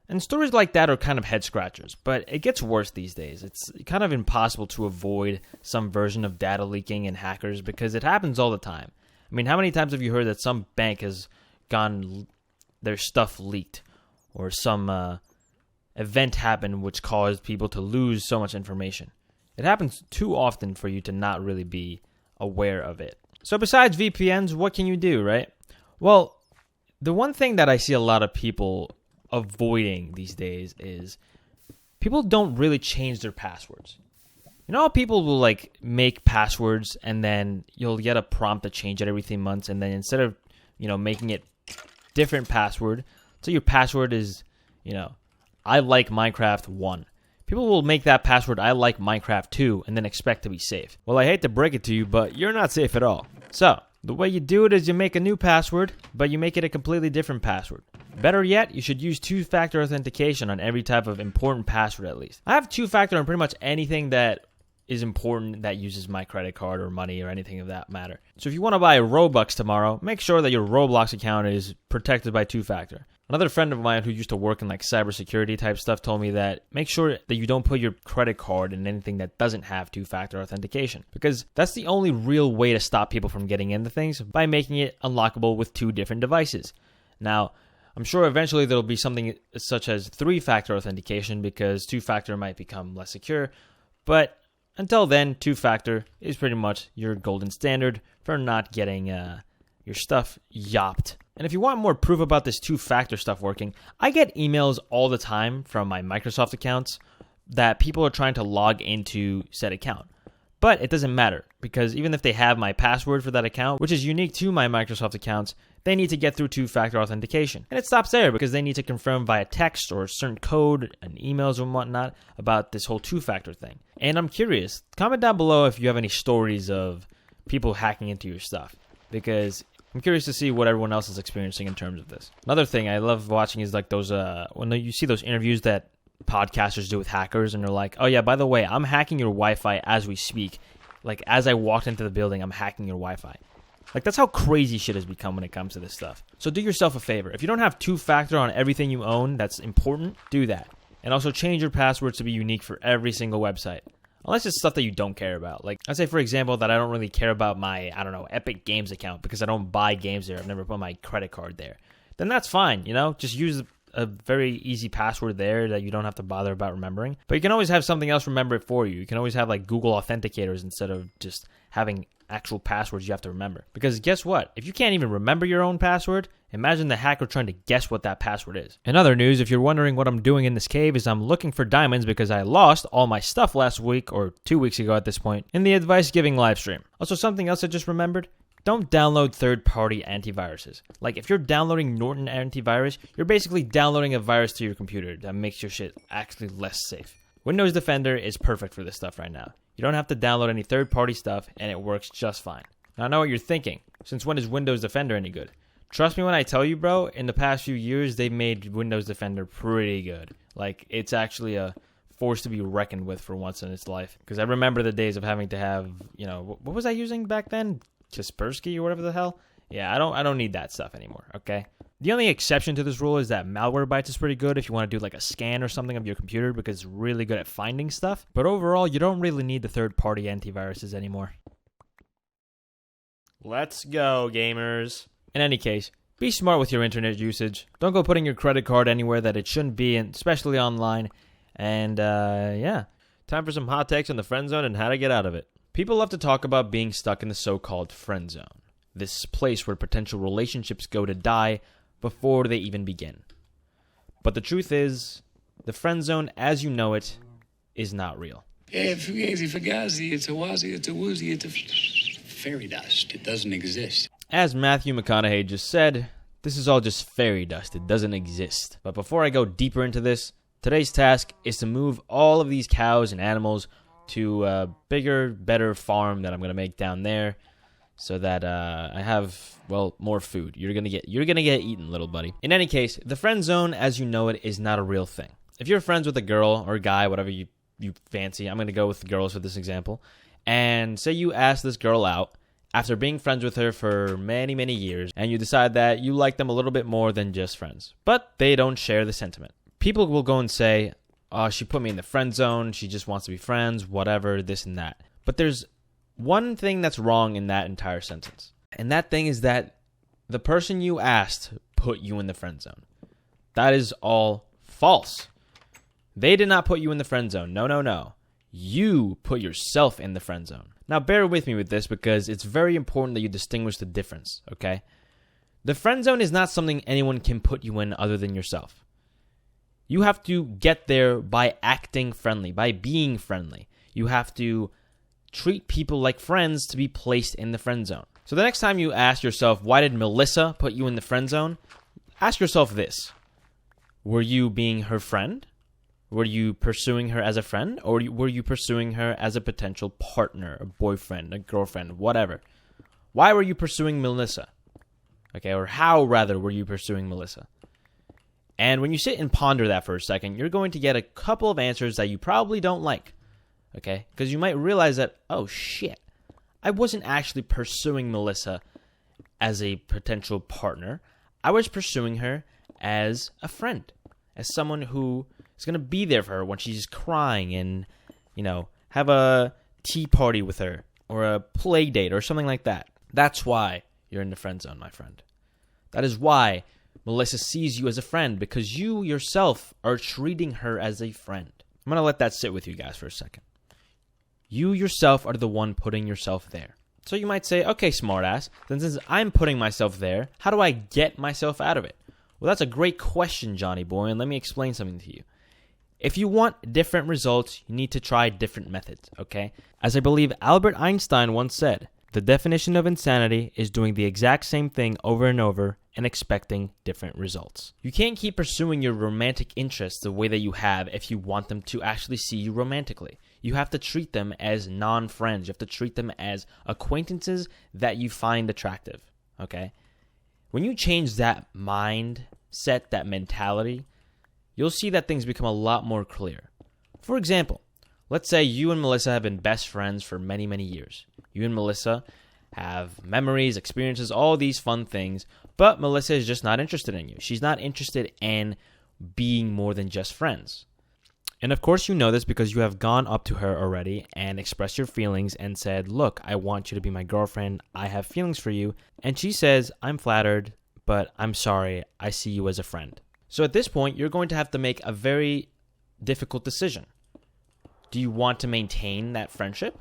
S2: And stories like that are kind of head scratchers, but it gets worse these days. It's kind of impossible to avoid some version of data leaking and hackers because it happens all the time. I mean, how many times have you heard that some bank has gotten their stuff leaked or some event happened which caused people to lose so much information? It happens too often for you to not really be aware of it. So besides VPNs, what can you do, right? Well, the one thing that I see a lot of people avoiding these days is people don't really change their passwords. You know how people will make passwords and then you'll get a prompt to change it every 3 months, and then instead of making it different password, so your password is I like Minecraft 1. People will make that password I like Minecraft 2 and then expect to be safe. Well, I hate to break it to you, but you're not safe at all. So the way you do it is you make a new password, but you make it a completely different password. Better yet, you should use two-factor authentication on every type of important password at least. I have two-factor on pretty much anything that is important that uses my credit card or money or anything of that matter. So if you want to buy Robux tomorrow, make sure that your Roblox account is protected by two-factor. Another friend of mine who used to work in like cybersecurity type stuff told me that make sure that you don't put your credit card in anything that doesn't have two-factor authentication, because that's the only real way to stop people from getting into things, by making it unlockable with two different devices. Now, I'm sure eventually there'll be something such as three-factor authentication, because two-factor might become less secure, but until then, two-factor is pretty much your golden standard for not getting your stuff yopped. And if you want more proof about this two-factor stuff working, I get emails all the time from my Microsoft accounts that people are trying to log into said account. But it doesn't matter, because even if they have my password for that account, which is unique to my Microsoft accounts, they need to get through two-factor authentication. And it stops there, because they need to confirm via text or a certain code and emails and whatnot about this whole two-factor thing. And I'm curious, comment down below if you have any stories of people hacking into your stuff, because I'm curious to see what everyone else is experiencing in terms of this. Another thing I love watching is like those, when you see those interviews that podcasters do with hackers, and they're like, oh yeah, by the way, I'm hacking your Wi-Fi as we speak. Like, as I walked into the building, I'm hacking your Wi-Fi. Like, that's how crazy shit has become when it comes to this stuff. So do yourself a favor. If you don't have two-factor on everything you own that's important, do that. And also change your passwords to be unique for every single website. Unless it's stuff that you don't care about. Like, I'd say, for example, that I don't really care about my, I don't know, Epic Games account because I don't buy games there. I've never put my credit card there. Then that's fine, you know? Just use a very easy password there that you don't have to bother about remembering. But you can always have something else remember it for you. You can always have, like, Google authenticators instead of just having actual passwords you have to remember. Because guess what? If you can't even remember your own password, imagine the hacker trying to guess what that password is. In other news, if you're wondering what I'm doing in this cave, is I'm looking for diamonds because I lost all my stuff last week, or 2 weeks ago at this point, in the advice giving live stream. Also, something else I just remembered. Don't download third-party antiviruses. Like, if you're downloading Norton antivirus, you're basically downloading a virus to your computer that makes your shit actually less safe. Windows Defender is perfect for this stuff right now. You don't have to download any third-party stuff, and it works just fine. Now, I know what you're thinking. Since when is Windows Defender any good? Trust me when I tell you, bro, in the past few years, they've made Windows Defender pretty good. Like, it's actually a force to be reckoned with for once in its life. Because I remember the days of having to have, you know, what was I using back then? Kaspersky or whatever the hell? Yeah, I don't need that stuff anymore, okay? The only exception to this rule is that Malwarebytes is pretty good if you want to do like a scan or something of your computer, because it's really good at finding stuff. But overall, you don't really need the third-party antiviruses anymore. Let's go, gamers. In any case, be smart with your internet usage. Don't go putting your credit card anywhere that it shouldn't be, and especially online. And yeah, time for some hot takes on the friend zone and how to get out of it. People love to talk about being stuck in the so-called friend zone. This place where potential relationships go to die before they even begin. But the truth is, the friend zone as you know it is not real.
S5: It's fugazi, it's a wazi, it's a woozy, it's a fairy dust. It doesn't exist.
S2: As Matthew McConaughey just said, this is all just fairy dust. It doesn't exist. But before I go deeper into this, today's task is to move all of these cows and animals to a bigger, better farm that I'm going to make down there, so that I have, well, more food. You're gonna get eaten, little buddy. In any case, the friend zone, as you know it, is not a real thing. If you're friends with a girl or a guy, whatever you fancy, I'm gonna go with girls for this example, and say you ask this girl out after being friends with her for many, many years, and you decide that you like them a little bit more than just friends, but they don't share the sentiment. People will go and say, oh, she put me in the friend zone, she just wants to be friends, whatever, this and that. But there's one thing that's wrong in that entire sentence. And that thing is that the person you asked put you in the friend zone. That is all false. They did not put you in the friend zone. No. You put yourself in the friend zone. Now, bear with me with this because it's very important that you distinguish the difference, okay? The friend zone is not something anyone can put you in other than yourself. You have to get there by acting friendly, by being friendly. You have to treat people like friends to be placed in the friend zone. So the next time you ask yourself, why did Melissa put you in the friend zone? Ask yourself this. Were you being her friend? Were you pursuing her as a friend? Or were you pursuing her as a potential partner, a boyfriend, a girlfriend, whatever? Why were you pursuing Melissa? Okay, or how, rather, were you pursuing Melissa? And when you sit and ponder that for a second, you're going to get a couple of answers that you probably don't like. Okay? Because you might realize that, oh shit, I wasn't actually pursuing Melissa as a potential partner. I was pursuing her as a friend, as someone who is going to be there for her when she's crying and, have a tea party with her or a play date or something like that. That's why you're in the friend zone, my friend. That is why Melissa sees you as a friend, because you yourself are treating her as a friend. I'm going to let that sit with you guys for a second. You yourself are the one putting yourself there. So you might say, okay, smartass, then since I'm putting myself there, how do I get myself out of it? Well, that's a great question, Johnny boy, and let me explain something to you. If you want different results, you need to try different methods, okay? As I believe Albert Einstein once said, the definition of insanity is doing the exact same thing over and over and expecting different results. You can't keep pursuing your romantic interests the way that you have if you want them to actually see you romantically. You have to treat them as non-friends. You have to treat them as acquaintances that you find attractive, okay? When you change that mindset, that mentality, you'll see that things become a lot more clear. For example, let's say you and Melissa have been best friends for many, many years. You and Melissa have memories, experiences, all these fun things, but Melissa is just not interested in you. She's not interested in being more than just friends. And of course you know this because you have gone up to her already and expressed your feelings and said, look, I want you to be my girlfriend. I have feelings for you. And she says, I'm flattered, but I'm sorry. I see you as a friend. So at this point, you're going to have to make a very difficult decision. Do you want to maintain that friendship?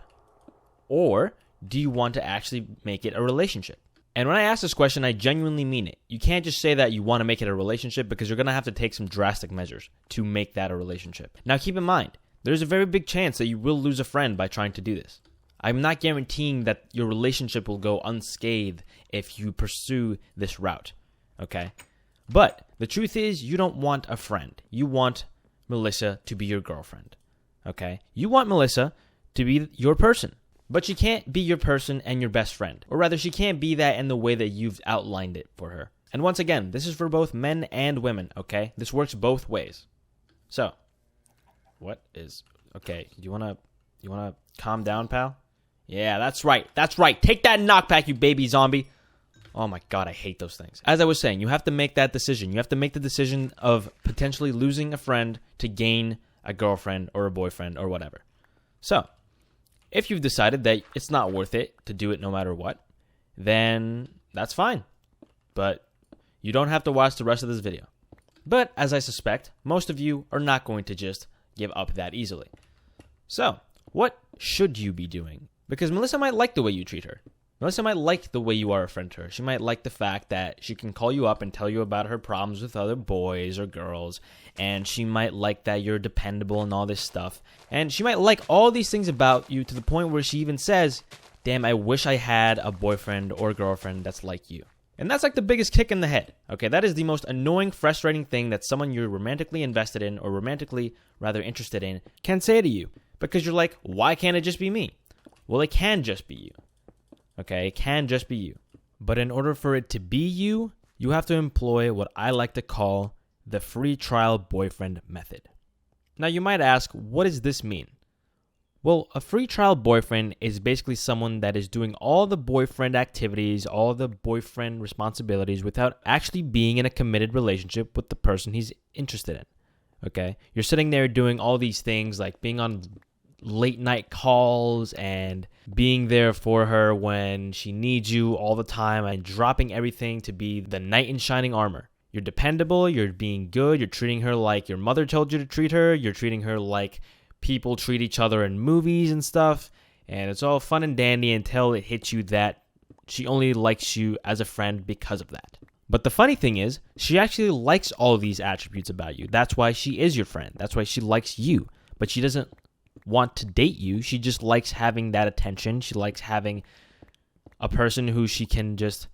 S2: Or do you want to actually make it a relationship? And when I ask this question, I genuinely mean it. You can't just say that you want to make it a relationship because you're going to have to take some drastic measures to make that a relationship. Now, keep in mind, there's a very big chance that you will lose a friend by trying to do this. I'm not guaranteeing that your relationship will go unscathed if you pursue this route, okay? But the truth is, you don't want a friend. You want Melissa to be your girlfriend, okay? You want Melissa to be your person. But she can't be your person and your best friend. Or rather, she can't be that in the way that you've outlined it for her. And once again, this is for both men and women, okay? This works both ways. So, okay, you wanna calm down, pal? Yeah, that's right. Take that knockback, you baby zombie. Oh my god, I hate those things. As I was saying, you have to make that decision. You have to make the decision of potentially losing a friend to gain a girlfriend or a boyfriend or whatever. So, if you've decided that it's not worth it to do it no matter what, then that's fine. But you don't have to watch the rest of this video. But as I suspect, most of you are not going to just give up that easily. So, what should you be doing? Because Melissa might like the way you treat her. Melissa might like the way you are a friend to her. She might like the fact that she can call you up and tell you about her problems with other boys or girls. And she might like that you're dependable and all this stuff. And she might like all these things about you to the point where she even says, damn, I wish I had a boyfriend or girlfriend that's like you. And that's like the biggest kick in the head. Okay, that is the most annoying, frustrating thing that someone you're romantically invested in or romantically rather interested in can say to you. Because you're like, why can't it just be me? Well, it can just be you. Okay, it can just be you. But in order for it to be you, you have to employ what I like to call the free trial boyfriend method. Now you might ask, what does this mean? Well, a free trial boyfriend is basically someone that is doing all the boyfriend activities, all the boyfriend responsibilities without actually being in a committed relationship with the person he's interested in. Okay? You're sitting there doing all these things like being on late night calls and being there for her when she needs you all the time and dropping everything to be the knight in shining armor. You're dependable, you're being good, you're treating her like your mother told you to treat her, you're treating her like people treat each other in movies and stuff, and it's all fun and dandy until it hits you that she only likes you as a friend because of that. But the funny thing is, she actually likes all these attributes about you. That's why she is your friend. That's why she likes you. But she doesn't want to date you. She just likes having that attention. She likes having a person who she can just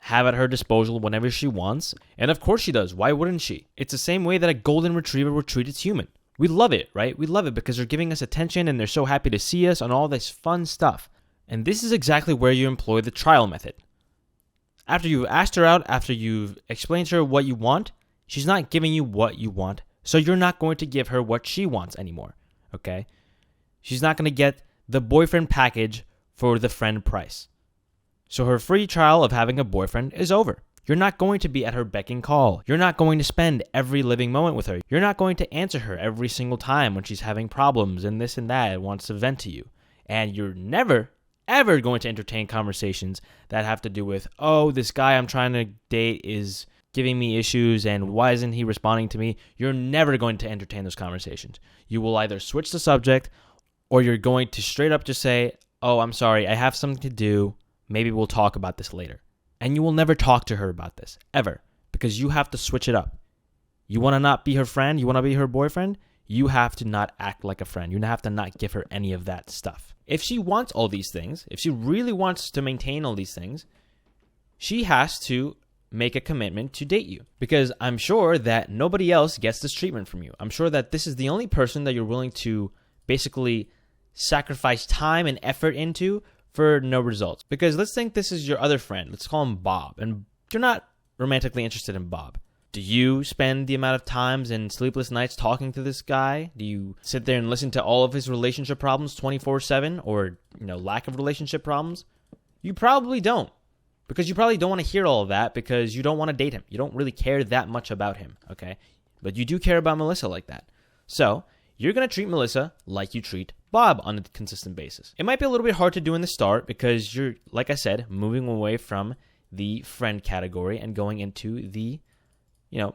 S2: have at her disposal whenever she wants. And of course she does. Why wouldn't she? It's the same way that a golden retriever would treat its human. We love it, right? We love it because they're giving us attention and they're so happy to see us and all this fun stuff. And this is exactly where you employ the trial method. After you've asked her out, after you've explained to her what you want, she's not giving you what you want, so you're not going to give her what she wants anymore, okay? She's not going to get the boyfriend package for the friend price. So her free trial of having a boyfriend is over. You're not going to be at her beck and call. You're not going to spend every living moment with her. You're not going to answer her every single time when she's having problems and this and that and wants to vent to you. And you're never, ever going to entertain conversations that have to do with, oh, this guy I'm trying to date is giving me issues and why isn't he responding to me? You're never going to entertain those conversations. You will either switch the subject or you're going to straight up just say, oh, I'm sorry, I have something to do. Maybe we'll talk about this later. And you will never talk to her about this, ever, because you have to switch it up. You want to not be her friend? You want to be her boyfriend? You have to not act like a friend. You have to not give her any of that stuff. If she wants all these things, if she really wants to maintain all these things, she has to make a commitment to date you. Because I'm sure that nobody else gets this treatment from you. I'm sure that this is the only person that you're willing to basically sacrifice time and effort into for no results. Because let's think this is your other friend. Let's call him Bob. And you're not romantically interested in Bob. Do you spend the amount of times and sleepless nights talking to this guy? Do you sit there and listen to all of his relationship problems 24/7 or, lack of relationship problems? You probably don't. Because you probably don't want to hear all of that because you don't want to date him. You don't really care that much about him, okay? But you do care about Melissa like that. So you're going to treat Melissa like you treat Bob on a consistent basis. It might be a little bit hard to do in the start because you're, like I said, moving away from the friend category and going into the,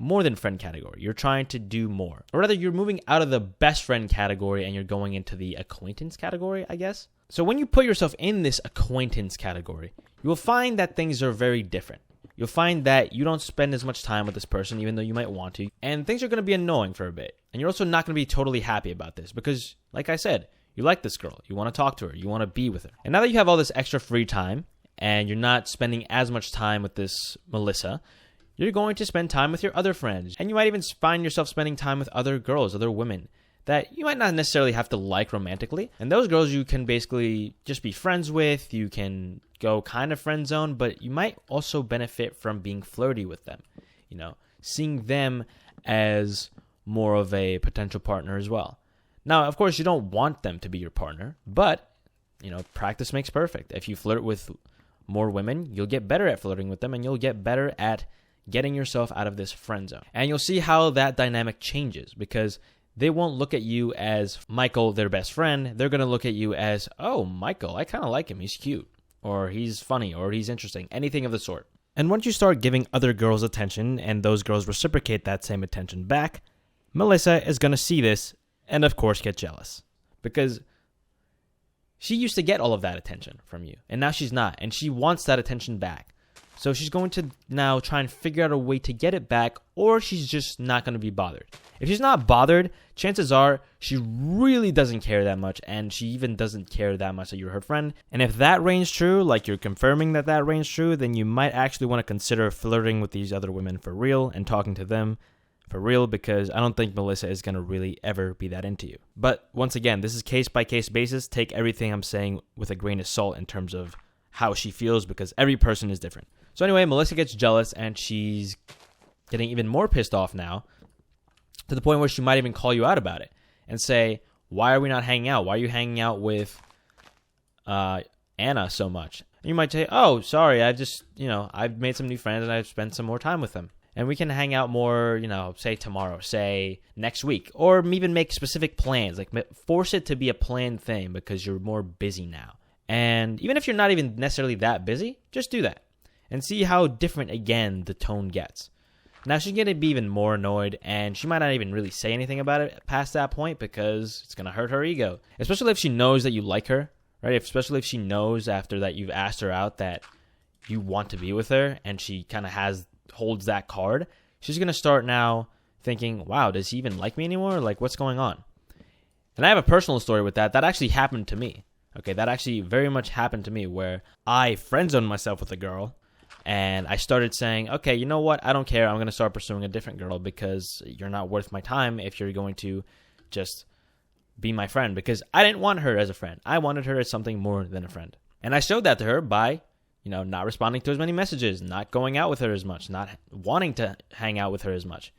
S2: more than friend category. You're trying to do more. Or rather, you're moving out of the best friend category and you're going into the acquaintance category, I guess. So when you put yourself in this acquaintance category, you will find that things are very different. You'll find that you don't spend as much time with this person, even though you might want to. And things are going to be annoying for a bit. And you're also not going to be totally happy about this because, like I said, you like this girl. You want to talk to her. You want to be with her. And now that you have all this extra free time and you're not spending as much time with this Melissa, you're going to spend time with your other friends. And you might even find yourself spending time with other girls, other women that you might not necessarily have to like romantically. And those girls you can basically just be friends with. You can go kind of friend zone, but you might also benefit from being flirty with them. Seeing them as more of a potential partner as well. Now, of course, you don't want them to be your partner, but, practice makes perfect. If you flirt with more women, you'll get better at flirting with them and you'll get better at getting yourself out of this friend zone. And you'll see how that dynamic changes because they won't look at you as Michael, their best friend. They're going to look at you as, oh, Michael, I kind of like him. He's cute, or he's funny, or he's interesting, anything of the sort. And once you start giving other girls attention and those girls reciprocate that same attention back, Melissa is going to see this and, of course, get jealous because she used to get all of that attention from you, and now she's not, and she wants that attention back. So she's going to now try and figure out a way to get it back, or she's just not going to be bothered. If she's not bothered, chances are she really doesn't care that much, and she even doesn't care that much that you're her friend. And if that reigns true, like you're confirming that reigns true, then you might actually want to consider flirting with these other women for real and talking to them for real, because I don't think Melissa is going to really ever be that into you. But once again, this is case-by-case basis. Take everything I'm saying with a grain of salt in terms of how she feels, because every person is different. So anyway, Melissa gets jealous, and she's getting even more pissed off now, to the point where she might even call you out about it and say, why are we not hanging out? Why are you hanging out with Anna so much? And you might say, oh, sorry, I've made some new friends and I've spent some more time with them. And we can hang out more, say tomorrow, say next week, or even make specific plans, like force it to be a planned thing because you're more busy now. And even if you're not even necessarily that busy, just do that and see how different, again, the tone gets. Now, she's going to be even more annoyed, and she might not even really say anything about it past that point because it's going to hurt her ego, especially if she knows that you like her, right? Especially if she knows after that you've asked her out that you want to be with her, and she kind of holds that card. She's going to start now thinking, wow, does he even like me anymore? Like, what's going on? And I have a personal story with that. That actually happened to me. Okay, that actually very much happened to me where I friend-zoned myself with a girl, and I started saying, okay, you know what? I don't care. I'm going to start pursuing a different girl because you're not worth my time if you're going to just be my friend, because I didn't want her as a friend. I wanted her as something more than a friend. And I showed that to her by, not responding to as many messages, not going out with her as much, not wanting to hang out with her as much.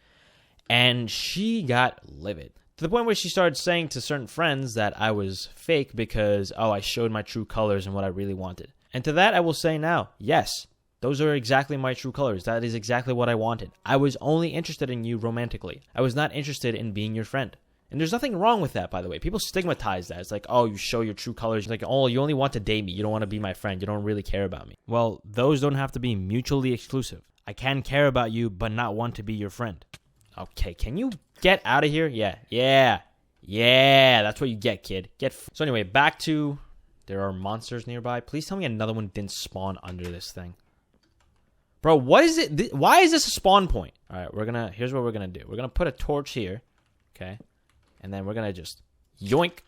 S2: And she got livid, to the point where she started saying to certain friends that I was fake because, I showed my true colors and what I really wanted. And to that, I will say now, yes, Those are exactly my true colors. That is exactly what I wanted. I was only interested in you romantically. I was not interested in being your friend. And there's nothing wrong with that, by the way. People stigmatize that. It's like, oh, you show your true colors. Like, oh, you only want to date me. You don't want to be my friend. You don't really care about me. Well, those don't have to be mutually exclusive. I can care about you, but not want to be your friend. Okay, can you get out of here? Yeah. That's what you get, kid. So anyway, back to, there are monsters nearby. Please tell me another one didn't spawn under this thing. Bro, what is it? Why is this a spawn point? All right, here's what we're going to do. We're going to put a torch here, okay? And then we're going to just yoink.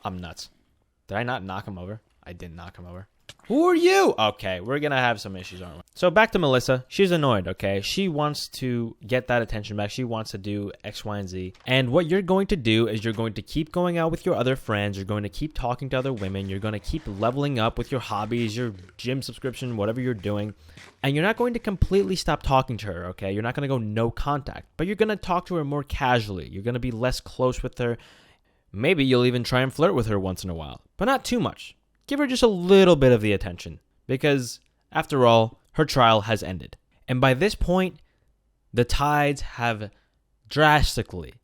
S2: I'm nuts. Did I not knock him over? I didn't knock him over. Who are you? Okay, we're going to have some issues, aren't we? So back to Melissa. She's annoyed, okay? She wants to get that attention back. She wants to do X, Y, and Z. And what you're going to do is you're going to keep going out with your other friends. You're going to keep talking to other women. You're going to keep leveling up with your hobbies, your gym subscription, whatever you're doing. And you're not going to completely stop talking to her, okay? You're not going to go no contact. But you're going to talk to her more casually. You're going to be less close with her. Maybe you'll even try and flirt with her once in a while. But not too much. Give her just a little bit of the attention, because after all, her trial has ended. And by this point, the tides have drastically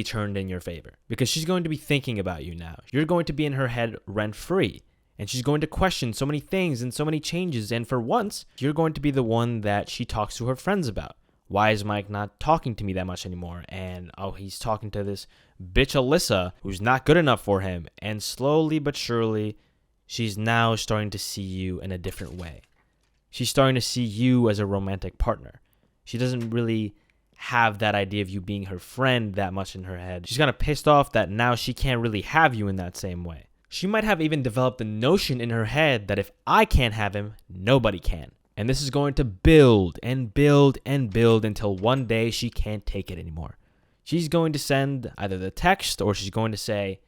S2: turned in your favor, because she's going to be thinking about you now. You're going to be in her head rent-free, and she's going to question so many things and so many changes, and for once, you're going to be the one that she talks to her friends about. Why is Mike not talking to me that much anymore? And, oh, he's talking to this bitch Alyssa who's not good enough for him. And slowly but surely, she's now starting to see you in a different way. She's starting to see you as a romantic partner. She doesn't really have that idea of you being her friend that much in her head. She's kind of pissed off that now she can't really have you in that same way. She might have even developed the notion in her head that if I can't have him, nobody can. And this is going to build and build and build until one day she can't take it anymore. She's going to send either the text or she's going to say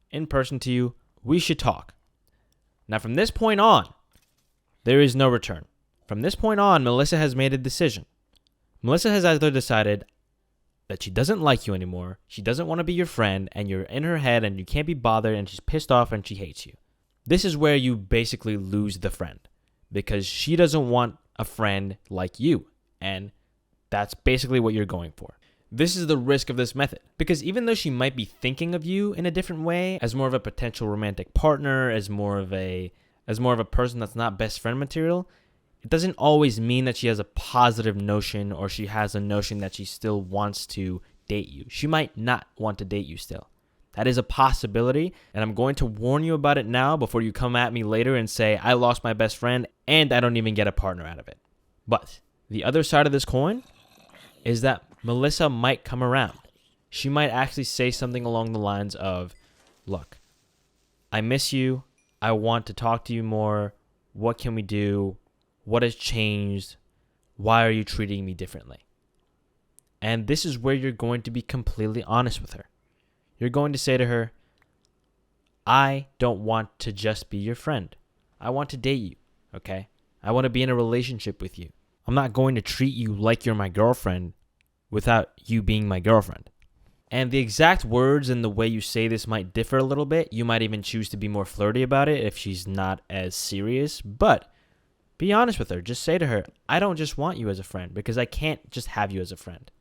S2: in person to you, we should talk. Now from this point on, there is no return. From this point on, Melissa has made a decision. Melissa has either decided that she doesn't like you anymore, she doesn't want to be your friend, and you're in her head and you can't be bothered and she's pissed off and she hates you. This is where you basically lose the friend. Because she doesn't want a friend like you. And that's basically what you're going for. This is the risk of this method. Because even though she might be thinking of you in a different way, as more of a potential romantic partner, as more of a person that's not best friend material, it doesn't always mean that she has a positive notion or she has a notion that she still wants to date you. She might not want to date you still. That is a possibility, and I'm going to warn you about it now before you come at me later and say, I lost my best friend, and I don't even get a partner out of it. But the other side of this coin is that Melissa might come around. She might actually say something along the lines of, look, I miss you. I want to talk to you more. What can we do? What has changed? Why are you treating me differently? And this is where you're going to be completely honest with her. You're going to say to her, I don't want to just be your friend. I want to date you, okay? I want to be in a relationship with you. I'm not going to treat you like you're my girlfriend without you being my girlfriend. And the exact words and the way you say this might differ a little bit. You might even choose to be more flirty about it if she's not as serious. But be honest with her. Just say to her, I don't just want you as a friend because I can't just have you as a friend.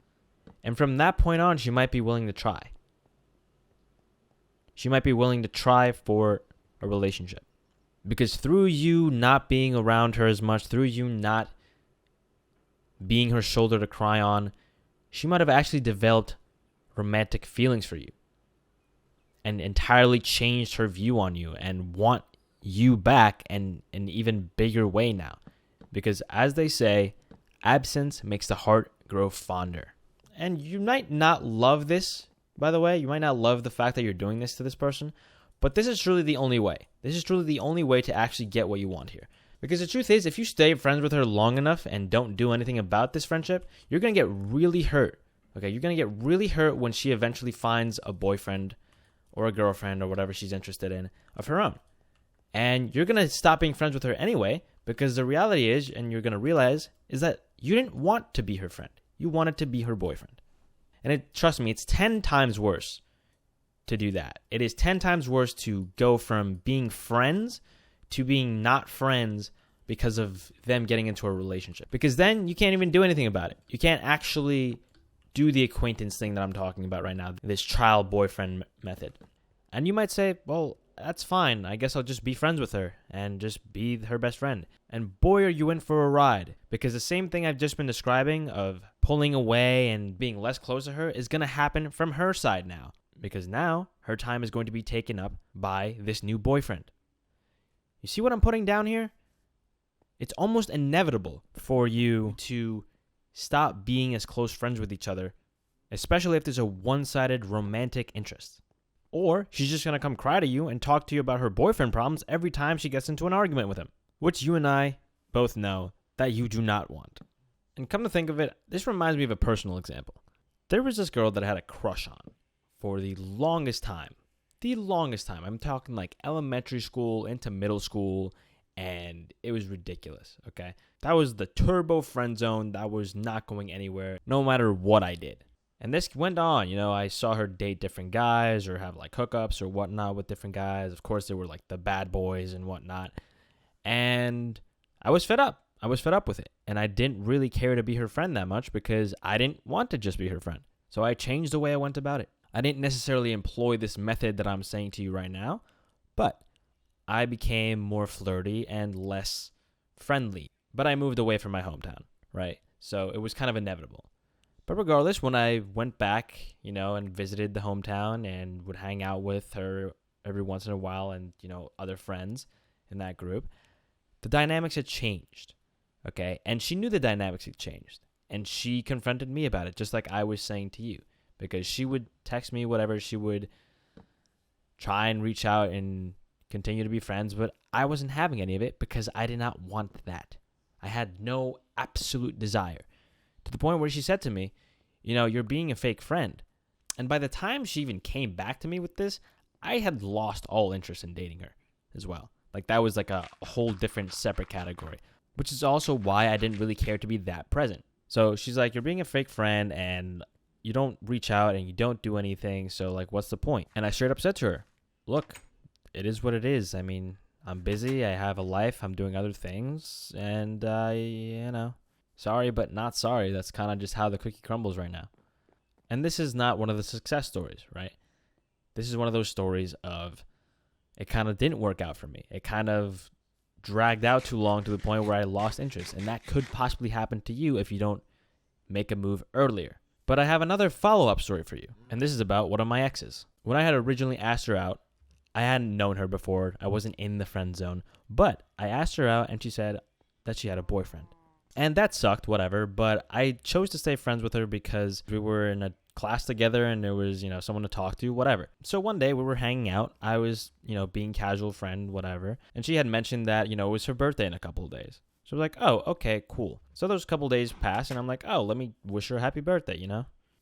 S2: And from that point on, she might be willing to try. She might be willing to try for a relationship. Because through you not being around her as much, through you not being her shoulder to cry on, she might have actually developed romantic feelings for you. And entirely changed her view on you and want you back in an even bigger way now. Because as they say, absence makes the heart grow fonder. And you might not love this. By the way, you might not love the fact that you're doing this to this person, but this is truly the only way. This is truly the only way to actually get what you want here. Because the truth is, if you stay friends with her long enough and don't do anything about this friendship, you're going to get really hurt. Okay, you're going to get really hurt when she eventually finds a boyfriend or a girlfriend or whatever she's interested in of her own. And you're going to stop being friends with her anyway, because the reality is, and you're going to realize, is that you didn't want to be her friend. You wanted to be her boyfriend. And trust me, it's 10 times worse to do that. It is 10 times worse to go from being friends to being not friends because of them getting into a relationship. Because then you can't even do anything about it. You can't actually do the acquaintance thing that I'm talking about right now, this trial boyfriend method. And you might say, well, that's fine. I guess I'll just be friends with her and just be her best friend. And boy, are you in for a ride. Because the same thing I've just been describing of pulling away and being less close to her is going to happen from her side now. Because now her time is going to be taken up by this new boyfriend. You see what I'm putting down here? It's almost inevitable for you to stop being as close friends with each other, especially if there's a one-sided romantic interest. Or she's just going to come cry to you and talk to you about her boyfriend problems every time she gets into an argument with him, which you and I both know that you do not want. And come to think of it, this reminds me of a personal example. There was this girl that I had a crush on for the longest time. The longest time. I'm talking like elementary school into middle school, and it was ridiculous, okay? That was the turbo friend zone. That was not going anywhere, no matter what I did. And this went on, I saw her date different guys or have like hookups or whatnot with different guys. Of course, they were like the bad boys and whatnot. And I was fed up. I was fed up with it. And I didn't really care to be her friend that much because I didn't want to just be her friend. So I changed the way I went about it. I didn't necessarily employ this method that I'm saying to you right now, but I became more flirty and less friendly. But I moved away from my hometown, right? So it was kind of inevitable. But regardless, when I went back, and visited the hometown and would hang out with her every once in a while and, other friends in that group, the dynamics had changed, okay? And she knew the dynamics had changed. And she confronted me about it, just like I was saying to you. Because she would text me, whatever, she would try and reach out and continue to be friends, but I wasn't having any of it because I did not want that. I had no absolute desire. To the point where she said to me, you're being a fake friend. And by the time she even came back to me with this, I had lost all interest in dating her as well. Like that was like a whole different separate category, which is also why I didn't really care to be that present. So she's like, you're being a fake friend and you don't reach out and you don't do anything. So like, what's the point? And I straight up said to her, look, it is what it is. I mean, I'm busy. I have a life. I'm doing other things. And, sorry, but not sorry. That's kind of just how the cookie crumbles right now. And this is not one of the success stories, right? This is one of those stories of it kind of didn't work out for me. It kind of dragged out too long to the point where I lost interest. And that could possibly happen to you if you don't make a move earlier. But I have another follow-up story for you. And this is about one of my exes. When I had originally asked her out, I hadn't known her before. I wasn't in the friend zone. But I asked her out and she said that she had a boyfriend. And that sucked, whatever. But I chose to stay friends with her because we were in a class together and there was, someone to talk to, whatever. So one day we were hanging out. I was, being casual friend, whatever. And she had mentioned that, it was her birthday in a couple of days. So I was like, oh, okay, cool. So those couple days passed and I'm like, oh, let me wish her a happy birthday,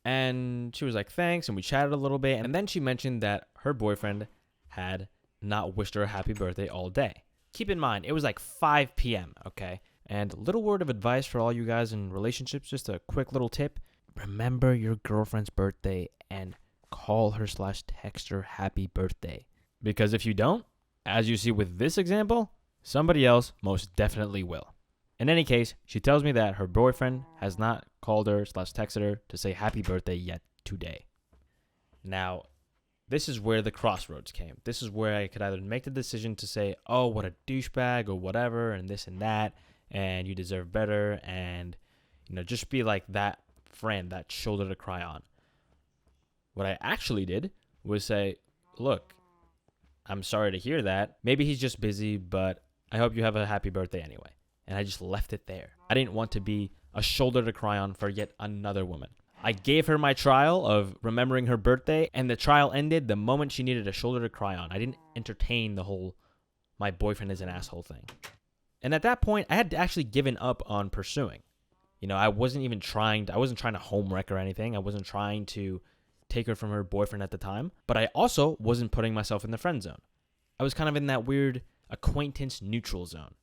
S2: And she was like, thanks. And we chatted a little bit. And then she mentioned that her boyfriend had not wished her a happy birthday all day. Keep in mind, it was like 5 p.m., okay? And little word of advice for all you guys in relationships, just a quick little tip. Remember your girlfriend's birthday and call her / text her happy birthday. Because if you don't, as you see with this example, somebody else most definitely will. In any case, she tells me that her boyfriend has not called her / texted her to say happy birthday yet today. Now, this is where the crossroads came. This is where I could either make the decision to say, oh, what a douchebag or whatever, and this and that, and you deserve better, and, just be like that friend, that shoulder to cry on. What I actually did was say, look, I'm sorry to hear that. Maybe he's just busy, but I hope you have a happy birthday anyway. And I just left it there. I didn't want to be a shoulder to cry on for yet another woman. I gave her my trial of remembering her birthday, and the trial ended the moment she needed a shoulder to cry on. I didn't entertain the whole my boyfriend is an asshole thing. And at that point, I had actually given up on pursuing. I wasn't trying to home wreck or anything. I wasn't trying to take her from her boyfriend at the time. But I also wasn't putting myself in the friend zone. I was kind of in that weird acquaintance neutral zone.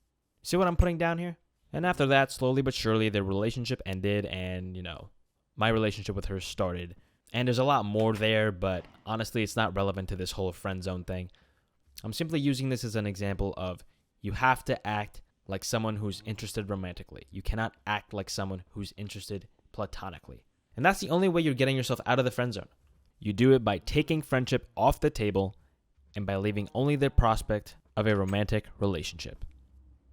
S2: See what I'm putting down here? And after that, slowly but surely, the relationship ended and, my relationship with her started. And there's a lot more there, but honestly, it's not relevant to this whole friend zone thing. I'm simply using this as an example of you have to act like someone who's interested romantically. You cannot act like someone who's interested platonically. And that's the only way you're getting yourself out of the friend zone. You do it by taking friendship off the table and by leaving only the prospect of a romantic relationship.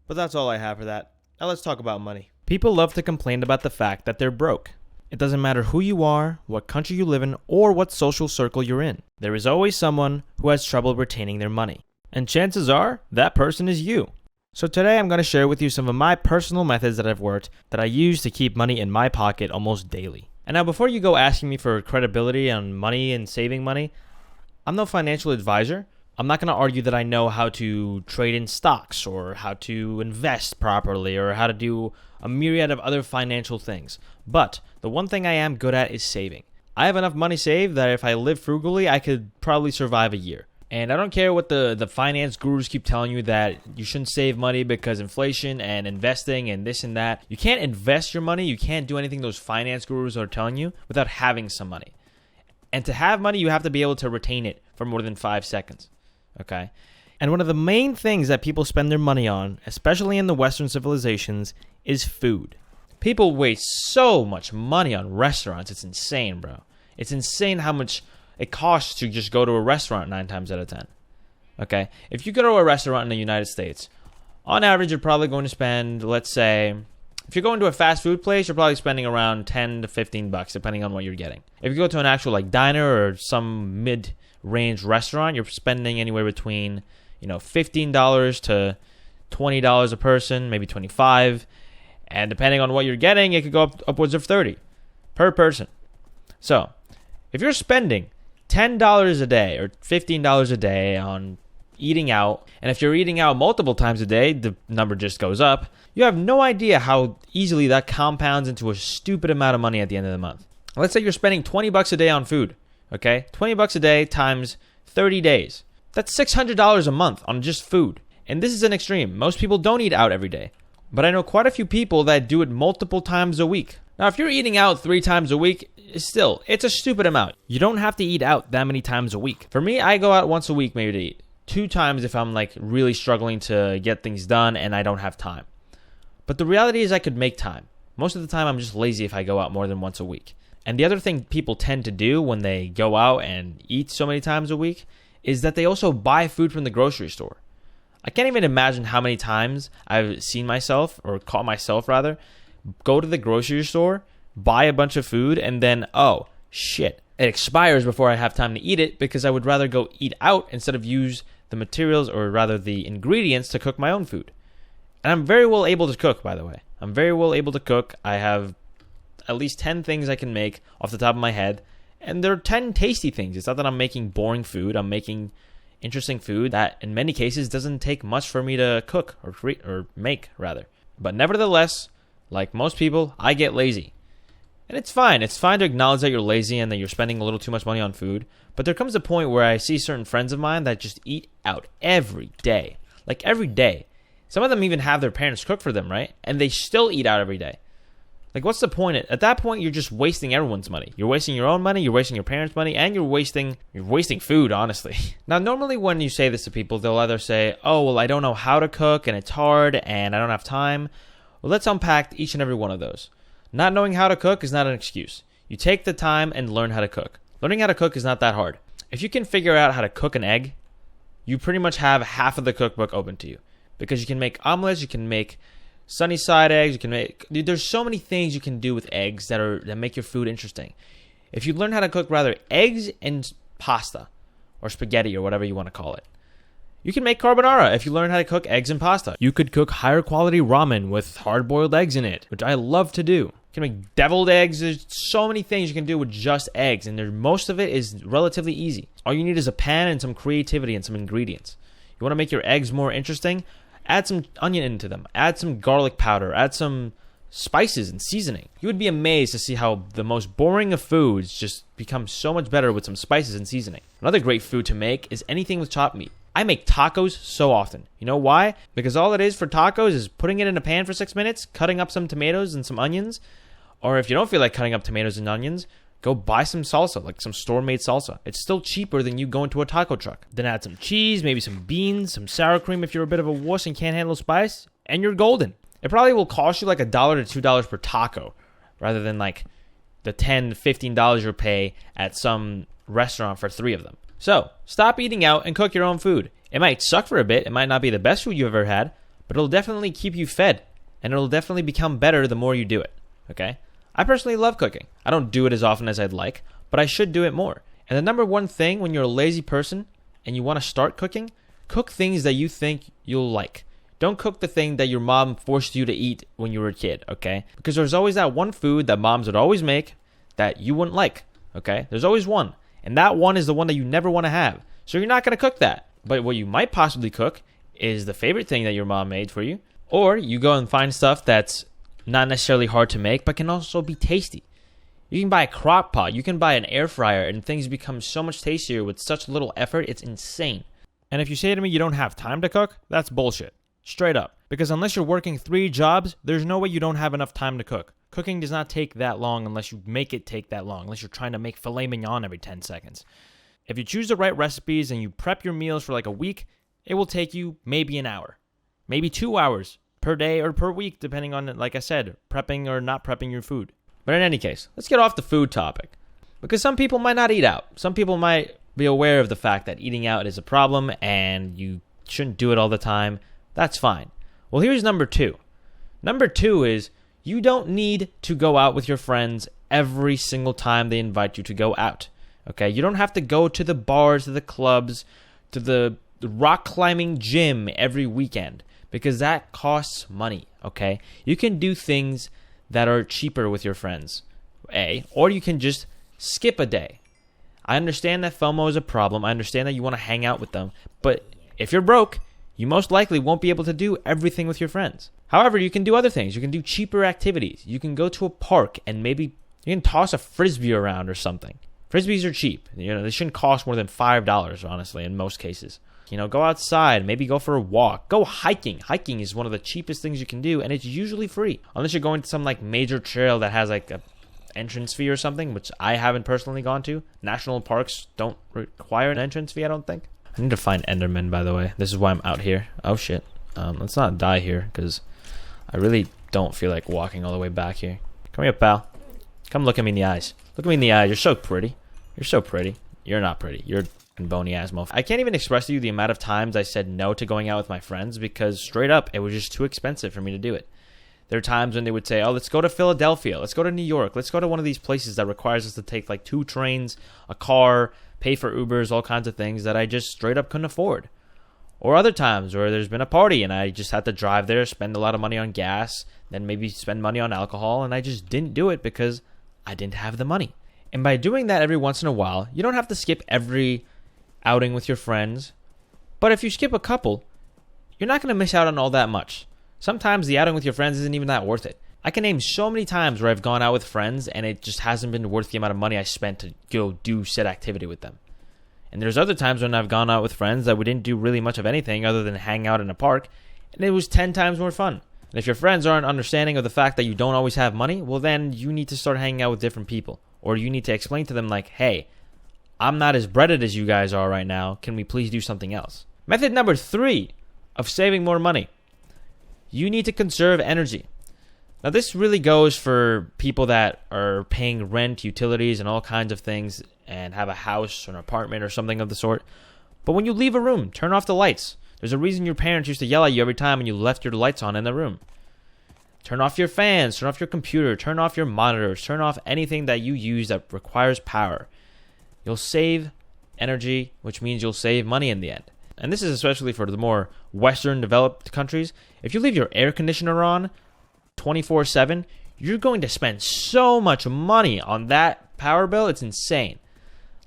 S1: But that's all I have for that. Now let's talk about money.
S2: People love to complain about the fact that they're broke. It doesn't matter who you are, what country you live in, or what social circle you're in. There is always someone who has trouble retaining their money. And chances are, that person is you. So today I'm going to share with you some of my personal methods that I've worked that I use to keep money in my pocket almost daily. And now before you go asking me for credibility on money and saving money, I'm no financial advisor. I'm not going to argue that I know how to trade in stocks or how to invest properly or how to do a myriad of other financial things. But the one thing I am good at is saving. I have enough money saved that if I live frugally, I could probably survive a year. And I don't care what the finance gurus keep telling you that you shouldn't save money because inflation and investing and this and that. You can't invest your money. You can't do anything those finance gurus are telling you without having some money. And to have money, you have to be able to retain it for more than 5 seconds. Okay? And one of the main things that people spend their money on, especially in the Western civilizations, is food.
S1: People waste so much money on restaurants. It's insane, bro. It's insane how much it costs to just go to a restaurant 9 times out of 10. Okay? If you go to a restaurant in the United States, on average, you're probably going to spend, let's say, if you're going to a fast food place, you're probably spending around 10 to 15 bucks, depending on what you're getting. If you go to an actual like diner or some mid-range restaurant, you're spending anywhere between, $15 to $20 a person, maybe $25. And depending on what you're getting, it could go upwards of $30 per person. So, if you're spending $10 a day or $15 a day on eating out, and if you're eating out multiple times a day, the number just goes up, you have no idea how easily that compounds into a stupid amount of money at the end of the month. Let's say you're spending 20 bucks a day on food, okay? 20 bucks a day times 30 days. That's $600 a month on just food. And this is an extreme. Most people don't eat out every day. But I know quite a few people that do it multiple times a week. Now, if you're eating out 3 times a week, it's a stupid amount.
S2: You don't have to eat out that many times a week.
S1: For me, I go out once a week maybe to eat. 2 times if I'm like really struggling to get things done and I don't have time. But the reality is I could make time. Most of the time I'm just lazy if I go out more than once a week. And the other thing people tend to do when they go out and eat so many times a week is that they also buy food from the grocery store. I can't even imagine how many times I've seen myself, or caught myself rather, go to the grocery store, buy a bunch of food, and then, oh, shit, it expires before I have time to eat it because I would rather go eat out instead of use the materials, or rather the ingredients, to cook my own food. And I'm very well able to cook, by the way. I'm very well able to cook. I have at least 10 things I can make off the top of my head, and they're 10 tasty things. It's not that I'm making boring food. I'm making interesting food that in many cases doesn't take much for me to cook or make rather. But nevertheless, like most people, I get lazy. And it's fine. It's fine to acknowledge that you're lazy and that you're spending a little too much money on food. But there comes a point where I see certain friends of mine that just eat out every day. Like every day. Some of them even have their parents cook for them, right? And they still eat out every day. Like, what's the point? At that point, you're just wasting everyone's money. You're wasting your own money, you're wasting your parents' money, and you're wasting food, honestly. Now, normally when you say this to people, they'll either say, oh, well, I don't know how to cook, and it's hard, and I don't have time. Well, let's unpack each and every one of those. Not knowing how to cook is not an excuse. You take the time and learn how to cook. Learning how to cook is not that hard. If you can figure out how to cook an egg, you pretty much have half of the cookbook open to you. Because you can make omelets, you can make sunny side eggs, there's so many things you can do with eggs that make your food interesting. If you learn how to cook rather eggs and pasta or spaghetti or whatever you want to call it, you can make carbonara if you learn how to cook eggs and pasta.
S2: You could cook higher quality ramen with hard-boiled eggs in it, which I love to do.
S1: You can make deviled eggs. There's so many things you can do with just eggs, and most of it is relatively easy. All you need is a pan and some creativity and some ingredients. You want to make your eggs more interesting? Add some onion into them. Add some garlic powder. Add some spices and seasoning. You would be amazed to see how the most boring of foods just become so much better with some spices and seasoning. Another great food to make is anything with chopped meat. I make tacos so often. You know why? Because all it is for tacos is putting it in a pan for 6 minutes, cutting up some tomatoes and some onions. Or if you don't feel like cutting up tomatoes and onions, go buy some salsa, like some store-made salsa. It's still cheaper than you going to a taco truck.
S2: Then add some cheese, maybe some beans, some sour cream if you're a bit of a wuss and can't handle spice. and you're golden. It probably will cost you like $1 to $2 per taco rather than like the $10 to $15 you'll pay at some restaurant for 3 of them. So stop eating out and cook your own food. It might suck for a bit. It might not be the best food you've ever had, but it'll definitely keep you fed, and it'll definitely become better the more you do it. Okay? I personally love cooking. I don't do it as often as I'd like, but I should do it more. And the number one thing when you're a lazy person and you want to start cooking, cook things that you think you'll like. Don't cook the thing that your mom forced you to eat when you were a kid, okay? Because there's always that one food that moms would always make that you wouldn't like, okay? There's always one. And that one is the one that you never want to have. So you're not going to cook that. But what you might possibly cook is the favorite thing that your mom made for you. Or you go and find stuff that's not necessarily hard to make, but can also be tasty. You can buy a crock pot. You can buy an air fryer, and things become so much tastier with such little effort. It's insane. And if you say to me you don't have time to cook, that's bullshit. Straight up. Because unless you're working 3 jobs, there's no way you don't have enough time to cook. Cooking does not take that long unless you make it take that long, unless you're trying to make filet mignon every 10 seconds. If you choose the right recipes and you prep your meals for like a week, it will take you maybe an hour, maybe 2 hours per day or per week, depending on, like I said, prepping or not prepping your food. But in any case, let's get off the food topic. Because some people might not eat out. Some people might be aware of the fact that eating out is a problem and you shouldn't do it all the time. That's fine. Well, here's number 2. Number 2 is you don't need to go out with your friends every single time they invite you to go out. Okay? You don't have to go to the bars, to the clubs, to the rock climbing gym every weekend because that costs money. Okay? You can do things that are cheaper with your friends. Or you can just skip a day. I understand that FOMO is a problem. I understand that you want to hang out with them. But if you're broke, you most likely won't be able to do everything with your friends. However, you can do other things. You can do cheaper activities. You can go to a park and maybe you can toss a frisbee around or something. Frisbees are cheap. They shouldn't cost more than $5, honestly, in most cases. Go outside, maybe go for a walk. Go hiking. Hiking is one of the cheapest things you can do, and it's usually free. Unless you're going to some like major trail that has like a entrance fee or something, which I haven't personally gone to. National parks don't require an entrance fee, I don't think. I need to find Enderman, by the way. This is why I'm out here. Oh, shit. Let's not die here, because I really don't feel like walking all the way back here. Come here, pal. Come look at me in the eyes. Look at me in the eyes. You're so pretty. You're so pretty. You're not pretty. You're a bony-ass motherfucker. I can't even express to you the amount of times I said no to going out with my friends, because straight up, it was just too expensive for me to do it. There are times when they would say, oh, let's go to Philadelphia. Let's go to New York. Let's go to one of these places that requires us to take like 2 trains, a car, pay for Ubers, all kinds of things that I just straight up couldn't afford. Or other times where there's been a party and I just had to drive there, spend a lot of money on gas, then maybe spend money on alcohol, and I just didn't do it because I didn't have the money. And by doing that every once in a while, you don't have to skip every outing with your friends. But if you skip a couple, you're not going to miss out on all that much. Sometimes the outing with your friends isn't even that worth it. I can name so many times where I've gone out with friends and it just hasn't been worth the amount of money I spent to go do said activity with them. And there's other times when I've gone out with friends that we didn't do really much of anything other than hang out in a park, and it was 10 times more fun. And if your friends aren't understanding of the fact that you don't always have money, well then you need to start hanging out with different people. Or you need to explain to them like, hey, I'm not as breaded as you guys are right now. Can we please do something else? Method number 3 of saving more money. You need to conserve energy. Now, this really goes for people that are paying rent, utilities, and all kinds of things and have a house or an apartment or something of the sort. But when you leave a room, turn off the lights. There's a reason your parents used to yell at you every time when you left your lights on in the room. Turn off your fans, turn off your computer, turn off your monitors, turn off anything that you use that requires power. You'll save energy, which means you'll save money in the end. And this is especially for the more Western developed countries. If you leave your air conditioner on 24/7, you're going to spend so much money on that power bill. It's insane.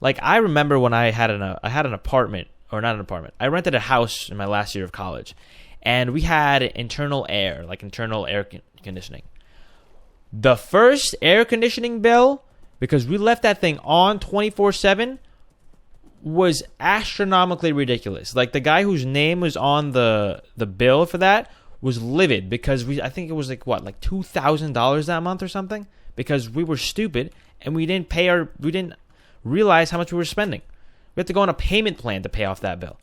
S2: Like, I remember when I had an apartment, or not an apartment. I rented a house in my last year of college, and we had internal air, like internal air conditioning. The first air conditioning bill, because we left that thing on 24/7, was astronomically ridiculous. Like, the guy whose name was on the bill for that was livid because I think it was like $2,000 that month or something, because we were stupid and we didn't realize how much we were spending. We had to go on a payment plan to pay off that bill.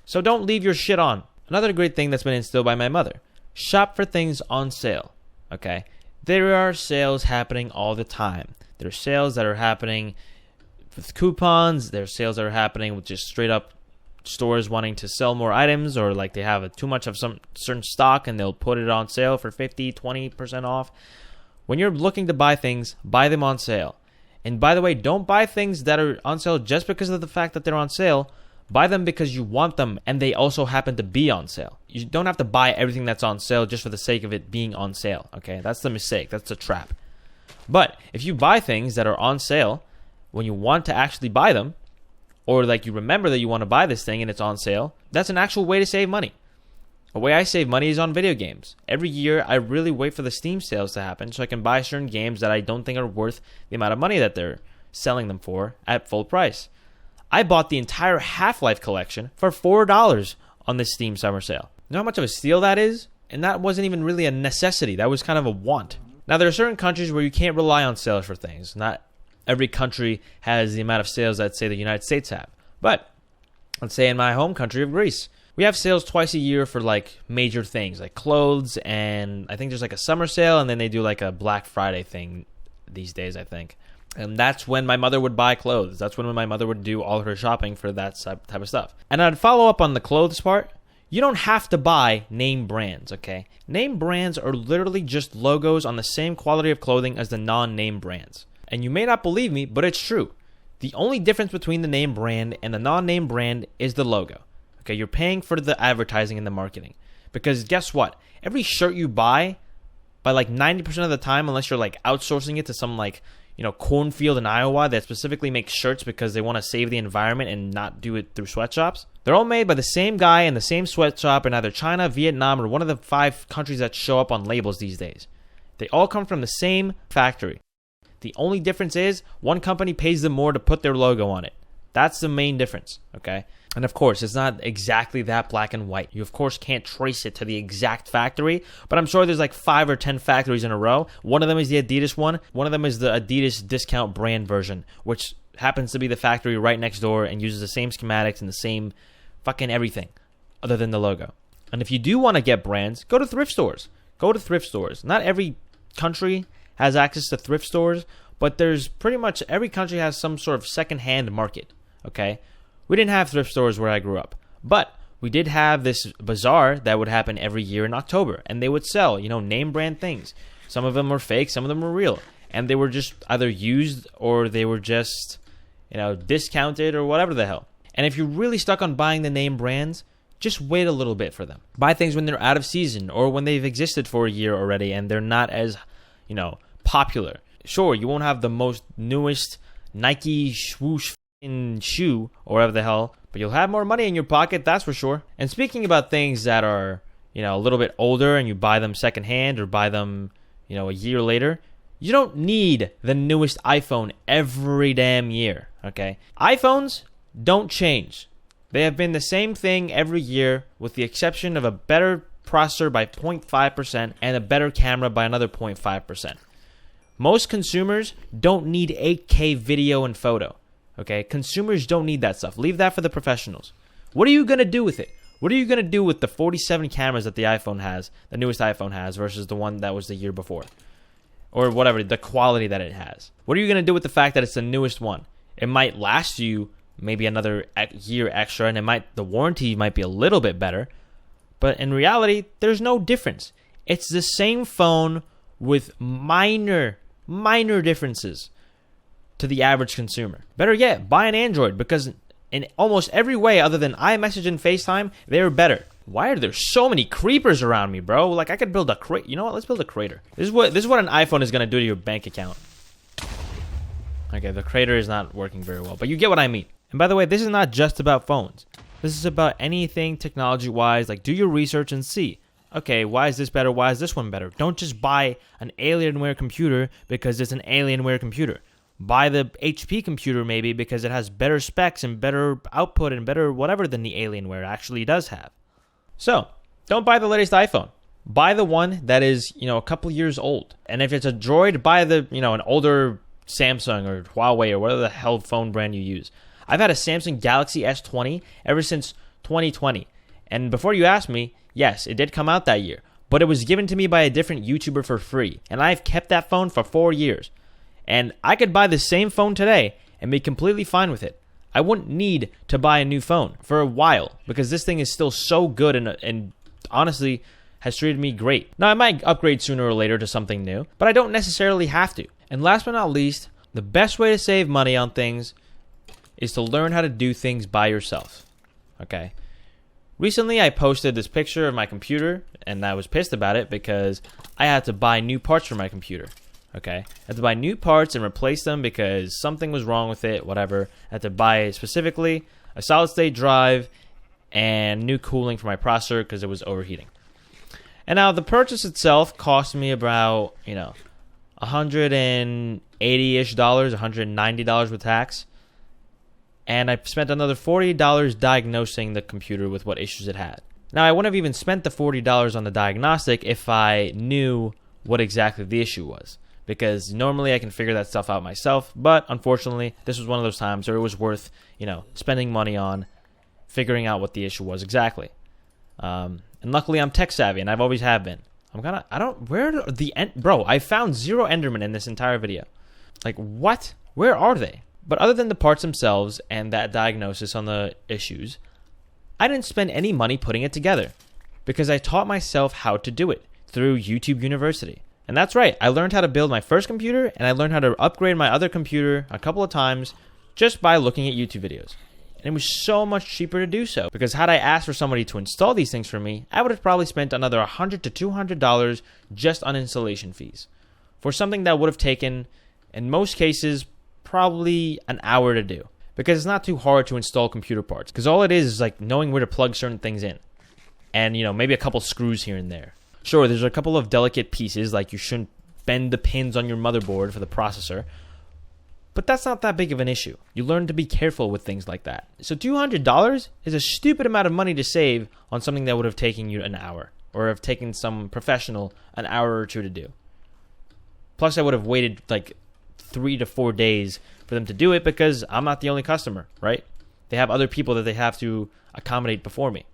S2: So don't leave your shit on. Another great thing that's been instilled by my mother. Shop for things on sale, okay? There are sales happening all the time. There are sales that are happening with coupons. There are sales that are happening with just straight up stores wanting to sell more items, or like they have too much of some certain stock and they'll put it on sale for 50, 20% off. When you're looking to buy things, buy them on sale. And by the way, don't buy things that are on sale just because of the fact that they're on sale. Buy them because you want them and they also happen to be on sale. You don't have to buy everything that's on sale just for the sake of it being on sale, okay? That's the mistake. That's the trap. But if you buy things that are on sale when you want to actually buy them, or like you remember that you want to buy this thing and it's on sale, that's an actual way to save money. A way I save money is on video games. Every year, I really wait for the Steam sales to happen so I can buy certain games that I don't think are worth the amount of money that they're selling them for at full price. I bought the entire Half-Life collection for $4 on this Steam summer sale. You know how much of a steal that is? And that wasn't even really a necessity. That was kind of a want. Now, there are certain countries where you can't rely on sales for things. Not every country has the amount of sales that, say, the United States have. But let's say in my home country of Greece, we have sales twice a year for like major things like clothes, and I think there's like a summer sale, and then they do like a Black Friday thing these days, I think. And that's when my mother would buy clothes. That's when my mother would do all her shopping for that type of stuff. And I'd follow up on the clothes part. You don't have to buy name brands, okay? Name brands are literally just logos on the same quality of clothing as the non-name brands. And you may not believe me, but it's true. The only difference between the name brand and the non-name brand is the logo. Okay, you're paying for the advertising and the marketing. Because guess what? Every shirt you buy, by like 90% of the time, unless you're like outsourcing it to some like, cornfield in Iowa that specifically makes shirts because they want to save the environment and not do it through sweatshops. They're all made by the same guy in the same sweatshop in either China, Vietnam, or one of the 5 countries that show up on labels these days. They all come from the same factory. The only difference is one company pays them more to put their logo on it. That's the main difference, okay? And of course, it's not exactly that black and white. You, of course, can't trace it to the exact factory, but I'm sure there's like 5 or 10 factories in a row. One of them is the Adidas one. One of them is the Adidas discount brand version, which happens to be the factory right next door and uses the same schematics and the same fucking everything other than the logo. And if you do want to get brands, go to thrift stores. Go to thrift stores. Not every country has access to thrift stores, but there's pretty much every country has some sort of second-hand market, okay? We didn't have thrift stores where I grew up, but we did have this bazaar that would happen every year in October, and they would sell, name brand things. Some of them were fake, some of them were real, and they were just either used or they were just, discounted or whatever the hell. And if you're really stuck on buying the name brands, just wait a little bit for them. Buy things when they're out of season or when they've existed for a year already and they're not as, popular. Sure, you won't have the most newest Nike swoosh shoe or whatever the hell, but you'll have more money in your pocket, that's for sure. And speaking about things that are, a little bit older and you buy them secondhand or buy them, a year later, you don't need the newest iPhone every damn year, okay? iPhones don't change. They have been the same thing every year with the exception of a better processor by 0.5% and a better camera by another 0.5%. Most consumers don't need 8K video and photo. Okay, consumers don't need that stuff. Leave that for the professionals. What are you going to do with it? What are you going to do with the 47 cameras that the iPhone has, the newest iPhone has, versus the one that was the year before? Or whatever, the quality that it has. What are you going to do with the fact that it's the newest one? It might last you maybe another year extra, and the warranty might be a little bit better. But in reality, there's no difference. It's the same phone with minor differences to the average consumer. Better yet, buy an Android because in almost every way other than iMessage and FaceTime, they're better. Why are there so many creepers around me, bro? Like I could build a crater. You know what? Let's build a crater. This is what an iPhone is going to do to your bank account. Okay, the crater is not working very well, but you get what I mean. And by the way, this is not just about phones. This is about anything technology-wise. Like do your research and see. Okay, why is this better? Why is this one better? Don't just buy an Alienware computer because it's an Alienware computer. Buy the HP computer maybe because it has better specs and better output and better whatever than the Alienware actually does have. So, don't buy the latest iPhone. Buy the one that is, a couple years old. And if it's a Droid, buy the, an older Samsung or Huawei or whatever the hell phone brand you use. I've had a Samsung Galaxy S20 ever since 2020. And before you ask me, yes, it did come out that year. but it was given to me by a different YouTuber for free, and I've kept that phone for 4 years. And I could buy the same phone today and be completely fine with it. I wouldn't need to buy a new phone for a while because this thing is still so good and honestly has treated me great. Now, I might upgrade sooner or later to something new, but I don't necessarily have to. And last but not least, the best way to save money on things is to learn how to do things by yourself. Okay? Recently, I posted this picture of my computer, and I was pissed about it because I had to buy new parts for my computer. Okay? I had to buy new parts and replace them because something was wrong with it, whatever. I had to buy specifically a solid-state drive and new cooling for my processor because it was overheating. And now the purchase itself cost me about, $180-ish, $190 with tax. And I spent another $40 diagnosing the computer with what issues it had. Now, I wouldn't have even spent the $40 on the diagnostic if I knew what exactly the issue was. Because normally I can figure that stuff out myself. But unfortunately, this was one of those times where it was worth, spending money on figuring out what the issue was exactly. And luckily I'm tech savvy, and I've always have been. I found 0 Endermen in this entire video. Like, what? Where are they? But other than the parts themselves and that diagnosis on the issues, I didn't spend any money putting it together because I taught myself how to do it through YouTube University. And that's right, I learned how to build my first computer, and I learned how to upgrade my other computer a couple of times just by looking at YouTube videos. And it was so much cheaper to do so because had I asked for somebody to install these things for me, I would have probably spent another $100 to $200 just on installation fees for something that would have taken, in most cases, probably an hour to do because it's not too hard to install computer parts because all it is like knowing where to plug certain things in and maybe a couple screws here and there. Sure, there's a couple of delicate pieces like you shouldn't bend the pins on your motherboard for the processor, but that's not that big of an issue. You learn to be careful with things like that. So $200 is a stupid amount of money to save on something that would have taken you an hour or have taken some professional an hour or two to do. Plus I would have waited like 3 to 4 days for them to do it because I'm not the only customer, right? They have other people that they have to accommodate before me.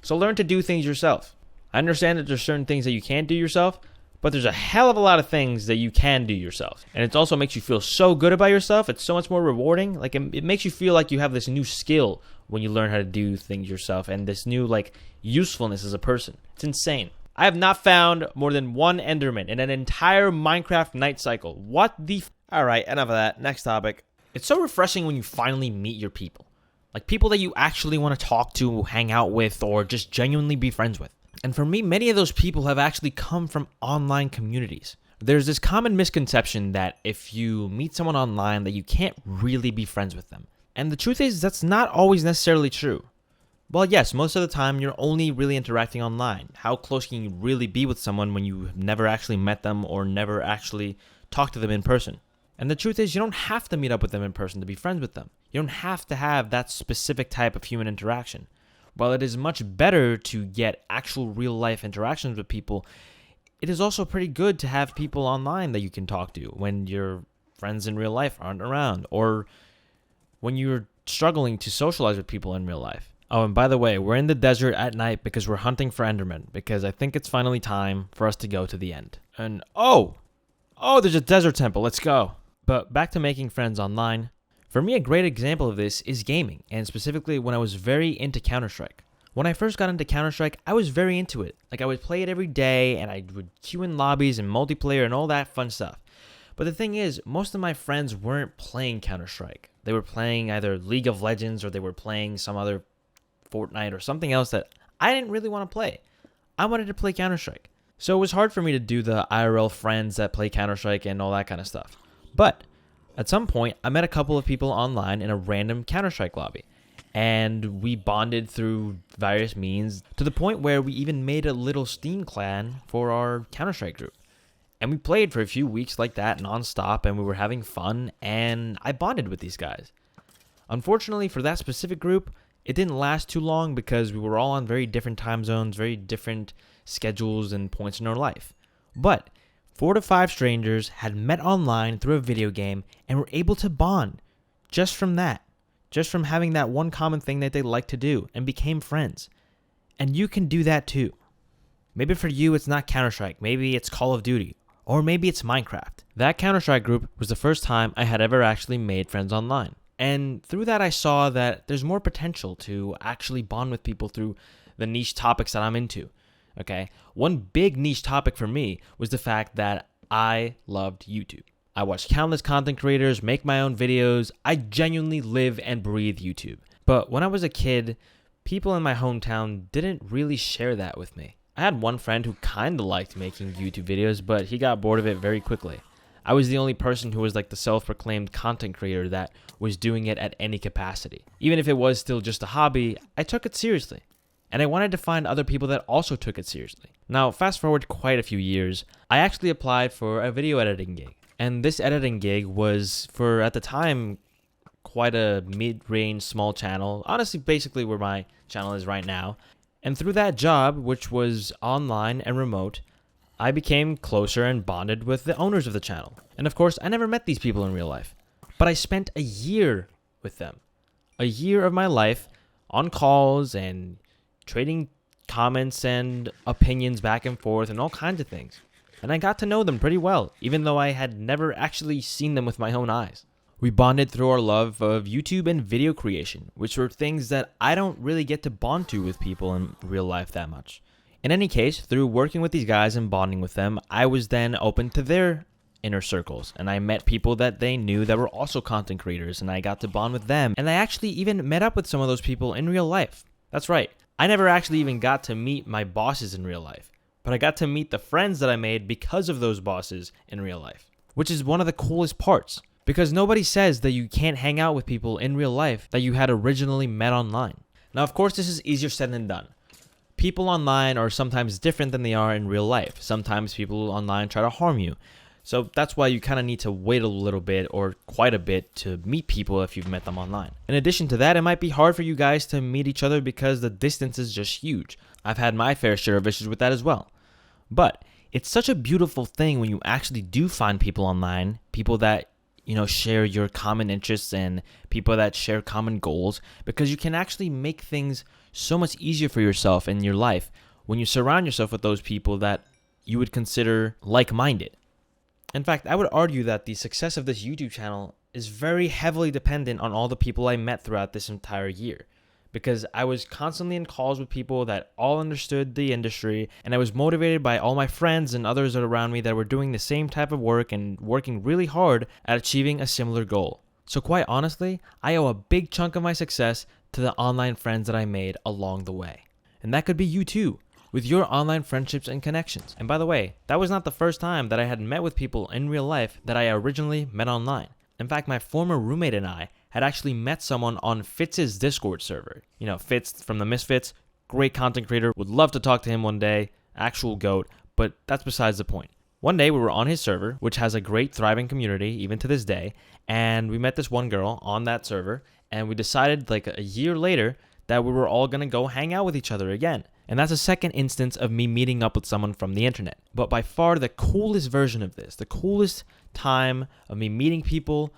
S2: So learn to do things yourself. I understand that there's certain things that you can't do yourself, but there's a hell of a lot of things that you can do yourself. And it also makes you feel so good about yourself. It's so much more rewarding. Like it makes you feel like you have this new skill when you learn how to do things yourself and this new usefulness as a person. It's insane. I have not found more than 1 Enderman in an entire Minecraft night cycle. What the Alright, enough of that. Next topic. It's so refreshing when you finally meet your people. Like people that you actually want to talk to, hang out with, or just genuinely be friends with. And for me, many of those people have actually come from online communities. There's this common misconception that if you meet someone online that you can't really be friends with them. And the truth is that's not always necessarily true. Well, yes, most of the time you're only really interacting online. How close can you really be with someone when you have never actually met them or never actually talked to them in person? And the truth is you don't have to meet up with them in person to be friends with them. You don't have to have that specific type of human interaction. While it is much better to get actual real-life interactions with people, it is also pretty good to have people online that you can talk to when your friends in real life aren't around or when you're struggling to socialize with people in real life. Oh, and by the way, we're in the desert at night because we're hunting for Endermen because I think it's finally time for us to go to the end. And oh, there's a desert temple. Let's go. But back to making friends online. For me, a great example of this is gaming, and specifically when I was very into Counter-Strike. When I first got into Counter-Strike, I was very into it. Like, I would play it every day, and I would queue in lobbies and multiplayer and all that fun stuff. But the thing is, most of my friends weren't playing Counter-Strike. They were playing either League of Legends or they were playing some other Fortnite or something else that I didn't really want to play. I wanted to play Counter-Strike. So it was hard for me to do the IRL friends that play Counter-Strike and all that kind of stuff. But at some point, I met a couple of people online in a random Counter-Strike lobby, and we bonded through various means to the point where we even made a little Steam clan for our Counter-Strike group. And we played for a few weeks like that nonstop, and we were having fun, and I bonded with these guys. Unfortunately, for that specific group, it didn't last too long because we were all on very different time zones, very different schedules and points in our life. But 4 to 5 strangers had met online through a video game and were able to bond just from that, just from having that one common thing that they like to do and became friends. And you can do that too. Maybe for you, it's not Counter-Strike. Maybe it's Call of Duty. Or maybe it's Minecraft. That Counter-Strike group was the first time I had ever actually made friends online. And through that, I saw that there's more potential to actually bond with people through the niche topics that I'm into. Okay? One big niche topic for me was the fact that I loved YouTube. I watched countless content creators, make my own videos. I genuinely live and breathe YouTube. But when I was a kid, people in my hometown didn't really share that with me. I had one friend who kind of liked making YouTube videos, but he got bored of it very quickly. I was the only person who was like the self-proclaimed content creator that was doing it at any capacity. Even if it was still just a hobby, I took it seriously. And I wanted to find other people that also took it seriously. Now, fast forward quite a few years, I actually applied for a video editing gig. And this editing gig was, for at the time, quite a mid-range small channel. Honestly, basically where my channel is right now. And through that job, which was online and remote, I became closer and bonded with the owners of the channel. And of course, I never met these people in real life. But I spent a year with them. A year of my life on calls and trading comments and opinions back and forth and all kinds of things. And I got to know them pretty well, even though I had never actually seen them with my own eyes. We bonded through our love of YouTube and video creation, which were things that I don't really get to bond to with people in real life that much. In any case, through working with these guys and bonding with them, I was then open to their inner circles, and I met people that they knew that were also content creators, and I got to bond with them, and I actually even met up with some of those people in real life. That's right, I never actually even got to meet my bosses in real life, but I got to meet the friends that I made because of those bosses in real life, which is one of the coolest parts. Because nobody says that you can't hang out with people in real life that you had originally met online. Now, of course, this is easier said than done. People online are sometimes different than they are in real life. Sometimes people online try to harm you. So that's why you kind of need to wait a little bit or quite a bit to meet people if you've met them online. In addition to that, it might be hard for you guys to meet each other because the distance is just huge. I've had my fair share of issues with that as well. But it's such a beautiful thing when you actually do find people online, people that share your common interests and people that share common goals, because you can actually make things so much easier for yourself in your life when you surround yourself with those people that you would consider like-minded. In fact, I would argue that the success of this YouTube channel is very heavily dependent on all the people I met throughout this entire year. Because I was constantly in calls with people that all understood the industry, and I was motivated by all my friends and others around me that were doing the same type of work and working really hard at achieving a similar goal. So quite honestly, I owe a big chunk of my success to the online friends that I made along the way. And that could be you too, with your online friendships and connections. And by the way, that was not the first time that I had met with people in real life that I originally met online. In fact, my former roommate and I had actually met someone on Fitz's Discord server. Fitz from the Misfits, great content creator, would love to talk to him one day, actual GOAT, but that's besides the point. One day we were on his server, which has a great thriving community even to this day, and we met this one girl on that server, and we decided like a year later that we were all going to go hang out with each other again. And that's a second instance of me meeting up with someone from the internet. But by far the coolest version of this, the coolest time of me meeting people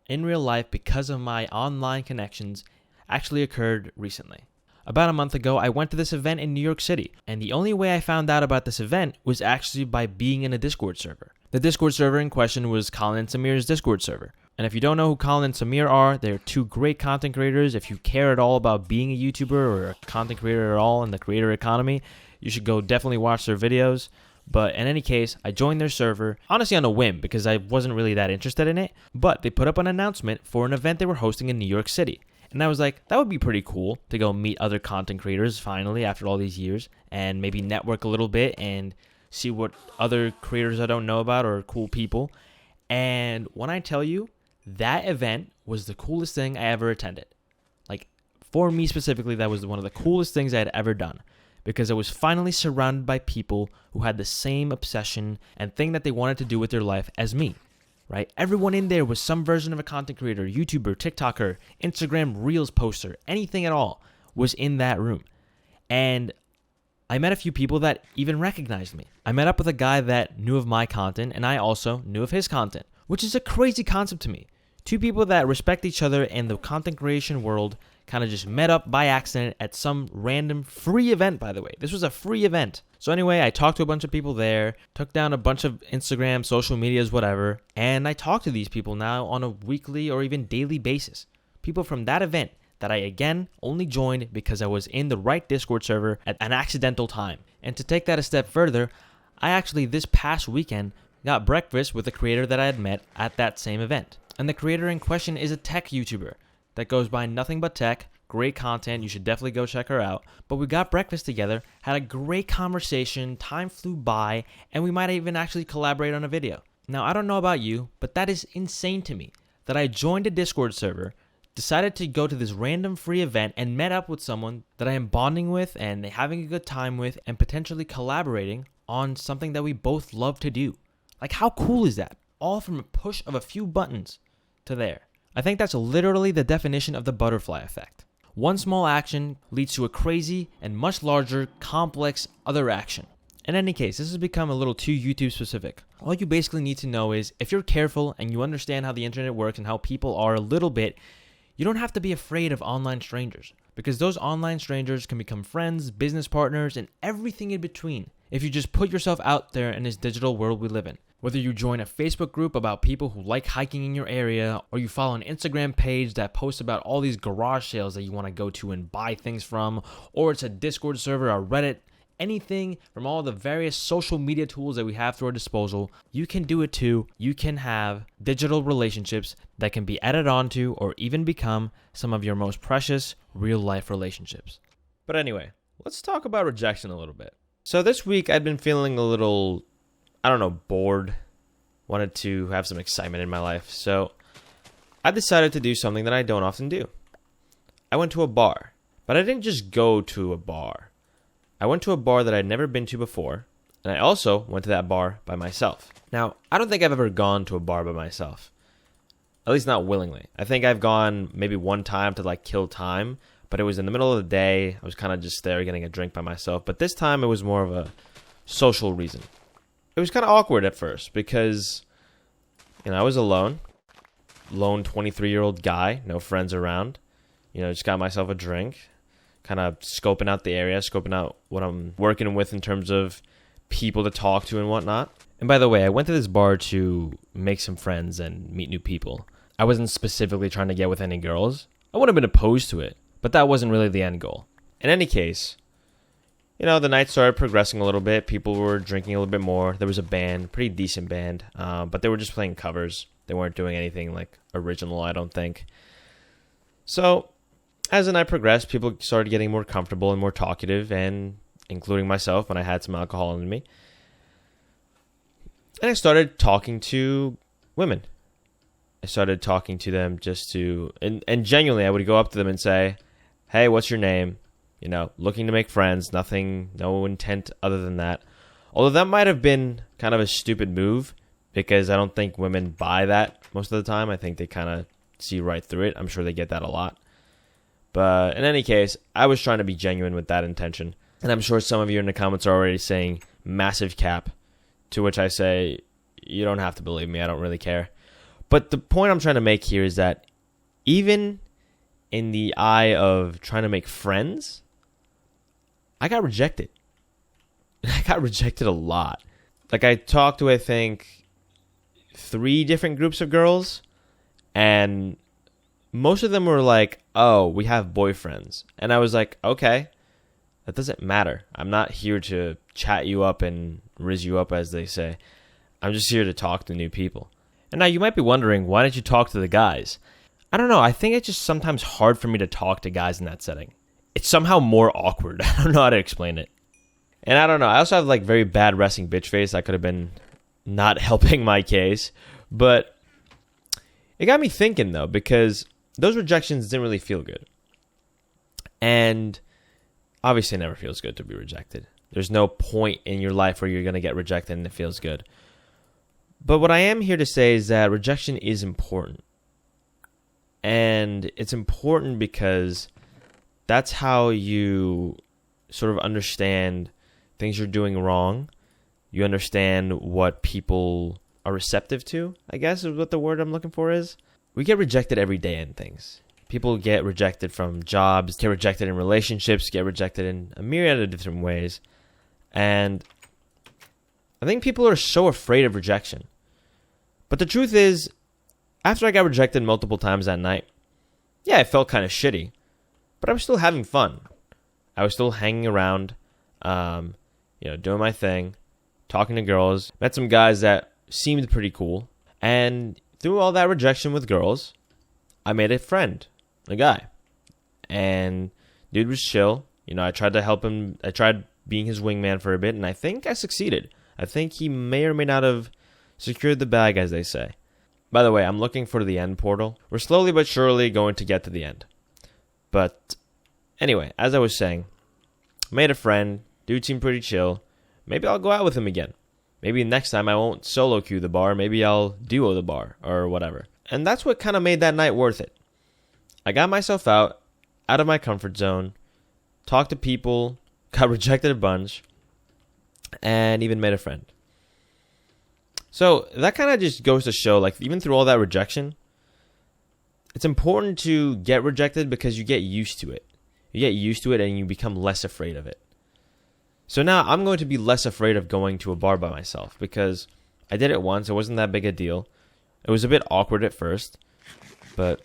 S2: in real life because of my online connections actually occurred recently. About a month ago, I went to this event in New York City, and the only way I found out about this event was actually by being in a Discord server. The Discord server in question was Colin and Samir's Discord server. And if you don't know who Colin and Samir are, they're two great content creators. If you care at all about being a YouTuber or a content creator at all in the creator economy, you should go definitely watch their videos. But in any case, I joined their server, honestly on a whim because I wasn't really that interested in it. But they put up an announcement for an event they were hosting in New York City. And I was like, that would be pretty cool to go meet other content creators finally after all these years and maybe network a little bit and see what other creators I don't know about or cool people. And when I tell you, that event was the coolest thing I ever attended. Like, for me specifically, that was one of the coolest things I had ever done. Because I was finally surrounded by people who had the same obsession and thing that they wanted to do with their life as me, right? Everyone in there was some version of a content creator, YouTuber, TikToker, Instagram Reels poster, anything at all was in that room. And I met a few people that even recognized me. I met up with a guy that knew of my content, and I also knew of his content, which is a crazy concept to me. Two people that respect each other in the content creation world kind of just met up by accident at some random free event, by the way. This was a free event. So anyway, I talked to a bunch of people there, took down a bunch of Instagram, social medias, whatever, and I talk to these people now on a weekly or even daily basis. People from that event that I, again, only joined because I was in the right Discord server at an accidental time. And to take that a step further, I actually, this past weekend, got breakfast with a creator that I had met at that same event. And the creator in question is a tech YouTuber that goes by nothing but tech. Great content. You should definitely go check her out. But we got breakfast together, had a great conversation, time flew by, and we might even actually collaborate on a video. Now, I don't know about you, but that is insane to me that I joined a Discord server, decided to go to this random free event, and met up with someone that I am bonding with and having a good time with and potentially collaborating on something that we both love to do. Like, how cool is that? All from a push of a few buttons to there. I think that's literally the definition of the butterfly effect. One small action leads to a crazy and much larger, complex other action. In any case, this has become a little too YouTube specific. All you basically need to know is, if you're careful and you understand how the internet works and how people are a little bit, you don't have to be afraid of online strangers, because those online strangers can become friends, business partners, and everything in between if you just put yourself out there in this digital world we live in. Whether you join a Facebook group about people who like hiking in your area, or you follow an Instagram page that posts about all these garage sales that you want to go to and buy things from, or it's a Discord server or Reddit, anything from all the various social media tools that we have to our disposal, you can do it too. You can have digital relationships that can be added onto or even become some of your most precious real life relationships.
S1: But anyway, let's talk about rejection a little bit. So this week I'd been feeling a little, bored. Wanted to have some excitement in my life. So I decided to do something that I don't often do. I went to a bar, but I didn't just go to a bar. I went to a bar that I'd never been to before, and I also went to that bar by myself. Now, I don't think I've ever gone to a bar by myself. At least not willingly. I think I've gone maybe one time to kill time, but it was in the middle of the day. I was kind of just there getting a drink by myself. But this time it was more of a social reason. It was kind of awkward at first because, I was alone. Lone 23-year-old guy, no friends around. Just got myself a drink. Kind of scoping out the area, scoping out what I'm working with in terms of people to talk to and whatnot. And by the way, I went to this bar to make some friends and meet new people. I wasn't specifically trying to get with any girls. I wouldn't have been opposed to it, but that wasn't really the end goal. In any case, the night started progressing a little bit. People were drinking a little bit more. There was a band, pretty decent band, but they were just playing covers. They weren't doing anything original, I don't think. So as the night progressed, people started getting more comfortable and more talkative, and including myself when I had some alcohol in me. And I started talking to women. I started talking to them just to, and genuinely, I would go up to them and say, "Hey, what's your name?" Looking to make friends, no intent other than that. Although that might have been kind of a stupid move, because I don't think women buy that most of the time. I think they kind of see right through it. I'm sure they get that a lot. But in any case, I was trying to be genuine with that intention. And I'm sure some of you in the comments are already saying massive cap, to which I say, you don't have to believe me. I don't really care. But the point I'm trying to make here is that even in the eye of trying to make friends, I got rejected. I got rejected a lot. I talked to, I think, 3 different groups of girls, and most of them were like, "Oh, we have boyfriends." And I was like, okay, that doesn't matter. I'm not here to chat you up and rizz you up, as they say. I'm just here to talk to new people. And now you might be wondering, why didn't you talk to the guys? I don't know. I think it's just sometimes hard for me to talk to guys in that setting. It's somehow more awkward. I don't know how to explain it. And I don't know. I also have very bad resting bitch face. That could have been not helping my case. But it got me thinking, though, because those rejections didn't really feel good. And obviously it never feels good to be rejected. There's no point in your life where you're going to get rejected and it feels good. But what I am here to say is that rejection is important. And it's important because that's how you sort of understand things you're doing wrong. You understand what people are receptive to, I guess is what the word I'm looking for is. We get rejected every day in things.
S2: People get rejected from jobs, get rejected in relationships, get rejected in a myriad of different ways. And I think people are so afraid of rejection. But the truth is, after I got rejected multiple times that night, yeah, it felt kind of shitty. But I was still having fun. I was still hanging around, doing my thing, talking to girls. Met some guys that seemed pretty cool. And through all that rejection with girls, I made a friend, a guy. And dude was chill. I tried to help him. I tried being his wingman for a bit, and I think I succeeded. I think he may or may not have secured the bag, as they say. By the way, I'm looking for the end portal. We're slowly but surely going to get to the end. But anyway, as I was saying, made a friend. Dude seemed pretty chill. Maybe I'll go out with him again. Maybe next time I won't solo queue the bar. Maybe I'll duo the bar or whatever. And that's what kind of made that night worth it. I got myself out of my comfort zone, talked to people, got rejected a bunch, and even made a friend. So that kind of just goes to show, like, even through all that rejection, it's important to get rejected because you get used to it. You get used to it and you become less afraid of it. So now I'm going to be less afraid of going to a bar by myself because I did it once. It wasn't that big a deal. It was a bit awkward at first, but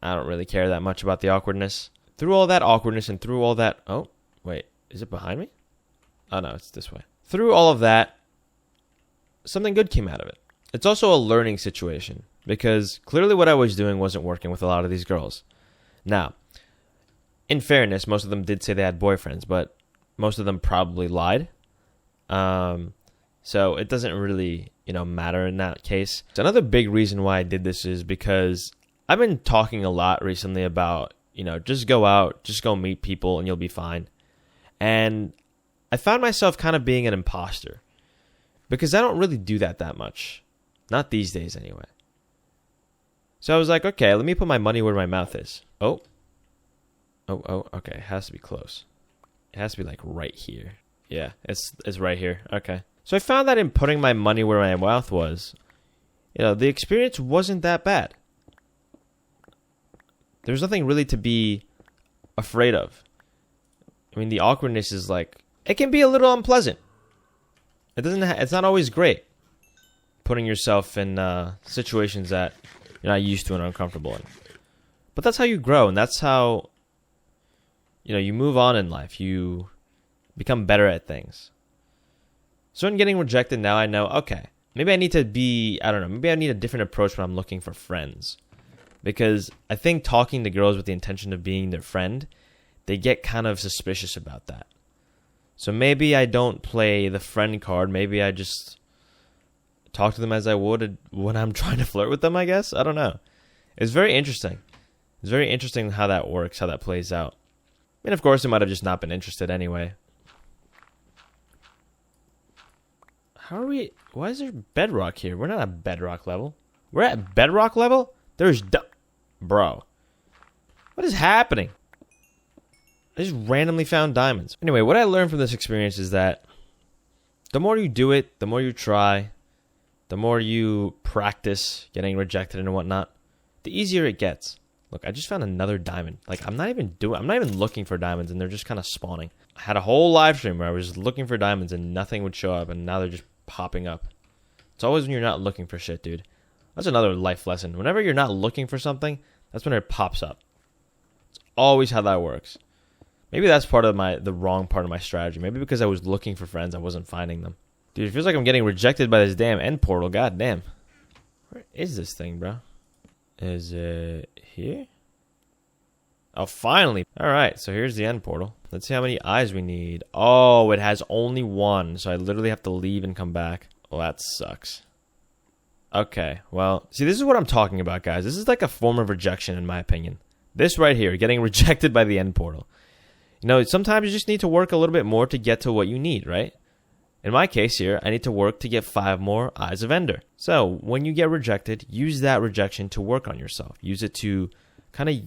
S2: I don't really care that much about the awkwardness. Through all that awkwardness and through all that... Oh, wait. Is it behind me? Oh, no, it's this way. Through all of that, something good came out of it. It's also a learning situation because clearly what I was doing wasn't working with a lot of these girls. Now, in fairness, most of them did say they had boyfriends, but most of them probably lied. So it doesn't really, matter in that case. So another big reason why I did this is because I've been talking a lot recently about, just go out, just go meet people and you'll be fine. And I found myself kind of being an imposter because I don't really do that much. Not these days anyway. So I was like, okay, let me put my money where my mouth is. Oh, okay. It has to be close. It has to be like right here. Yeah, it's right here. Okay. So I found that in putting my money where my mouth was, the experience wasn't that bad. There's nothing really to be afraid of. I mean, the awkwardness is like, it can be a little unpleasant. It's not always great putting yourself in situations that you're not used to and uncomfortable in. But that's how you grow, and that's how, you move on in life. You become better at things. So in getting rejected now, I know, okay, maybe I need to be, maybe I need a different approach when I'm looking for friends. Because I think talking to girls with the intention of being their friend, they get kind of suspicious about that. So maybe I don't play the friend card. Maybe I just talk to them as I would when I'm trying to flirt with them, I guess. I don't know. It's very interesting. It's very interesting how that works, how that plays out. And of course, it might have just not been interested anyway. Why is there bedrock here? We're not at bedrock level. We're at bedrock level? Bro. What is happening? I just randomly found diamonds. Anyway, what I learned from this experience is that the more you do it, the more you try, the more you practice getting rejected and whatnot, the easier it gets. Look, I just found another diamond. Like, I'm not even looking for diamonds, and they're just kind of spawning. I had a whole live stream where I was looking for diamonds and nothing would show up, and now they're just popping up. It's always when you're not looking for shit, dude. That's another life lesson. Whenever you're not looking for something, that's when it pops up. It's always how that works. Maybe that's part of the wrong part of my strategy. Maybe because I was looking for friends, I wasn't finding them. Dude, it feels like I'm getting rejected by this damn end portal. God damn. Where is this thing, bro? Is it here? Oh, finally. All right, so here's the end portal. Let's see how many eyes we need. Oh, it has only one, so I literally have to leave and come back. Well, that sucks. Okay, well, see, this is what I'm talking about, guys. This is like a form of rejection, in my opinion. This right here, getting rejected by the end portal. Sometimes you just need to work a little bit more to get to what you need, right? In my case here, I need to work to get 5 more Eyes of Ender. So, when you get rejected, use that rejection to work on yourself. Use it to kind of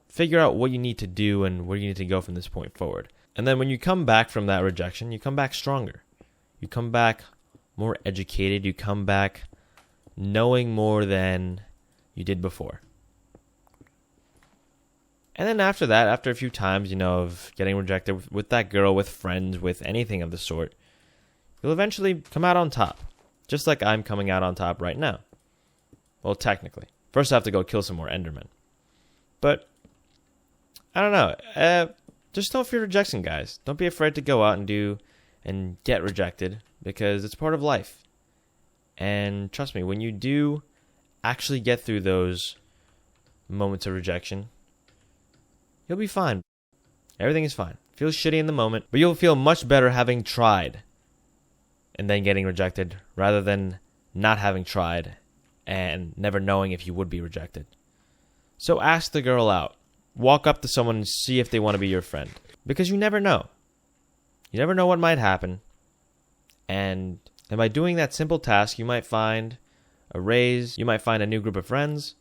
S2: figure out what you need to do and where you need to go from this point forward. And then when you come back from that rejection, you come back stronger. You come back more educated. You come back knowing more than you did before. And then after that, after a few times, of getting rejected with that girl, with friends, with anything of the sort, you'll eventually come out on top. Just like I'm coming out on top right now. Well, technically. First I have to go kill some more Endermen. But, I don't know. Just don't fear rejection, guys. Don't be afraid to go out and get rejected, because it's part of life. And trust me, when you do actually get through those moments of rejection, you'll be fine. Everything is fine. Feels shitty in the moment, but you'll feel much better having tried and then getting rejected, rather than not having tried and never knowing if you would be rejected. So ask the girl out. Walk up to someone and see if they want to be your friend. Because you never know. You never know what might happen. And by doing that simple task, you might find a raise, you might find a new group of friends,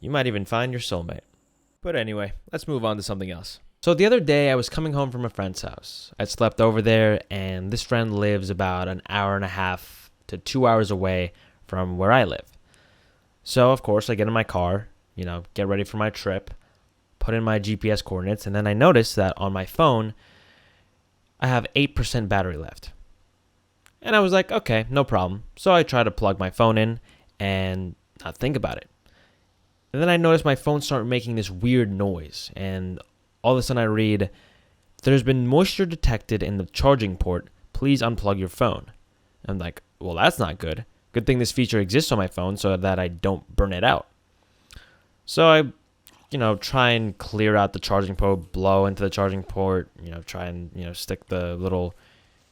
S2: you might even find your soulmate. But anyway, let's move on to something else. So the other day, I was coming home from a friend's house. I'd slept over there, and this friend lives about an hour and a half to 2 hours away from where I live. So, of course, I get in my car, get ready for my trip, put in my GPS coordinates, and then I notice that on my phone, I have 8% battery left. And I was like, okay, no problem. So I try to plug my phone in and not think about it. And then I noticed my phone started making this weird noise, and all of a sudden I read, "There's been moisture detected in the charging port. Please unplug your phone." I'm like, well, that's not good. Good thing this feature exists on my phone so that I don't burn it out. So I, try and clear out the charging port, blow into the charging port, try and, stick the little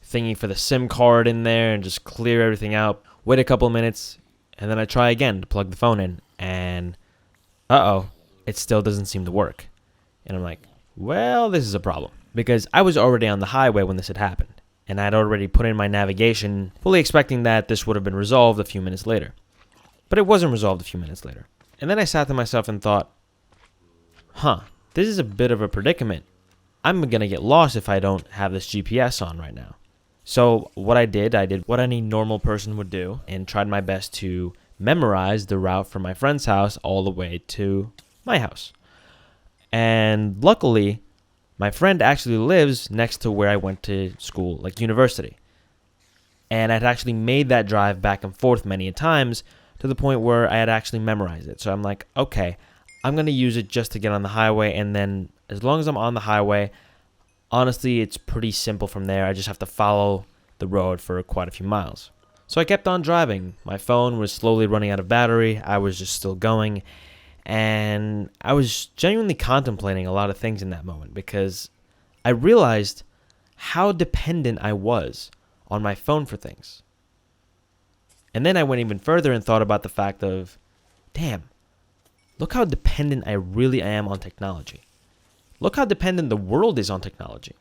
S2: thingy for the SIM card in there and just clear everything out. Wait a couple of minutes, and then I try again to plug the phone in, and it still doesn't seem to work. And I'm like, well, this is a problem, because I was already on the highway when this had happened, and I'd already put in my navigation, fully expecting that this would have been resolved a few minutes later. But it wasn't resolved a few minutes later. And then I sat to myself and thought, this is a bit of a predicament. I'm going to get lost if I don't have this GPS on right now. So what I did what any normal person would do, and tried my best to memorize the route from my friend's house all the way to my house. And luckily, my friend actually lives next to where I went to school, like university. And I'd actually made that drive back and forth many times to the point where I had actually memorized it. So I'm like, okay, I'm going to use it just to get on the highway. And then as long as I'm on the highway, honestly, it's pretty simple from there. I just have to follow the road for quite a few miles. So I kept on driving. My phone was slowly running out of battery. I was just still going. And I was genuinely contemplating a lot of things in that moment, because I realized how dependent I was on my phone for things. And then I went even further and thought about the fact of, damn, look how dependent I really am on technology. Look how dependent the world is on technology.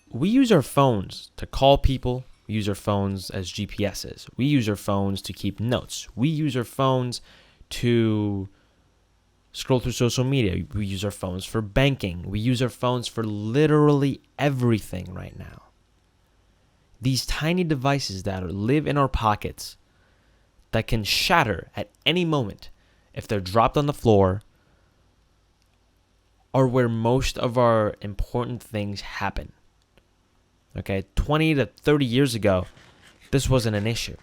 S2: We use our phones to call people. We use our phones as GPSs. We use our phones to keep notes. We use our phones to scroll through social media. We use our phones for banking. We use our phones for literally everything right now. These tiny devices that live in our pockets that can shatter at any moment if they're dropped on the floor are where most of our important things happen. Okay, 20 to 30 years ago, this wasn't an issue.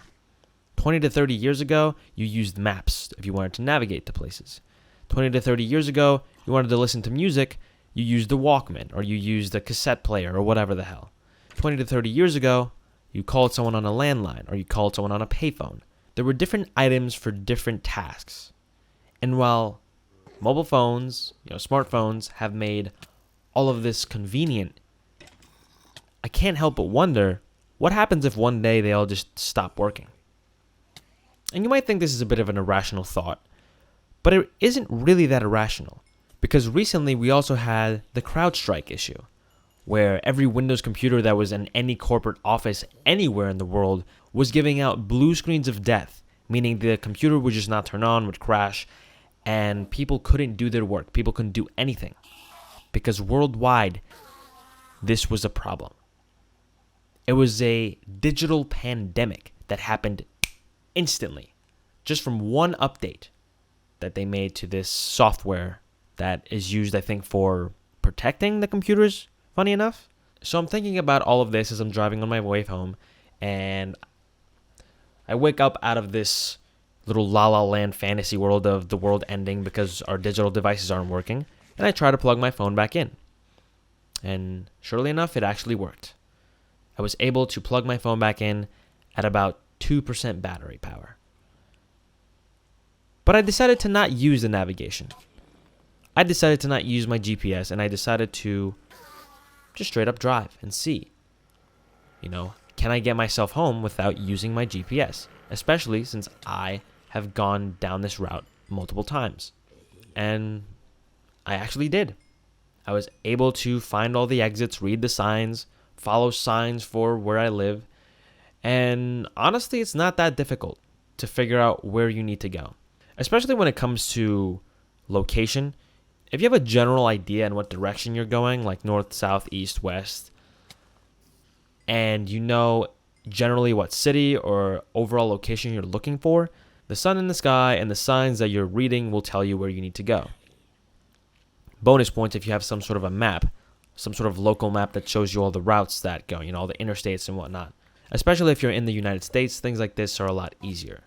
S2: 20 to 30 years ago, you used maps if you wanted to navigate to places. 20 to 30 years ago, you wanted to listen to music, you used a Walkman, or you used a cassette player, or whatever the hell. 20 to 30 years ago, you called someone on a landline, or you called someone on a payphone. There were different items for different tasks. And while mobile phones, smartphones have made all of this convenient, I can't help but wonder, what happens if one day they all just stop working? And you might think this is a bit of an irrational thought, but it isn't really that irrational, because recently we also had the CrowdStrike issue, where every Windows computer that was in any corporate office anywhere in the world was giving out blue screens of death, meaning the computer would just not turn on, would crash, and people couldn't do their work. People couldn't do anything, because worldwide, this was a problem. It was a digital pandemic that happened instantly, just from one update that they made to this software that is used, I think, for protecting the computers, funny enough. So I'm thinking about all of this as I'm driving on my way home, and I wake up out of this little La La Land fantasy world of the world ending because our digital devices aren't working, and I try to plug my phone back in. And surely enough, it actually worked. I was able to plug my phone back in at about 2% battery power. But I decided to not use the navigation. I decided to not use my GPS, and I decided to just straight up drive and see. Can I get myself home without using my GPS? Especially since I have gone down this route multiple times. And I actually did. I was able to find all the exits, read the signs, follow signs for where I live. And honestly, it's not that difficult to figure out where you need to go. Especially when it comes to location. If you have a general idea in what direction you're going, like north, south, east, west, and you know generally what city or overall location you're looking for, the sun in the sky and the signs that you're reading will tell you where you need to go. Bonus points if you have some sort of a map, some sort of local map that shows you all the routes that go, all the interstates and whatnot. Especially if you're in the United States, things like this are a lot easier.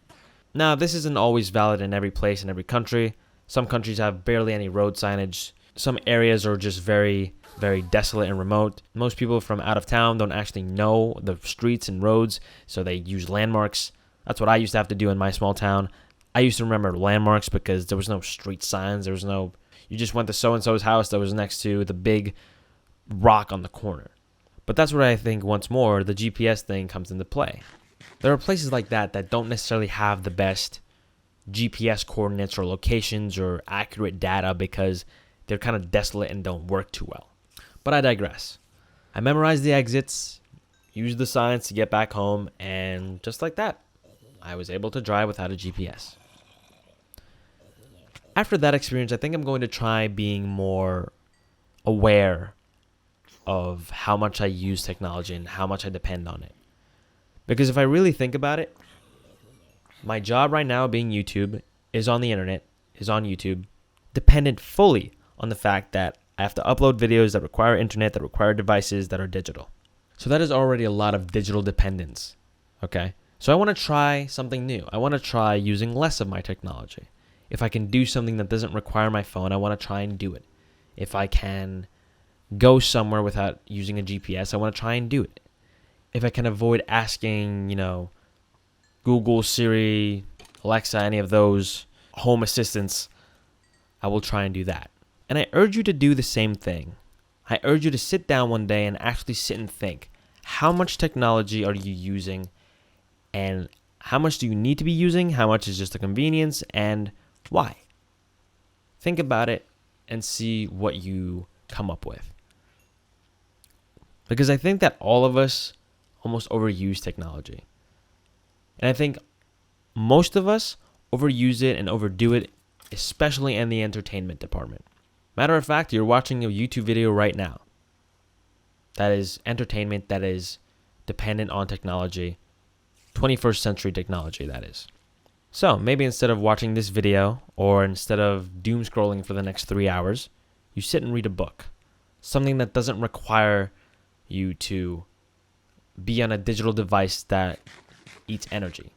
S2: Now, this isn't always valid in every place in every country. Some countries have barely any road signage. Some areas are just very, very desolate and remote. Most people from out of town don't actually know the streets and roads, so they use landmarks. That's what I used to have to do in my small town. I used to remember landmarks because there was no street signs. You just went to so-and-so's house that was next to the big rock on the corner. But that's where I think once more the GPS thing comes into play. There are places like that don't necessarily have the best GPS coordinates or locations or accurate data because they're kind of desolate and don't work too well. But I digress. I memorized the exits, used the signs to get back home, and just like that, I was able to drive without a GPS. After that experience, I think I'm going to try being more aware of how much I use technology and how much I depend on it. Because if I really think about it, my job right now being YouTube is on the internet, is on YouTube, dependent fully on the fact that I have to upload videos that require internet, that require devices that are digital. So that is already a lot of digital dependence, okay? So I want to try something new. I want to try using less of my technology. If I can do something that doesn't require my phone, I want to try and do it. If I can go somewhere without using a GPS, I want to try and do it. If I can avoid asking, Google, Siri, Alexa, any of those home assistants, I will try and do that. And I urge you to do the same thing. I urge you to sit down one day and actually sit and think, how much technology are you using and how much do you need to be using? How much is just a convenience and why? Think about it and see what you come up with. Because I think that all of us almost overuse technology. And I think most of us overuse it and overdo it, especially in the entertainment department. Matter of fact, you're watching a YouTube video right now. That is entertainment that is dependent on technology. 21st century technology, that is. So maybe instead of watching this video or instead of doom scrolling for the next 3 hours, you sit and read a book. Something that doesn't require you to be on a digital device that eats energy.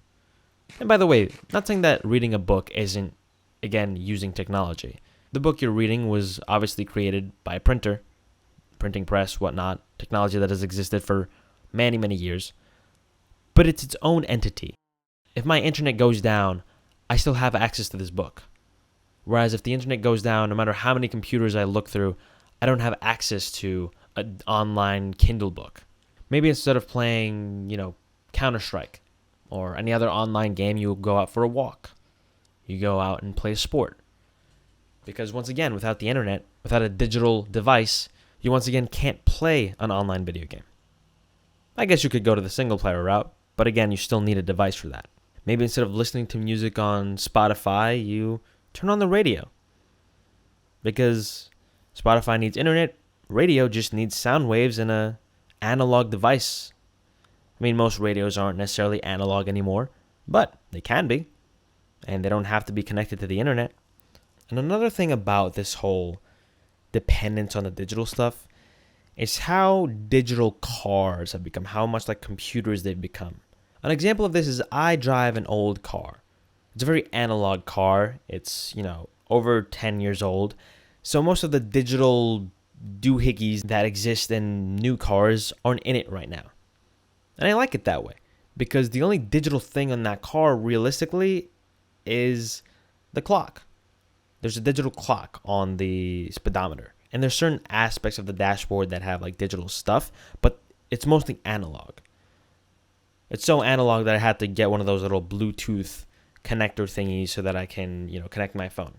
S2: And by the way, not saying that reading a book isn't, again, using technology. The book you're reading was obviously created by a printer, printing press, whatnot, technology that has existed for many, many years. But it's its own entity. If my internet goes down, I still have access to this book. Whereas if the internet goes down, no matter how many computers I look through, I don't have access to an online Kindle book. Maybe instead of playing, Counter-Strike or any other online game, you go out for a walk. You go out and play a sport. Because once again, without the internet, without a digital device, you once again can't play an online video game. I guess you could go to the single player route, but again, you still need a device for that. Maybe instead of listening to music on Spotify, you turn on the radio. Because Spotify needs internet, radio just needs sound waves and a analog device. I mean, most radios aren't necessarily analog anymore, but they can be. And they don't have to be connected to the internet. And another thing about this whole dependence on the digital stuff is how digital cars have become, how much like computers they've become. An example of this is I drive an old car. It's a very analog car. It's, over 10 years old. So most of the digital doohickeys that exist in new cars aren't in it right now. And I like it that way because the only digital thing on that car realistically is the clock. There's a digital clock on the speedometer. And there's certain aspects of the dashboard that have like digital stuff, but it's mostly analog. It's so analog that I had to get one of those little Bluetooth connector thingies so that I can, connect my phone.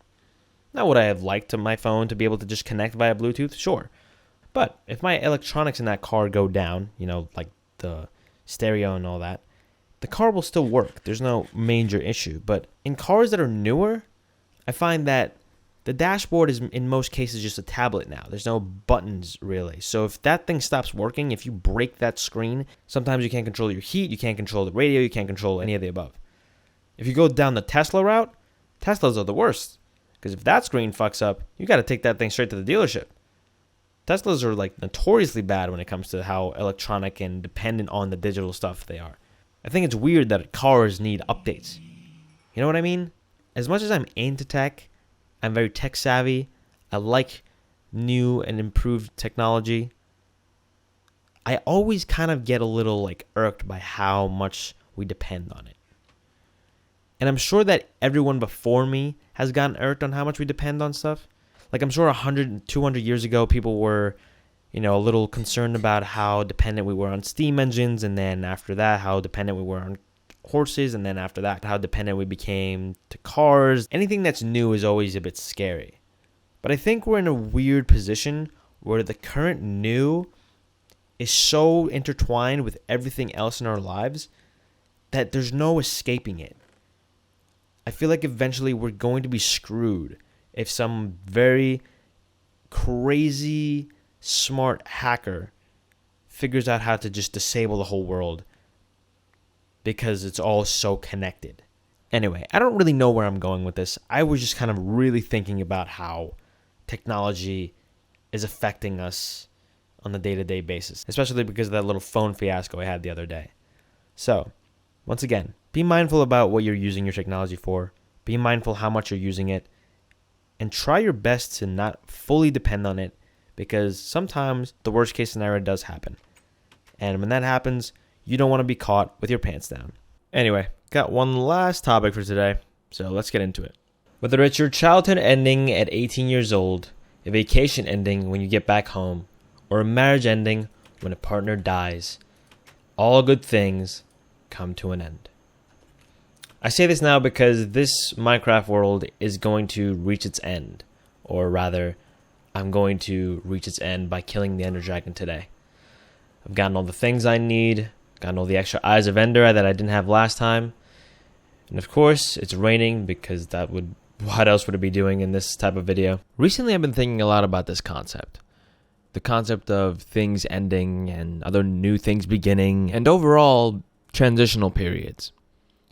S2: Now, would I have liked to my phone to be able to just connect via Bluetooth? Sure. But if my electronics in that car go down, like the stereo and all that, the car will still work. There's no major issue. But in cars that are newer, I find that the dashboard is in most cases just a tablet now. There's no buttons really. So if that thing stops working, if you break that screen, sometimes you can't control your heat, you can't control the radio, you can't control any of the above. If you go down the Tesla route, Teslas are the worst. Because if that screen fucks up, you got to take that thing straight to the dealership. Teslas are like notoriously bad when it comes to how electronic and dependent on the digital stuff they are. I think it's weird that cars need updates. You know what I mean? As much as I'm into tech, I'm very tech savvy. I like new and improved technology. I always kind of get a little like irked by how much we depend on it. And I'm sure that everyone before me has gotten irked on how much we depend on stuff. Like I'm sure 100, 200 years ago, people were, a little concerned about how dependent we were on steam engines. And then after that, how dependent we were on horses. And then after that, how dependent we became to cars. Anything that's new is always a bit scary. But I think we're in a weird position where the current new is so intertwined with everything else in our lives that there's no escaping it. I feel like eventually we're going to be screwed if some very crazy smart hacker figures out how to just disable the whole world because it's all so connected. Anyway, I don't really know where I'm going with this. I was just kind of really thinking about how technology is affecting us on a day-to-day basis, especially because of that little phone fiasco I had the other day. So, once again, be mindful about what you're using your technology for. Be mindful how much you're using it. And try your best to not fully depend on it because sometimes the worst case scenario does happen. And when that happens, you don't want to be caught with your pants down. Anyway, got one last topic for today, so let's get into it. Whether it's your childhood ending at 18 years old, a vacation ending when you get back home, or a marriage ending when a partner dies, all good things come to an end. I say this now because this Minecraft world is going to reach its end. Or rather, I'm going to reach its end by killing the Ender Dragon today. I've gotten all the things I need, gotten all the extra Eyes of Ender that I didn't have last time. And of course, it's raining because what else would it be doing in this type of video? Recently, I've been thinking a lot about this concept. The concept of things ending and other new things beginning, and overall, transitional periods.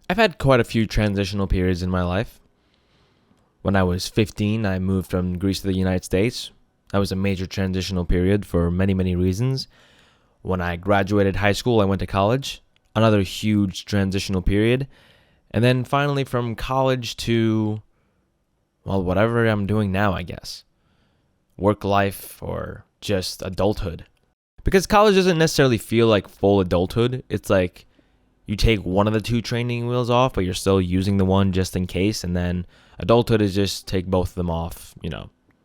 S2: I've had quite a few transitional periods in my life. When I was 15, I moved from Greece to the United States. That was a major transitional period for many, many reasons. When I graduated high school, I went to college. Another huge transitional period. And then finally from college to, whatever I'm doing now, I guess. Work life or just adulthood. Because college doesn't necessarily feel like full adulthood. It's like you take one of the two training wheels off, but you're still using the one just in case. And then adulthood is just take both of them off,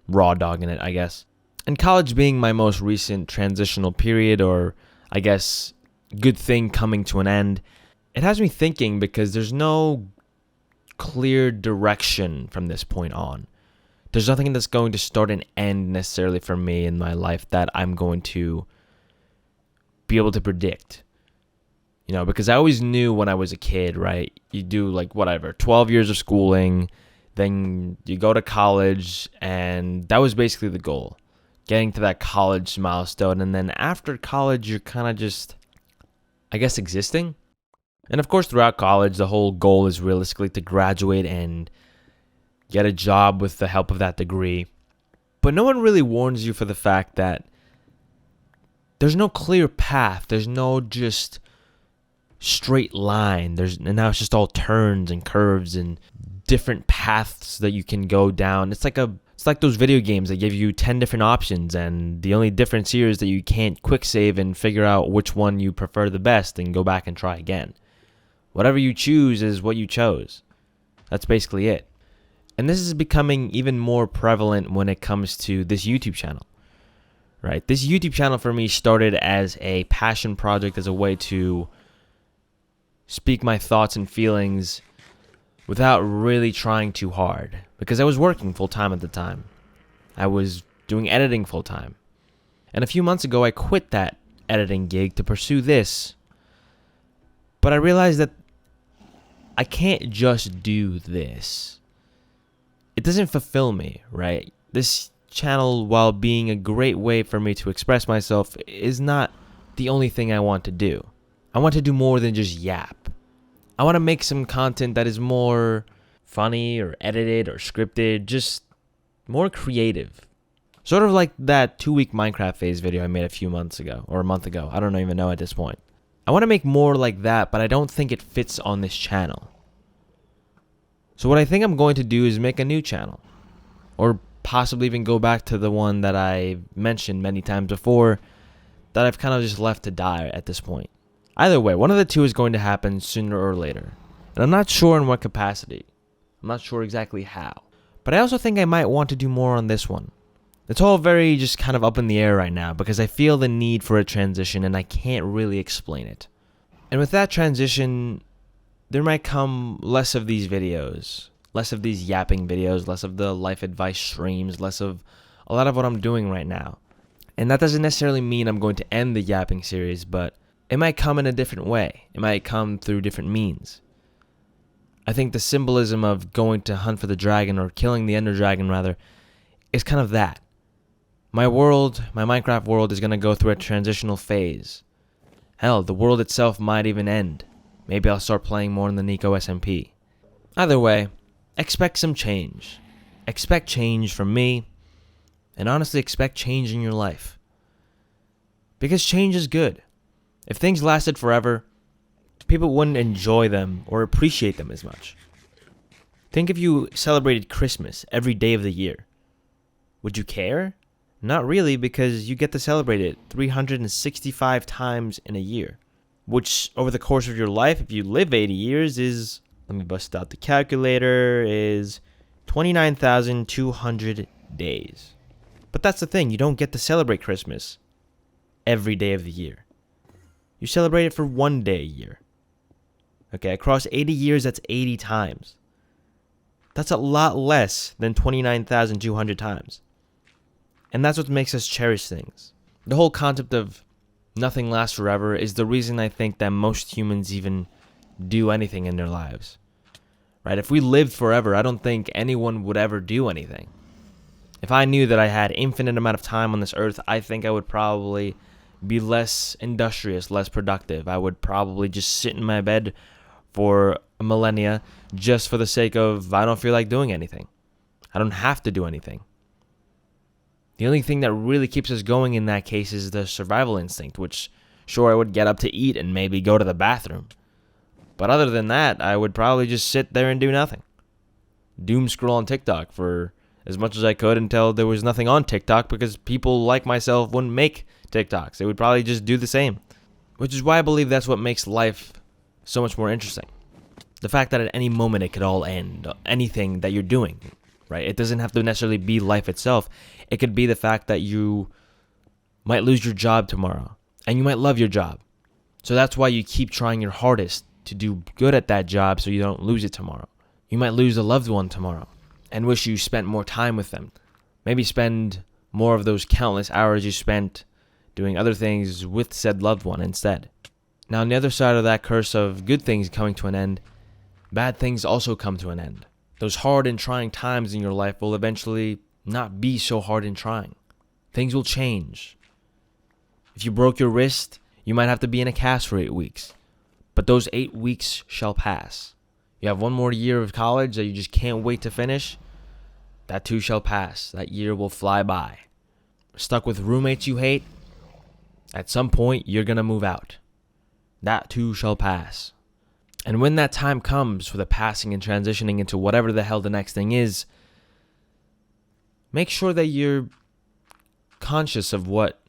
S2: raw dogging it, I guess. And college being my most recent transitional period, or I guess good thing coming to an end, it has me thinking because there's no clear direction from this point on. There's nothing that's going to start and end necessarily for me in my life that I'm going to be able to predict. Because I always knew when I was a kid, right? You do 12 years of schooling, then you go to college, and that was basically the goal. Getting to that college milestone, and then after college, you're kind of just, I guess, existing. And of course, throughout college, the whole goal is realistically to graduate and get a job with the help of that degree. But no one really warns you for the fact that there's no clear path. There's no just straight line. And now it's just all turns and curves and different paths that you can go down. It's like those video games that give you 10 different options, and the only difference here is that you can't quick save and figure out which one you prefer the best and go back and try again. Whatever you choose is what you chose. That's basically it. And this is becoming even more prevalent when it comes to this YouTube channel. Right? This YouTube channel for me started as a passion project, as a way to speak my thoughts and feelings without really trying too hard, because I was working full-time at the time. I was doing editing full-time. And a few months ago, I quit that editing gig to pursue this. But I realized that I can't just do this. It doesn't fulfill me, right? This channel, while being a great way for me to express myself, is not the only thing I want to do. I want to do more than just yap. I want to make some content that is more funny or edited or scripted, just more creative. Sort of like that 2-week Minecraft phase video I made a few months ago, or a month ago. I don't even know at this point. I want to make more like that, but I don't think it fits on this channel. So what I think I'm going to do is make a new channel, or possibly even go back to the one that I mentioned many times before that I've kind of just left to die at this point. Either way, one of the two is going to happen sooner or later. And I'm not sure in what capacity. I'm not sure exactly how. But I also think I might want to do more on this one. It's all very just kind of up in the air right now because I feel the need for a transition and I can't really explain it. And with that transition, there might come less of these videos. Less of these yapping videos, less of the life advice streams, less of a lot of what I'm doing right now. And that doesn't necessarily mean I'm going to end the yapping series, but it might come in a different way. It might come through different means. I think the symbolism of going to hunt for the dragon, or killing the ender dragon rather, is kind of that. My world, my Minecraft world, is going to go through a transitional phase. Hell, the world itself might even end. Maybe I'll start playing more in the niko SMP. Either way, expect some change. Expect change from me, and honestly expect change in your life. Because change is good. If things lasted forever, people wouldn't enjoy them or appreciate them as much. Think if you celebrated Christmas every day of the year. Would you care? Not really, because you get to celebrate it 365 times in a year. Which, over the course of your life, if you live 80 years, is, let me bust out the calculator, is 29,200 days. But that's the thing, you don't get to celebrate Christmas every day of the year. You celebrate it for one day a year. Okay, across 80 years, that's 80 times. That's a lot less than 29,200 times. And that's what makes us cherish things. The whole concept of nothing lasts forever is the reason I think that most humans even do anything in their lives. Right? If we lived forever, I don't think anyone would ever do anything. If I knew that I had infinite amount of time on this earth, I think I would probably be less industrious, less productive. I would probably just sit in my bed for a millennia just for the sake of I don't feel like doing anything. I don't have to do anything. The only thing that really keeps us going in that case is the survival instinct, which sure I would get up to eat and maybe go to the bathroom. But other than that, I would probably just sit there and do nothing. Doom scroll on TikTok for as much as I could until there was nothing on TikTok because people like myself wouldn't make TikToks. They would probably just do the same. Which is why I believe that's what makes life so much more interesting. The fact that at any moment it could all end. Anything that you're doing, right? It doesn't have to necessarily be life itself. It could be the fact that you might lose your job tomorrow. And you might love your job. So that's why you keep trying your hardest to do good at that job so you don't lose it tomorrow. You might lose a loved one tomorrow and wish you spent more time with them. Maybe spend more of those countless hours you spent doing other things with said loved one instead. Now, on the other side of that curse of good things coming to an end, bad things also come to an end. Those hard and trying times in your life will eventually not be so hard and trying. Things will change. If you broke your wrist, you might have to be in a cast for 8 weeks. But those 8 weeks shall pass. You have one more year of college that you just can't wait to finish. That too shall pass. That year will fly by. Stuck with roommates you hate? At some point, you're gonna move out. That too shall pass. And when that time comes for the passing and transitioning into whatever the hell the next thing is, make sure that you're conscious of what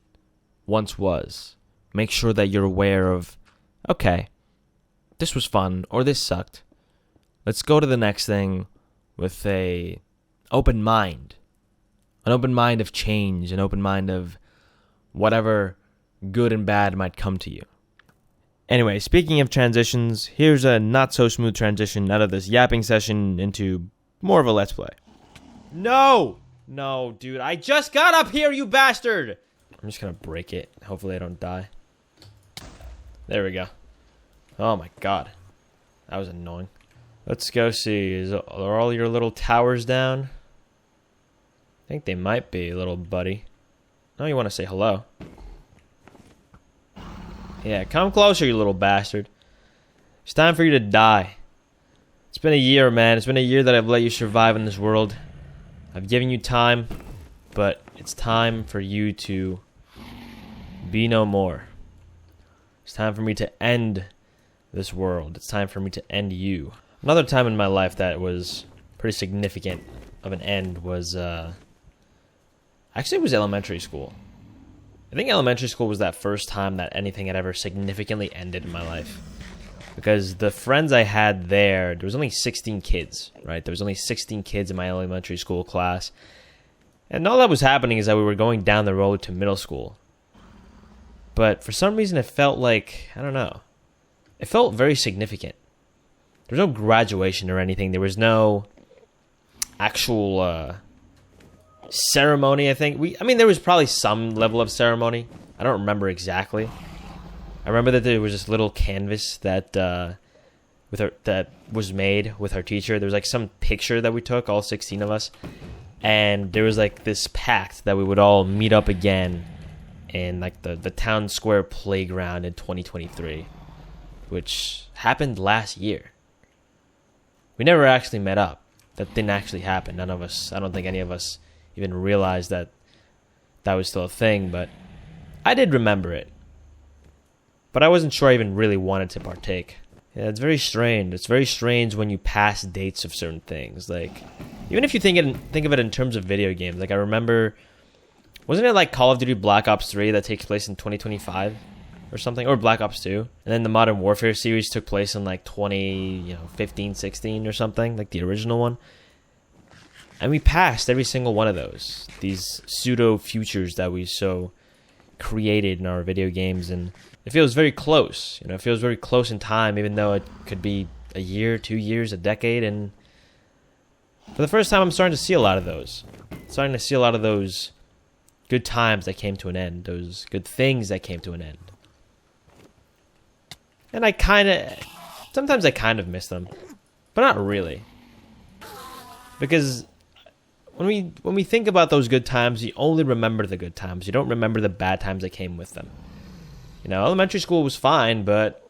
S2: once was. Make sure that you're aware of, okay, this was fun or this sucked. Let's go to the next thing with a open mind. An open mind of change, an open mind of whatever good and bad might come to you. Anyway, speaking of transitions, here's a not so smooth transition out of this yapping session into more of a let's play. No, dude, I just got up here, you bastard! I'm just gonna break it. Hopefully I don't die. There we go. Oh my god. That was annoying. Let's go see. Are all your little towers down? I think they might be, little buddy. No, you want to say hello. Yeah, come closer, you little bastard. It's time for you to die. It's been a year, man. It's been a year that I've let you survive in this world. I've given you time, but it's time for you to be no more. It's time for me to end this world. It's time for me to end you. Another time in my life that was pretty significant of an end was, actually it was elementary school. I think elementary school was that first time that anything had ever significantly ended in my life. Because the friends I had there was only 16 kids, right? There was only 16 kids in my elementary school class. And all that was happening is that we were going down the road to middle school. But for some reason it felt like, I don't know, it felt very significant. There was no graduation or anything. There was no actual ceremony, I think. There was probably some level of ceremony. I don't remember exactly. I remember that there was this little canvas that that was made with our teacher. There was like some picture that we took, all 16 of us. And there was like this pact that we would all meet up again in like the town square playground in 2023, which happened last year. We never actually met up. That didn't actually happen. None of us, I don't think any of us even realized that that was still a thing, but I did remember it. But I wasn't sure I even really wanted to partake. Yeah, it's very strange. It's very strange when you pass dates of certain things. Like, even if you think of it in terms of video games. Like, I remember, wasn't it like Call of Duty Black Ops 3 that takes place in 2025 or something? Or Black Ops 2? And then the Modern Warfare series took place in like 2015, 16 or something, like the original one. And we passed every single one of those. These pseudo futures that we so created in our video games, and it feels very close. It feels very close in time, even though it could be a year, 2 years, a decade. And for the first time, I'm starting to see a lot of those. Starting to see a lot of those good times that came to an end, those good things that came to an end. And sometimes I kind of miss them, but not really, because when we think about those good times, you only remember the good times. You don't remember the bad times that came with them. Elementary school was fine, but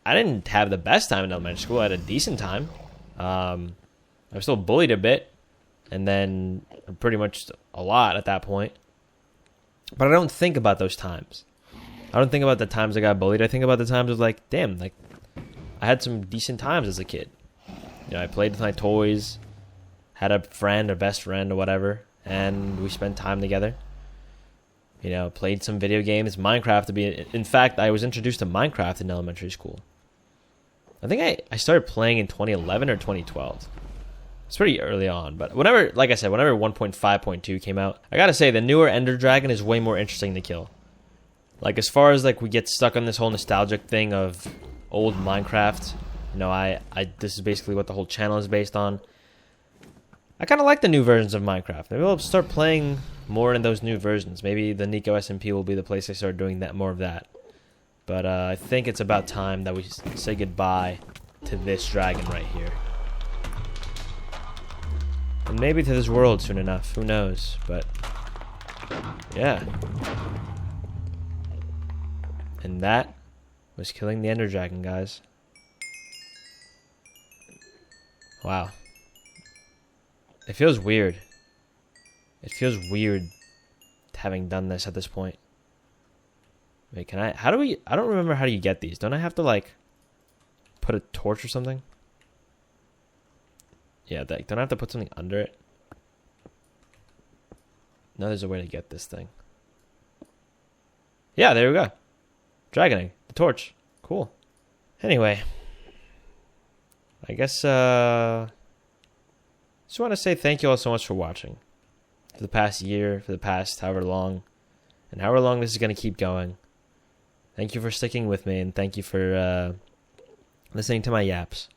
S2: I didn't have the best time in elementary school. I had a decent time. I was still bullied a bit, and then pretty much a lot at that point. But I don't think about those times. I don't think about the times I got bullied. I think about the times of like, damn, like I had some decent times as a kid. I played with my toys, had a friend, a best friend or whatever, and we spent time together. Played some video games, Minecraft. In fact, I was introduced to Minecraft in elementary school. I think I started playing in 2011 or 2012. It's pretty early on, but whenever 1.5.2 came out, I gotta say the newer Ender Dragon is way more interesting to kill. Like, as far as like we get stuck on this whole nostalgic thing of old Minecraft, this is basically what the whole channel is based on. I kind of like the new versions of Minecraft. Maybe I'll start playing more in those new versions. Maybe the Niko SMP will be the place I start doing more of that. But I think it's about time that we say goodbye to this dragon right here. And maybe to this world soon enough. Who knows? But yeah. And that was killing the Ender Dragon, guys. Wow. It feels weird. It feels weird having done this at this point. Wait, can I... How do we... I don't remember how you get these. Don't I have to, like, put a torch or something? Yeah, don't I have to put something under it? No, there's a way to get this thing. Yeah, there we go. Dragon egg. The torch. Cool. Anyway. I guess, just want to say thank you all so much for watching. For the past year, for the past however long, and however long this is going to keep going. Thank you for sticking with me, and thank you for listening to my yaps.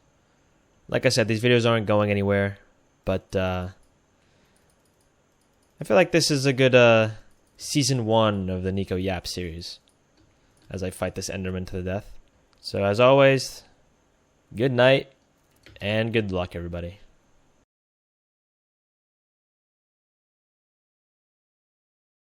S2: Like I said, these videos aren't going anywhere, but I feel like this is a good season 1 of the Niko Yap series as I fight this Enderman to the death. So as always, good night and good luck, everybody.